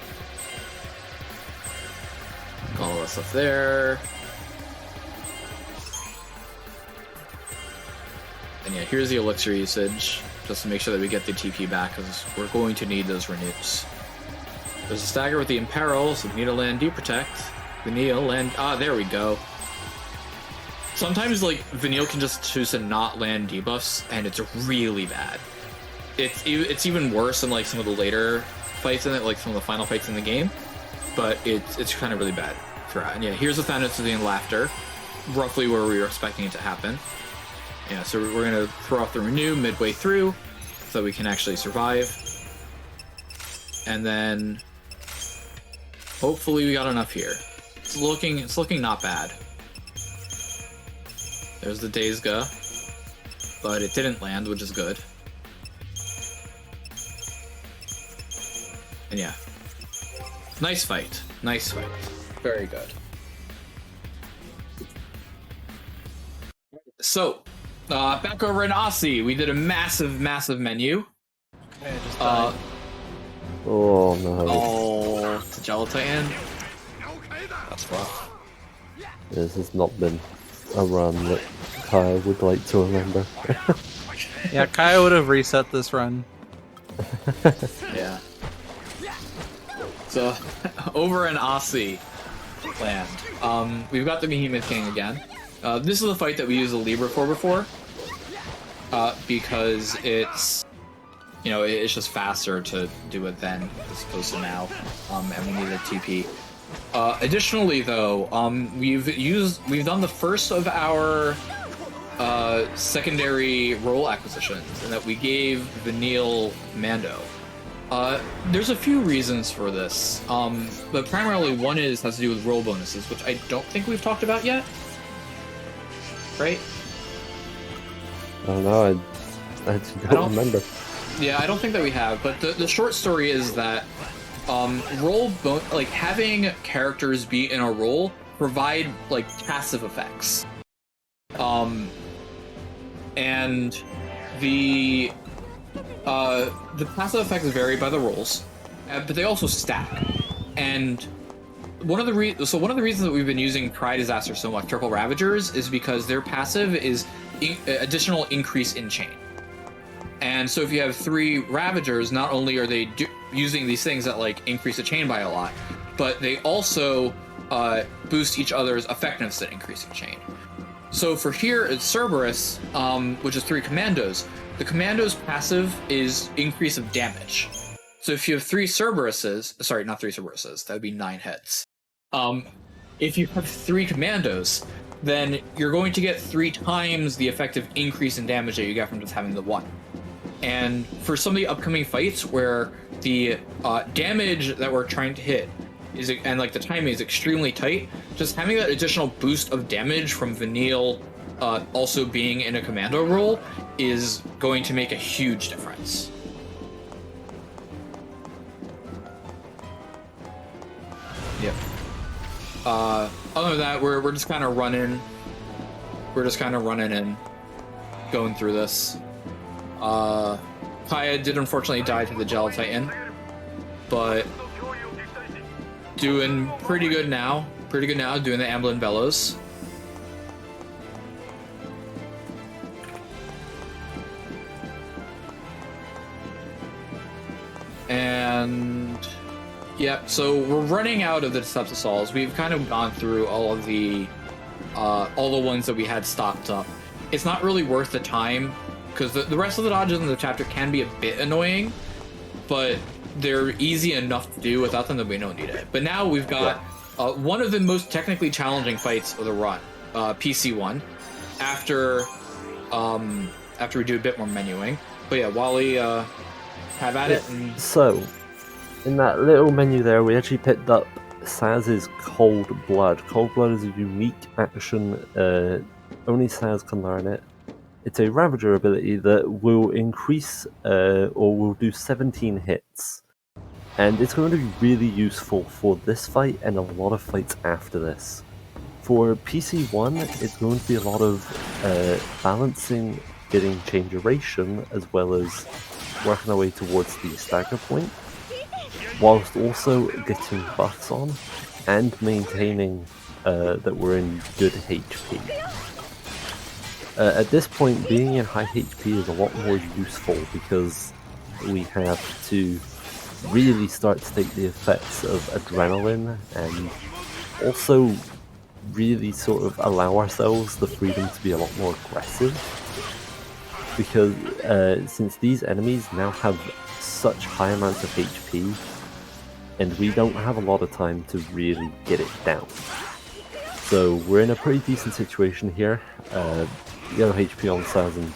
All that stuff there. And yeah, here's the elixir usage, just to make sure that we get the TP back, because we're going to need those renews. There's a stagger with the Imperil, so we need to land Protect. Vanille land. There we go. Sometimes, like, Vanille can just choose to not land debuffs, and it's really bad. It's even worse than, like, some of the later fights in it, like some of the final fights in the game, but it's kind of really bad for that. And yeah, here's the Thanatos and Laughter, roughly where we were expecting it to happen. Yeah, so we're going to throw off the Renew midway through, so we can actually survive. And then hopefully we got enough here. It's looking not bad. There's the Daysga, but it didn't land, which is good. And yeah, nice fight. Nice fight. Very good. So, back over in Aussie, we did a massive menu. Oh no. Oh, to Gelatin. That's rough. This has not been a run that Kyle would like to remember. Yeah, Kyle would have reset this run. Yeah. So, over in Aussie land, we've got the Behemoth King again. This is the fight that we used the Libra for before, because it's, it's just faster to do it then as opposed to now, and we need a TP. Additionally, though, we've done the first of our secondary role acquisitions, in that we gave Vanille Mando. There's a few reasons for this, but primarily one has to do with role bonuses, which I don't think we've talked about yet. Right? I don't know. I don't remember. Yeah, I don't think that we have, but the short story is that having characters be in a role provide like passive effects. And the passive effects vary by the roles, but they also stack. And one of the reasons that we've been using Cry Disaster so much, Triple Ravagers, is because their passive is additional increase in chain. And so if you have 3 Ravagers, not only are they using these things that like increase the chain by a lot, but they also boost each other's effectiveness at increasing chain. So for here it's Cerberus, which is 3 Commandos. The Commandos passive is increase of damage. So if you have 3 Cerberuses, sorry, not 3 Cerberuses, that would be 9 heads. If you have 3 Commandos, then you're going to get 3 times the effective increase in damage that you get from just having the 1. And for some of the upcoming fights where the damage that we're trying to hit is, and like the timing is extremely tight, just having that additional boost of damage from Vanille also being in a commando role is going to make a huge difference. Yep. Other than that, we're just kind of running. We're just kind of running and going through this. Kaya did unfortunately die to the Gel Titan, but doing pretty good now. Doing the Amblin Bellows. And yeah, so we're running out of the Deceptisols. We've kind of gone through all the ones that we had stocked up. It's not really worth the time, because the rest of the dodges in the chapter can be a bit annoying, but they're easy enough to do without them that we don't need it. But now we've got one of the most technically challenging fights of the run, PC1, after we do a bit more menuing. But yeah, Wally, have at it. And... So, in that little menu there, we actually picked up Saz's Cold Blood. Cold Blood is a unique action, only Saz can learn it. It's a Ravager ability that will increase, or will do 17 hits. And it's going to be really useful for this fight and a lot of fights after this. For PC1, it's going to be a lot of balancing, getting chain duration, as well as working our way towards the stagger point, whilst also getting buffs on, and maintaining that we're in good HP. At this point, being in high HP is a lot more useful because we have to really start to take the effects of adrenaline and also really sort of allow ourselves the freedom to be a lot more aggressive. Because since these enemies now have such high amounts of HP, and we don't have a lot of time to really get it down. So we're in a pretty decent situation here. Yellow HP on Saz and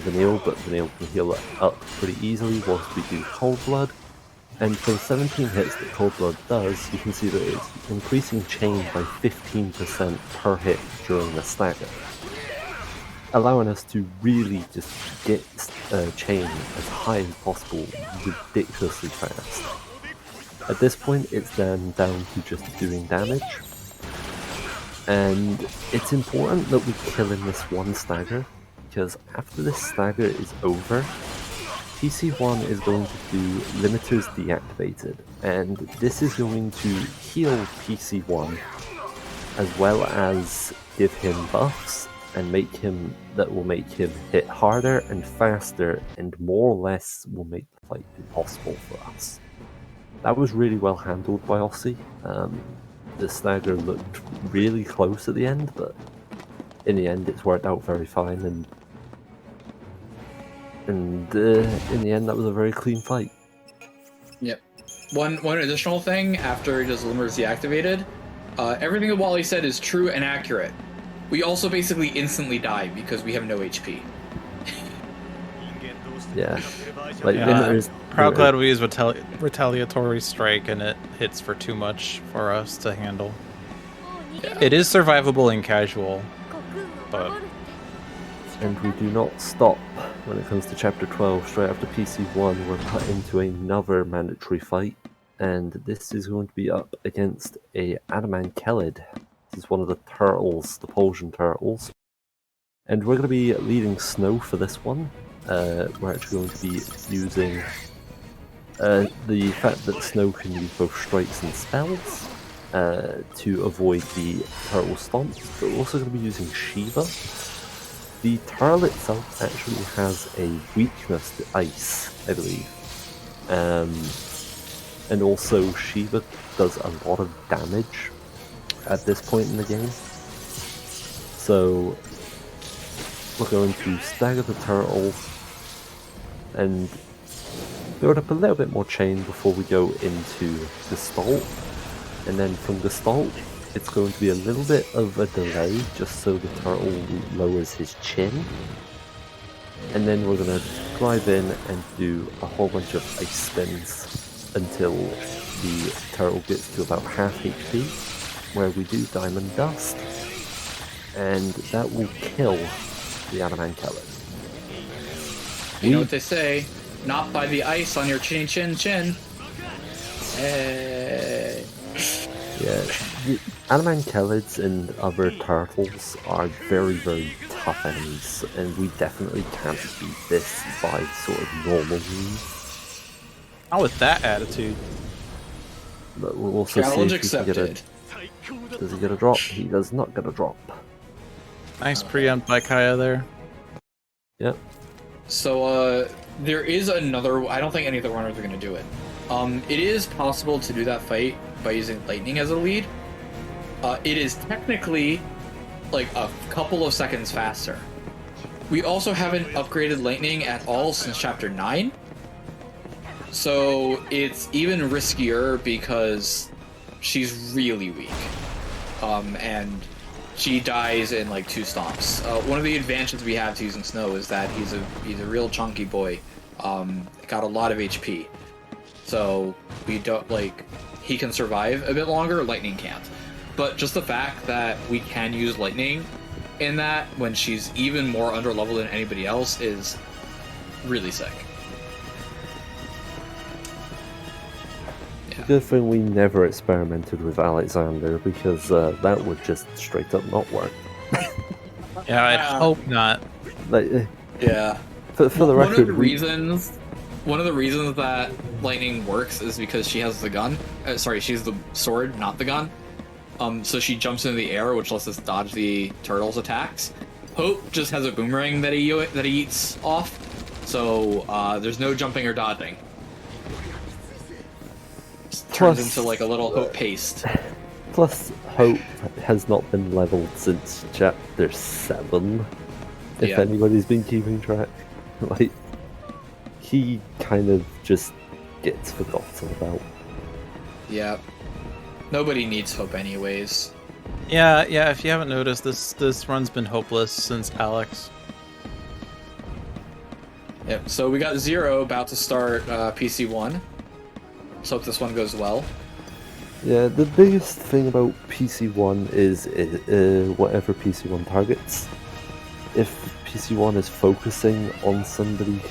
Vanille, but Vanille can heal it up pretty easily whilst we do Cold Blood. And for the 17 hits that Cold Blood does, you can see that it's increasing chain by 15% per hit during the stagger, allowing us to really just get chain as high as possible ridiculously fast. At this point, it's then down to just doing damage. And it's important that we kill in this one stagger, because after this stagger is over, PC1 is going to do limiters deactivated, and this is going to heal PC1, as well as give him buffs, and that will make him hit harder and faster, and more or less will make the fight impossible for us. That was really well handled by Aussie. The stagger looked really close at the end, but in the end it's worked out very fine, and in the end that was a very clean fight. Yep. One additional thing after he does limiters deactivated, everything that Wally said is true and accurate. We also basically instantly die because we have no HP. Yeah. Like Proud glad we use retaliatory strike and it hits for too much for us to handle. Yeah. It is survivable in casual, but and we do not stop when it comes to Chapter 12, straight after PC1, we're put into another mandatory fight, and this is going to be up against a Adamankelid. This is one of the turtles, the Poljan turtles. And we're going to be leading Snow for this one. We're actually going to be using the fact that Snow can use both strikes and spells to avoid the turtle stomps, but we're also going to be using Shiva. The turtle itself actually has a weakness to ice, I believe. And also Shiva does a lot of damage at this point in the game. So we're going to stagger the turtle and build up a little bit more chain before we go into Gestalt. And then from Gestalt, it's going to be a little bit of a delay just so the turtle lowers his chin. And then we're going to drive in and do a whole bunch of ice spins until the turtle gets to about half HP, where we do Diamond Dust. And that will kill the Adamankelid. You know what they say, not by the ice on your chin chin chin. Hey. Yeah, the Adamankellids and other turtles are very, very tough enemies, and we definitely can't beat this by sort of normal means. Not with that attitude. But we'll also Challenge see if he can get a... Does he get a drop? He does not get a drop. Nice preempt by Kaya there. Yep. So, there is another... I don't think any of the runners are going to do it. It is possible to do that fight by using lightning as a lead. It is technically like a couple of seconds faster. We also haven't upgraded lightning at all since Chapter 9. So it's even riskier because she's really weak. And she dies in like 2 stomps. One of the advantages we have to using Snow is that he's a real chunky boy. Got a lot of HP. So we don't he can survive a bit longer, lightning can't. But just the fact that we can use lightning in that when she's even more under level than anybody else is really sick. Yeah. Good thing we never experimented with Alexander, because that would just straight up not work. Yeah, I hope not. Yeah. For the record, one of the reasons that lightning works is because she has the gun. She's the sword, not the gun. So she jumps into the air, which lets us dodge the turtle's attacks. Hope just has a boomerang that he eats off, so there's no jumping or dodging. Turns into like a little Hope paste. Plus, Hope has not been leveled since Chapter 7. If anybody's been keeping track, he kind of just gets forgotten about. Yeah. Nobody needs Hope anyways. Yeah, if you haven't noticed, this run's been hopeless since Alex. Yep, so we got 0 about to start PC1. Let's hope this one goes well. Yeah, the biggest thing about PC1 is whatever PC1 targets. If PC1 is focusing on somebody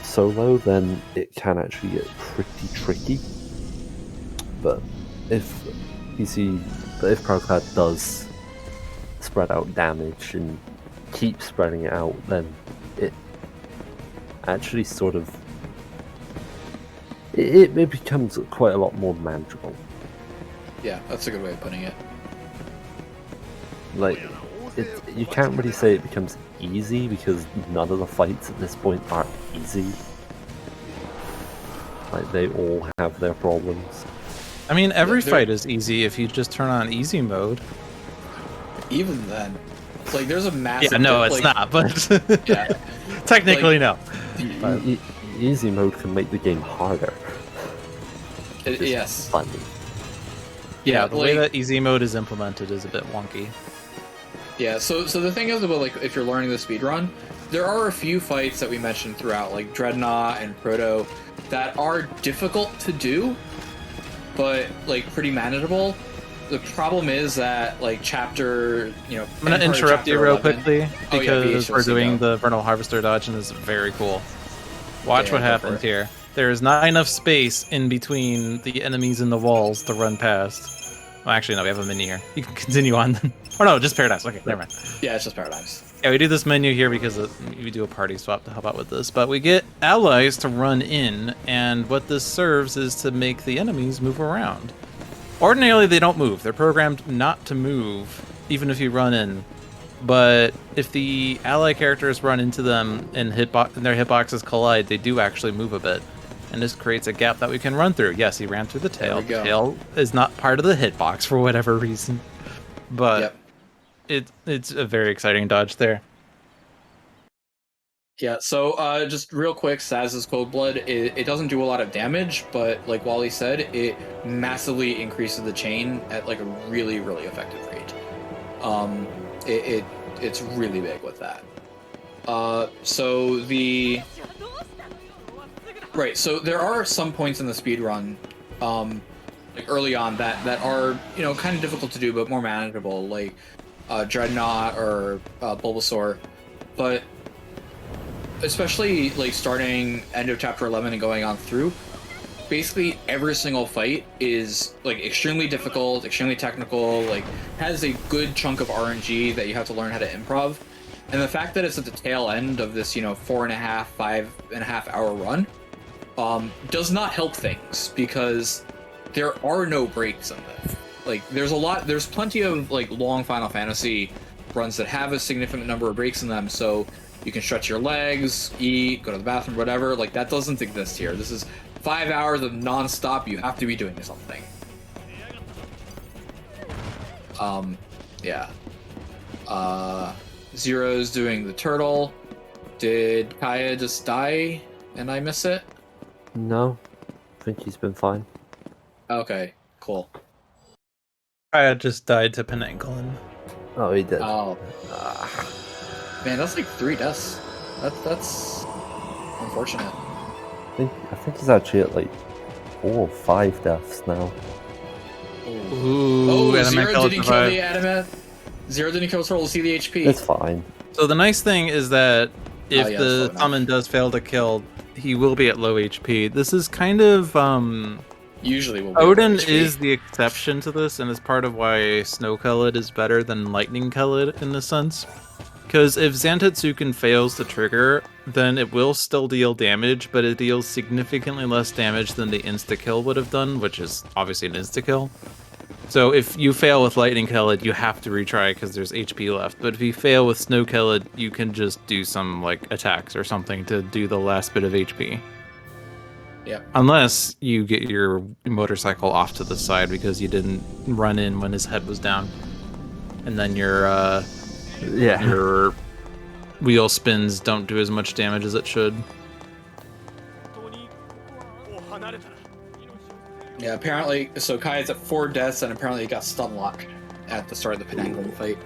solo, then it can actually get pretty tricky. But if Proclad does spread out damage and keep spreading it out, then it actually sort of it becomes quite a lot more manageable. Yeah, that's a good way of putting it. You can't really say it becomes easy, because none of the fights at this point are easy. They all have their problems. I mean, every fight is easy if you just turn on easy mode. Even then, there's a massive... Yeah, no, it's not, but... yeah. Technically, no. Easy mode can make the game harder. Yes. Funny. Yeah, the way that easy mode is implemented is a bit wonky. Yeah, so the thing is about if you're learning the speedrun, there are a few fights that we mentioned throughout, like Dreadnought and Proto, that are difficult to do, but pretty manageable. the problem is that like chapter, you know, I'm gonna interrupt you real quickly because VHLC we're doing go. the Vernal Harvester dodge and this is very cool. Watch Yeah, what go happens for it. here. There is not enough space in between the enemies and the walls to run past. Well, actually, no, we have a menu here. You can continue on then. Or no, just Paradigms. Okay, never mind. Yeah, it's just paradigms. Yeah, we do this menu here because we do a party swap to help out with this. But we get allies to run in, and what this serves is to make the enemies move around. Ordinarily, they don't move. They're programmed not to move, even if you run in. But if the ally characters run into them and their hitboxes collide, they do actually move a bit. And this creates a gap that we can run through. Yes, he ran through the tail. There we go. The tail is not part of the hitbox for whatever reason. But it's a very exciting dodge there. Yeah, so just real quick, Saz's Cold Blood, it doesn't do a lot of damage, but like Wally said, it massively increases the chain at like a really, really effective rate. It's really big with that. So there are some points in the speed run, like early on that are, you know, kind of difficult to do, but more manageable, like Dreadnought or Bulbasaur, but especially like starting end of chapter 11 and going on through, basically every single fight is like extremely difficult, extremely technical, like has a good chunk of RNG that you have to learn how to improv. And the fact that it's at the tail end of this, you know, 5.5 hour run, does not help things because there are no breaks in this. Like there's plenty of like long Final Fantasy runs that have a significant number of breaks in them, so you can stretch your legs, eat, go to the bathroom, whatever. Like that doesn't exist here. This is 5 hours of non-stop. You have to be doing something. Yeah. Zero's doing the turtle. Did Kaya just die and I miss it? No, I think he's been fine. Okay, cool. I just died to Penanglin. Oh, he did. Oh. Man, that's like 3 deaths. That's unfortunate. I think he's actually at like 4 or 5 deaths now. Ooh, oh, Zero didn't kill the Adamant. Zero didn't kill Turtle to see the HP. It's fine. So the nice thing is that if the slow summon does fail to kill, he will be at low HP. This is kind of usually will be Odin low HP. is the exception to this, and is part of why Snow Colored is better than Lightning Colored in this sense. Because if Zantetsuken fails to trigger, then it will still deal damage, but it deals significantly less damage than the insta-kill would have done, which is obviously an insta-kill. So if you fail with Lightning Colored, you have to retry because there's HP left. But if you fail with Snow Colored, you can just do some like attacks or something to do the last bit of HP. Yep. Unless you get your motorcycle off to the side because you didn't run in when his head was down. And then your wheel spins don't do as much damage as it should. Yeah, apparently, so Kai's at 4 deaths, and apparently he got stun locked at the start of the Penanglin fight.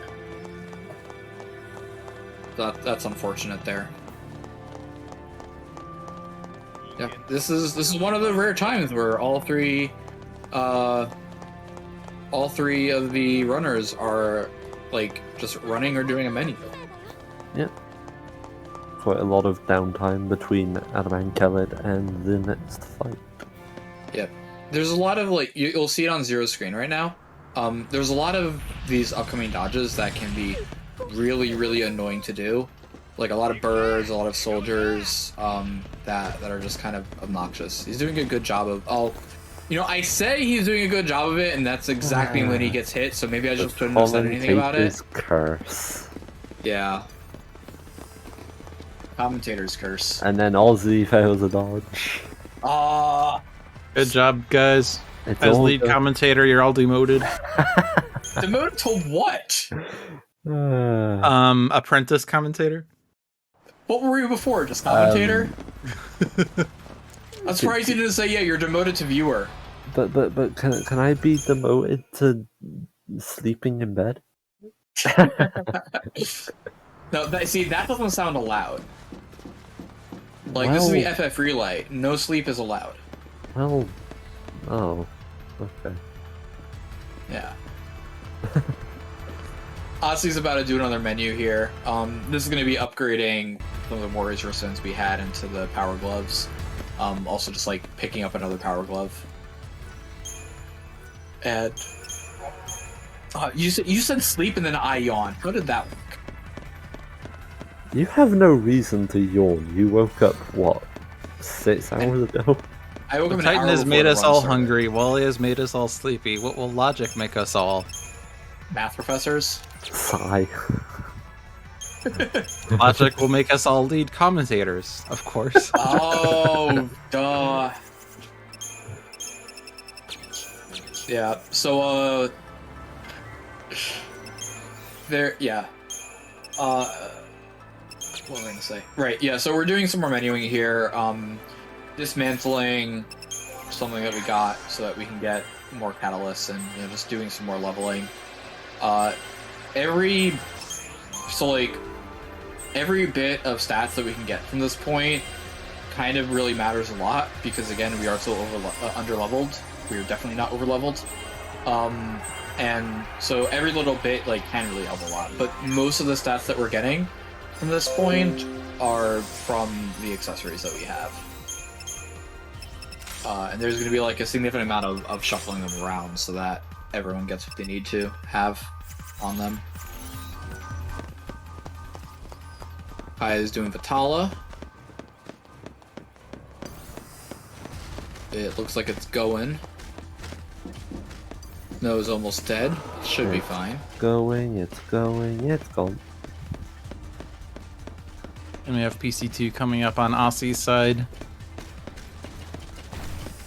That's unfortunate there. Yeah, this is one of the rare times where all three of the runners are like just running or doing a menu. Yeah. Quite a lot of downtime between Adamant Khaled and the next fight. Yep. There's a lot of like you'll see it on Zero's screen right now. There's a lot of these upcoming dodges that can be really, really annoying to do. Like a lot of birds, a lot of soldiers that are just kind of obnoxious. He's doing a good job of. I say he's doing a good job of it, and that's exactly when he gets hit. So maybe I just shouldn't have said anything about it. Curse. Yeah. Commentator's curse. And then Ozzy fails a dodge. Good job, guys. It's As all lead good. commentator, you're all demoted. Demoted to what? Apprentice commentator. What were you before? Just commentator? I'm surprised you didn't say, yeah, you're demoted to viewer. But can I be demoted to sleeping in bed? No, that doesn't sound allowed. Like, this is the FF Relay. No sleep is allowed. Well, oh, okay. Yeah. Ossie's about to do another menu here. This is going to be upgrading some of the Warriors Resistance we had into the Power Gloves. Also just like picking up another Power Glove. And you said sleep and then I yawn. How did that work? You have no reason to yawn. You woke up, what, 6 hours ago? I woke up an Titan hour has before made the us run all started. hungry. Wally has made us all sleepy. What will logic make us all? Math professors? Sigh. Logic will make us all lead commentators, of course. Oh, duh. Yeah, so, yeah. What was I gonna say? Right, yeah, so we're doing some more menuing here, dismantling something that we got so that we can get more catalysts and, you know, just doing some more leveling. Every bit of stats that we can get from this point kind of really matters a lot because, again, we are so under-leveled. We are definitely not over-leveled. And so every little bit, like, can really help a lot. But most of the stats that we're getting from this point are from the accessories that we have. And there's going to be, like, a significant amount of shuffling them around so that everyone gets what they need to have on them. Kai is doing Vitala. It looks like it's going. No, is almost dead. Should be fine. It's going, it's gone. And we have PC2 coming up on Aussie's side.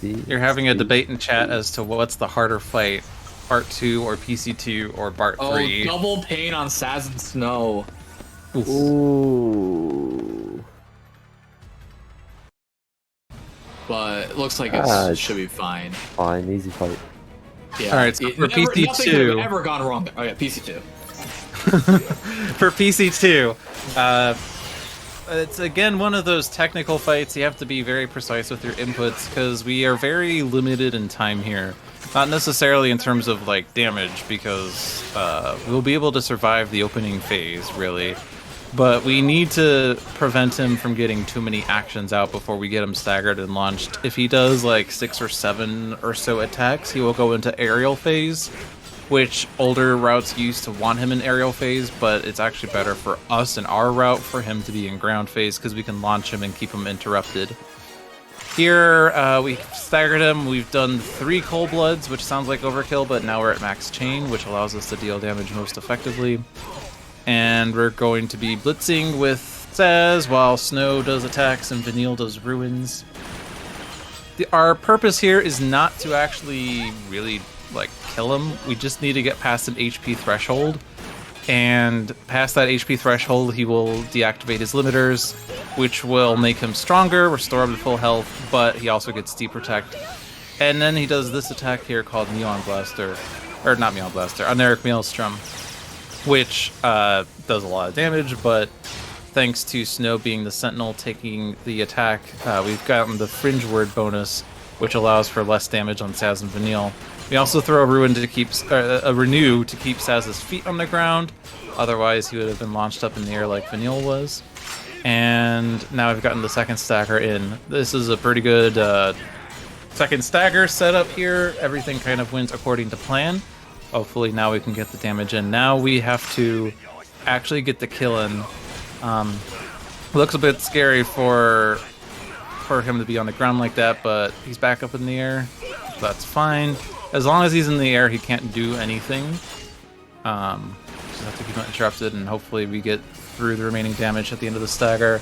You're having a debate in chat as to what's the harder fight, Part 2 or PC2 or Part 3. Oh, double pain on Saz and Snow. Ooh. But it looks like it should be fine. Fine, easy fight. Yeah. Alright, so for Nothing could PC2... have ever gone wrong there. Oh yeah, PC2. For PC2, it's again one of those technical fights. You have to be very precise with your inputs because we are very limited in time here. Not necessarily in terms of like damage, because we'll be able to survive the opening phase, really. But we need to prevent him from getting too many actions out before we get him staggered and launched. If he does like 6 or 7 or so attacks, he will go into aerial phase, which older routes used to want him in aerial phase, but it's actually better for us in our route for him to be in ground phase because we can launch him and keep him interrupted. Here, we staggered him. We've done 3 Cold Bloods, which sounds like overkill, but now we're at max chain, which allows us to deal damage most effectively. And we're going to be blitzing with Saz while Snow does attacks and Vanille does ruins. Our purpose here is not to actually really like kill him. We just need to get past an HP threshold. And past that HP threshold, he will deactivate his limiters, which will make him stronger, restore him to full health, but he also gets Deep Protect. And then he does this attack here called Neon Blaster. Or not Neon Blaster, Aneric Maelstrom, which does a lot of damage, but thanks to Snow being the Sentinel taking the attack, we've gotten the Fringe Word bonus, which allows for less damage on Saz and Vanille. We also throw a Renew to keep Saz's feet on the ground, otherwise he would have been launched up in the air like Vanille was. And now we've gotten the second stagger in. This is a pretty good second stagger setup here. Everything kind of went according to plan. Hopefully now we can get the damage in. Now we have to actually get the kill in. Looks a bit scary for him to be on the ground like that, but he's back up in the air. That's fine. As long as he's in the air, he can't do anything. Just have to keep him interrupted, and hopefully we get through the remaining damage at the end of the stagger.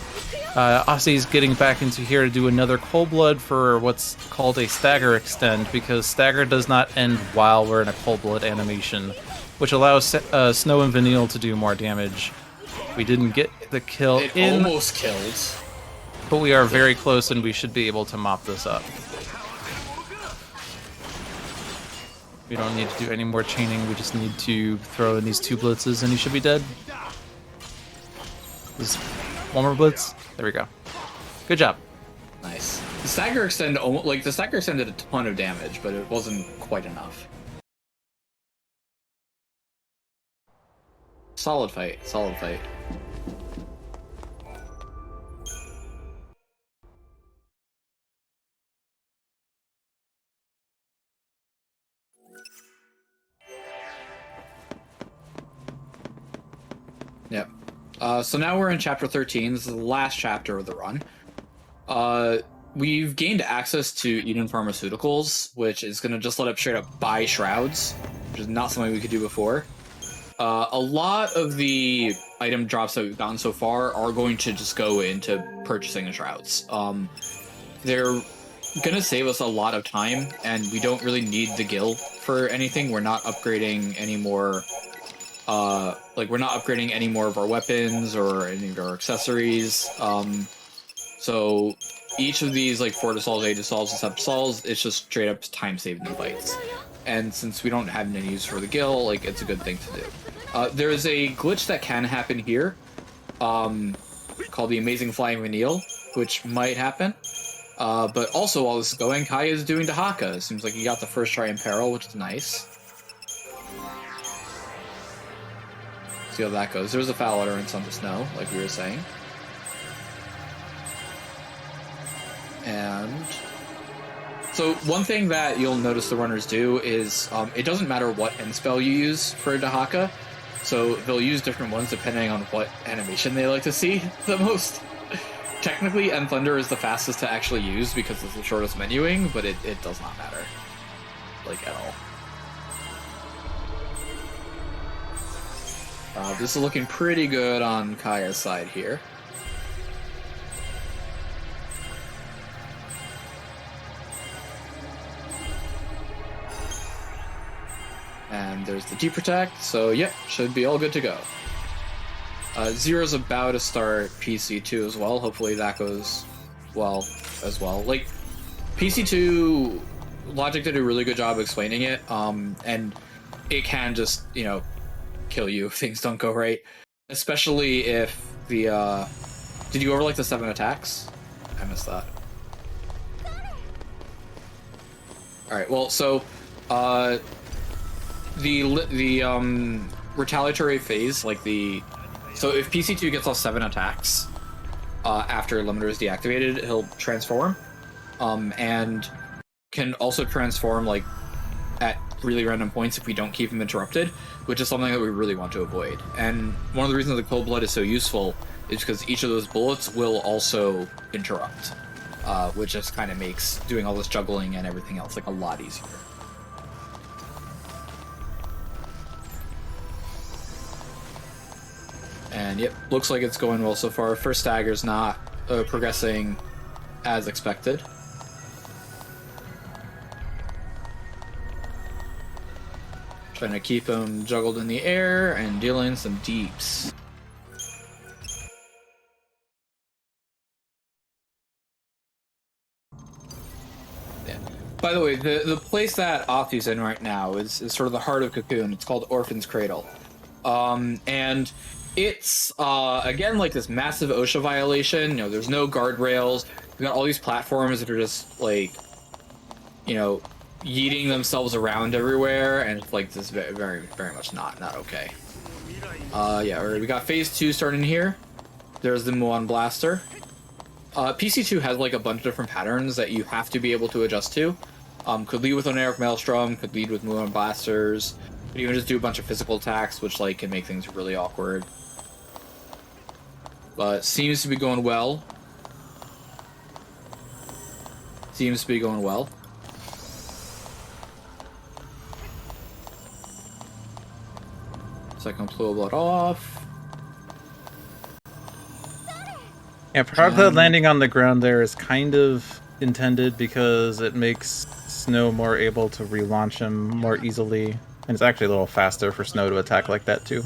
Aussie's getting back into here to do another Cold Blood for what's called a stagger extend, because stagger does not end while we're in a Cold Blood animation, which allows Snow and Vanille to do more damage. We didn't get the kill It in, almost killed. but we are very close and we should be able to mop this up. We don't need to do any more chaining, we just need to throw in these 2 blitzes and he should be dead. Just one more blitz. There we go. Good job. Nice. The stagger extend, the stagger extend did a ton of damage, but it wasn't quite enough. Solid fight. Solid fight. Yep. So now we're in chapter 13. This is the last chapter of the run. We've gained access to Eden Pharmaceuticals, which is going to just let us straight up buy Shrouds, which is not something we could do before. A lot of the item drops that we've gotten so far are going to just go into purchasing the Shrouds. They're going to save us a lot of time, and we don't really need the gil for anything. We're not upgrading any more... we're not upgrading any more of our weapons or any of our accessories. So each of these, like, Fortisols, Eidosols, and Septisols, it's just straight up time saving fights. And since we don't have any use for the gil, like, it's a good thing to do. There's a glitch that can happen here, called the Amazing Flying Vanille, which might happen. But also, while this is going, Kai is doing Dahaka. Seems like he got the first try in peril, which is nice. See how that goes. There's a foul utterance on the snow, like we were saying. And so one thing that you'll notice the runners do is it doesn't matter what end spell you use for Dahaka. So they'll use different ones depending on what animation they like to see the most. Technically, End Thunder is the fastest to actually use because it's the shortest menuing, but it does not matter, like, at all. This is looking pretty good on Kaya's side here. And there's the G-Protect, so yep, should be all good to go. Zero's about to start PC2 as well. Hopefully that goes well as well. Like, PC2, Logic did a really good job explaining it, and it can just, you know, kill you if things don't go right. Especially if the, did you go over, like, the 7 attacks? I missed that. Alright, well, so, the retaliatory phase, like so if PC2 gets all 7 attacks after limiter is deactivated, he'll transform, and can also transform like at really random points if we don't keep him interrupted, which is something that we really want to avoid. And one of the reasons the Cold Blood is so useful is because each of those bullets will also interrupt, which just kind of makes doing all this juggling and everything else like a lot easier. And yep, looks like it's going well so far. First stagger's not progressing as expected. Trying to keep him juggled in the air and dealing some deeps. Yeah. By the way, the place that Opti's in right now is sort of the heart of Cocoon. It's called Orphan's Cradle. And it's, again, like this massive OSHA violation. You know, there's no guardrails. We've got all these platforms that are just, like, you know, yeeting themselves around everywhere, and it's, like, this very, very, very much not okay. Yeah, we got phase 2 starting here. There's the Muon Blaster. PC2 has, like, a bunch of different patterns that you have to be able to adjust to. Could lead with Oneric Maelstrom, could lead with Muon Blasters, could even just do a bunch of physical attacks, which, like, can make things really awkward. But seems to be going well. Seems to be going well. Second Plural Blood off. Yeah, Proglet landing on the ground there is kind of intended because it makes Snow more able to relaunch him more easily. And it's actually a little faster for Snow to attack like that too.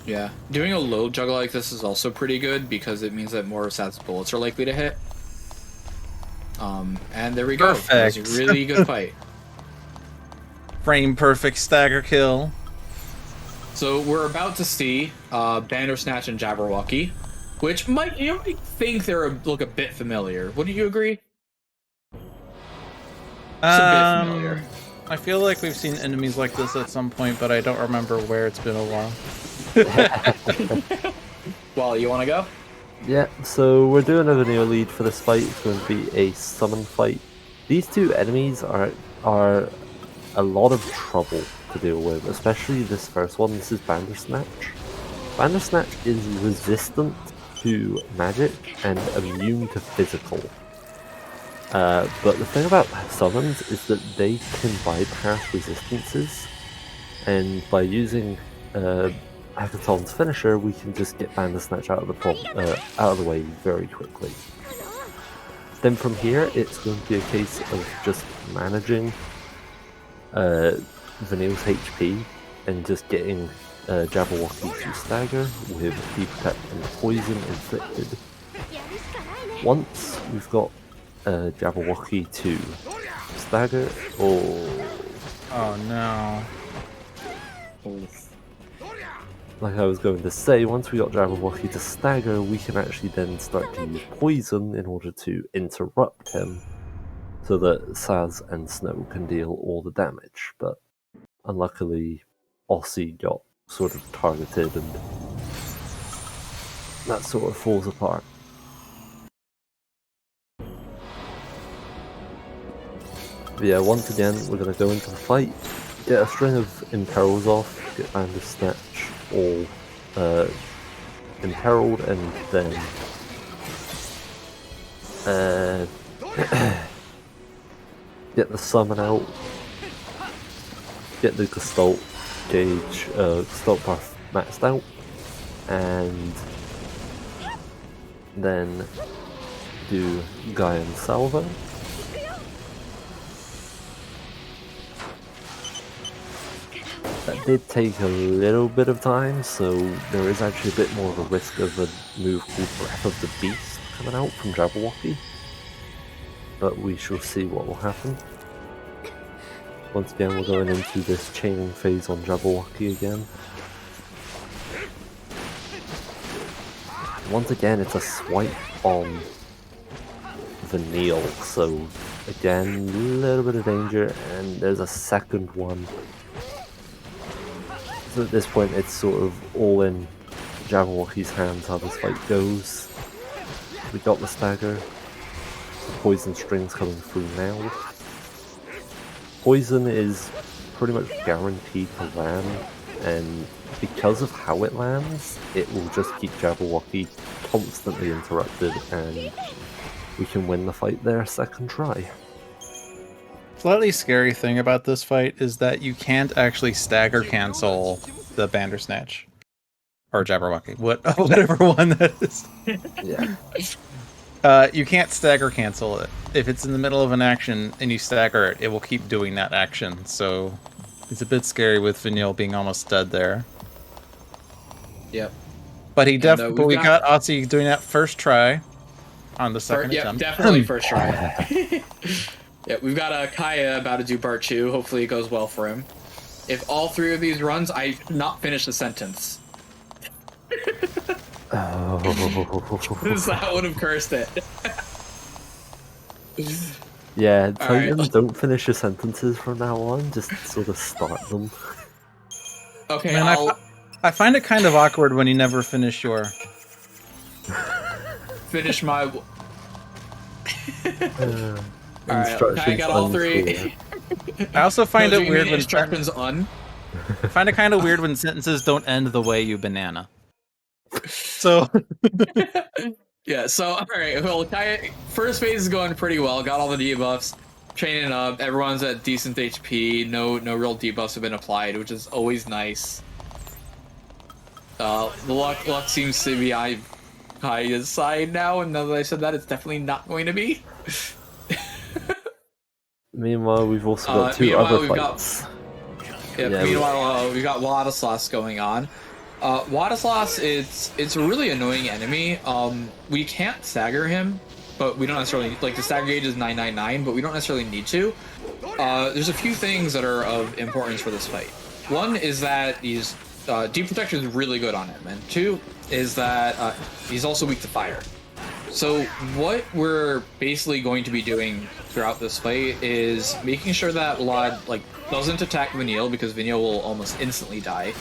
Yeah, doing a low juggle like this is also pretty good because it means that more Sat's bullets are likely to hit. And there we go. Perfect. That was a really good fight. Frame perfect stagger kill. So we're about to see Bandersnatch and Jabberwocky, which you might think look a bit familiar. Wouldn't you agree? It's a bit familiar. I feel like we've seen enemies like this at some point, but I don't remember where. It's been a while. Well, you want to go? Yeah, so we're doing a Vanilla lead for this fight. It's going to be a summon fight. These two enemies are a lot of trouble to deal with, especially this first one. This is Bandersnatch. Bandersnatch is resistant to magic and immune to physical. But the thing about summons is that they can bypass resistances, and by using Hackathon's finisher, we can just get Bandersnatch out of the way very quickly. Then from here, it's going to be a case of just managing Vanille's HP and just getting Jabberwocky to stagger with Protect and Poison inflicted. Once we've got Jabberwocky to stagger, Oh no. like I was going to say, once we got Jabberwocky to stagger, we can actually then start to use Poison in order to interrupt him, so that Saz and Snow can deal all the damage. But unluckily, Aussie got sort of targeted, and that sort of falls apart. But yeah, once again, we're going to go into the fight, get a string of imperils off, get Bandersnatch all imperiled, and then get the summon out, get the Gestalt gauge, Gestalt buff maxed out, and then do Gaian Salvo. That did take a little bit of time, so there is actually a bit more of a risk of a move called Breath of the Beast coming out from Jabberwocky. But we shall see what will happen. Once again, we're going into this chaining phase on Jabberwocky again. Once again, it's a swipe on Vanille, so again, a little bit of danger, and there's a second one. So at this point, it's sort of all in Jabberwocky's hands how this fight goes. We got the stagger. The poison strings coming through now. Poison is pretty much guaranteed to land, and because of how it lands, it will just keep Jabberwocky constantly interrupted, and we can win the fight there second try. Slightly scary thing about this fight is that you can't actually stagger cancel the Bandersnatch. Or Jabberwocky. Whatever one that is. Yeah. You can't stagger cancel it. If it's in the middle of an action and you stagger it, it will keep doing that action. So it's a bit scary with Vanille being almost dead there. Yep. But we got Otzi doing that first try on the second attempt. Definitely first try. Yeah, we've got Kaya about to do part 2. Hopefully it goes well for him. If all 3 of these runs, I not finish the sentence. So I would have cursed it. Yeah, Titan, don't finish your sentences from now on, just sort of start them. Okay, Man, I find it kind of awkward when you never finish your... finish my... Alright, I got all 3. I also find it weird when instructions I find it kind of weird when sentences don't end the way you banana. So yeah, so alright, well, first phase is going pretty well. Got all the debuffs, training up, everyone's at decent HP, no real debuffs have been applied, which is always nice. The luck seems to be on Kaya's side now, and now that I said that, it's definitely not going to be. Meanwhile, we've also got 2 other fights. Meanwhile, we've got Władyslas going on. Władyslas, it's a really annoying enemy. We can't stagger him, but we don't necessarily, like, the stagger gauge is 999, but we don't necessarily need to. There's a few things that are of importance for this fight. One is that he's Deep Protection is really good on him, and 2 is that he's also weak to fire. So what we're basically going to be doing throughout this fight is making sure that Vlad doesn't attack Vanille, because Vanille will almost instantly die,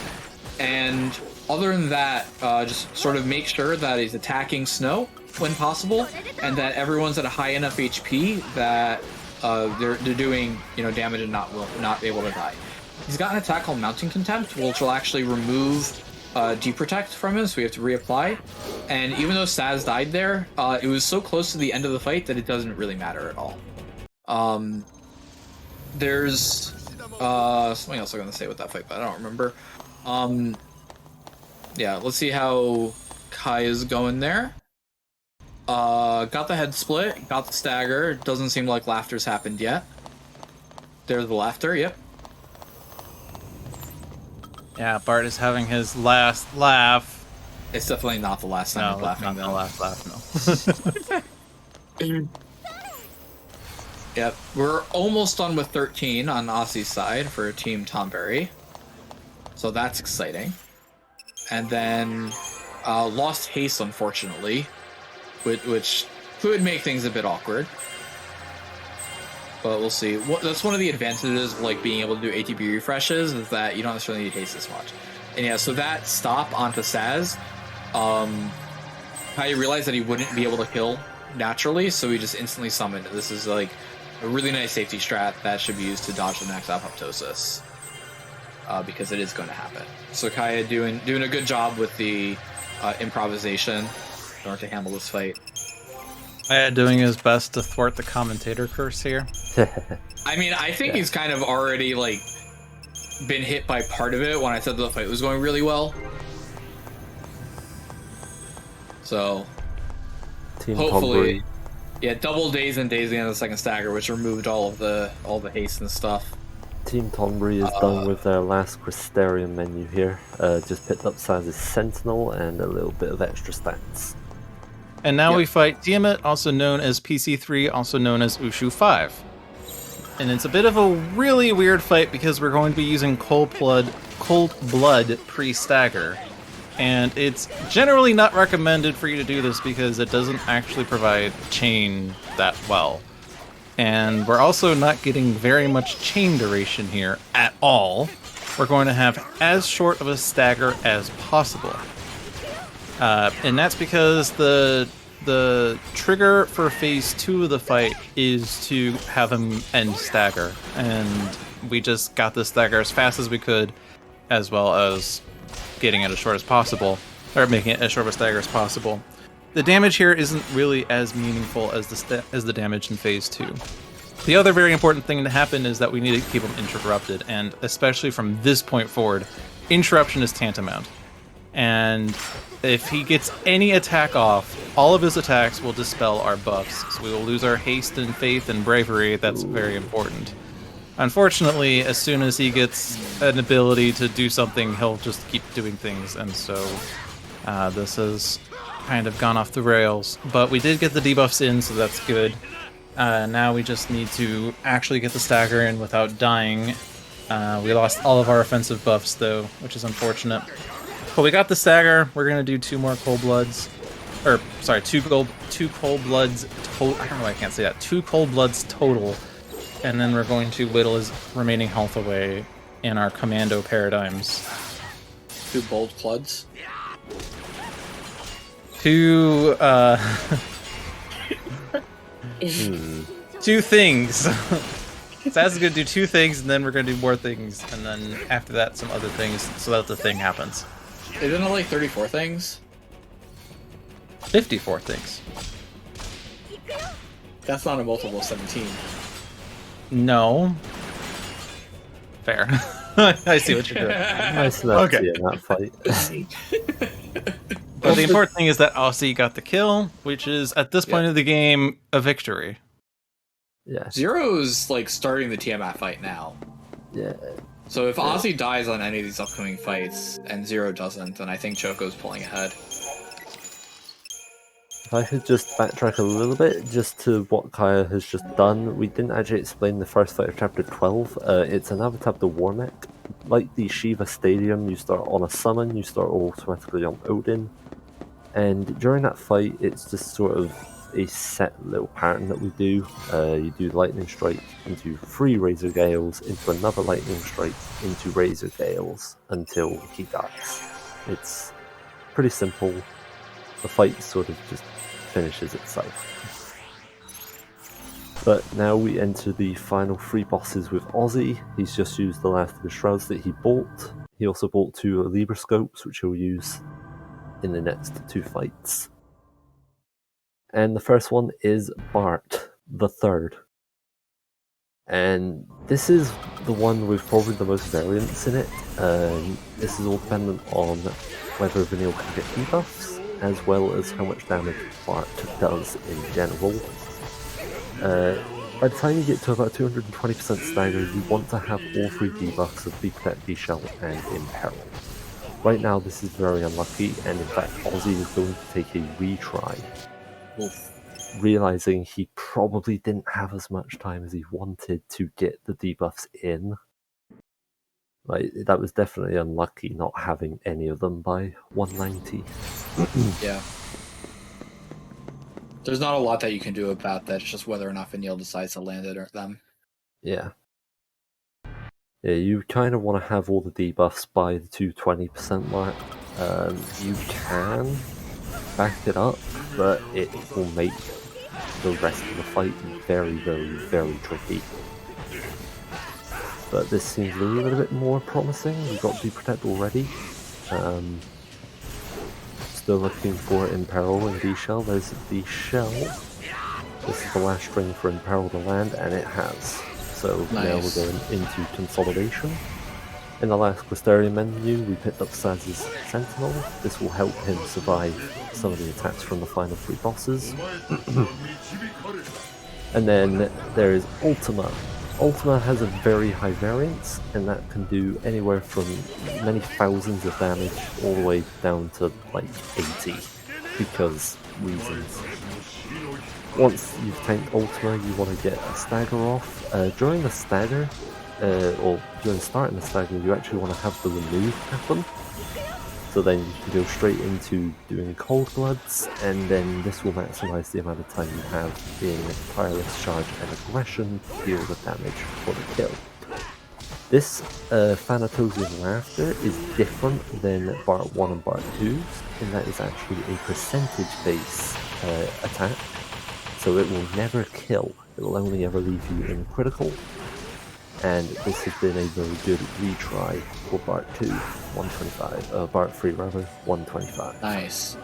and other than that, just sort of make sure that he's attacking Snow when possible, and that everyone's at a high enough HP that they're doing damage and not able to die. He's got an attack called Mounting Contempt, which will actually remove Deprotect from him, so we have to reapply. And even though Saz died there, it was so close to the end of the fight that it doesn't really matter at all. There's something else I'm gonna say with that fight, but I don't remember. Yeah, let's see how Kai is going there. Got the head split, got the stagger. Doesn't seem like laughter's happened yet. There's the laughter, yep. Yeah, Bart is having his last laugh. It's definitely not the last time he's laughing. Not the last laugh, no. Yep, we're almost done with 13 on Aussie's side for Team Tonberry. So that's exciting. And then lost haste, unfortunately, which could make things a bit awkward. But we'll see. That's one of the advantages of like being able to do ATB refreshes, is that you don't necessarily need haste as much. And yeah, so that stop onto Saz, Kai realized that he wouldn't be able to kill naturally, so he just instantly summoned it. This is like a really nice safety strat that should be used to dodge the next Apoptosis, because it is going to happen. So Kaya doing a good job with the improvisation in order to handle this fight. Kaya doing his best to thwart the commentator curse here. I mean, I think he's kind of already like been hit by part of it when I said the fight was going really well. So Team hopefully, Tonberry. yeah, double days and days at the end of the second stagger, which removed all the haste and stuff. Team Tonberry is done with their last Crysterium menu here. Just picked up Saz's Sentinel and a little bit of extra stats. And now we fight Tiamat, also known as PC3, also known as Ushu 5. And it's a bit of a really weird fight because we're going to be using Cold Blood pre-stagger. And it's generally not recommended for you to do this because it doesn't actually provide chain that well. And we're also not getting very much chain duration here at all. We're going to have as short of a stagger as possible. And that's because the trigger for phase 2 of the fight is to have him end stagger. And we just got the stagger as fast as we could, as well as getting it as short as possible, or making it as short of a stagger as possible. The damage here isn't really as meaningful as the damage in phase 2. The other very important thing to happen is that we need to keep him interrupted, and especially from this point forward, interruption is tantamount. And if he gets any attack off, all of his attacks will dispel our buffs, so we will lose our haste and faith and bravery. That's very important. Unfortunately, as soon as he gets an ability to do something, he'll just keep doing things, and so this has kind of gone off the rails. But we did get the debuffs in, so that's good. Now we just need to actually get the stagger in without dying. We lost all of our offensive buffs, though, which is unfortunate. But we got the stagger. We're gonna do 2 more Cold Bloods, or sorry, 2 Cold Bloods. I don't know why I can't say that. 2 Cold Bloods total, and then we're going to whittle his remaining health away in our commando paradigms. 2 bold Cluds. 2 2 things. Saz is gonna do 2 things, and then we're gonna do more things, and then after that, some other things, so that the thing happens. Isn't it like 34 things? 54 things. That's not a multiple of 17. No. Fair. I see what you're doing. Nice enough to see in that fight. But the important thing is that Aussie got the kill, which is, at this point of the game, a victory. Yeah. Zero's like starting the Tiamat fight now. Yeah. So if Aussie dies on any of these upcoming fights and Zero doesn't, then I think Choco's pulling ahead. If I could just backtrack a little bit, just to what Kaya has just done. We didn't actually explain the first fight of chapter 12. It's an Avatar the Warmech. Like the Shiva Stadium, you start on a summon, you start automatically on Odin. And during that fight, it's just sort of a set little pattern that we do. You do Lightning Strike into 3 Razor Gales, into another Lightning Strike, into Razor Gales, until he dies. It's pretty simple. The fight sort of just finishes itself. But now we enter the final 3 bosses with Ozzy. He's just used the last of the Shrouds that he bought. He also bought 2 Libra Scopes, which he'll use in the next 2 fights. And the first one is Bart the Third. And this is the one with probably the most variance in it. This is all dependent on whether Vanille can get debuffs, as well as how much damage Bart does in general. By the time you get to about 220% stagger, you want to have all 3 debuffs of Be Protect, Be Shell, and Imperil. Right now this is very unlucky, and in fact Ozzy is going to take a retry. Realizing he probably didn't have as much time as he wanted to get the debuffs in. Like, that was definitely unlucky not having any of them by 190. Yeah. There's not a lot that you can do about that, it's just whether or not Vanille decides to land it or them. Yeah. Yeah, you kind of want to have all the debuffs by the 220% mark. You can back it up, but it will make the rest of the fight very, very, very tricky. But this seems a little bit more promising. We've got Be Protect already. Still looking for Imperil and D-Shell. There's D-Shell. This is the last string for Imperil to land, and it has. So now we're going into consolidation. In the last Quisterian menu, we picked up Saz's Sentinel. This will help him survive some of the attacks from the final 3 bosses. And then there is Ultima. Ultima has a very high variance, and that can do anywhere from many thousands of damage all the way down to like 80, because reasons. Once you've tanked Ultima, you want to get a stagger off. During the stagger, or during starting the stagger, you actually want to have the remove happen. So then you can go straight into doing Cold Bloods, and then this will maximize the amount of time you have in Tireless Charge and Aggression to deal the damage for the kill. This Thanatosian Laughter is different than Bart 1 and Bart 2's, and that is actually a percentage-based attack. So it will never kill, it will only ever leave you in critical. And this has been a very good retry for Bart 2, 125, Bart 3 rather, 125. Nice.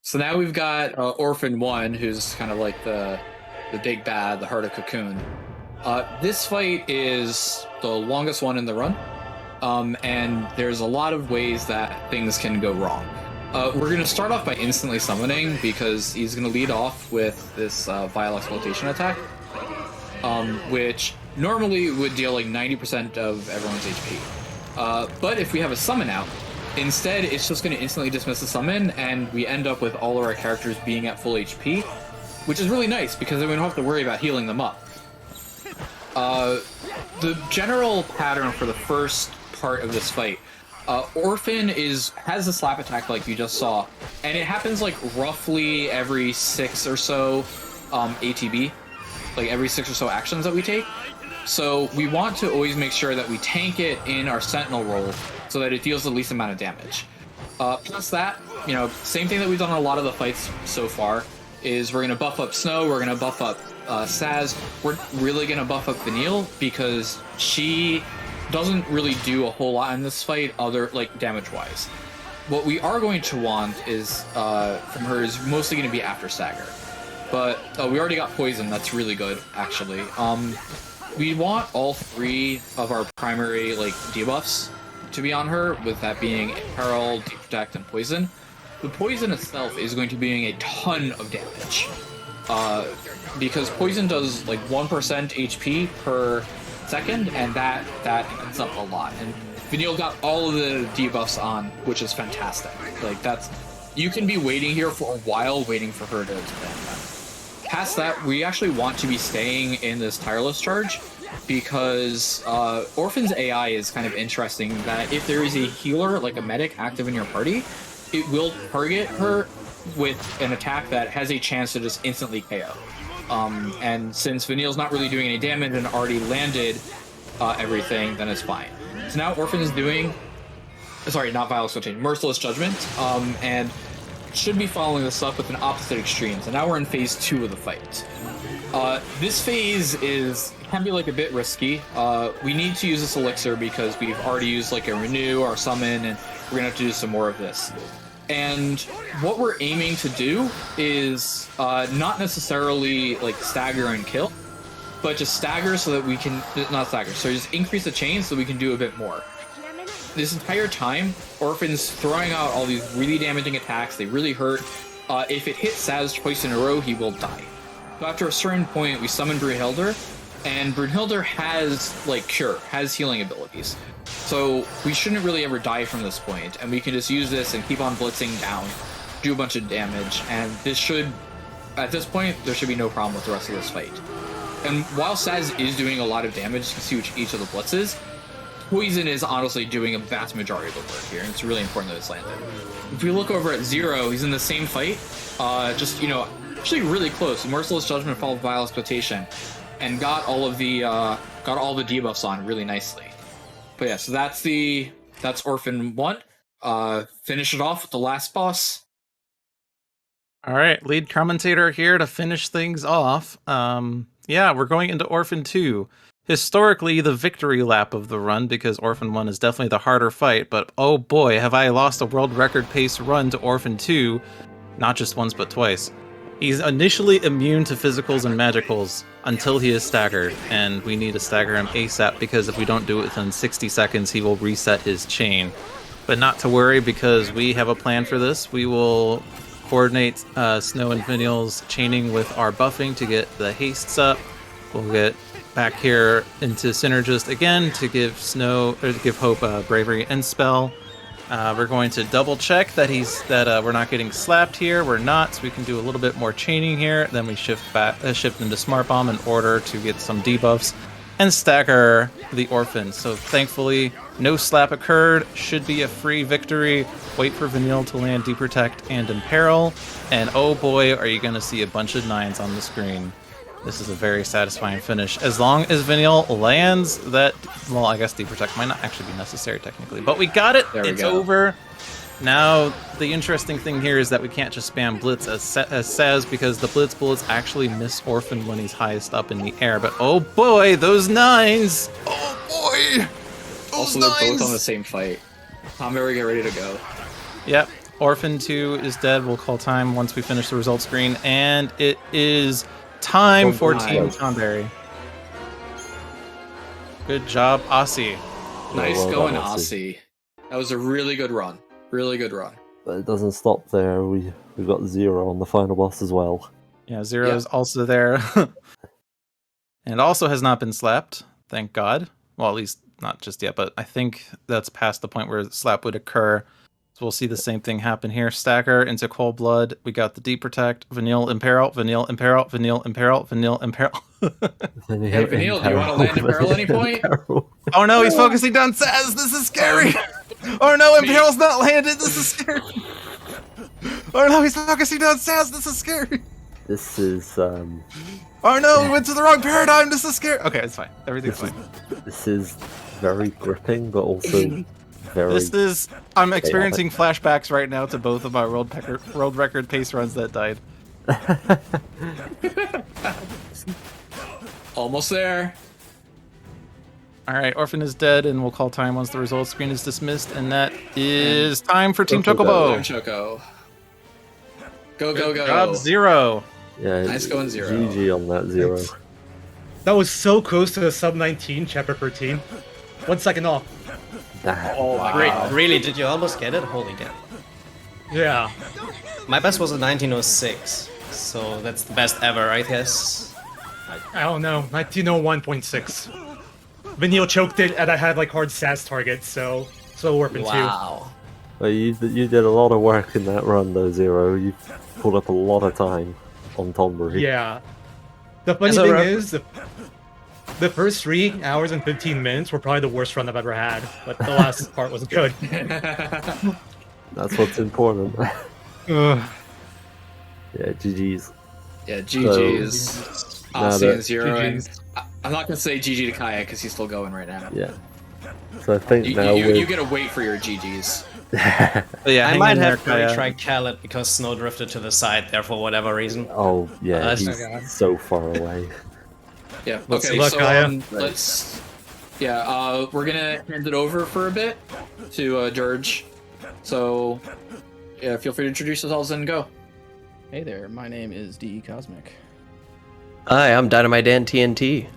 So now we've got Orphan 1, who's kind of like the big bad, the Heart of Cocoon. This fight is the longest one in the run, and there's a lot of ways that things can go wrong. We're going to start off by instantly summoning, because he's going to lead off with this Vile Exploitation attack, which normally would deal like 90% of everyone's HP. But if we have a summon out, instead it's just going to instantly dismiss the summon, and we end up with all of our characters being at full HP, which is really nice, because then we don't have to worry about healing them up. The general pattern for the first part of this fight, Orphan has a slap attack like you just saw, and it happens like roughly every 6 or so ATB, like every 6 or so actions that we take. So we want to always make sure that we tank it in our Sentinel roll so that it deals the least amount of damage. Plus that, same thing that we've done in a lot of the fights so far, is we're going to buff up Snow, we're going to buff up Saz, we're really going to buff up Vanille, because she doesn't really do a whole lot in this fight, other like damage-wise. What we are going to want is from her is mostly going to be after stagger. But we already got poison, that's really good, actually. We want all 3 of our primary like debuffs to be on her, with that being Imperil, Deep Protect, and Poison. The poison itself is going to be doing a ton of damage, because poison does like 1% HP per second, and that ends up a lot. And Vanille got all of the debuffs on, which is fantastic. Like, you can be waiting here for a while, waiting for her to land that. Past that, we actually want to be staying in this Tireless Charge, because Orphan's AI is kind of interesting, that if there is a healer, like a medic, active in your party, it will target her with an attack that has a chance to just instantly KO. And since Vanille's not really doing any damage and already landed everything, then it's fine. So now Orphan is doing sorry, not Vile Exploitation, Merciless Judgment, and should be following this up with an opposite extreme. So now we're in phase 2 of the fight. This phase can be like a bit risky. We need to use this elixir because we've already used like a renew, our summon, and we're gonna have to do some more of this. And what we're aiming to do is not necessarily like stagger and kill, but just stagger so that we can, not stagger, so just increase the chain so we can do a bit more. This entire time, Orphan's throwing out all these really damaging attacks. They really hurt. If it hits Saz twice in a row, he will die. So after a certain point, we summon Brunhilde, and Brunhilde has like cure, has healing abilities. So we shouldn't really ever die from this point, and we can just use this and keep on blitzing down, do a bunch of damage, and this should, at this point, there should be no problem with the rest of this fight. And while Saz is doing a lot of damage, you can see each of the blitzes, Poison is honestly doing a vast majority of the work here, and it's really important that it's landed. If we look over at Zero, he's in the same fight, just, you know, actually really close. Merciless Judgment followed Vile Exploitation, and got all the debuffs on really nicely. But yeah, so that's Orphan 1. Finish it off with the last boss. All right, lead commentator here to finish things off. Yeah, we're going into Orphan 2. Historically, the victory lap of the run, because Orphan 1 is definitely the harder fight, but oh boy, have I lost a world record pace run to Orphan 2, not just once but twice. He's initially immune to physicals and magicals until he is staggered, and we need to stagger him ASAP because if we don't do it within 60 seconds, he will reset his chain. But not to worry, because we have a plan for this. We will coordinate Snow and Venial's chaining with our buffing to get the hastes up. We'll get back here into Synergist again to give Hope Bravery and Spell. We're going to double check that we're not getting slapped here. We're not, so we can do a little bit more chaining here. Then we shift into Smart Bomb in order to get some debuffs and stagger the Orphan. So thankfully, no slap occurred. Should be a free victory. Wait for Vanille to land Deprotect and Imperil. And oh boy, are you going to see a bunch of 9s on the screen. This is a very satisfying finish. As long as Vanille lands that, well, I guess Deprotect might not actually be necessary technically, but we got it. It's over. Now, the interesting thing here is that we can't just spam Blitz as Saz, because the Blitz bullets actually miss Orphan when he's highest up in the air. But oh boy, those 9s! Oh boy! Also, they're both on the same fight. Tonberry, get ready to go. Yep. Orphan 2 is dead. We'll call time once we finish the result screen. And it is time for Team Tonberry. Good job, Aussie. Nice going, Aussie. That was a really good run. Really good run. But it doesn't stop there. We've got Zero on the final boss as well. Yeah, Zero is also there. And also has not been slapped, thank God. Well, at least not just yet, but I think that's past the point where the slap would occur. So we'll see the same thing happen here. Stagger into Cold Blood. We got the Deprotect, Vanille Imperil, Vanille Imperil, Vanille Imperil, Vanille Imperil. Hey, Vanille, do you want to land Imperil at any point? Oh no, he's focusing on Saz. This is scary. Oh no, Imperil's not landed. This is scary. Oh no, he's focusing on Saz. This is scary. This is, Oh no, we went to the wrong paradigm. This is scary. Okay, it's fine. Everything's fine. This is very gripping, but also very... I'm experiencing flashbacks right now to both of my world record pace runs that died. Almost there. Alright, Orphan is dead, and we'll call time once the results screen is dismissed, and that is time for Team Chocobo. Choco. Go, go, go. Good job, Zero. Yeah, nice going, Zero. GG on that, Zero. That was so close to the sub-19 chapter 13. 1 second off. Oh, wow. Really? Did you almost get it? Holy damn. Yeah. My best was a 1906, so that's the best ever, I guess. I don't know, 1901.6. Vanille choked it, and I had like hard SAS targets, so Orphan 2. Wow. Well, you did a lot of work in that run, though, Zero. You pulled up a lot of time on Tonberry. Yeah. The funny thing is, the first 3 hours and 15 minutes were probably the worst run I've ever had, but the last part was good. That's what's important. Yeah, GG's. Yeah, GG's. Aussie and Zero. And I'm not going to say GG to Kaya because he's still going right now. Yeah. So I think now you gotta wait for your GGs. Yeah, I might have to retry Khaled because Snow drifted to the side there for whatever reason. Oh yeah, he's so far away. Yeah. Let's Okay. look, So Kaya. let's. Yeah. We're gonna hand it over for a bit to Dirge. So yeah, feel free to introduce yourselves and go. Hey there, my name is DE Cosmic. Hi, I'm Dynamite Dan TNT.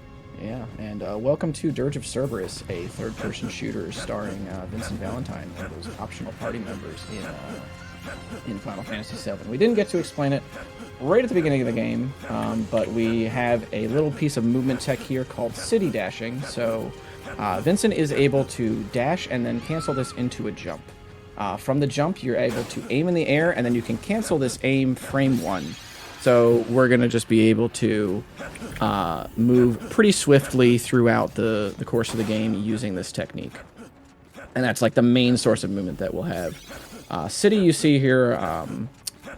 Yeah, and welcome to Dirge of Cerberus, a third-person shooter starring Vincent Valentine, one of those optional party members in Final Fantasy VII. We didn't get to explain it right at the beginning of the game, but we have a little piece of movement tech here called City Dashing. So Vincent is able to dash and then cancel this into a jump. From the jump, you're able to aim in the air, and then you can cancel this aim frame 1. So we're going to just be able to move pretty swiftly throughout the course of the game using this technique. And that's like the main source of movement that we'll have. City you see here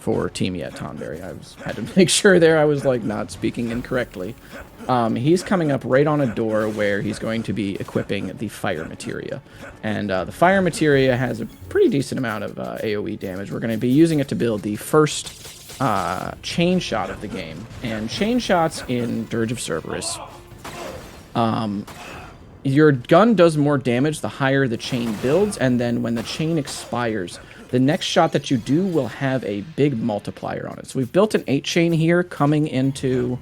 for Team Yet Tonberry. I had to make sure there I was like not speaking incorrectly. He's coming up right on a door where he's going to be equipping the fire materia. And the fire materia has a pretty decent amount of AoE damage. We're going to be using it to build the first chain shot of the game. And chain shots in Dirge of Cerberus, your gun does more damage the higher the chain builds, and then when the chain expires, the next shot that you do will have a big multiplier on it. So we've built an 8 chain here coming into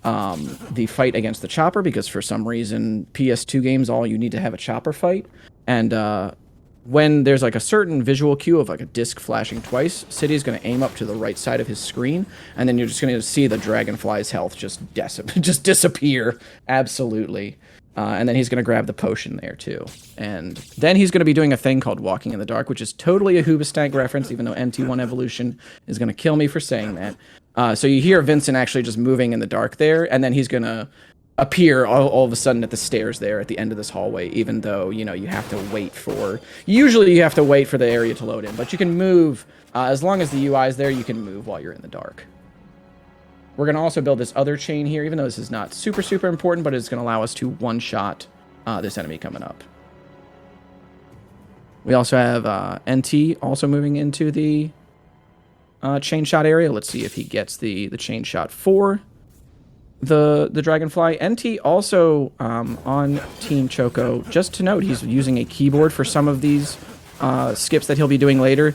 the fight against the chopper, because for some reason PS2 games all you need to have a chopper fight. And when there's like a certain visual cue of like a disc flashing twice, City's going to aim up to the right side of his screen, and then you're just going to see the dragonfly's health just disappear. Absolutely. And then he's going to grab the potion there too. And then he's going to be doing a thing called Walking in the Dark, which is totally a Hoobastank reference, even though MT1 Evolution is going to kill me for saying that. So you hear Vincent actually just moving in the dark there, and then he's going to appear all of a sudden at the stairs there at the end of this hallway, even though, you know, you have to wait for... Usually you have to wait for the area to load in, but you can move, as long as the UI is there, you can move while you're in the dark. We're going to also build this other chain here, even though this is not super important, but it's going to allow us to one-shot this enemy coming up. We also have NT also moving into the chain shot area. Let's see if he gets the chain shot for the dragonfly. NT also on Team Choco. Just to note, he's using a keyboard for some of these skips that he'll be doing later.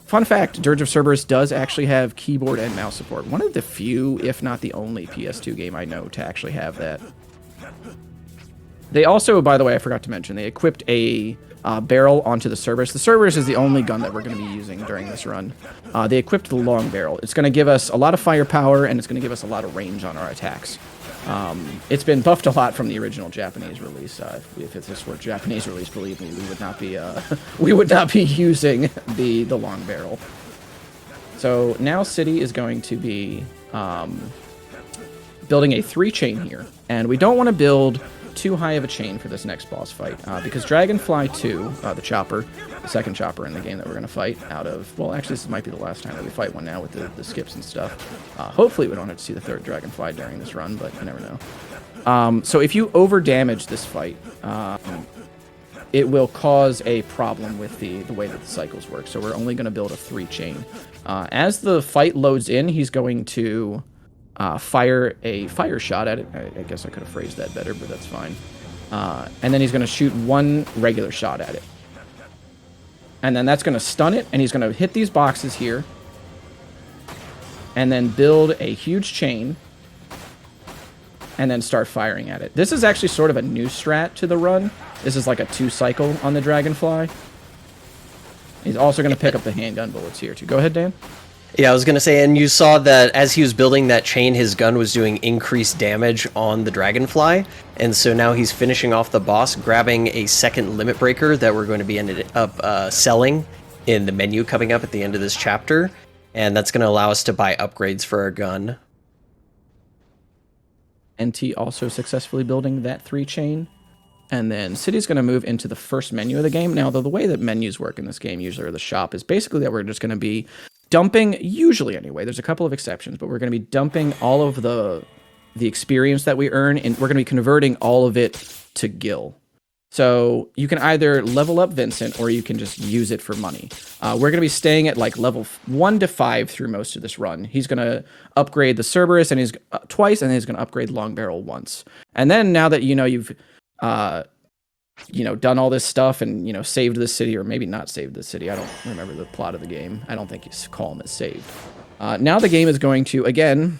Fun fact, Dirge of Cerberus does actually have keyboard and mouse support. One of the few, if not the only, PS2 game I know to actually have that. They also, by the way, I forgot to mention, they equipped a barrel onto the Cerberus. The Cerberus is the only gun that we're going to be using during this run. They equipped the long barrel. It's going to give us a lot of firepower, and it's going to give us a lot of range on our attacks. It's been buffed a lot from the original Japanese release. If this were Japanese release, believe me, we would not be using the long barrel. So now City is going to be building a 3 chain here, and we don't want to build too high of a chain for this next boss fight, because Dragonfly 2, the chopper, the second chopper in the game that we're going to fight out of, well, actually this might be the last time that we fight one now with the skips and stuff. Hopefully we don't have to see the third Dragonfly during this run, but you never know. So if you over damage this fight, it will cause a problem with the way that the cycles work, so we're only going to build a 3 chain. As the fight loads in, he's going to fire a fire shot at it. I guess I could have phrased that better, but that's fine. And then he's going to shoot 1 regular shot at it. And then that's going to stun it, and he's going to hit these boxes here. And then build a huge chain. And then start firing at it. This is actually sort of a new strat to the run. This is like a 2 cycle on the Dragonfly. He's also going to pick up the handgun bullets here too. Go ahead, Dan. Yeah, I was going to say, and you saw that as he was building that chain, his gun was doing increased damage on the Dragonfly, and so now he's finishing off the boss, grabbing a second limit breaker that we're going to be ended up selling in the menu coming up at the end of this chapter, and that's going to allow us to buy upgrades for our gun. NT also successfully building that 3 chain. And then City's going to move into the first menu of the game. Now, the way that menus work in this game, usually, or the shop, is basically that we're just going to be dumping, usually anyway, there's a couple of exceptions, but we're going to be dumping all of the experience that we earn, and we're going to be converting all of it to gil. So you can either level up Vincent or you can just use it for money. We're going to be staying at like level 1 to 5 through most of this run. He's going to upgrade the Cerberus and he's twice, and then he's going to upgrade Long Barrel once. And then now that you've done all this stuff and saved the city, or maybe not saved the city. I don't remember the plot of the game. I don't think you call them as saved. Now the game is going to again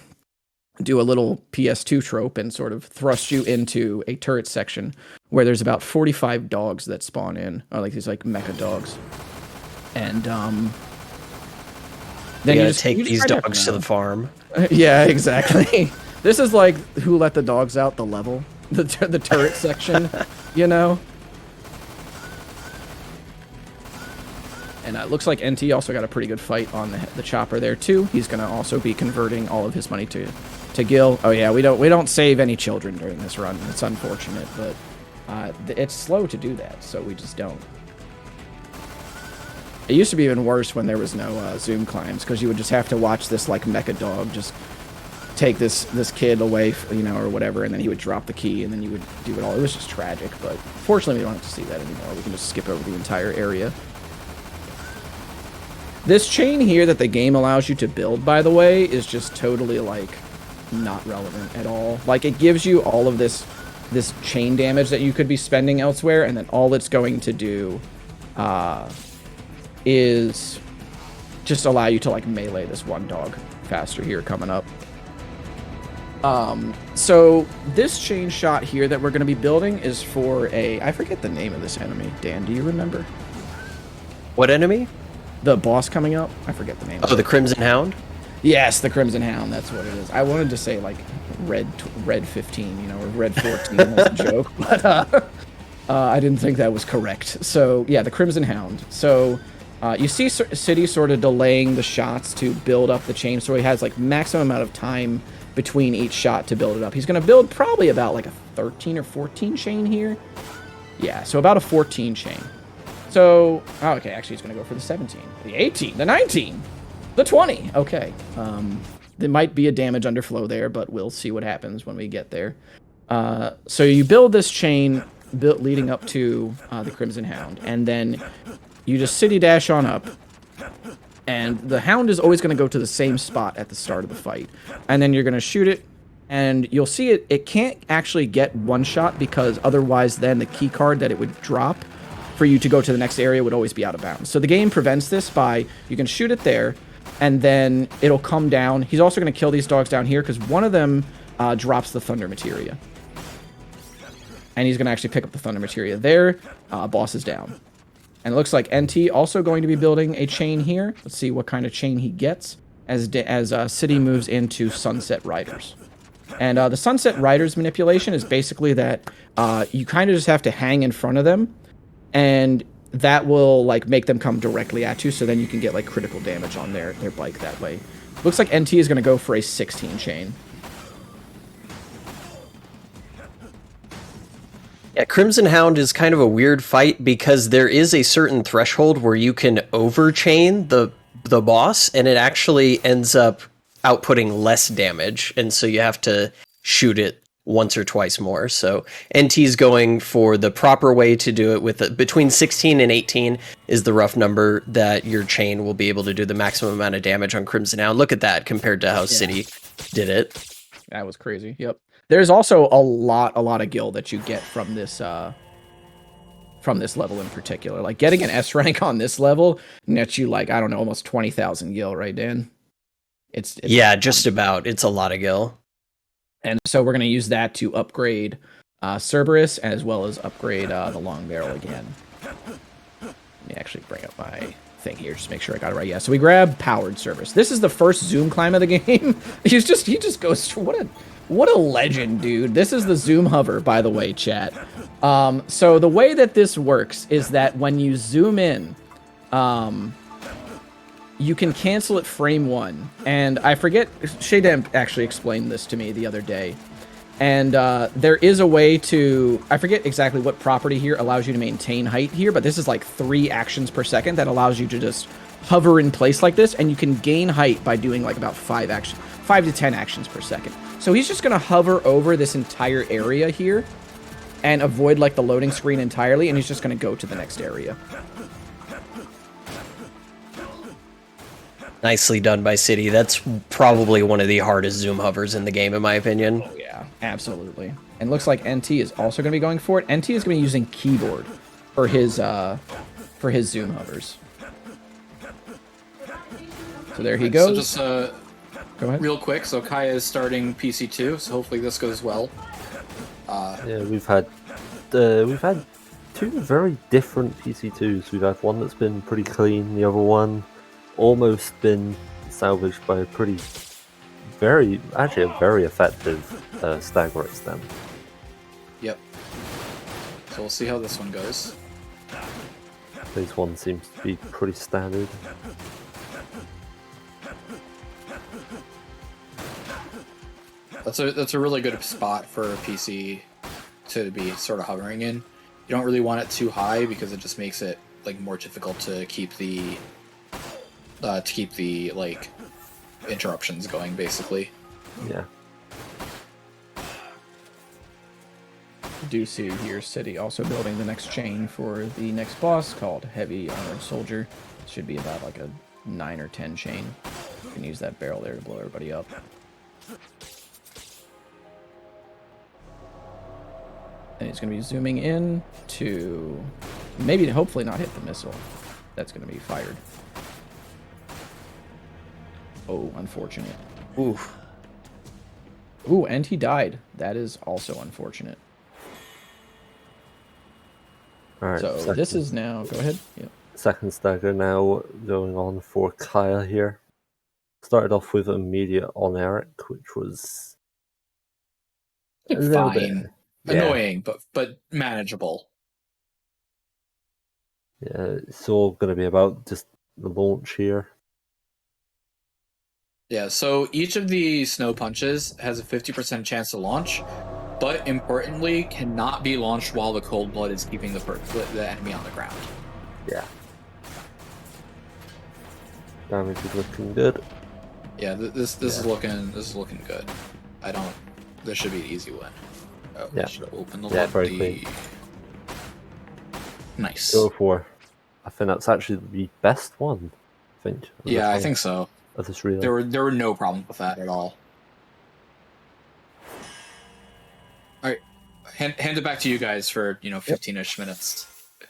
do a little PS2 trope and sort of thrust you into a turret section where there's about 45 dogs that spawn in, or like these like mecha dogs. And then you gotta take these dogs to the farm. Yeah, exactly. This is like Who Let the Dogs Out, the level, the turret section, And it looks like NT also got a pretty good fight on the chopper there too. He's gonna also be converting all of his money to Gil. Oh yeah, we don't save any children during this run. It's unfortunate, but it's slow to do that, so we just don't. It used to be even worse when there was no zoom climbs, because you would just have to watch this like mecha dog just take this kid away, or whatever, and then he would drop the key, and then you would do it all. It was just tragic, but fortunately we don't have to see that anymore. We can just skip over the entire area. This chain here that the game allows you to build, by the way, is just totally like not relevant at all. Like, it gives you all of this chain damage that you could be spending elsewhere, and then all it's going to do is just allow you to like melee this one dog faster here coming up. So this chain shot here that we're going to be building is for I forget the name of this enemy. Dan, do you remember? What enemy? The boss coming up. I forget the name. Oh, the Crimson Hound? Yes, the Crimson Hound. That's what it is. I wanted to say like Red 15, or Red 14 as a joke, but I didn't think that was correct. So yeah, the Crimson Hound. So you see City sort of delaying the shots to build up the chain, so he has like maximum amount of time between each shot to build it up. He's going to build probably about like a 13 or 14 chain here. Yeah, so about a 14 chain. So, okay, actually he's going to go for the 17, the 18, the 19, the 20. Okay, there might be a damage underflow there, but we'll see what happens when we get there. So you build this chain leading up to the Crimson Hound, and then you just city dash on up. And the Hound is always going to go to the same spot at the start of the fight. And then you're going to shoot it, and you'll see it can't actually get one shot, because otherwise then the key card that it would drop for you to go to the next area would always be out of bounds. So the game prevents this by, you can shoot it there, and then it'll come down. He's also going to kill these dogs down here, because one of them drops the Thunder Materia. And he's going to actually pick up the Thunder Materia there. Boss is down. And it looks like NT also going to be building a chain here. Let's see what kind of chain he gets as City moves into Sunset Riders. And the Sunset Riders manipulation is basically that you kind of just have to hang in front of them, and that will like make them come directly at you, so then you can get like critical damage on their bike that way. Looks like NT is going to go for a 16 chain. Yeah, Crimson Hound is kind of a weird fight, because there is a certain threshold where you can overchain the boss, and it actually ends up outputting less damage, and so you have to shoot it once or twice more. So NT's going for the proper way to do it with between 16 and 18 is the rough number that your chain will be able to do the maximum amount of damage on Crimson Hound. Look at that compared to how City did it. That was crazy. Yep. There's also a lot of gil that you get from this level in particular. Like getting an S rank on this level nets you like, I don't know, almost 20,000 gil, right, Dan? It's yeah, just about. It's a lot of gil. And so we're going to use that to upgrade Cerberus, as well as upgrade the Long Barrel again. Let me actually bring up my thing here, just make sure I got it right. Yeah, so we grab Powered Cerberus. This is the first zoom climb of the game. he just goes through. What a legend, dude. This is the zoom hover, by the way, chat. So the way that this works is that when you zoom in, you can cancel at frame 1. And I forget, Shaydam actually explained this to me the other day. And there is a way to, I forget exactly what property here allows you to maintain height here, but this is like 3 actions per second that allows you to just hover in place like this, and you can gain height by doing like about 5 to 10 actions per second. So he's just going to hover over this entire area here, and avoid like the loading screen entirely, and he's just going to go to the next area. Nicely done by City. That's probably one of the hardest zoom hovers in the game, in my opinion. Oh yeah, absolutely. And looks like NT is also going to be going for it. NT is going to be using keyboard for his zoom hovers. So there he goes. So just go ahead. Real quick. So Kaya is starting PC2. So hopefully this goes well. Yeah, we've had two very different PC2s. We've had one that's been pretty clean. The other one almost been salvaged by a very effective stagger at stem. Yep. So we'll see how this one goes. Phase 1 seems to be pretty standard. That's a really good spot for a PC to be sort of hovering in. You don't really want it too high because it just makes it like more difficult to keep the like interruptions going, basically. Yeah. Do see here City also building the next chain for the next boss called Heavy Armored Soldier. Should be about like a 9 or 10 chain. You can use that barrel there to blow everybody up. And he's going to be zooming in to maybe hopefully not hit the missile that's going to be fired. Oh, unfortunate. Oof. Ooh, and he died. That is also unfortunate. Alright, so this is now... Go ahead. Yep. Second stagger now going on for Kaya here. Started off with immediate on Eric, which was... Fine. Annoying, but manageable. Yeah, it's all going to be about just the launch here. Yeah, so each of the snow punches has a 50% chance to launch, but importantly, cannot be launched while the cold blood is keeping the enemy on the ground. Yeah. Damage is looking good. Yeah, this is looking good. This should be an easy win. Oh, yeah. I should open the very clean. Nice. Go for. I think that's actually the best one. I think. Yeah, I think so. Of this relay. There were no problems with that at all. All right, hand it back to you guys for 15ish minutes.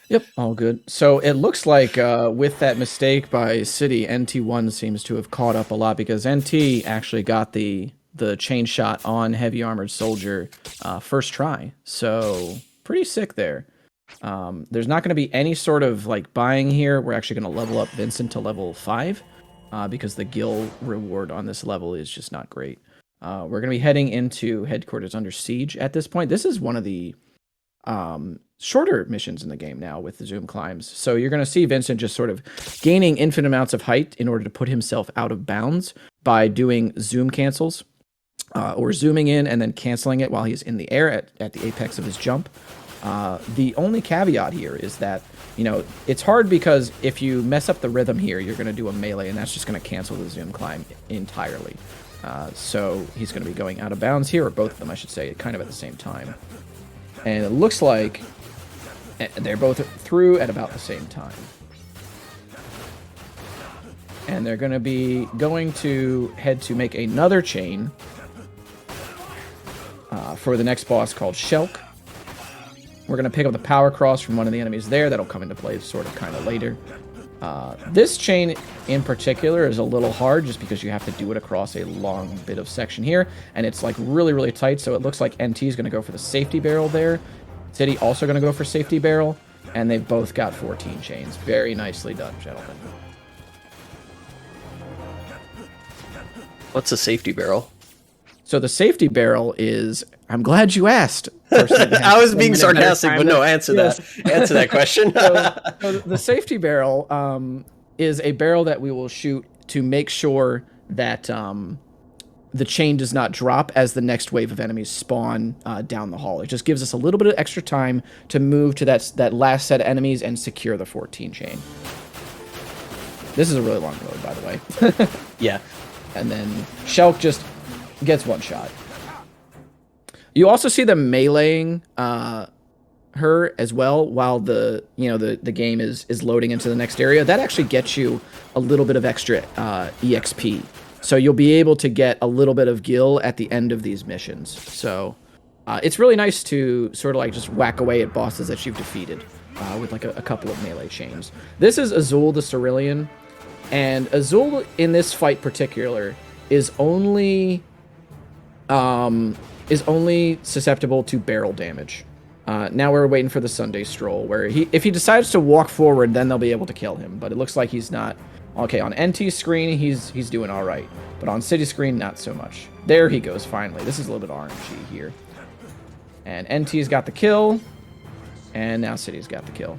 Yep, all good. So it looks like with that mistake by City, NT1 seems to have caught up a lot because NT actually got the chain shot on Heavy Armored Soldier first try. So pretty sick there. There's not going to be any sort of like buying here. We're actually going to level up Vincent to level 5 because the gil reward on this level is just not great. We're going to be heading into Headquarters Under Siege at this point. This is one of the shorter missions in the game now with the zoom climbs. So you're going to see Vincent just sort of gaining infinite amounts of height in order to put himself out of bounds by doing zoom cancels or zooming in and then canceling it while he's in the air at the apex of his jump. The only caveat here is that, it's hard because if you mess up the rhythm here, you're going to do a melee and that's just going to cancel the zoom climb entirely. So he's going to be going out of bounds here, or both of them, I should say, kind of at the same time. And it looks like they're both through at about the same time. And they're going to be going to head to make another chain for the next boss called Shelk. We're going to pick up the power cross from one of the enemies there. That'll come into play sort of kind of later. This chain in particular is a little hard just because you have to do it across a long bit of section here. And it's like really, really tight. So it looks like NT is going to go for the safety barrel there. City also going to go for safety barrel. And they've both got 14 chains. Very nicely done, gentlemen. What's a safety barrel? So the safety barrel is... I'm glad you asked. I was being sarcastic, but no, answer that. Answer that question. So the safety barrel is a barrel that we will shoot to make sure that the chain does not drop as the next wave of enemies spawn down the hall. It just gives us a little bit of extra time to move to that last set of enemies and secure the 14 chain. This is a really long road, by the way. Yeah. And then Shelk just gets one shot. You also see them meleeing her as well while the game is loading into the next area, that actually gets you a little bit of extra EXP. So you'll be able to get a little bit of gil at the end of these missions. So it's really nice to sort of like just whack away at bosses that you've defeated with like a couple of melee chains. This is Azul the Cerulean, and Azul in this fight particular is only susceptible to barrel damage. Now we're waiting for the Sunday Stroll, where if he decides to walk forward, then they'll be able to kill him. But it looks like he's not. Okay, on NT screen, he's doing all right. But on City screen, not so much. There he goes, finally. This is a little bit RNG here. And NT's got the kill. And now City's got the kill.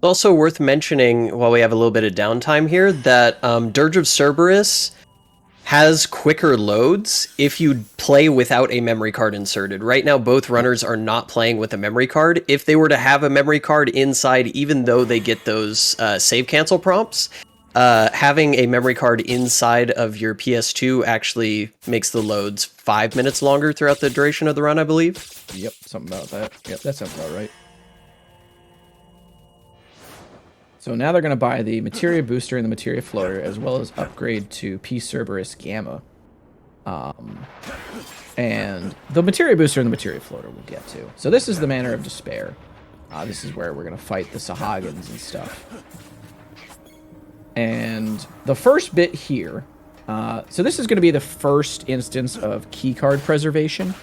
Also worth mentioning, while we have a little bit of downtime here, that Dirge of Cerberus has quicker loads if you play without a memory card inserted. Right now, both runners are not playing with a memory card. If they were to have a memory card inside, even though they get those save cancel prompts, having a memory card inside of your PS2 actually makes the loads 5 minutes longer throughout the duration of the run, I believe. Yep, something about that. Yep, that sounds about right. So now they're going to buy the Materia Booster and the Materia Floater, as well as upgrade to P. Cerberus Gamma. And the Materia Booster and the Materia Floater we'll get to. So this is the Manor of Despair. This is where we're going to fight the Sahagins and stuff. And the first bit here, so this is going to be the first instance of keycard preservation,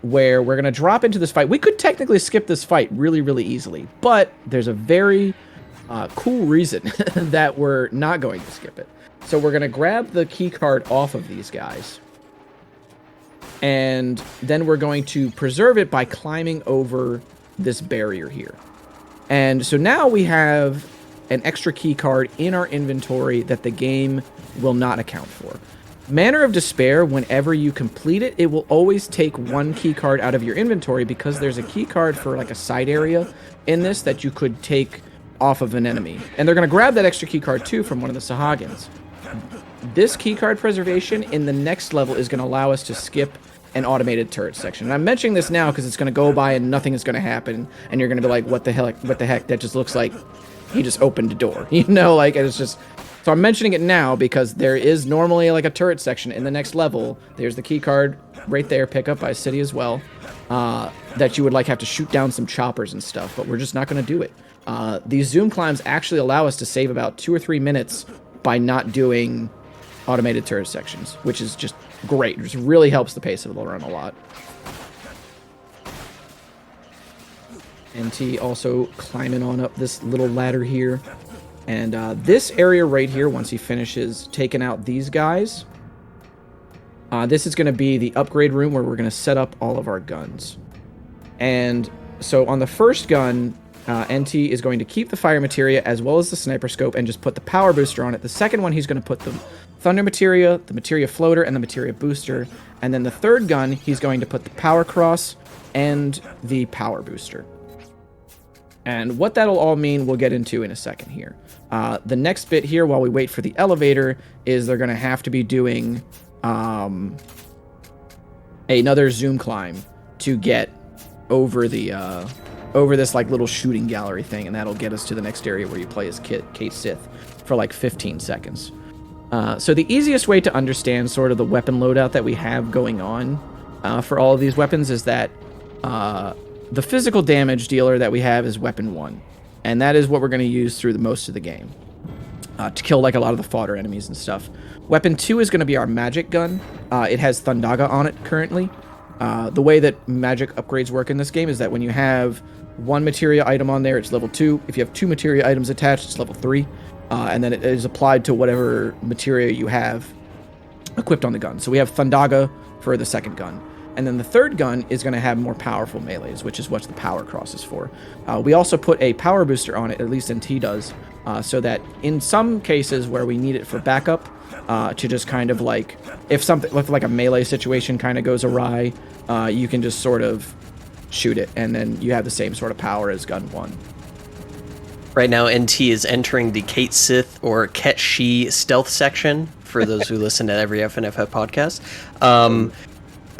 where we're going to drop into this fight. We could technically skip this fight really, really easily, but there's a very cool reason that we're not going to skip it. So we're going to grab the key card off of these guys, and then we're going to preserve it by climbing over this barrier here. And so now we have an extra key card in our inventory that the game will not account for. Manor of Despair, whenever you complete it, it will always take one key card out of your inventory, because there's a key card for like a side area in this that you could take off of an enemy. And they're going to grab that extra key card too from one of the Sahagins. This key card preservation in the next level is going to allow us to skip an automated turret section. And I'm mentioning this now because it's going to go by and nothing is going to happen, and you're going to be like, what the heck, that just looks like he just opened a door. You know, like, it's just... So I'm mentioning it now because there is normally like a turret section in the next level. There's the key card right there, pick up by City as well, that you would like have to shoot down some choppers and stuff, but we're just not going to do it. These zoom climbs actually allow us to save about 2 or 3 minutes by not doing automated turret sections, which is just great. It just really helps the pace of the run a lot. NT also climbing on up this little ladder here. And this area right here, once he finishes taking out these guys, this is going to be the upgrade room where we're going to set up all of our guns. And so on the first gun, NT is going to keep the fire materia as well as the sniper scope and just put the power booster on it. The second one, he's going to put the thunder materia, the materia floater, and the materia booster. And then the third gun, he's going to put the power cross and the power booster. And what that'll all mean, we'll get into in a second here. The next bit here, while we wait for the elevator, is they're going to have to be doing another zoom climb to get over the over this like little shooting gallery thing, and that'll get us to the next area where you play as Kate Sith for like 15 seconds. So the easiest way to understand sort of the weapon loadout that we have going on for all of these weapons is that the physical damage dealer that we have is weapon 1, and that is what we're going to use through the most of the game to kill like a lot of the fodder enemies and stuff. Weapon 2 is going to be our magic gun. It has Thundaga on it currently. The way that magic upgrades work in this game is that when you have one materia item on there, it's level 2. If you have 2 materia items attached, it's level 3. And then it is applied to whatever materia you have equipped on the gun. So we have Thundaga for the second gun. And then the third gun is going to have more powerful melees, which is what the power cross is for. We also put a power booster on it, at least NT does, so that in some cases where we need it for backup, to just kind of like, if something like a melee situation kind of goes awry, you can just sort of shoot it, and then you have the same sort of power as gun 1. Right now, NT is entering the Kate Sith or Ket Shi stealth section, for those who listen to every FNF podcast.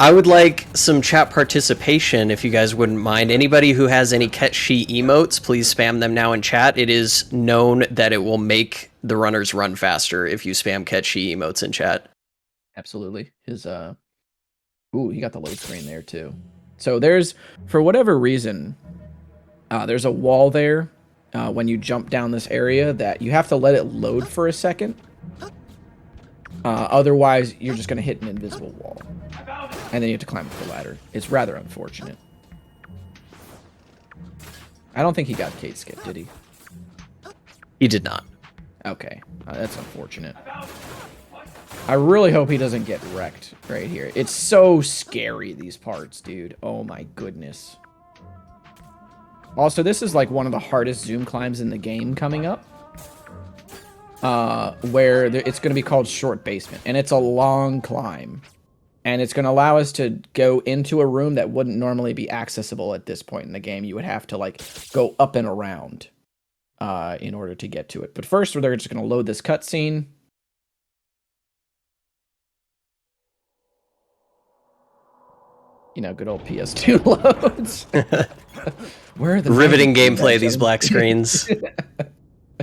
I would like some chat participation, if you guys wouldn't mind. Anybody who has any Ketshi emotes, please spam them now in chat. It is known that it will make the runners run faster if you spam Ketshi emotes in chat. Absolutely. His ooh, he got the load screen there too. So there's, for whatever reason, there's a wall there when you jump down this area that you have to let it load for a second. Otherwise, you're just going to hit an invisible wall. And then you have to climb up the ladder. It's rather unfortunate. I don't think he got Kate Skip, did he? He did not. Okay, that's unfortunate. I really hope he doesn't get wrecked right here. It's so scary, these parts, dude. Oh my goodness. Also, this is like one of the hardest zoom climbs in the game coming up. Where it's going to be called Short Basement. And it's a long climb. And it's going to allow us to go into a room that wouldn't normally be accessible at this point in the game. You would have to like go up and around in order to get to it. But first, they're just going to load this cutscene. You know, good old PS2 loads. Where are the riveting gameplay, these black screens.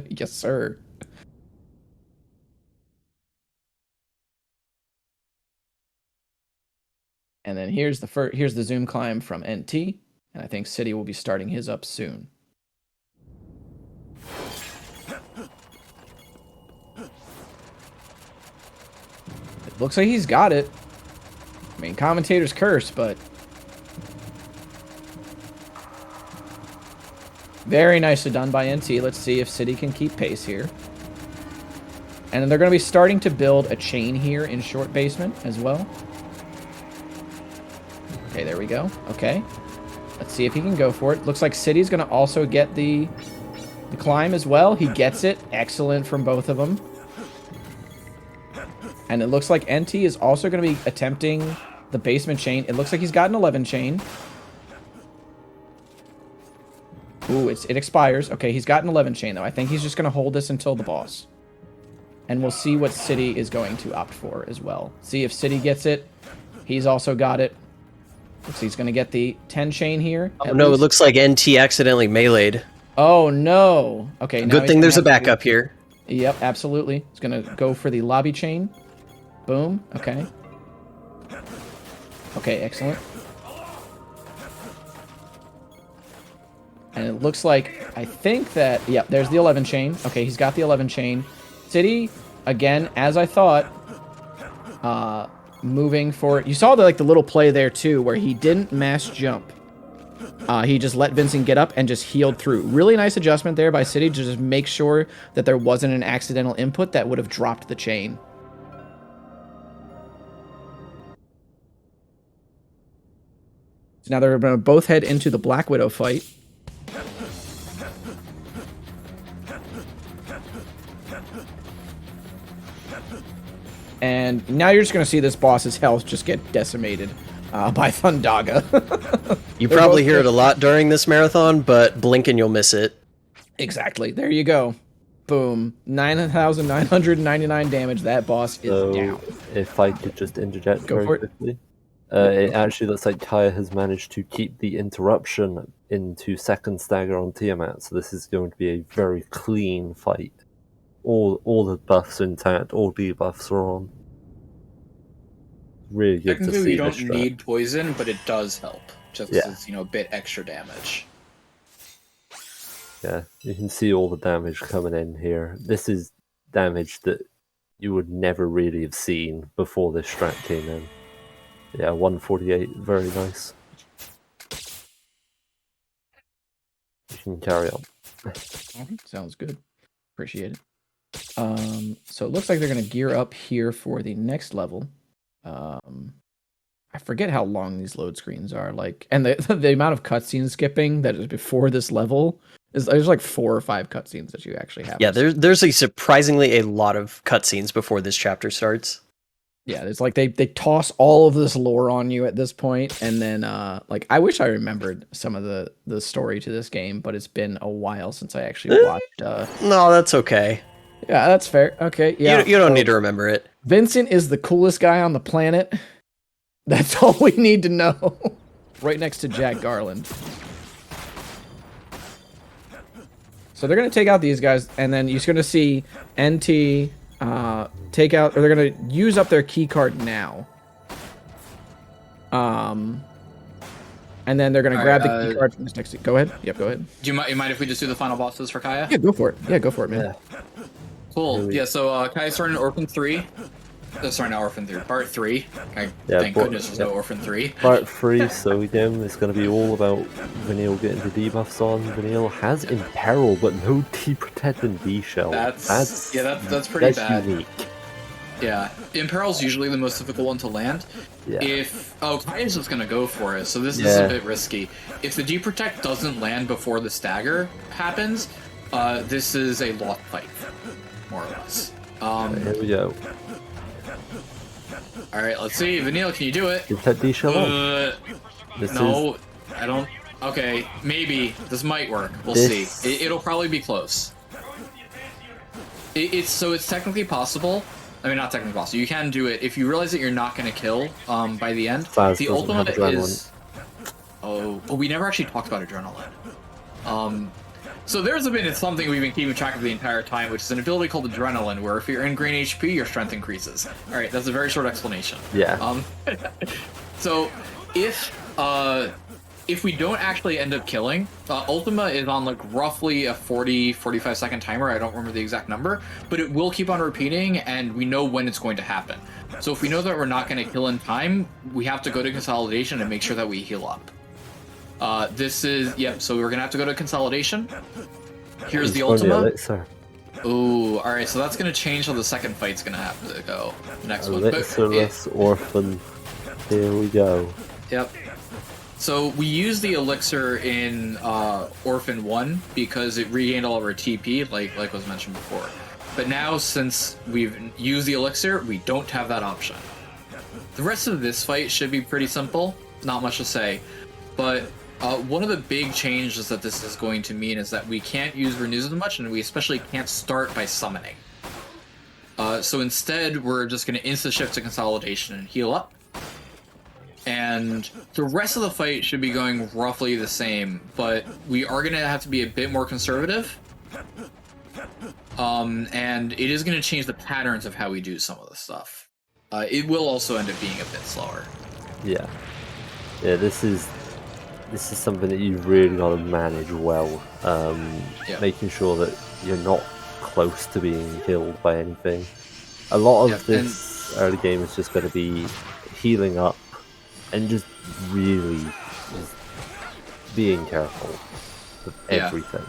Yes, sir. And then here's the zoom climb from NT, and I think City will be starting his up soon. It looks like he's got it. I mean, Commentator's curse, but very nicely done by NT. Let's see if City can keep pace here. And then they're going to be starting to build a chain here in Short Basement as well. Okay, there we go. Okay. Let's see if he can go for it. Looks like City's going to also get the climb as well. He gets it. Excellent from both of them. And it looks like NT is also going to be attempting the basement chain. It looks like he's got an 11 chain. Ooh, it expires. Okay, he's got an 11 chain, though. I think he's just going to hold this until the boss. And we'll see what City is going to opt for as well. See if City gets it. He's also got it. Looks like he's going to get the 10 chain here. Oh, no, it looks like NT accidentally meleeed. Oh, no. Okay, now good thing there's a backup here. Yep, absolutely. He's going to go for the lobby chain. Boom. Okay. Okay, excellent. And it looks like, I think that, yep, there's the 11 chain. Okay, he's got the 11 chain. City, again, as I thought, moving for... You saw the little play there, too, where he didn't mass jump. He just let Vincent get up and just healed through. Really nice adjustment there by City to just make sure that there wasn't an accidental input that would have dropped the chain. So now they're going to both head into the Black Widow fight. And now you're just going to see this boss's health just get decimated by Thundaga. You probably hear it a lot during this marathon, but blink and you'll miss it. Exactly. There you go. Boom. 9,999 damage. That boss is down. If I could just interject Go very for it. quickly. It actually looks like Kaya has managed to keep the interruption into second stagger on Tiamat, so this is going to be a very clean fight. All the buffs intact, all debuffs are on. Really good to Technically, see you this don't strat. need poison, but it does help. Just Yeah. as, a bit extra damage. Yeah, you can see all the damage coming in here. This is damage that you would never really have seen before this strat came in. Yeah, 148, very nice. You can carry on. Sounds good. Appreciate it. So it looks like they're going to gear up here for the next level. I forget how long these load screens are. And the amount of cutscene skipping that is before this level is there's like 4 or 5 cutscenes that you actually have. Yeah, there's surprisingly a lot of cutscenes before this chapter starts. Yeah, it's like they toss all of this lore on you at this point, and then I wish I remembered some of the story to this game, but it's been a while since I actually watched. No, that's okay. Yeah, that's fair. Okay, yeah. You don't need to remember it. Vincent is the coolest guy on the planet. That's all we need to know. Right next to Jack Garland. So they're going to take out these guys, and then you're going to see NT take out, or they're going to use up their key card now. And then they're going to grab the key card from this next. Go ahead. Yep, go ahead. Do you mind if we just do the final bosses for Kaya? Yeah, go for it. Yeah, go for it, man. Yeah. Cool. Yeah, so Kaya's starting Orphan 3. Sorry, not Orphan 3. Part 3. Okay, Yeah, thank goodness there's no Orphan 3. Part 3, so again, it's going to be all about Vanille getting the debuffs on. Vanille has Imperil, but no D-Protect and D-Shell. That's pretty bad. Unique. Yeah, Imperil's usually the most difficult one to land. Yeah. Kaya's just gonna go for it, so this is a bit risky. If the D-Protect doesn't land before the stagger happens, this is a lost fight, more or less. Here we go. Alright, let's see. Vanille, can you do it? Is that D-Shell on? No, I don't... Okay, maybe. This might work. We'll see. It'll probably be close. It's technically possible. I mean, not technically possible. You can do it if you realize that you're not going to kill by the end. The ultimate is... Oh, we never actually talked about Adrenaline. So there's been something we've been keeping track of the entire time, which is an ability called Adrenaline, where if you're in green HP, your strength increases. Alright, that's a very short explanation. Yeah. So, if we don't actually end up killing, Ultima is on like roughly a 40-45 second timer. I don't remember the exact number, but it will keep on repeating, and we know when it's going to happen. So if we know that we're not going to kill in time, we have to go to Consolidation and make sure that we heal up. So we're gonna have to go to Consolidation. Here's the Ultima. Ooh, alright, so that's gonna change how the second fight's gonna have to go. Next one. Elixirless Orphan. Here we go. Yep. So we use the elixir in Orphan 1 because it regained all of our TP, like was mentioned before. But now, since we've used the elixir, we don't have that option. The rest of this fight should be pretty simple. Not much to say. But one of the big changes that this is going to mean is that we can't use renews as much, and we especially can't start by summoning. So instead, we're just going to insta-shift to Consolidation and heal up. And the rest of the fight should be going roughly the same, but we are going to have to be a bit more conservative. And it is going to change the patterns of how we do some of the stuff. It will also end up being a bit slower. Yeah. Yeah, this is something that you've really got to manage well. Making sure that you're not close to being killed by anything. A lot of this early game is just going to be healing up and just really just being careful with everything.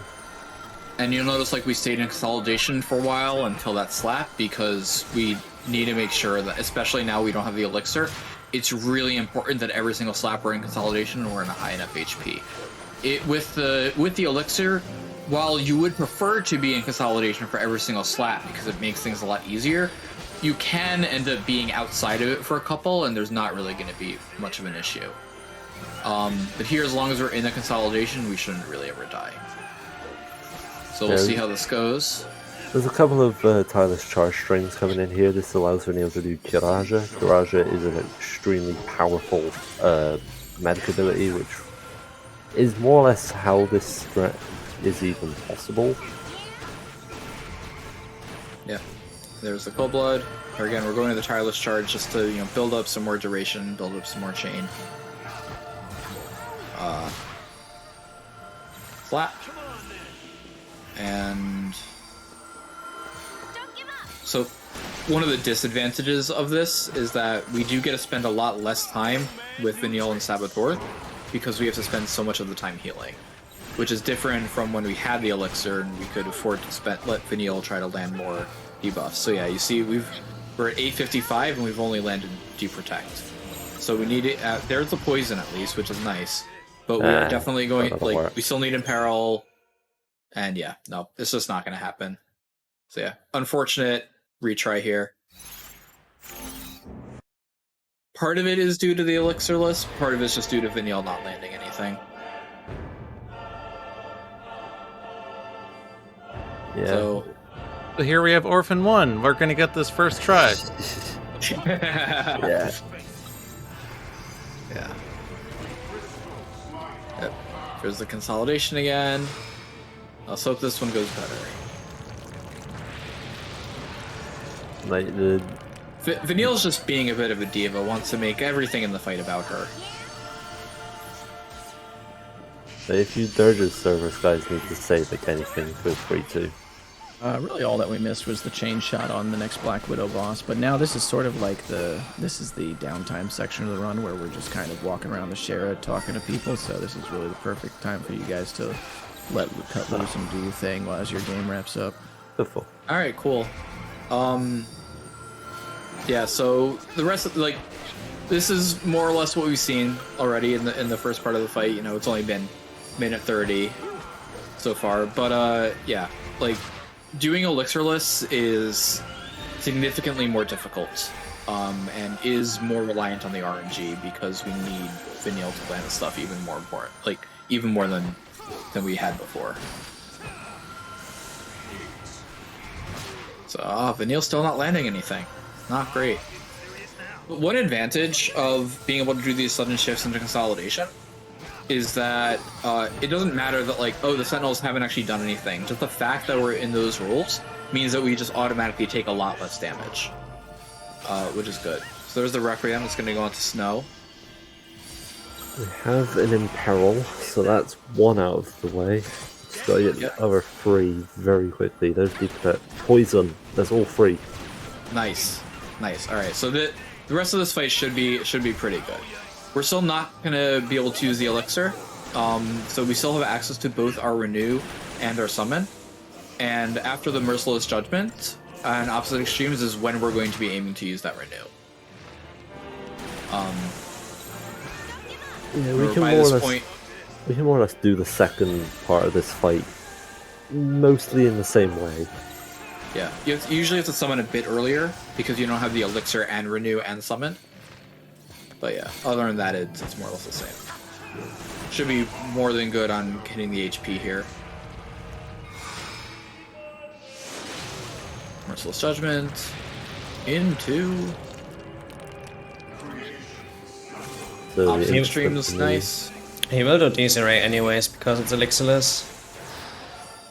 And you'll notice like we stayed in Consolidation for a while until that slap, because we need to make sure that, especially now we don't have the elixir, it's really important that every single slap we're in Consolidation and we're in a high enough HP. With the elixir, while you would prefer to be in Consolidation for every single slap because it makes things a lot easier, you can end up being outside of it for a couple, and there's not really going to be much of an issue. But here, as long as we're in the Consolidation, we shouldn't really ever die. So we'll see how this goes. There's a couple of tireless charge strings coming in here. This allows Vanille to do Kiraja. Kiraja is an extremely powerful magic ability, which is more or less how this threat is even possible. Yeah. There's the Cold Blood. Here again, we're going to the tireless charge just to build up some more duration, build up some more chain. Flat. And so one of the disadvantages of this is that we do get to spend a lot less time with Vanille and Saboteur because we have to spend so much of the time healing, which is different from when we had the elixir and we could afford to let Vanille try to land more debuffs. So yeah, you see we're at 855 and we've only landed D-Protect. So we need it. There's the poison at least, which is nice, but we're definitely going we still need Imperil. And yeah, no, it's just not going to happen. So yeah, unfortunate retry here. Part of it is due to the elixir list, part of it's just due to Vanille not landing anything. Yeah. So here we have Orphan 1. We're going to get this first try. Yeah. Yeah. Yep. There's the consolidation again. Let's hope this one goes better. Like the Vanille's just being a bit of a diva, wants to make everything in the fight about her. if you Dirge's service guys need to save like anything, feel free to. Really all that we missed was the chain shot on the next Black Widow boss, but now this is sort of like this is the downtime section of the run where we're just kind of walking around the Shara talking to people, so this is really the perfect time for you guys to cut loose and do your thing as your game wraps up. Alright, cool. Yeah, so the rest of this is more or less what we've seen already in the first part of the fight. You know, it's only been minute 30 so far, but yeah, doing elixirless is significantly more difficult, and is more reliant on the RNG because we need Vanille to land the stuff even more important, even more than we had before. So Vanille's still not landing anything. Not great. One advantage of being able to do these sudden shifts into consolidation is that it doesn't matter that the Sentinels haven't actually done anything. Just the fact that we're in those rules means that we just automatically take a lot less damage, which is good. So there's the Requiem that's going to go into Snow. We have an Imperil, so that's one out of the way. Just gotta get the other three very quickly. There's the Poison. That's all three. Nice. Alright, so the rest of this fight should be pretty good. We're still not going to be able to use the elixir, so we still have access to both our renew and our summon. And after the Merciless Judgment and Opposite Extremes is when we're going to be aiming to use that renew. Yeah, we can more or less do the second part of this fight mostly in the same way. Yeah, you usually have to summon a bit earlier because you don't have the elixir and renew and summon. But yeah, other than that, it's more or less the same. Should be more than good on hitting the HP here. Merciless Judgment into So Extreme is nice. He will do DC Ray anyways because it's elixirless.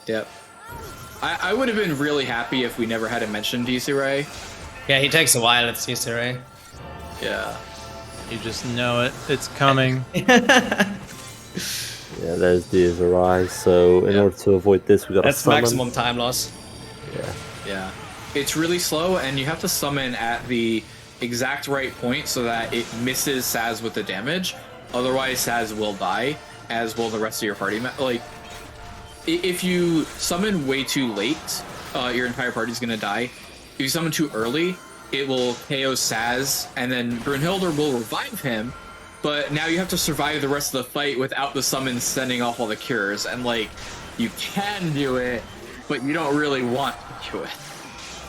Yep. I would have been really happy if we never had to mention DC Ray. Yeah, he takes a while at DC Ray. Yeah. You just know it. It's coming. Yeah, there's the Arise. So in order to avoid this, we got to summon. That's maximum time loss. Yeah. It's really slow, and you have to summon at the exact right point so that it misses Saz with the damage. Otherwise, Saz will die, as will the rest of your party. If you summon way too late, your entire party's gonna die. If you summon too early, it will KO Saz, and then Brunhilde will revive him, but now you have to survive the rest of the fight without the summon sending off all the cures, and you can do it, but you don't really want to do it.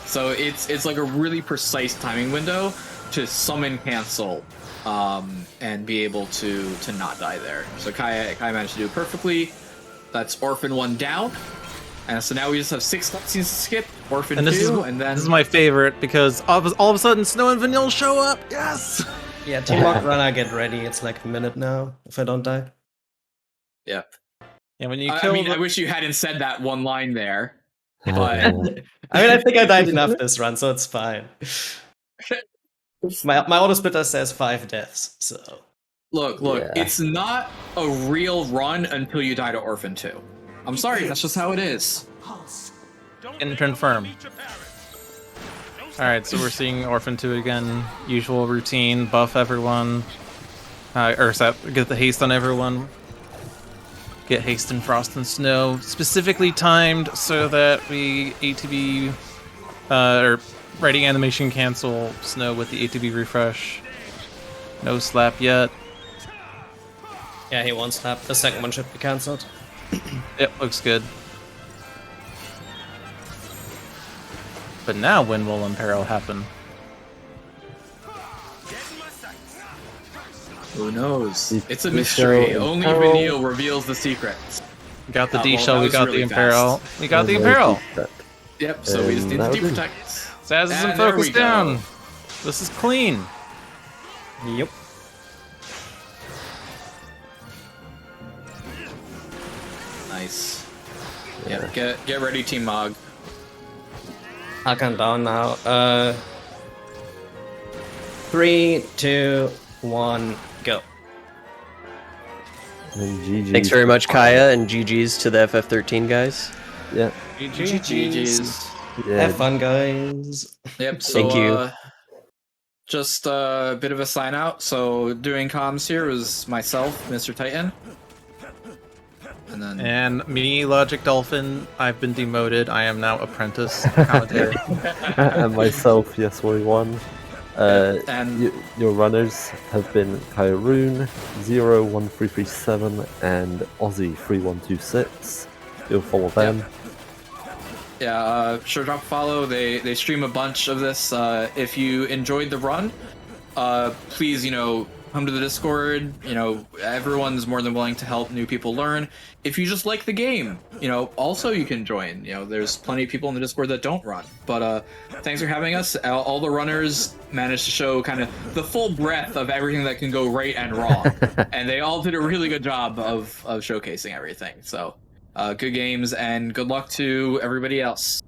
So it's like a really precise timing window to summon cancel, and be able to not die there. So Kai managed to do it perfectly. That's Orphan 1 down. And so now we just have 6 cutscenes to skip. Orphan 2, and then... This is my favorite, because all of a sudden Snow and Vanille show up! Yes! Yeah, Teamwork Runner, get ready. It's like a minute now, if I don't die. Yep. Yeah, when you kill I wish you hadn't said that one line there. But... I think I died enough this run, so it's fine. My auto splitter says 5 deaths, so... Look, it's not a real run until you die to Orphan 2. I'm sorry, that's just how it is. Can confirm. Alright, so we're seeing Orphan 2 again. Usual routine, buff everyone. Get the haste on everyone. Get haste and frost and snow. Specifically timed so that we ATB, or ready animation cancel snow with the ATB refresh. No slap yet. Yeah, he won't slap. The second one should be cancelled. Yep, looks good. But now when will Imperil happen? Who knows? It's a mystery. Only Vanille reveals the secrets. We got the D-Shell, we got the Imperil. We got the Imperil! Yep, so we just need to D-Protect. Saz isn't focused down. This is clean. Yep. Nice. Yeah, get ready, Team Mog. I'll count down now. 3, 2, 1, go. And GG's. Thanks very much, Kaya, and GG's to the FF13 guys. Yeah. GG's. Yeah. Have fun, guys. Yep. So, Thank you. Just a bit of a sign out. So doing comms here was myself, MrTyton. And me, LogicDolphin. I've been demoted. I am now apprentice commentator. And myself, yes41. And your runners have been Kayarune, 01337, and Aussie3126. You'll follow them. yeah, sure, drop a follow. They stream a bunch of this. If you enjoyed the run, please, come to the Discord. Everyone's more than willing to help new people learn. If you just like the game, also you can join. There's plenty of people in the Discord that don't run. But thanks for having us. All the runners managed to show kind of the full breadth of everything that can go right and wrong. And they all did a really good job of showcasing everything. So good games and good luck to everybody else.